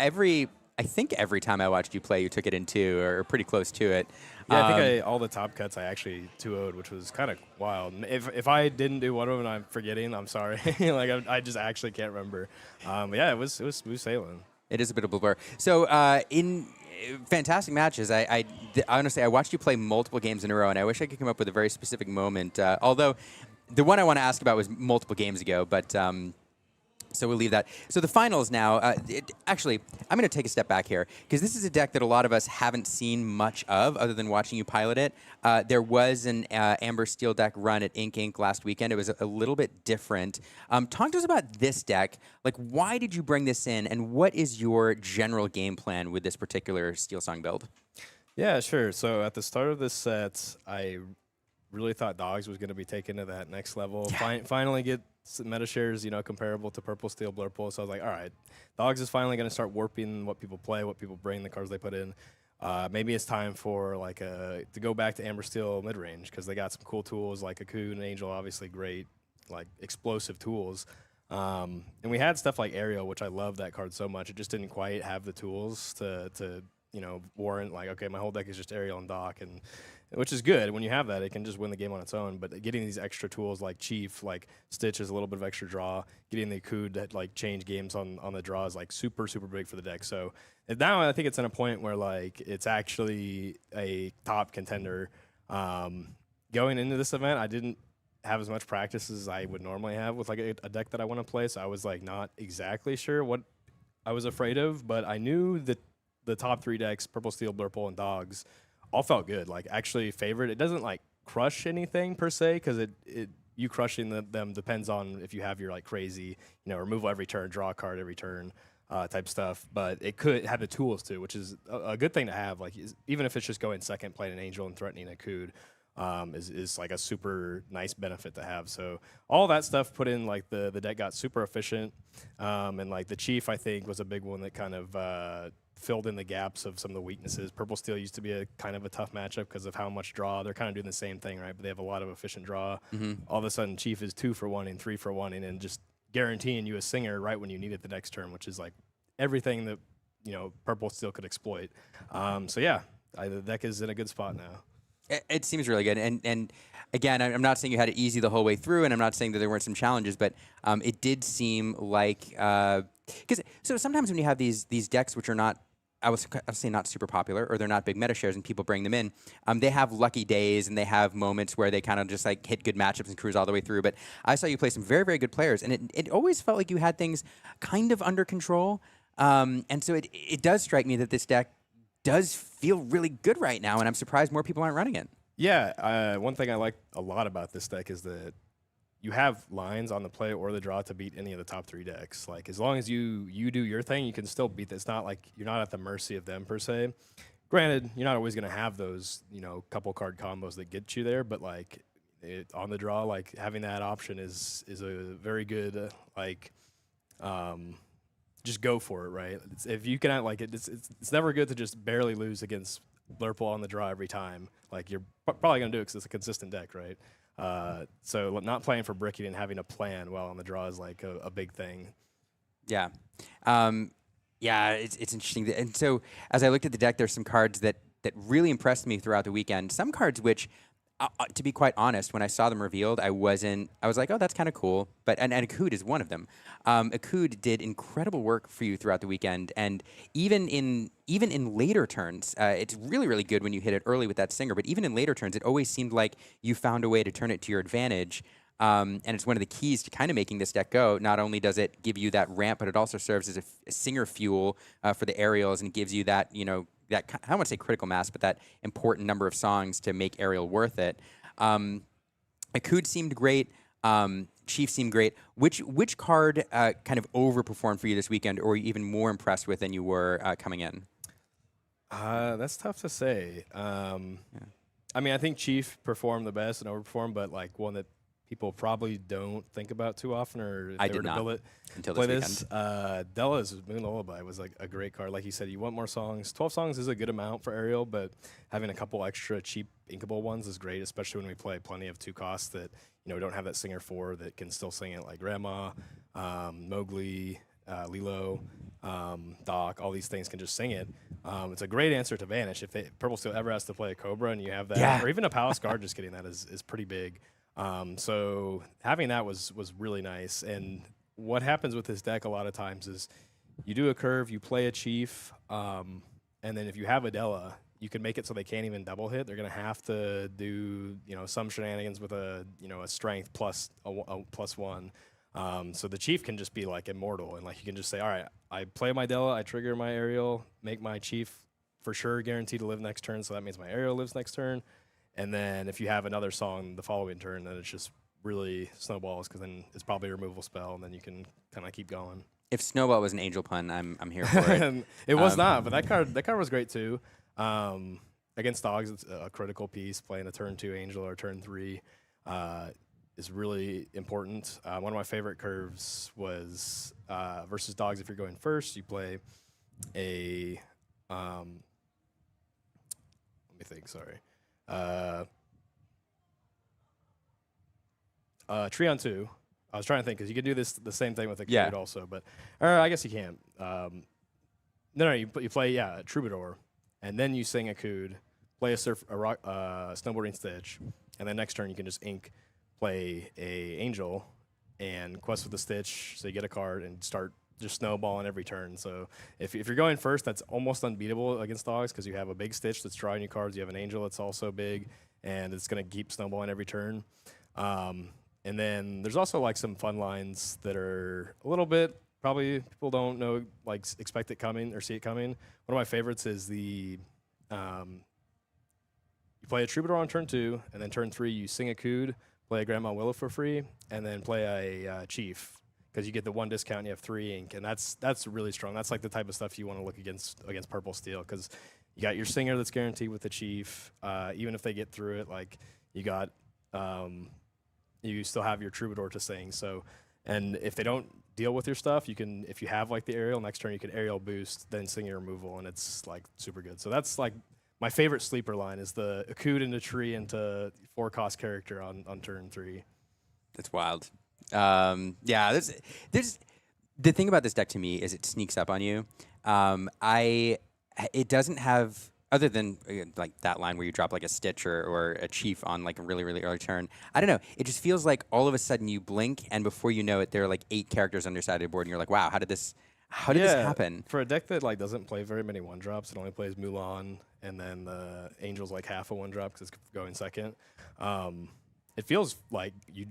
think every time I watched you play, you took it in 2 or pretty close to it. Yeah, I think all the top cuts I actually 2-0'd, which was kind of wild. If I didn't do one of them and I'm forgetting, I'm sorry. Like, I just actually can't remember. But yeah, it was smooth sailing. It is a bit of a blur. So in fantastic matches. Honestly, I watched you play multiple games in a row, and I wish I could come up with a very specific moment. Although the one I want to ask about was multiple games ago, but so we'll leave that. So the finals now, actually, I'm going to take a step back here, because this is a deck that a lot of us haven't seen much of other than watching you pilot it. There was an Amber Steel deck run at Ink Inc. last weekend. It was a little bit different. Talk to us about this deck. Like, why did you bring this in, and what is your general game plan with this particular Steel Song build? Yeah, sure. So at the start of this set, I really thought Dogs was going to be taken to that next level. Yeah. Finally get meta shares, comparable to Purple Steel Blurple. So I was like, all right, Dogs is finally going to start warping what people play, what people bring, the cards they put in. Maybe it's time for to go back to Amber Steel mid range, because they got some cool tools like a Coon and Angel, obviously great, like explosive tools. And we had stuff like Aerial, which I love that card so much. It just didn't quite have the tools to warrant okay, my whole deck is just Aerial and Dock, and which is good. When you have that, it can just win the game on its own. But getting these extra tools like Chief, like Stitch is a little bit of extra draw. Getting the Coup to change games on the draw is super, super big for the deck. So now I think it's in a point where it's actually a top contender. Going into this event, I didn't have as much practice as I would normally have with a deck that I want to play. So I was not exactly sure what I was afraid of, but I knew that the top 3 decks, Purple Steel, Blurple, and Dogs, all felt good. Actually favored. It doesn't crush anything per se, because you crushing them depends on if you have your crazy, removal every turn, draw a card every turn type stuff. But it could have the tools too, which is a good thing to have. Even if it's just going second, playing an Angel and threatening a Cood, is a super nice benefit to have. So all that stuff put in, the deck got super efficient, and the Chief, I think, was a big one that kind of filled in the gaps of some of the weaknesses. Purple Steel used to be a kind of a tough matchup because of how much draw. They're kind of doing the same thing, right? But they have a lot of efficient draw. All of a sudden, Chief is 2 for 1 and 3 for 1, and just guaranteeing you a Singer right when you need it the next turn, which is everything that Purple Steel could exploit. So yeah, the deck is in a good spot now. It seems really good, and again, I'm not saying you had it easy the whole way through, and I'm not saying that there weren't some challenges, but it did seem like so sometimes when you have these decks which are not, I would say, not super popular, or they're not big meta shares and people bring them in, they have lucky days and they have moments where they kind of just hit good matchups and cruise all the way through. But I saw you play some very, very good players, and it always felt like you had things kind of under control. And so it does strike me that this deck does feel really good right now, and I'm surprised more people aren't running it. Yeah, one thing I like a lot about this deck is that you have lines on the play or the draw to beat any of the top 3 decks. As long as you do your thing, you can still beat this. It's not you're not at the mercy of them per se. Granted, you're not always going to have those, couple card combos that get you there, but on the draw, having that option is a very good just go for it, right? If you can like it's never good to just barely lose against Blurple on the draw every time. Like you're probably gonna do it because it's a consistent deck, right? So not playing for bricking and having a plan while on the draw is like a big thing. Yeah. Yeah, it's interesting. And so as I looked at the deck, there's some cards that really impressed me throughout the weekend. Some cards which, to be quite honest, when I saw them revealed, I was like, oh, that's kind of cool. But and Akud is one of them. Akud did incredible work for you throughout the weekend, and even in later turns, it's really, really good when you hit it early with that Singer. But even in later turns, it always seemed like you found a way to turn it to your advantage. And it's one of the keys to kind of making this deck go. Not only does it give you that ramp, but it also serves as a Singer fuel for the aerials and gives you that, that, I don't want to say critical mass, but that important number of songs to make aerial worth it. Akud seemed great. Chief seemed great. Which card kind of overperformed for you this weekend, or were you even more impressed with than you were coming in? That's tough to say. I mean, I think Chief performed the best and overperformed, but like one that people probably don't think about too often, or if I they did were to not build it, until play this this. Della's Moon Lullaby was like a great card. Like you said, you want more songs. 12 songs is a good amount for aerial, but having a couple extra cheap inkable ones is great, especially when we play plenty of 2 costs that we don't have that Singer 4 that can still sing it, like Grandma, Mowgli, Lilo, Doc. All these things can just sing it. It's a great answer to Vanish. If Purple Steel ever has to play a Cobra and you have that, or even a Palace Guard, just getting that is pretty big. So having that was really nice. And what happens with this deck a lot of times is you do a curve, you play a Chief, and then if you have Adela, you can make it so they can't even double hit. They're going to have to do some shenanigans with a strength plus a +1. So the Chief can just be like immortal, and like you can just say, all right, I play my Della, I trigger my aerial, make my Chief for sure guaranteed to live next turn, so that means my aerial lives next turn. And then if you have another song the following turn, then it's just really snowballs, because then it's probably a removal spell, and then you can kind of keep going. If Snowball was an angel pun, I'm here for it. It was not, but that card was great too. Against Dogs, it's a critical piece. Playing a turn 2 angel or turn 3 is really important. One of my favorite curves was versus Dogs. If you're going first, you play a let me think. Sorry. Tree on 2. I was trying to think, because you could do the same thing with a Code also, but I guess you can't. No, you play Troubadour, and then you sing a Cood, play a Snowboarding Stitch, and then next turn you can just play a Angel, and quest with the Stitch, so you get a card and start just snowballing every turn. So if you're going first, that's almost unbeatable against Dogs, because you have a big Stitch that's drawing you cards. You have an Angel that's also big, and it's going to keep snowballing every turn. And then there's also like some fun lines that are a little bit, probably people don't know, like expect it coming or see it coming. One of my favorites is you play a Troubadour on turn 2, and then turn 3 you sing a Cood, play a Grandma Willow for free, and then play a Chief, because you get the 1 discount and you have 3 ink, and that's really strong. That's like the type of stuff you want to look against Purple Steel, because you got your Singer that's guaranteed with the Chief. Even if they get through it, like you got, you still have your Troubadour to sing. So, and if they don't deal with your stuff, you can, if you have like the aerial, next turn you can aerial boost, then sing your removal, and it's like super good. So that's like my favorite sleeper line is the Akud into tree into 4-cost character on turn 3. That's wild. Yeah, there's the thing about this deck to me is it sneaks up on you. It doesn't have, other than like that line where you drop like a Stitch or a Chief on like a really, really early turn. I don't know. It just feels like all of a sudden you blink, and before you know it, there are like 8 characters on your side of the board, and you're like, wow, how did this happen? For a deck that like doesn't play very many 1-drops, it only plays Mulan, and then the Angel's like half a 1-drop because it's going second. It feels like you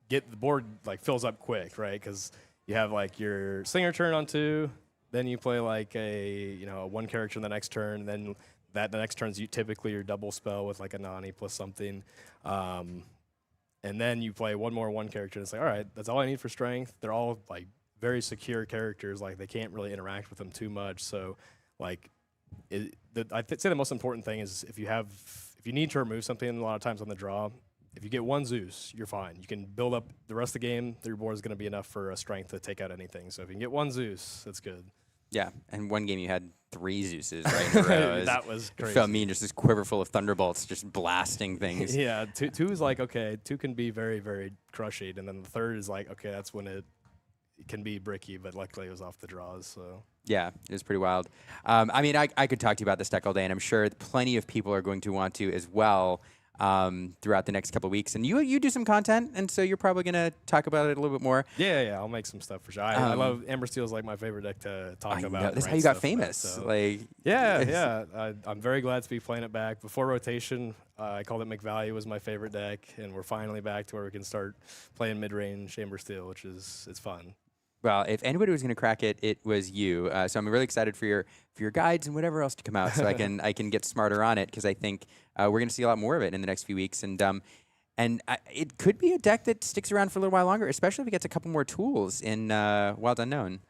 get the board like fills up quick, right? Because you have like your Singer turn on 2, then you play like a 1 character in the next turn, and then the next turn's typically your double spell with like a Nani plus something. And then you play one more 1 character, and it's like, all right, that's all I need for strength. They're all like very secure characters, like they can't really interact with them too much. So like I'd say the most important thing is if you need to remove something a lot of times on the draw, if you get one Zeus, you're fine. You can build up the rest of the game. Your board is going to be enough for a strength to take out anything. So if you can get one Zeus, that's good. Yeah, and one game you had 3 Zeuses right in a row. That was crazy. It felt mean, just this quiver full of thunderbolts, just blasting things. Yeah, two is like, okay, 2 can be very, very crushing, and then the third is like, okay, that's when it can be bricky, but luckily it was off the draws, so. Yeah, it was pretty wild. I mean, I could talk to you about this deck all day, and I'm sure plenty of people are going to want to as well throughout the next couple of weeks. And you do some content, and so you're probably going to talk about it a little bit more. Yeah, I'll make some stuff for sure. I love Amber Steel is like my favorite deck to talk about. Know. That's how you got famous. So. Like, I'm very glad to be playing it back. Before rotation, I called it McValue was my favorite deck, and we're finally back to where we can start playing mid-range Amber Steel, which is fun. Well, if anybody was going to crack it, it was you. So I'm really excited for your guides and whatever else to come out, so I can get smarter on it, because I think we're going to see a lot more of it in the next few weeks, and it could be a deck that sticks around for a little while longer, especially if it gets a couple more tools in Wild Unknown.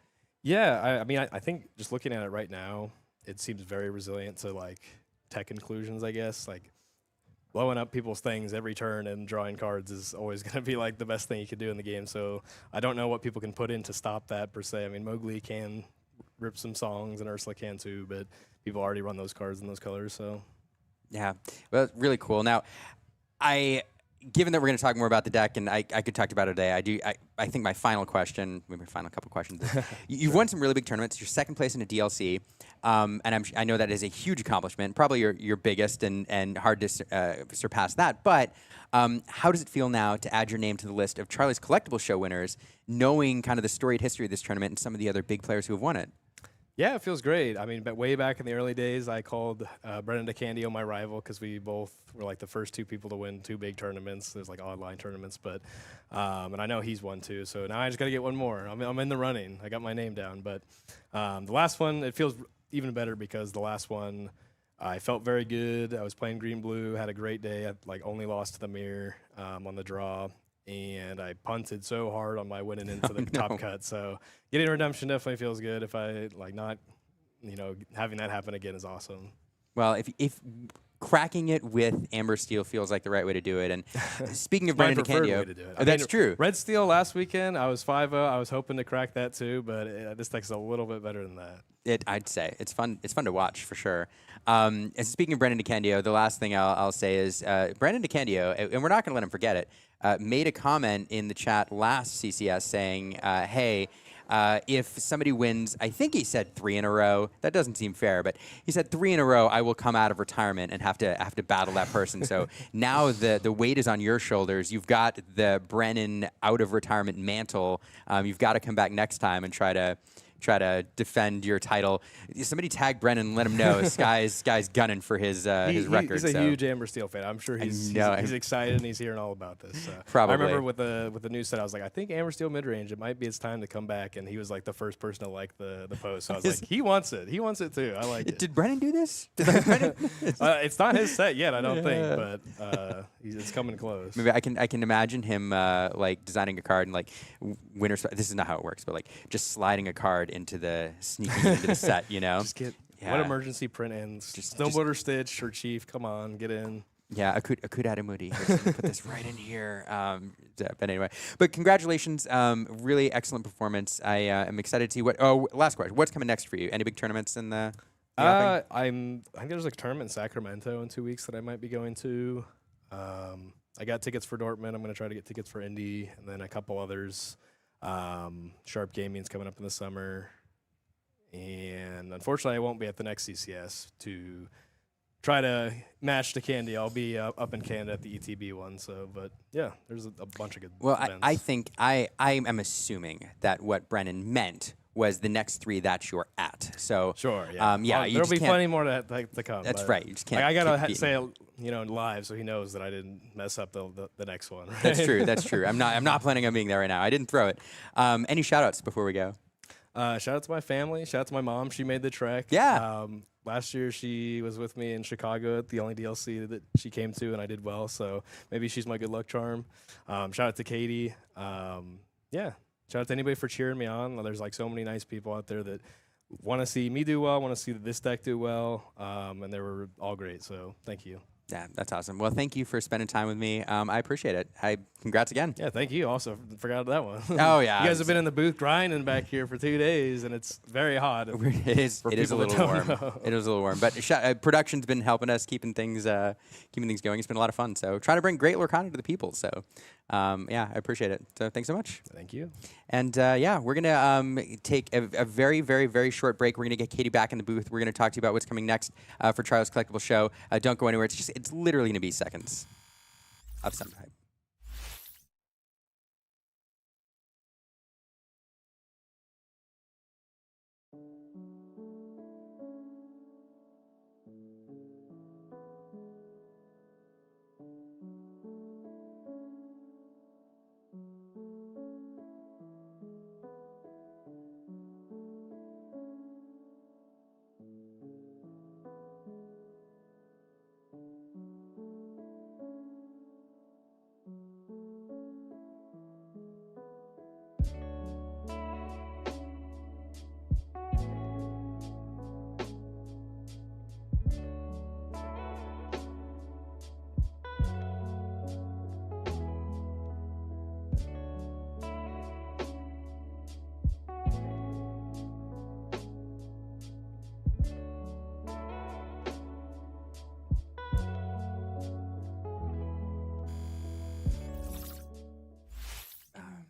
Yeah, I mean, I think just looking at it right now, it seems very resilient to like tech inclusions, I guess. Like blowing up people's things every turn and drawing cards is always going to be like the best thing you could do in the game. So I don't know what people can put in to stop that per se. I mean, Mowgli can rip some songs and Ursula can too, but people already run those cards in those colors. So yeah, well, really cool. Now, given that we're going to talk more about the deck, and I could talk about it today, I think my final question, maybe my final couple questions, is you've won some really big tournaments. You're second place in a DLC, and I know that is a huge accomplishment, probably your biggest, and hard to surpass that. But how does it feel now to add your name to the list of Charlie's Collectible Show winners, knowing kind of the storied history of this tournament and some of the other big players who have won it? Yeah, it feels great. I mean, but way back in the early days, I called Brennan DeCandio my rival because we both were like the first 2 people to win 2 big tournaments. There's like odd line tournaments, but and I know he's won 2. So now I just got to get one more. I'm in the running. I got my name down. But the last one, it feels even better because the last one, I felt very good. I was playing green blue, had a great day. I like only lost to the mirror on the draw. And I punted so hard on my winning into the top cut. So getting a redemption definitely feels good. If I like not, having that happen again is awesome. Well, if cracking it with Amber Steel feels like the right way to do it. And speaking of Brennan DeCandio, that's true. Red Steel last weekend, I was 5-0. I was hoping to crack that too, but this deck's a little bit better than that. I'd say it's fun. It's fun to watch for sure. And speaking of Brennan DeCandio, the last thing I'll say is Brennan DeCandio, and we're not going to let him forget it, made a comment in the chat last CCS saying, "Hey, if somebody wins, I think he said 3 in a row. That doesn't seem fair, but he said 3 in a row. I will come out of retirement and have to battle that person. So now the weight is on your shoulders. You've got the Brennan out of retirement mantle. You've got to come back next time and try to defend your title." Somebody tag Brennan and let him know Sky's gunning for his record. He's a huge Amber Steel fan. I'm sure he's excited and he's hearing all about this. Probably. I remember with the news set, I was like, I think Amber Steel mid-range, it might be its time to come back. And he was like the first person to like the post. So I was like, he wants it. He wants it too. I like it. Did Brennan do this? It's not his set yet, I don't think, but it's coming close. Maybe I can imagine him like designing a card and like winner. This is not how it works, but like just sliding a card sneaking into the set, Just get what emergency print ends. Snowboarder Stitch or Chief, come on, get in. Yeah, Akud Adamudi. Let's put this right in here. But anyway, congratulations. Really excellent performance. I am excited to see what. Oh, last question. What's coming next for you? Any big tournaments in the I think there's a tournament in Sacramento in 2 weeks that I might be going to. I got tickets for Dortmund. I'm going to try to get tickets for Indy and then a couple others. Sharp Gaming's coming up in the summer. And unfortunately, I won't be at the next CCS to try to match the Candy. I'll be up in Canada at the ETB one. So, but yeah, there's a bunch of good events. I think I am assuming that what Brennan meant was the next 3 that you're at. So sure, yeah. There'll be plenty more to come. That's right. You just can't. I gotta say it, live so he knows that I didn't mess up the next one. Right? That's true. That's true. I'm not planning on being there right now. I didn't throw it. Any shout outs before we go? Shout out to my family. Shout out to my mom. She made the trek. Yeah. Last year she was with me in Chicago at the only DLC that she came to, and I did well. So maybe she's my good luck charm. Shout out to Katie. Yeah. Shout out to anybody for cheering me on. There's like so many nice people out there that want to see me do well, want to see this deck do well, and they were all great. So thank you. Yeah, that's awesome. Well, thank you for spending time with me. I appreciate it. Congrats again. Yeah, thank you. Also, forgot that one. Oh, yeah. You guys have been in the booth grinding back here for 2 days, and it's very hot. It is a little warm. It is a little warm. But production's been helping us, keeping things going. It's been a lot of fun. So trying to bring great Lorcana to the people. So yeah, I appreciate it. So thanks so much. Thank you. And yeah, we're going to take a very, very, very short break. We're going to get Katie back in the booth. We're going to talk to you about what's coming next for Charlie's Collectible Show. Don't go anywhere. It's literally going to be seconds of some type.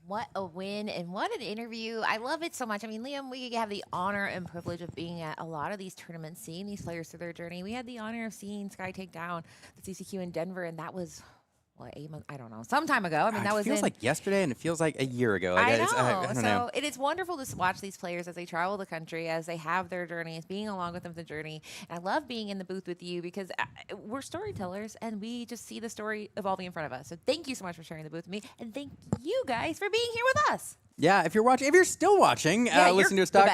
What a win and what an interview. I love it so much. I mean, Liam, we have the honor and privilege of being at a lot of these tournaments, seeing these players through their journey. We had the honor of seeing Sky take down the CCQ in Denver, and that was, what, 8 months? I don't know. Some time ago. I mean, that was It feels like yesterday, and it feels like a year ago. Like, I know. I don't know. It is wonderful to watch these players as they travel the country, as they have their journeys, being along with them the journey. And I love being in the booth with you because we're storytellers, and we just see the story evolving in front of us. So thank you so much for sharing the booth with me, and thank you guys for being here with us. Yeah, if you're still watching, listening to us talk,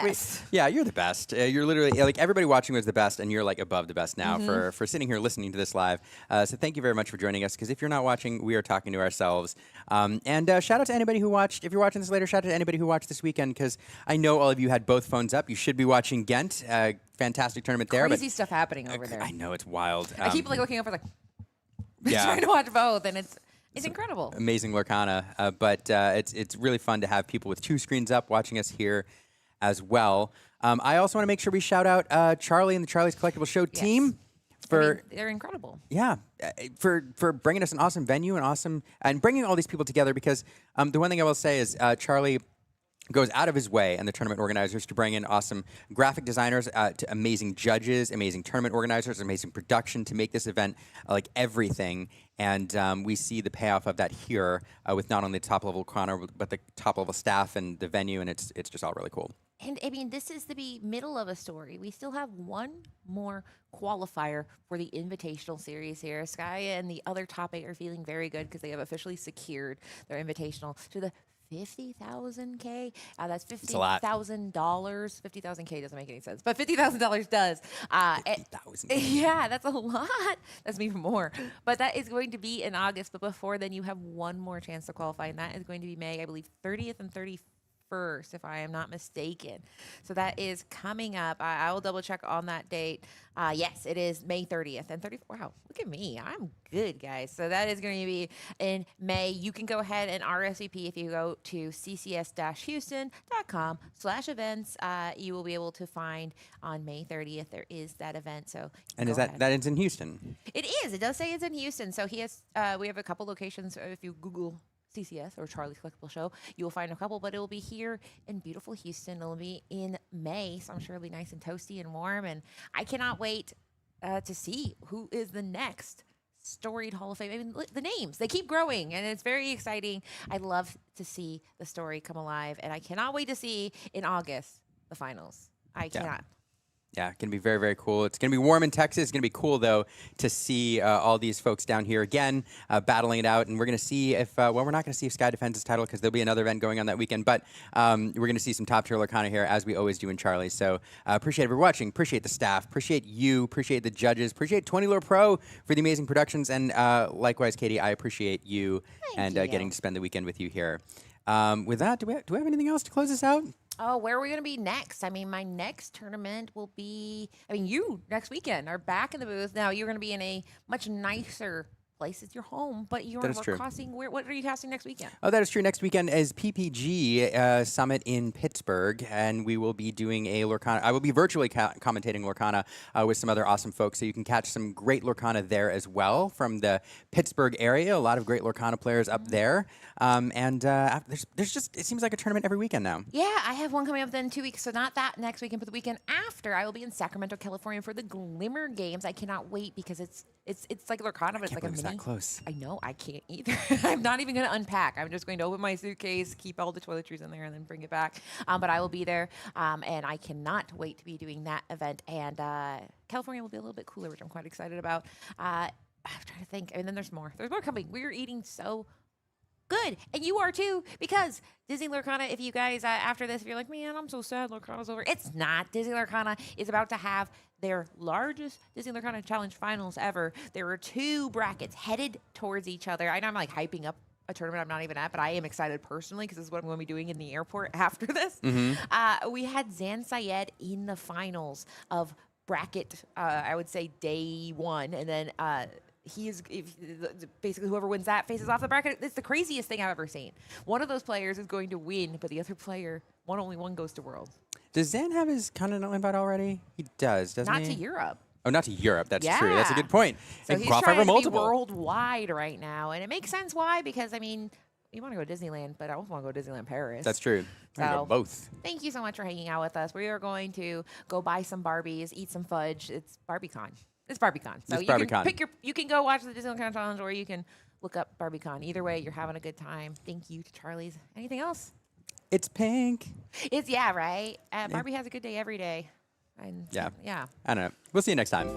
yeah, you're the best. You're literally like everybody watching was the best, and you're like above the best now for sitting here listening to this live. So thank you very much for joining us. Because if you're not watching, we are talking to ourselves. And shout out to anybody who watched. If you're watching this later, shout out to anybody who watched this weekend. Because I know all of you had both phones up. You should be watching Ghent. Fantastic tournament there. Crazy stuff happening over there. I know, it's wild. I keep looking over trying to watch both, and it's incredible. Amazing Lorcana. But it's really fun to have people with 2 screens up watching us here as well. I also want to make sure we shout out Charlie and the Charlie's Collectible Show team. They're incredible. Yeah, for bringing us an awesome venue and bringing all these people together. Because the one thing I will say is Charlie goes out of his way, and the tournament organizers, to bring in awesome graphic designers, to amazing judges, amazing tournament organizers, amazing production to make this event like everything. And we see the payoff of that here with not only the top level Lorcana, but the top level staff and the venue, and it's just all really cool. And I mean, this is the middle of a story. We still have one more qualifier for the Invitational series here. Sky and the other top 8 are feeling very good because they have officially secured their Invitational to the 50,000K. That's $50,000. 50,000K doesn't make any sense, but $50,000 does. 50,000. Yeah, that's a lot. That's even more. But that is going to be in August. But before then, you have one more chance to qualify, and that is going to be May, I believe, 30th and 31st. If I am not mistaken. So that is coming up. I will double check on that date. Yes, it is May 30th and 30th. Wow, look at me. I'm good, guys. So that is going to be in May. You can go ahead and RSVP if you go to ccs-houston.com/events. You will be able to find on May 30th, there is that event. So and is that is in Houston? It is. It does say it's in Houston. So we have a couple locations. If you Google CCS or Charlie's Collectible Show, you will find a couple, but it will be here in beautiful Houston. It'll be in May, so I'm sure it'll be nice and toasty and warm, and I cannot wait to see who is the next storied Hall of Fame. I mean, the names, they keep growing, and it's very exciting. I love to see the story come alive, and I cannot wait to see in August the finals. I cannot. Yeah, going to be very, very cool. It's going to be warm in Texas. It's going to be cool, though, to see all these folks down here again battling it out. And we're going to see if, we're not going to see if Sky defends his title because there'll be another event going on that weekend. But we're going to see some top-tier Lorcana here, as we always do in Charlie. So appreciate everyone watching. Appreciate the staff. Appreciate you. Appreciate the judges. Appreciate 20 Lore Pro for the amazing productions. And likewise, Katie, I appreciate you getting to spend the weekend with you here. With that, do we have anything else to close this out? Oh, where are we going to be next? I mean, my next tournament will be, you next weekend are back in the booth. Now, you're going to be in a much nicer place. It's your home, but you're That is true. casting. What are you casting next weekend? Oh, that is true. Next weekend is PPG Summit in Pittsburgh, and we will be doing a Lorcana. I will be virtually commentating Lorcana with some other awesome folks, so you can catch some great Lorcana there as well from the Pittsburgh area. A lot of great Lorcana players up there, and there's just, it seems like a tournament every weekend now. Yeah, I have one coming up then in 2 weeks. So not that next weekend, but the weekend after, I will be in Sacramento, California for the Glimmer Games. I cannot wait because it's like Lorcana, but it's like a mini. That close. I know, I can't either. I'm not even going to unpack. I'm just going to open my suitcase, keep all the toiletries in there, and then bring it back. But I will be there, and I cannot wait to be doing that event. And California will be a little bit cooler, which I'm quite excited about. I'm trying to think. And then there's more. There's more coming. We're eating so good, and you are too, because Disney Lorcana, if you guys, after this, if you're like, man, I'm so sad Lorcana's over, it's not. Disney Lorcana is about to have their largest Disney Lorcana Challenge finals ever. There are 2 brackets headed towards each other. I know I'm like hyping up a tournament I'm not even at, but I am excited personally because this is what I'm going to be doing in the airport after this. We had Zan Syed in the finals of bracket, I would say day 1, and then basically whoever wins that faces off the bracket. It's the craziest thing I've ever seen. One of those players is going to win, but the other player, only one goes to Worlds. Does Zan have his continental invite already? He does, doesn't he? Not to Europe. Oh, not to Europe. That's true. That's a good point. So and he's Qualifier trying to be multiple. worldwide right now, and it makes sense why, because you want to go to Disneyland, but I also want to go to Disneyland Paris. That's true. I go both. Thank you so much for hanging out with us. We are going to go buy some Barbies, eat some fudge. It's BarbieCon. It's BarbieCon. So It's you BarbieCon. can you can go watch the Disneyland Lorcana Challenge, or you can look up BarbieCon. Either way, you're having a good time. Thank you to Charlie's. Anything else? It's pink. Right. Barbie has a good day every day. And Yeah. Yeah. I don't know. We'll see you next time.